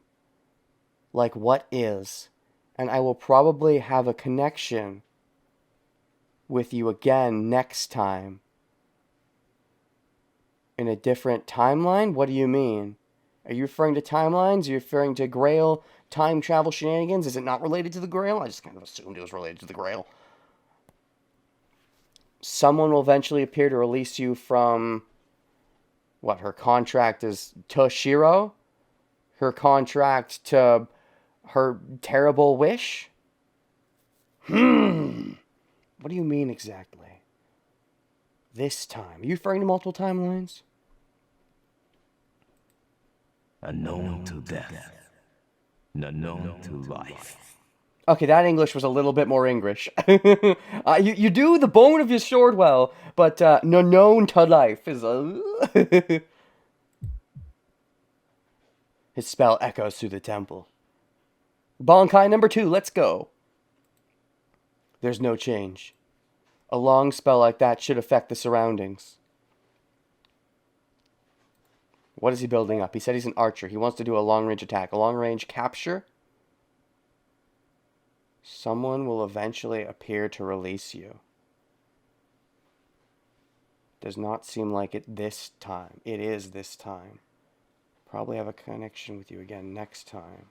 Like what is? And I will probably have a connection with you again next time. In a different timeline? What do you mean? Are you referring to timelines? Are you referring to Grail time travel shenanigans? Is it not related to the Grail? I just kind of assumed it was related to the Grail. Someone will eventually appear to release you from... What, her contract is to Shirou? Her contract to her terrible wish? What do you mean exactly? This time. Are you referring to multiple timelines? Unknown to death, unknown to life. Okay, that English was a little bit more English. You do the bone of your sword well, but no known to life is a... His spell echoes through the temple. Bankai number 2, let's go. There's no change. A long spell like that should affect the surroundings. What is he building up? He said he's an archer. He wants to do a long-range attack. A long-range capture? Someone will eventually appear to release you. Does not seem like it this time. It is this time. Probably have a connection with you again next time.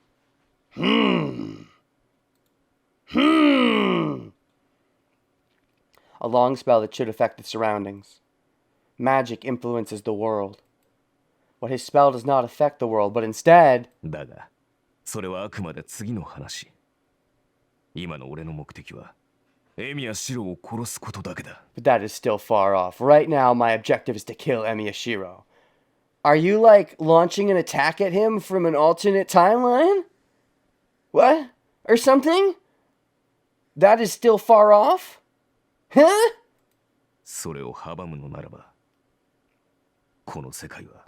A long spell that should affect the surroundings. Magic influences the world. What his spell does not affect the world, but instead... だが、それはあくまで次の話。今の俺の目的は、エミやシロを殺すことだけだ。But that is still far off. Right now, my objective is to kill Emiya Shirou. Are you, like, launching an attack at him from an alternate timeline? What? Or something? That is still far off? Huh? それを阻むのならば、この世界は、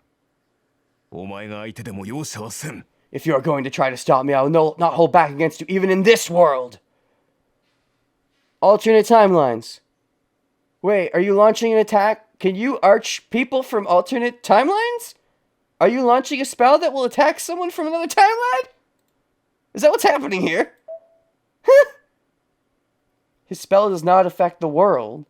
お前が相手でも容赦はせん。If you are going to try to stop me, I will not hold back against you, even in this world. Alternate timelines. Wait, are you launching an attack? Can you arch people from alternate timelines? Are you launching a spell that will attack someone from another timeline? Is that what's happening here? His spell does not affect the world.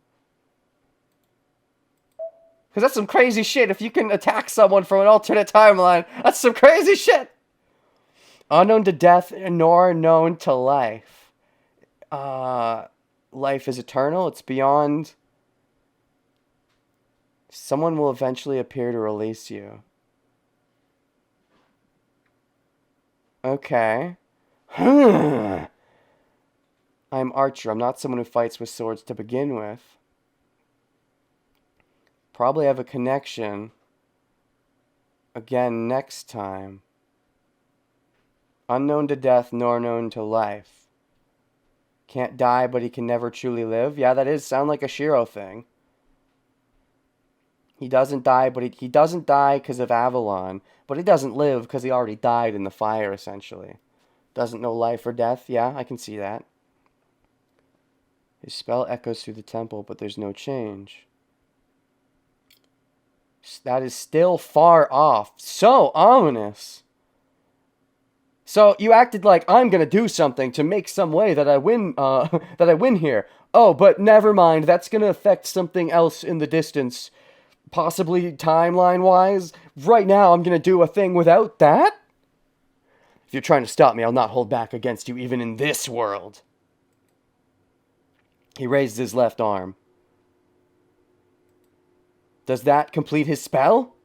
Because that's some crazy shit. If you can attack someone from an alternate timeline, that's some crazy shit. Unknown to death, nor known to life. Life is eternal. It's beyond. Someone will eventually appear to release you. Okay. I'm Archer. I'm not someone who fights with swords to begin with. Probably have a connection. Again, next time. Unknown to death, nor known to life. Can't die, but he can never truly live. Yeah, that does sound like a Shirou thing. He doesn't die, but he doesn't die because of Avalon. But he doesn't live because he already died in the fire, essentially. Doesn't know life or death. Yeah, I can see that. His spell echoes through the temple, but there's no change. That is still far off. So ominous. So you acted like I'm gonna do something to make some way that I win. That I win here. Oh, but never mind. That's gonna affect something else in the distance, possibly timeline-wise. Right now, I'm gonna do a thing without that. If you're trying to stop me, I'll not hold back against you, even in this world. He raised his left arm. Does that complete his spell?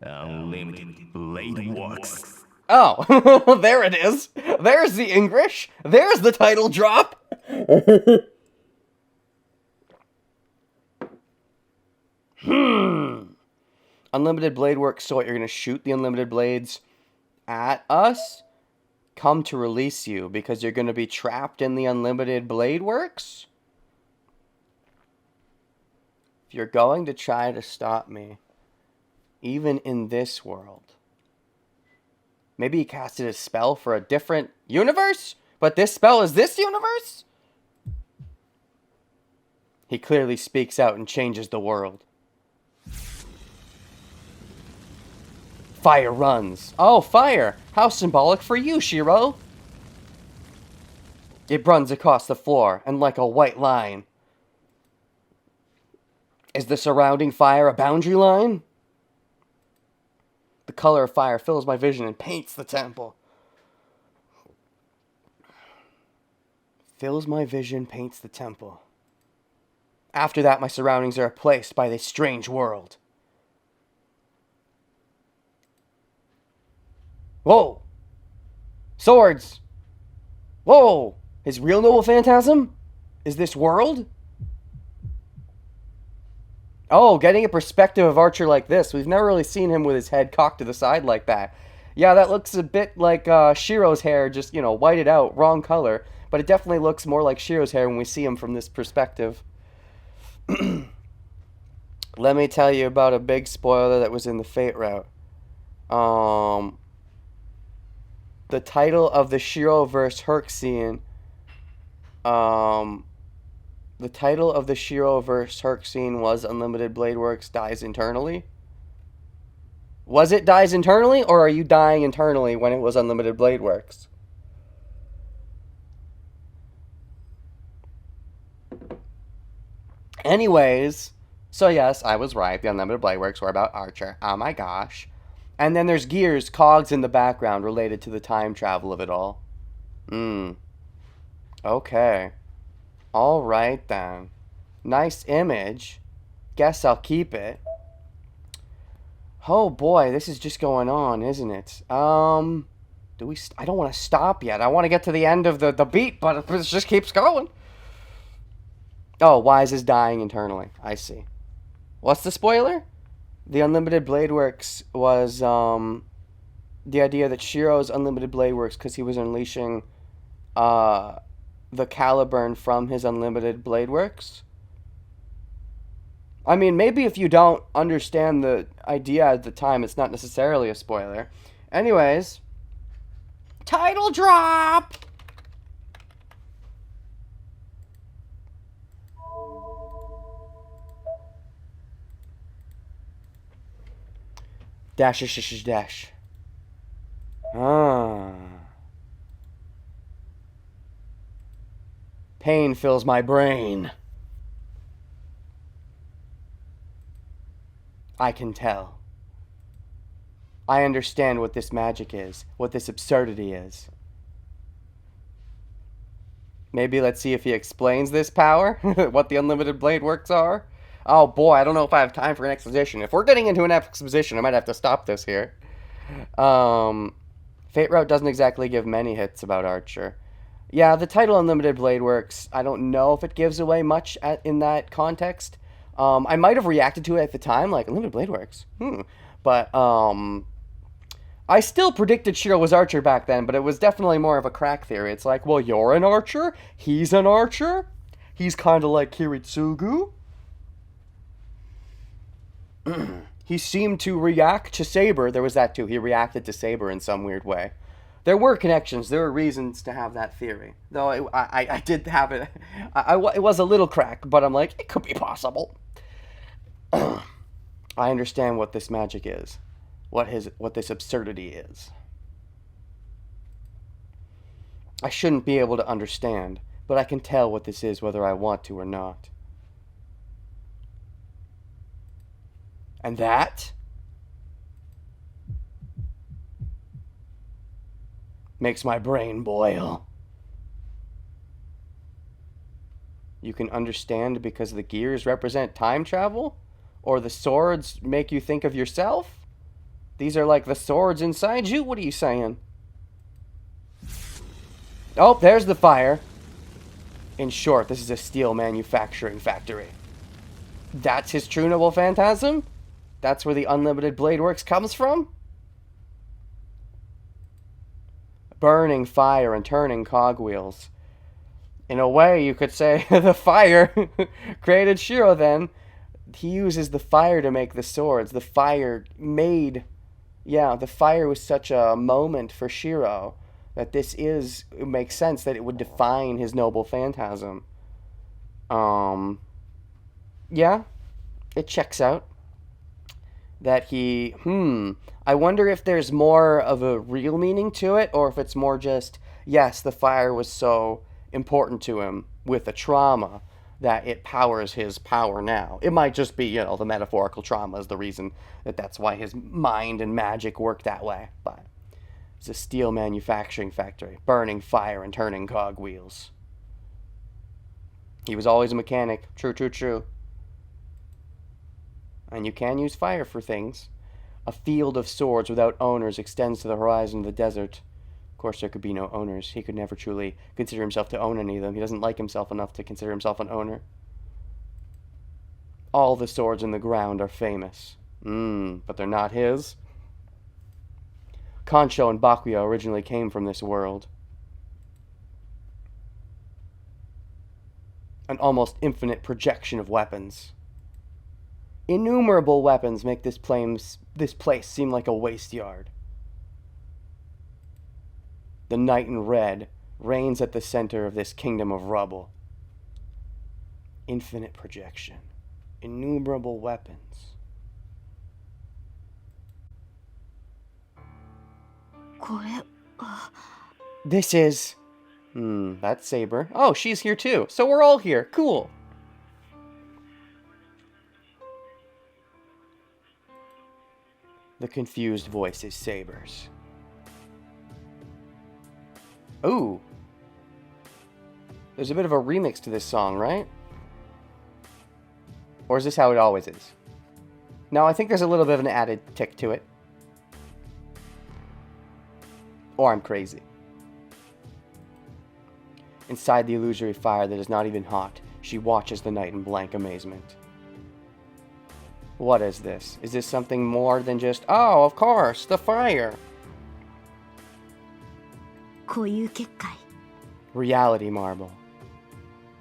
Unlimited blade works. Oh, there it is. There's the English. There's the title drop. Unlimited blade works. So what, you're going to shoot the unlimited blades at us? Come to release you because you're going to be trapped in the unlimited blade works? If you're going to try to stop me, even in this world, maybe he casted a spell for a different universe? But this spell is this universe? He clearly speaks out and changes the world. Fire runs. Oh, fire! How symbolic for you, Shirou! It runs across the floor, and like a white line. Is the surrounding fire a boundary line? The color of fire fills my vision and paints the temple. Fills my vision, paints the temple. After that, my surroundings are replaced by this strange world. Whoa! Swords! Whoa! His real noble phantasm? Is this world? Oh, getting a perspective of Archer like this. We've never really seen him with his head cocked to the side like that. Yeah, that looks a bit like Shirou's hair, just, whited out, wrong color. But it definitely looks more like Shirou's hair when we see him from this perspective. Let me tell you about a big spoiler that was in the Fate route. The title of the Shirou vs. Herc scene. The title of the Shirou vs. Herc scene was Unlimited Blade Works Dies Internally. Was it Dies Internally, or are you dying internally when it was Unlimited Blade Works? Anyways, so yes, I was right. The Unlimited Blade Works were about Archer. Oh my gosh. And then there's gears, cogs in the background related to the time travel of it all. Okay. Alright then. Nice image. Guess I'll keep it. Oh boy, this is just going on, isn't it? I don't want to stop yet. I want to get to the end of the beat, but it just keeps going. Oh, Wise is dying internally. I see. What's the spoiler? The Unlimited Blade Works was the idea that Shirou's Unlimited Blade Works because he was unleashing the Caliburn from his Unlimited Blade Works. I mean, maybe if you don't understand the idea at the time, it's not necessarily a spoiler. Anyways, title drop! Dash, dash, dash, dash. Ah. Pain fills my brain. I can tell. I understand what this magic is, what this absurdity is. Maybe let's see if he explains this power, what the unlimited blade works are. Oh boy, I don't know if I have time for an exposition. If we're getting into an exposition, I might have to stop this here. Fate Route doesn't exactly give many hits about Archer. Yeah, the title Unlimited Blade Works, I don't know if it gives away much in that context. I might have reacted to it at the time, like, Unlimited Blade Works. But, I still predicted Shirou was Archer back then, but it was definitely more of a crack theory. It's like, well, you're an Archer? He's an Archer? He's kind of like Kiritsugu? He seemed to react to Saber. There was that too. He reacted to Saber in some weird way. There were connections. There were reasons to have that theory. Though I did have it. It was a little crack, but I'm like, it could be possible. I understand what this magic is. What this absurdity is. I shouldn't be able to understand, but I can tell what this is whether I want to or not. And that makes my brain boil. You can understand because the gears represent time travel? Or the swords make you think of yourself? These are like the swords inside you? What are you saying? Oh, there's the fire. In short, this is a steel manufacturing factory. That's his true noble phantasm? That's where the Unlimited Blade Works comes from? Burning fire and turning cogwheels. In a way, you could say the fire created Shirou then. He uses the fire to make the swords. The fire made... Yeah, the fire was such a moment for Shirou that it makes sense that it would define his noble phantasm. Yeah, it checks out. That he, I wonder if there's more of a real meaning to it, or if it's more just, yes, the fire was so important to him with the trauma that it powers his power now. It might just be, the metaphorical trauma is the reason that's why his mind and magic work that way. But it's a steel manufacturing factory, burning fire and turning cogwheels. He was always a mechanic. True, true, true. And you can use fire for things. A field of swords without owners extends to the horizon of the desert. Of course, there could be no owners. He could never truly consider himself to own any of them. He doesn't like himself enough to consider himself an owner. All the swords in the ground are famous. But they're not his. Kancho and Bakuyo originally came from this world. An almost infinite projection of weapons. Innumerable weapons make this place seem like a waste yard. The knight in red reigns at the center of this kingdom of rubble. Infinite projection. Innumerable weapons. This is... that's Saber. Oh, she's here too. So we're all here. Cool. The confused voice is Saber's. Ooh. There's a bit of a remix to this song, right? Or is this how it always is? No, I think there's a little bit of an added tick to it. Or I'm crazy. Inside the illusory fire that is not even hot, she watches the night in blank amazement. What is this? Is this something more than just, oh, of course, the fire? Reality marble.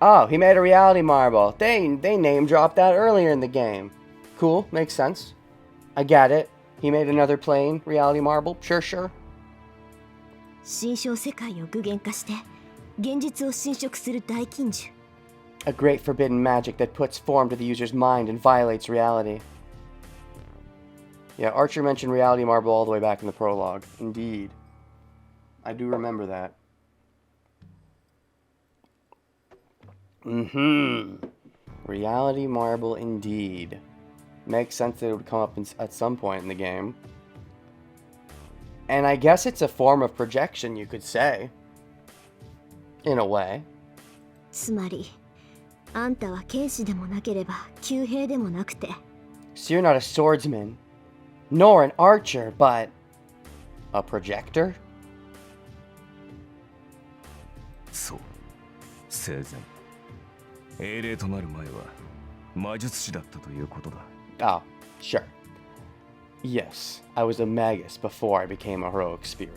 Oh, he made a reality marble. They name dropped that earlier in the game. Cool, makes sense. I get it. He made another plane reality marble. Sure, sure. A great forbidden magic that puts form to the user's mind and violates reality. Yeah, Archer mentioned Reality Marble all the way back in the prologue. Indeed. I do remember that. Reality Marble, indeed. Makes sense that it would come up at some point in the game. And I guess it's a form of projection, you could say. In a way. つまりあんたは剣士でもなければ弓兵でもなくて So you're not a swordsman, nor an archer, but a projector? そう生前英霊となる前は魔術師だったということだ。 Oh, sure. Yes, I was a magus before I became a heroic spirit.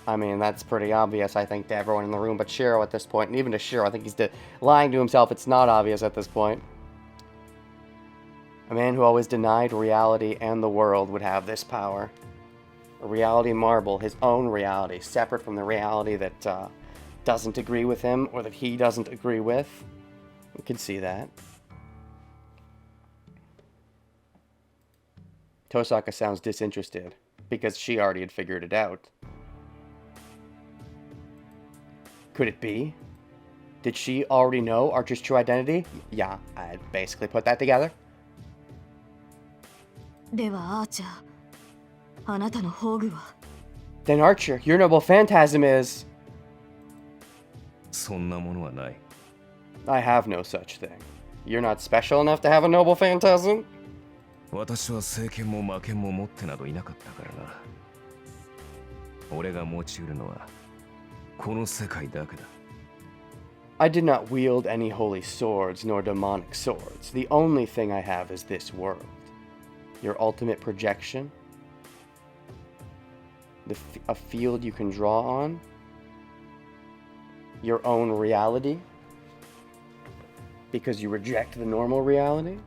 I mean, that's pretty obvious, I think, to everyone in the room but Shirou at this point. And even to Shirou, I think he's lying to himself. It's not obvious at this point. A man who always denied reality and the world would have this power. A reality marble, his own reality, separate from the reality that doesn't agree with him or that he doesn't agree with. You can see that. Tosaka sounds disinterested because she already had figured it out. Could it be? Did she already know Archer's true identity? Yeah, I basically put that together. ではアーチャーあなたの宝具は Then Archer, your noble phantasm is... そんなものはない。 I have no such thing. You're not special enough to have a noble phantasm? 私は聖剣も魔剣も持ってなどいなかったからな。俺が持ち得るのはこの世界だけだ。 I did not wield any holy swords nor demonic swords. The only thing I have is this world. Your ultimate projection. A field you can draw on. Your own reality. Because you reject the normal reality.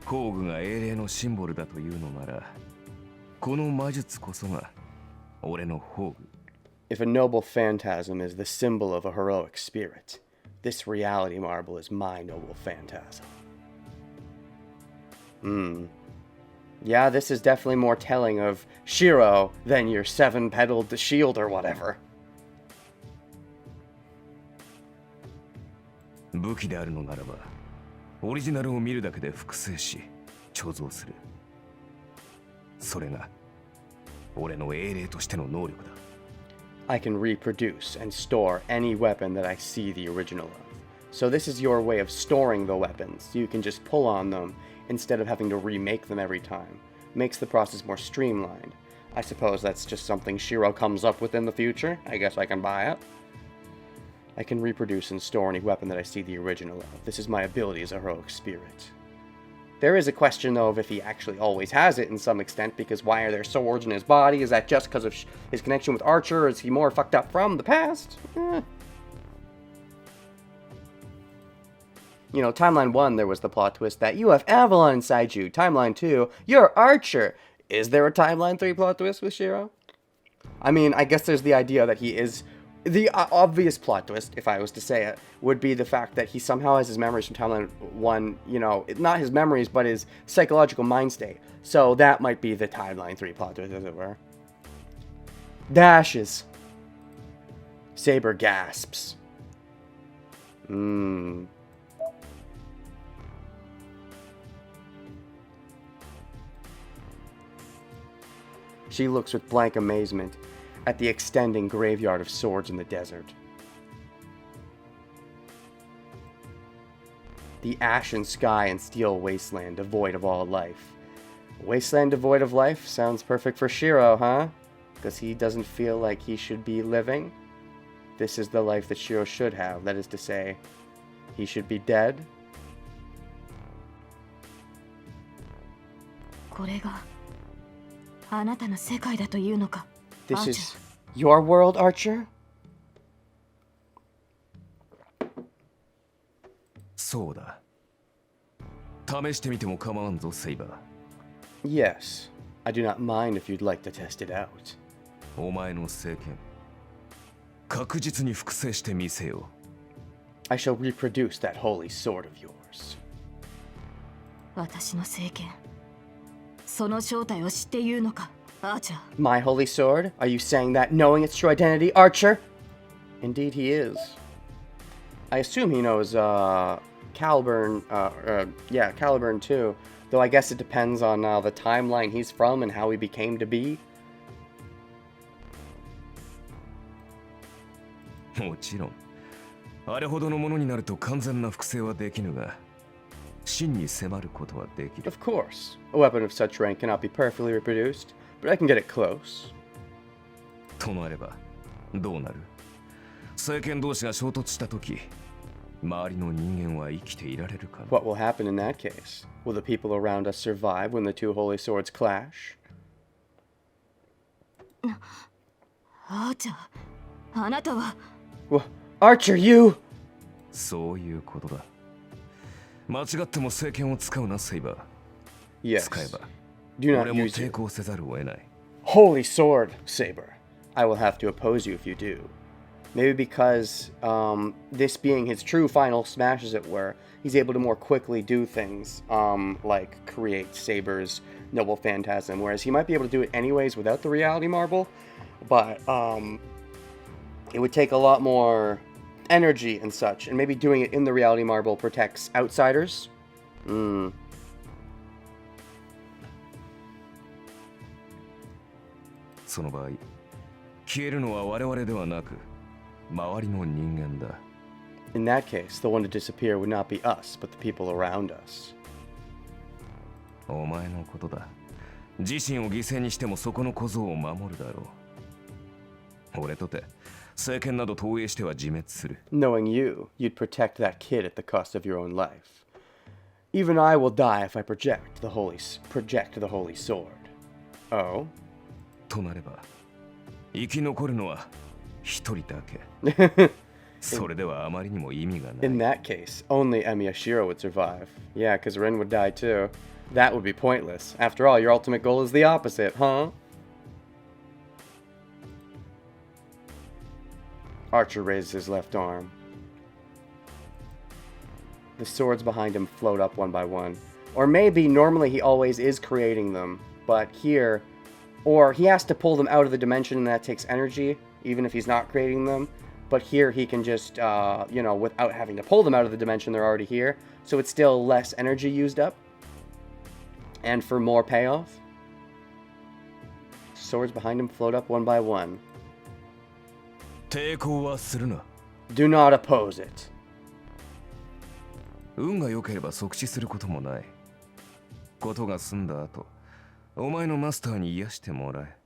宝具が英霊のシンボルだというのなら、この魔術こそが俺の宝具。 If a noble phantasm is the symbol of a heroic spirit, this reality marble is my noble phantasm. Yeah, this is definitely more telling of Shirou than your seven-petaled shield or whatever. 武器であるのならば、オリジナルを見るだけで複製し、貯蔵する。それが俺の英霊としての能力だ。 I can reproduce and store any weapon that I see the original of. So this is your way of storing the weapons. You can just pull on them instead of having to remake them every time. Makes the process more streamlined. I suppose that's just something Shirou comes up with in the future. I guess I can buy it. I can reproduce and store any weapon that I see the original of. This is my ability as a heroic spirit. There is a question, though, of if he actually always has it in some extent, because why are there swords in his body? Is that just because of his connection with Archer, or is he more fucked up from the past? You know, Timeline 1, there was the plot twist that you have Avalon inside you. Timeline 2, you're Archer. Is there a Timeline 3 plot twist with Shirou? I mean, I guess there's the idea that he is... The obvious plot twist, if I was to say it, would be the fact that he somehow has his memories from Timeline 1, you know, not his memories, but his psychological mind state. So that might be the Timeline 3 plot twist, as it were. Dashes. Saber gasps. She looks with blank amazement at the extending graveyard of swords in the desert. The ashen sky and steel wasteland devoid of all life. Wasteland devoid of life sounds perfect for Shirou, huh? Because he doesn't feel like he should be living. This is the life that Shirou should have. That is to say, he should be dead. これがあなたの世界だというのか This is your world, Archer? そうだ。試してみても構わんぞ、セイバー。 Yes. I do not mind if you'd like to test it out. お前の聖剣、確実に複製してみせよ。 I shall reproduce that holy sword of yours. 私の聖剣。その正体を知って言うのか、アーチャー。 My holy sword? Are you saying that knowing its true identity, Archer? Indeed he is. I assume he knows, Caliburn, Caliburn too. Though I guess it depends on the timeline he's from and how he became to be. もちろんあれほどのものになると完全な複製はできぬが真に迫ることはできる。 Of course, a weapon of such rank cannot be perfectly reproduced, but I can get it close. となればどうなる？聖剣同士が衝突した時周りの人間は生きていられるかな？ What will happen in that case? Will the people around us survive when the two holy swords clash? アーチャー、あなたは。 Well, Archer, you! そういうことだ。間違っても聖剣を使うな、セイバー。 Yes. 使えば Do not 俺も use 抵 your 抗せざるを得ない。 holy sword, Saber. I will have to oppose you if you do. Maybe because this being his true final smash, as it were, he's able to more quickly do things like create Saber's noble phantasm, whereas he might be able to do it anyways without the reality marble, but it would take a lot more energy and such, and maybe doing it in the reality marble protects outsiders. その場合、消えるのは我々ではなく、周りの人間だ。In that case, the one to disappear would not be us, but the people around us. お前のことだ。自身を犠牲にしてもそこの小僧を守るだろう。俺とて、聖剣など投影しては自滅する。Knowing you, you'd protect that kid at the cost of your own life. Even I will die if I project the holy sword. Oh? となれば、生き残るのは一人だけ。それではあまりにも意味がない。 In that case, only Emiya Shirou would survive. Yeah, because Rin would die too. That would be pointless. After all, your ultimate goal is the opposite, huh? Archer raises his left arm. The swords behind him float up one by one. Or maybe normally he always is creating them, but here, or he has to pull them out of the dimension and that takes energy, even if he's not creating them. But here he can just, without having to pull them out of the dimension, they're already here. So it's still less energy used up. And for more payoff. Swords behind him float up one by one. 抵抗はするな。 Do not oppose it. 運が良ければ即死することもない。ことが済んだ後、お前のマスターに癒してもらえ。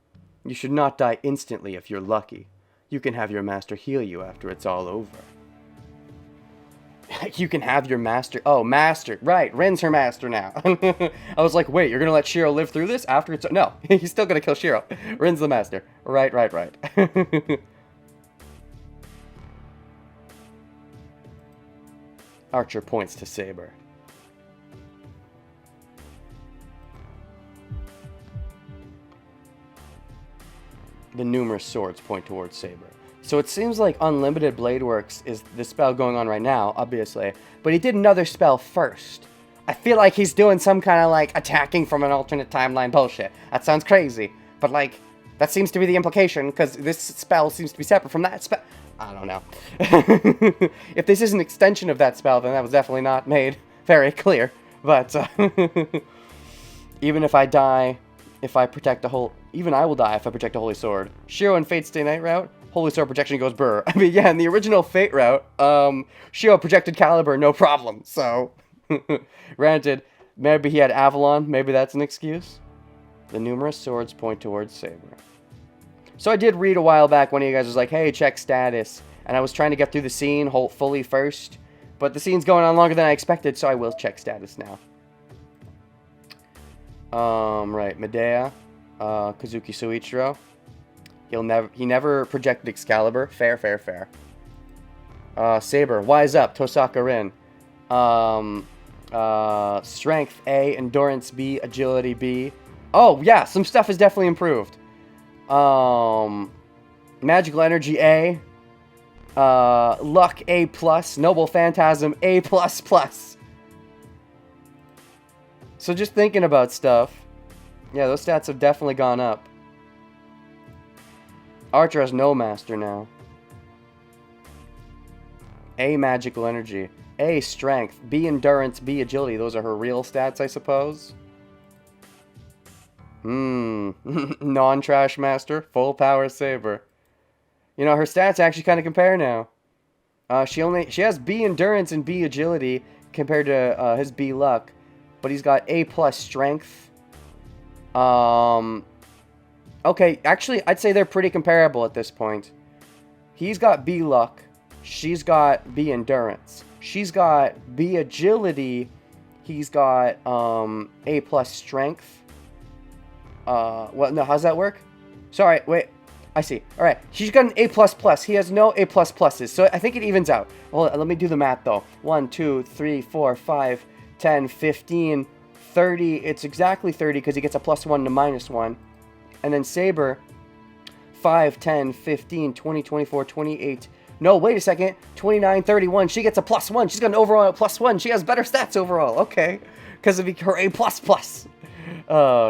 You should not die instantly if you're lucky. You can have your master heal you after it's all over. You can have your master... Oh, master. Right, Ren's her master now. I was like, wait, you're gonna let Shirou live through this after it's... No, he's still gonna kill Shirou. Ren's the master. Right. Archer points to Saber. The numerous swords point towards Saber. So it seems like Unlimited Blade Works is the spell going on right now, obviously. But he did another spell first. I feel like he's doing some kind of, like, attacking from an alternate timeline bullshit. That sounds crazy. But, like, that seems to be the implication, because this spell seems to be separate from that spell. I don't know. If this is an extension of that spell, then that was definitely not made very clear. But, even if I die, if I protect the whole... Even I will die if I protect a Holy Sword. Shirou and Fate's Stay Night route, Holy Sword protection goes brr. I mean, yeah, in the original Fate route, Shirou projected Caliber, no problem. So, granted, maybe he had Avalon, maybe that's an excuse. The numerous swords point towards Saber. So I did read a while back, one of you guys was like, hey, check status. And I was trying to get through the scene fully first. But the scene's going on longer than I expected, so I will check status now. Right, Medea, Kazuki Soichiro. He never projected Excalibur. Fair. Saber, wise up, Tosaka Rin. Strength A, Endurance B, Agility B. Oh, yeah, some stuff is definitely improved. Magical Energy A. Luck A+, Noble Phantasm A++. So just thinking about stuff. Yeah, those stats have definitely gone up. Archer has no master now. A magical energy. A strength. B endurance. B agility. Those are her real stats, I suppose. Non-trash master. Full power saber. You know, her stats actually kind of compare now. She has B endurance and B agility compared to his B luck, but he's got A plus strength. Okay, actually, I'd say they're pretty comparable at this point. He's got B luck. She's got B endurance. She's got B agility. He's got A plus strength. Well, no, how's that work? Sorry, wait. I see. All right, she's got an A++. He has no A++, so I think it evens out. Well, let me do the math, though. 1, 2, 3, 4, 5, 10, 15, 30. It's exactly 30 because he gets a +1 to -1. And then Saber, 5, 10, 15, 20, 24, 28. No, wait a second. 29, 31. She gets a +1. She's got an overall +1. She has better stats overall. Okay. Because of her A++.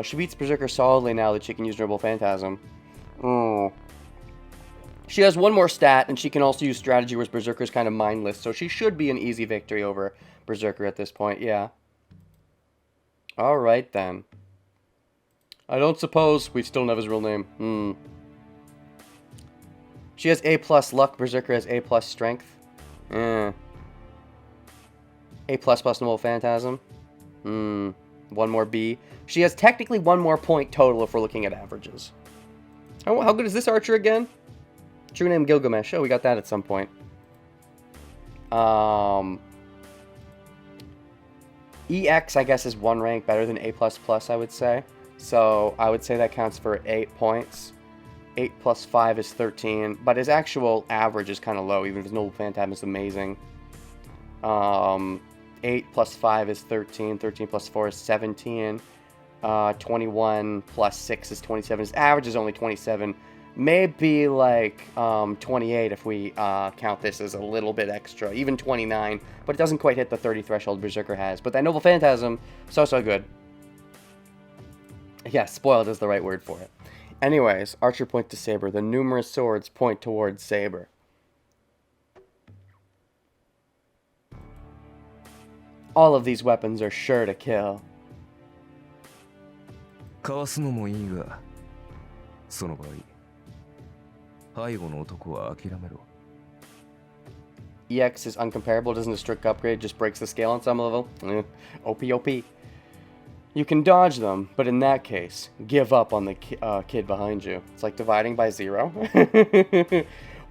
She beats Berserker solidly now that she can use Noble Phantasm. Oh. She has one more stat, and she can also use strategy, whereas Berserker's kind of mindless, so she should be an easy victory over Berserker at this point, yeah. Alright, then. I don't suppose we still don't have his real name. She has A+ luck, Berserker has A+ strength. A+ Noble Phantasm. One more B. She has technically one more point total if we're looking at averages. How good is this archer again? True name Gilgamesh. Oh, we got that at some point. EX, I guess, is one rank better than A++, I would say. So I would say that counts for 8 points. 8 plus 5 is 13. But his actual average is kind of low, even if his Noble Phantasm is amazing. 8 plus 5 is 13. 13 plus 4 is 17. 21 plus 6 is 27. His average is only 27. Maybe like 28 if we count this as a little bit extra. Even 29. But it doesn't quite hit the 30 threshold Berserker has. But that Noble Phantasm, so good. Yeah, spoiled is the right word for it. Anyways, Archer point to Saber. The numerous swords point towards Saber. All of these weapons are sure to kill. かわすのもいいが、その場合、背後の男は諦めろ。EX is uncomparable, doesn't a strict upgrade, just breaks the scale on some level. OP. You can dodge them, but in that case, give up on the kid behind you. It's like dividing by 0.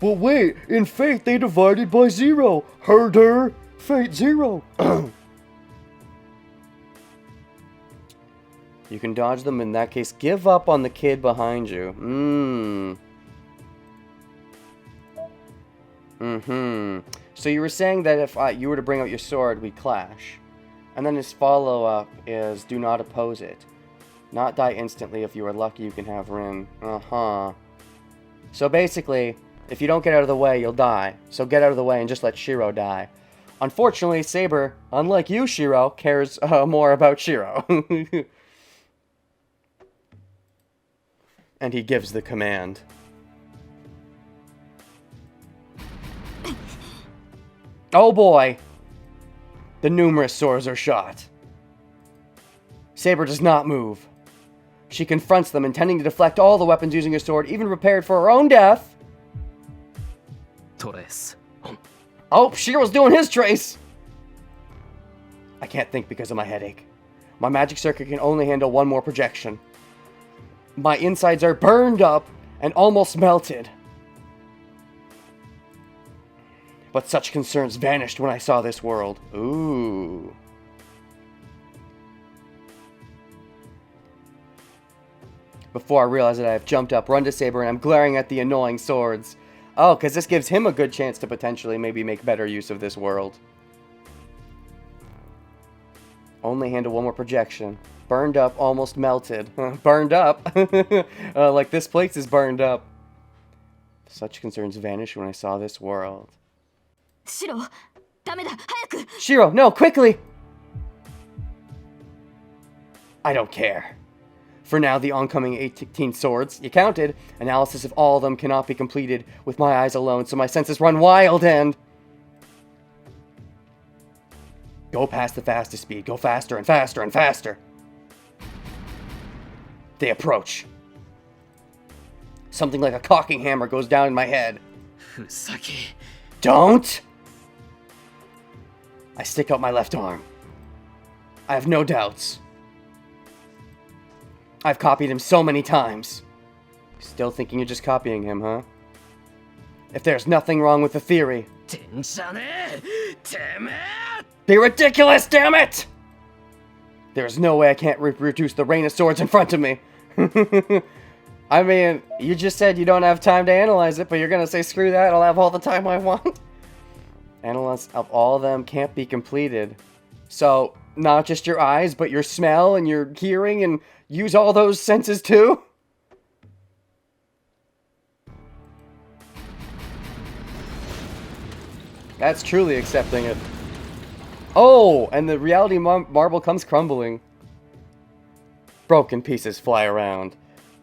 Well, wait, in Fate they divided by 0. Heard her? Fate 0. You can dodge them, in that case, give up on the kid behind you. So you were saying that if you were to bring out your sword, we'd clash. And then his follow-up is, do not oppose it. Not die instantly. If you are lucky, you can have Rin. So basically, if you don't get out of the way, you'll die. So get out of the way and just let Shirou die. Unfortunately, Saber, unlike you, Shirou, cares more about Shirou. And he gives the command. Oh boy! The numerous swords are shot. Saber does not move. She confronts them, intending to deflect all the weapons using her sword, even prepared for her own death. Trace. Oh, Shirou's doing his trace! I can't think because of my headache. My magic circuit can only handle one more projection. My insides are burned up and almost melted. But such concerns vanished when I saw this world. Ooh. Before I realize it, I have jumped up, run to Saber, and I'm glaring at the annoying swords. Oh, because this gives him a good chance to potentially maybe make better use of this world. Only handle one more projection. Burned up, almost melted. Burned up? Like this place is burned up. Such concerns vanished when I saw this world. Shirou, ダメだ、早く! Shirou, no, quickly! I don't care. For now, the oncoming 18 swords, you counted, analysis of all of them cannot be completed with my eyes alone, so my senses run wild and... Go past the fastest speed. Go faster and faster and faster. They approach. Something like a cocking hammer goes down in my head. Fusaki. Don't! I stick out my left arm. I have no doubts. I've copied him so many times. Still thinking you're just copying him, huh? If there's nothing wrong with the theory... Be ridiculous, damn it! There's no way I can't reproduce the rain of swords in front of me. I mean, you just said you don't have time to analyze it, but you're gonna say screw that, I'll have all the time I want. Analysis of all of them can't be completed. So, not just your eyes, but your smell and your hearing, and use all those senses too? That's truly accepting it. Oh, and the reality marble comes crumbling. Broken pieces fly around.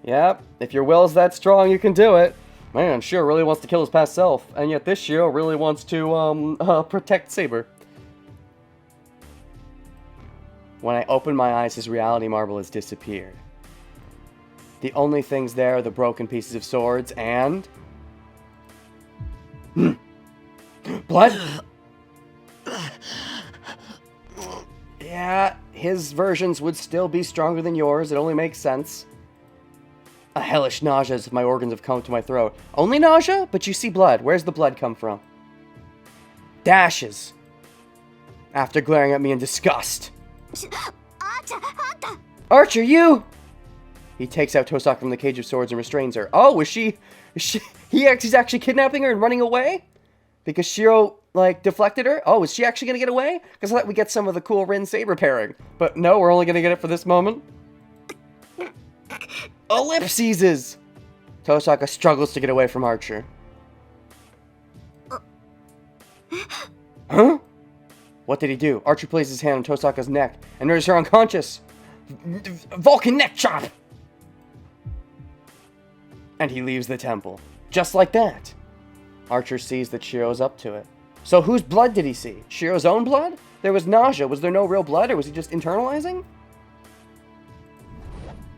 Yep, if your will's that strong, you can do it. Man, Shirou really wants to kill his past self, and yet this Shirou really wants to, protect Saber. When I open my eyes, his reality marble has disappeared. The only things there are the broken pieces of swords and... blood? Yeah, his versions would still be stronger than yours. It only makes sense. A hellish nausea as if my organs have come to my throat. Only nausea? But you see blood. Where's the blood come from? Dashes. After glaring at me in disgust. Archer, you! He takes out Tosaka from the cage of swords and restrains her. Oh, he's actually kidnapping her and running away? Because Shirou, deflected her? Oh, is she actually going to get away? Because I thought we get some of the cool Rin Saber pairing. But no, we're only going to get it for this moment. A lip seizes! Tosaka struggles to get away from Archer. Huh? What did he do? Archer places his hand on Tosaka's neck and renders her unconscious. Vulcan neck chop! And he leaves the temple. Just like that. Archer sees that Shirou's up to it. So whose blood did he see? Shirou's own blood? There was nausea. Was there no real blood, or was he just internalizing?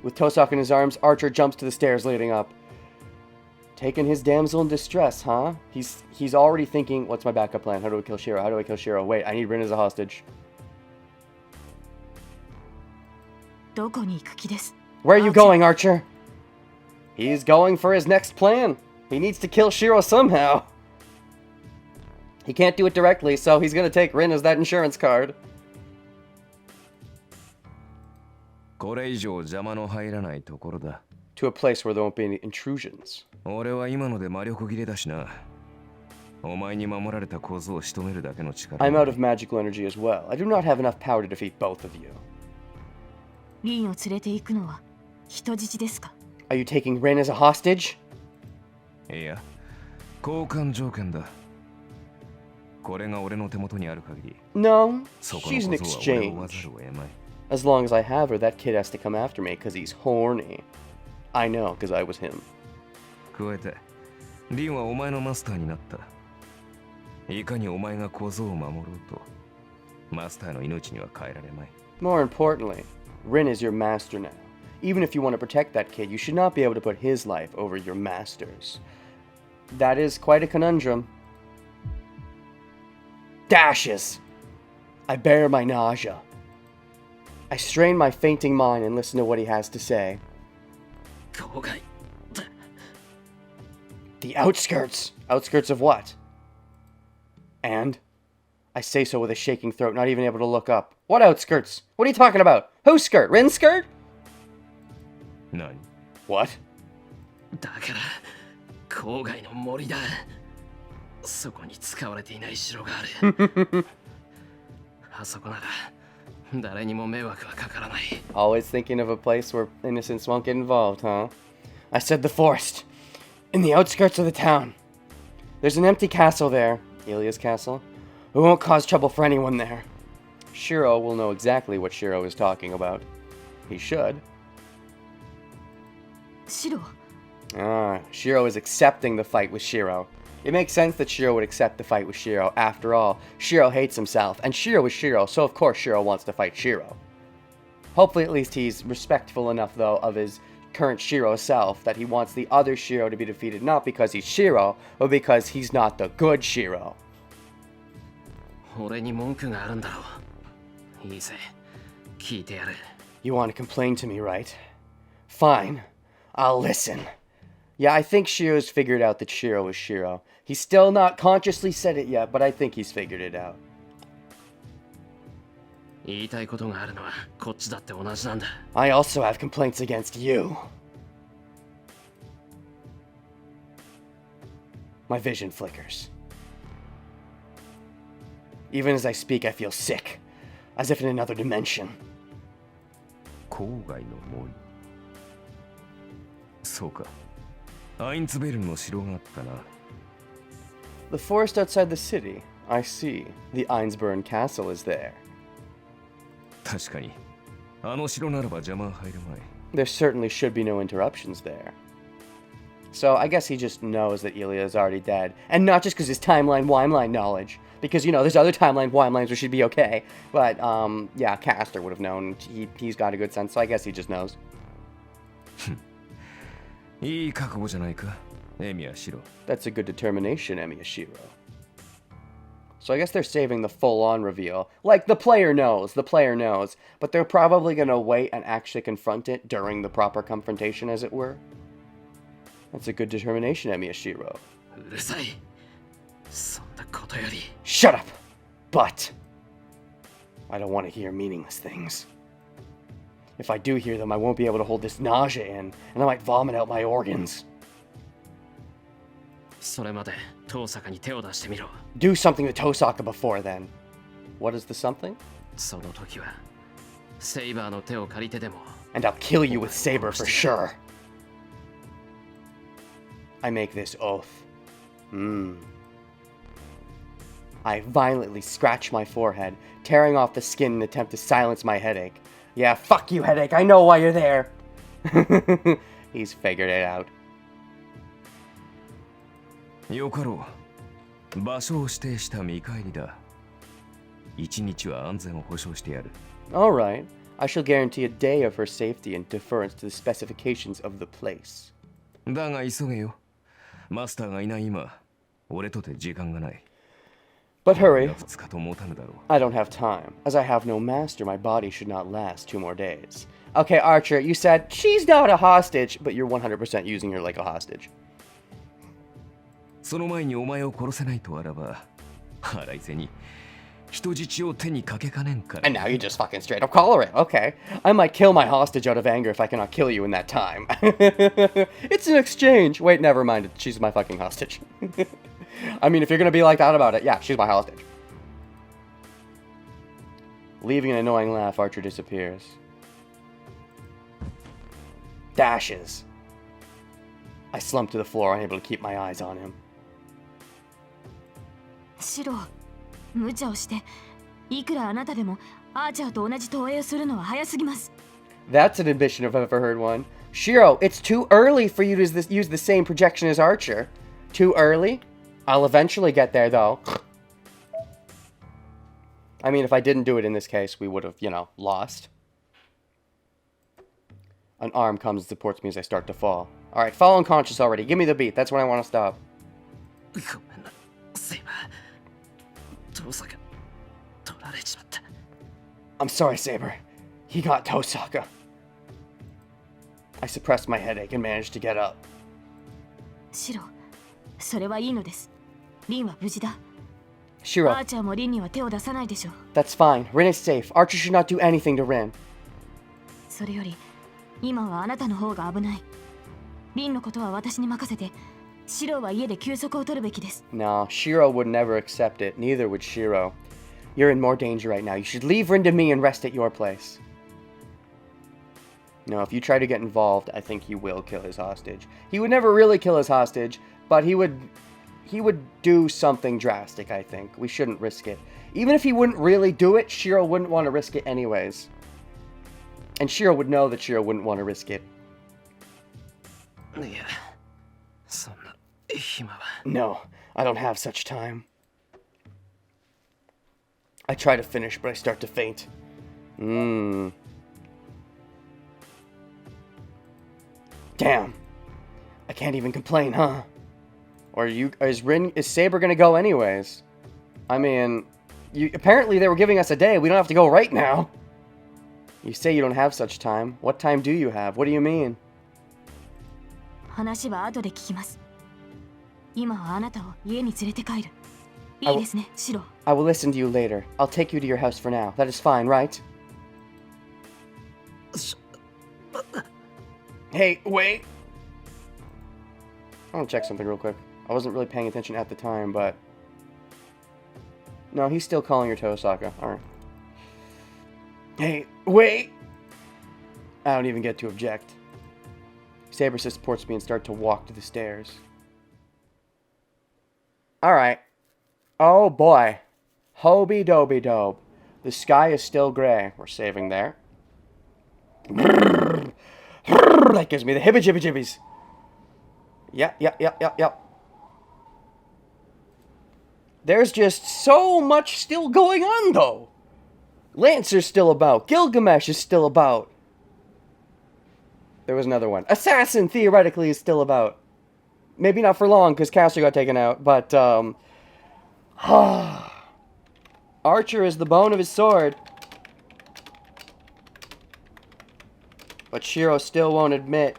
With Tosaka in his arms, Archer jumps to the stairs leading up. Taking his damsel in distress, huh? He's already thinking, what's my backup plan? How do I kill Shirou? How do I kill Shirou? Wait, I need Rin as a hostage. Where are you going, Archer? He's going for his next plan. He needs to kill Shirou somehow. He can't do it directly, so he's gonna take Rin as that insurance card. To a place where there won't be any intrusions. I'm out of magical energy as well. I do not have enough power to defeat both of you. Are you taking Rin as a hostage? No, she's an exchange. As long as I have her, that kid has to come after me because he's horny. I know, because I was him. More importantly, Rin is your master now. Even if you want to protect that kid, you should not be able to put his life over your master's. That is quite a conundrum. Dashes! I bear my nausea. I strain my fainting mind and listen to what he has to say. The outskirts! Outskirts of what? And? I say so with a shaking throat, not even able to look up. What outskirts? What are you talking about? Whose skirt? Rin's skirt? What? Always thinking of a place where innocents won't get involved, huh? I said the forest. In the outskirts of the town. There's an empty castle there. Ilia's castle. We won't cause trouble for anyone there. Shirou will know exactly what Shirou is talking about. He should. Shiro, Shirou is accepting the fight with Shirou. It makes sense that Shirou would accept the fight with Shirou. After all, Shirou hates himself, and Shirou is Shirou, so of course Shirou wants to fight Shirou. Hopefully at least he's respectful enough, though, of his current Shirou self that he wants the other Shirou to be defeated, not because he's Shirou, but because he's not the good Shirou. 俺に文句があるんだろう。いいぜ、聞いてやる。You want to complain to me, right? Fine. I'll listen. Yeah, I think Shirou's figured out that Shirou is Shirou. He's still not consciously said it yet, but I think he's figured it out. 言いたいことがあるのはこっちだって同じなんだ。I also have complaints against you. My vision flickers. Even as I speak, I feel sick, as if in another dimension. 郊外の森。そうか。アインツベルンの城があったな。The forest outside the city. I see. The Einsburn Castle is there. 確かに。あの城ならば邪魔は入るまい。There certainly should be no interruptions there. So I guess he just knows that Ilya is already dead. And not just because his timeline knowledge. Because, you know, there's other timelines where she'd be okay. But, yeah, Castor would have known. He's got a good sense, so I guess he just knows. いい覚悟じゃないか、エミヤシロ。That's a good determination, Emiya Shiro. So I guess they're saving the full-on reveal. Like, the player knows. But they're probably going to wait and actually confront it during the proper confrontation, as it were. That's a good determination, Emiya Shiro. うるさい。そんなことより。Shut up! But I don't want to hear meaningless things. If I do hear them, I won't be able to hold this nausea in, and I might vomit out my organs. それまで遠坂に手を出してみろ。Do something to Tosaka before then. What is the something? その時はセイバーの手を借りてでも。And I'll kill you with Saber for sure. I make this oath. I violently scratch my forehead, tearing off the skin in an attempt to silence my headache. Yeah, fuck you, headache. I know why you're there. He's figured it out. よかろう。場所を指定した見返りだ。一日は安全を保証してやる。All right. I shall guarantee a day of her safety in deference to the specifications of the place. だが急げよ。マスターがいない今、俺とて時間がない。But hurry. 2日と持たぬだろう。I don't have time. As I have no master, my body should not last 2 more days. Okay, Archer, you said she's not a hostage, but you're 100% using her like a hostage. その前にお前を殺せないとあらば、腹いせに人質を手にかけかねんから。And now you just fucking straight up collar it. Okay. I might kill my hostage out of anger if I cannot kill you in that time. It's an exchange. Wait, never mind. She's my fucking hostage. I mean, if you're gonna be like that about it, yeah, she's my hostage. Leaving an annoying laugh, Archer disappears. Dashes. I slump to the floor, unable to keep my eyes on him. シロ、無茶をして、いくらあなたでもアーチャーと同じ投影をするのは早すぎます。That's an admission if I've ever heard one. Shiro, it's too early for you to use the same projection as Archer. Too early? I'll eventually get there, though. I mean, if I didn't do it in this case, we would have, you know, lost. An arm comes and supports me as I start to fall. Alright, fall unconscious already. Give me the beat. That's when I want to stop. ごめんな、セイバー。遠坂取られちまった。I'm sorry, Saber. He got Tosaka. I suppressed my headache and managed to get up. シロ、それはいいのです。リンは無事だ。Shiro, アーチャーもリンには手を出さないでしょう。that's fine. Rin is safe. Archer should not do anything to Rin. それより、今はあなたの方が危ない。リンのことは私に任せて、シロは家で休息を取るべきです。No, Shiro would never accept it. Neither would Shiro. You're in more danger right now. You should leave Rin to me and rest at your place. No, if you try to get involved, I think he will kill his hostage. He would never really kill his hostage, but he would do something drastic, I think. We shouldn't risk it. Even if he wouldn't really do it, Shiro wouldn't want to risk it anyways. And Shirou would know that Shirou wouldn't want to risk it. いや、そんな暇は。 No, I don't have such time. I try to finish, but I start to faint. Damn. I can't even complain, huh? Or is Saber gonna go anyways? I mean, apparently they were giving us a day. We don't have to go right now. You say you don't have such time. What time do you have? What do you mean? 話は後で聞きます。今はあなたを家に連れて帰る。いいですね、シロ。I will listen to you later. I'll take you to your house for now. That is fine, right? Hey, wait. I want to check something real quick. I wasn't really paying attention at the time, but... No, he's still calling her Tosaka. Alright. Hey, wait! I don't even get to object. Saber supports me and start to walk to the stairs. Alright. Oh boy. Hobie doby dobe. The sky is still gray. We're saving there. That gives me the hibby jibby jibbies. Yep. There's just so much still going on, though. Lancer's still about. Gilgamesh is still about. There was another one. Assassin, theoretically, is still about. Maybe not for long, because Castor got taken out, but, Archer is the bone of his sword. But Shirou still won't admit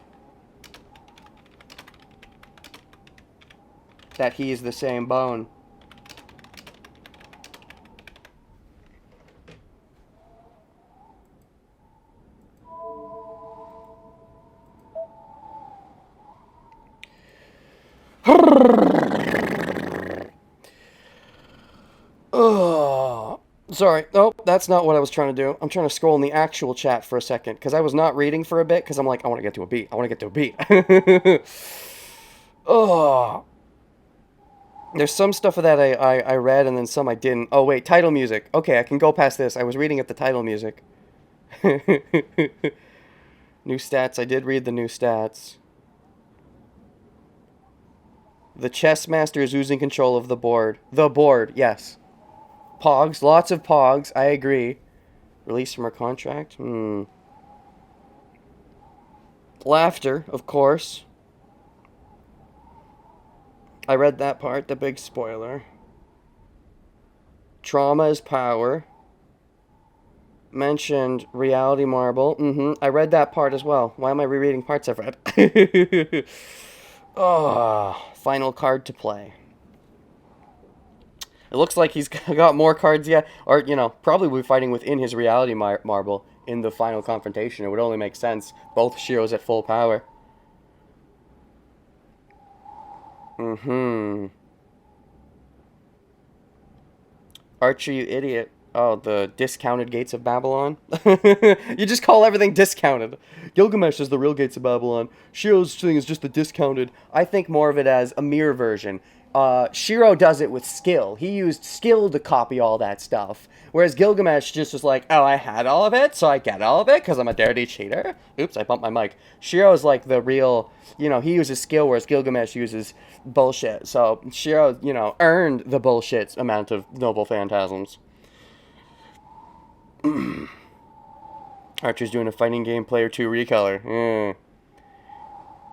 that he is the same bone. Sorry. Oh, that's not what I was trying to do. I'm trying to scroll in the actual chat for a second, because I was not reading for a bit, because I'm like, I want to get to a beat. Oh. There's some stuff that I read, and then some I didn't. Oh, wait, title music. Okay, I can go past this. I was reading at the title music. New stats. I did read the new stats. The chess master is losing control of the board. The board, yes. Pogs, lots of pogs, I agree. Release from her contract? Laughter, of course. I read that part, the big spoiler. Trauma is power. Mentioned reality marble. I read that part as well. Why am I rereading parts I've read? Final card to play. It looks like he's got more cards yet. Or, probably we're fighting within his reality marble in the final confrontation. It would only make sense. Both Shirou's at full power. Archer, you idiot. Oh, the discounted gates of Babylon? You just call everything discounted. Gilgamesh is the real gates of Babylon. Shirou's thing is just the discounted. I think more of it as a mirror version. Shirou does it with skill. He used skill to copy all that stuff. Whereas Gilgamesh just was like, oh, I had all of it, so I get all of it because I'm a dirty cheater. Oops, I bumped my mic. Shirou's like the real, he uses skill, whereas Gilgamesh uses bullshit. So Shirou, earned the bullshit amount of noble phantasms. Archer's doing a fighting game, player 2 recolor.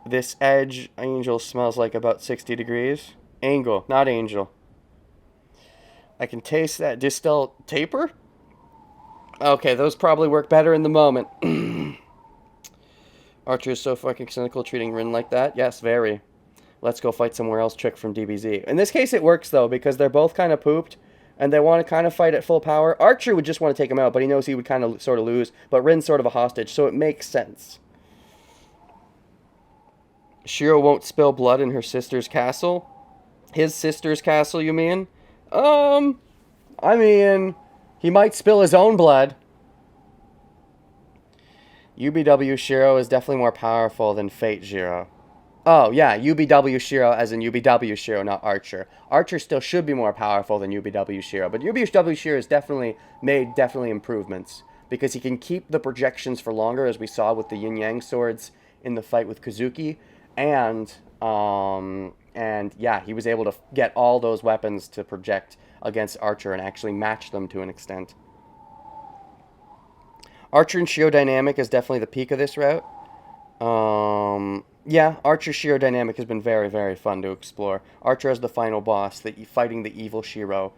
This edge angel smells like about 60 degrees. Angle, not angel. I can taste that distill taper? Okay, those probably work better in the moment. Archer is so fucking cynical treating Rin like that. Yes, very. Let's go fight somewhere else, trick from DBZ. In this case, it works, though, because they're both kind of pooped, and they want to kind of fight at full power. Archer would just want to take him out, but he knows he would kind of sort of lose, but Rin's sort of a hostage, so it makes sense. Shirou won't spill blood in her sister's castle. His sister's castle, you mean? I mean, he might spill his own blood. UBW Shirou is definitely more powerful than Fate Shirou. Oh, yeah, UBW Shirou as in UBW Shirou, not Archer. Archer still should be more powerful than UBW Shirou, but UBW Shirou has definitely made improvements. because he can keep the projections for longer, as we saw with the yin yang swords in the fight with Kazuki, and yeah, he was able to get all those weapons to project against Archer and actually match them to an extent. Archer and Shirou dynamic is definitely the peak of this route. Yeah, Archer Shirou dynamic has been very, very fun to explore. Archer as the final boss, fighting the evil Shirou.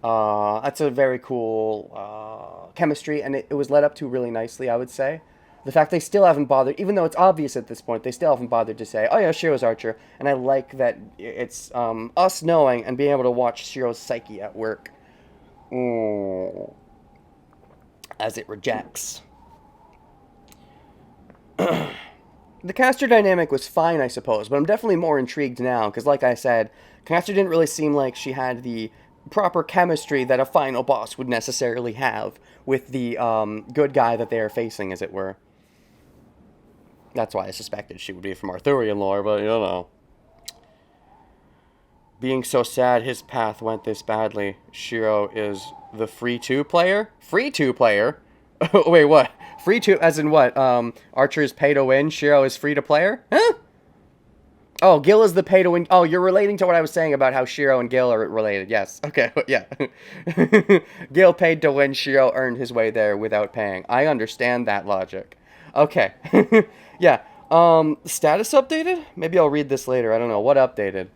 That's a very cool chemistry, and it was led up to really nicely, I would say. The fact they still haven't bothered, even though it's obvious at this point, they still haven't bothered to say, oh yeah, Shirou's Archer. And I like that it's us knowing and being able to watch Shirou's psyche at work. As it rejects. The caster dynamic was fine, I suppose, but I'm definitely more intrigued now, because like I said, caster didn't really seem like she had the proper chemistry that a final boss would necessarily have with the good guy that they are facing, as it were. That's why I suspected she would be from Arthurian lore, but you know. Being so sad his path went this badly. Shirou is the free-to player? Free-to player? Wait, what? Free-to, as in what? Archer is pay to win, Shirou is free-to-player? Huh? Oh, Gil is the pay-to-win. Oh, you're relating to what I was saying about how Shirou and Gil are related. Yes. Okay, yeah. Gil paid to win, Shirou earned his way there without paying. I understand that logic. Okay. Yeah. Status updated? Maybe I'll read this later. I don't know. What updated?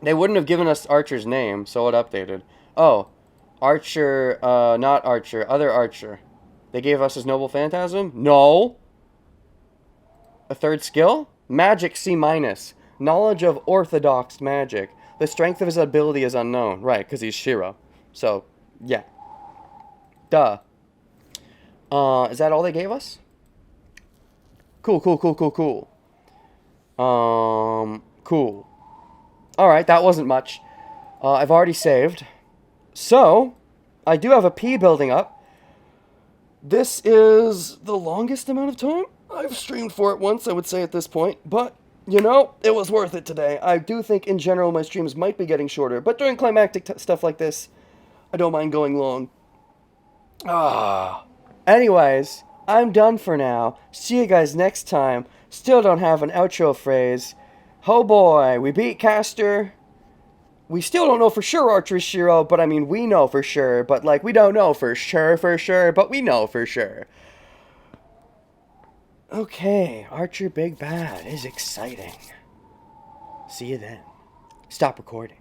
They wouldn't have given us Archer's name, so what updated? Oh. Archer, not Archer. Other Archer. They gave us his Noble Phantasm? No. A third skill? Magic C-. Knowledge of orthodox magic. The strength of his ability is unknown. Right, because he's Shirou. So, yeah. Duh. Is that all they gave us? Cool. Cool. Alright, that wasn't much. I've already saved. So, I do have a P building up. This is the longest amount of time I've streamed for it once, I would say, at this point. But, you know, it was worth it today. I do think, in general, my streams might be getting shorter. But during climactic stuff like this, I don't mind going long. Anyways, I'm done for now. See you guys next time. Still don't have an outro phrase. Oh boy, we beat Caster. We still don't know for sure Archer is Shirou, but I mean, we know for sure. But, like, we don't know for sure, but we know for sure. Okay, Archer Big Bad is exciting. See you then. Stop recording.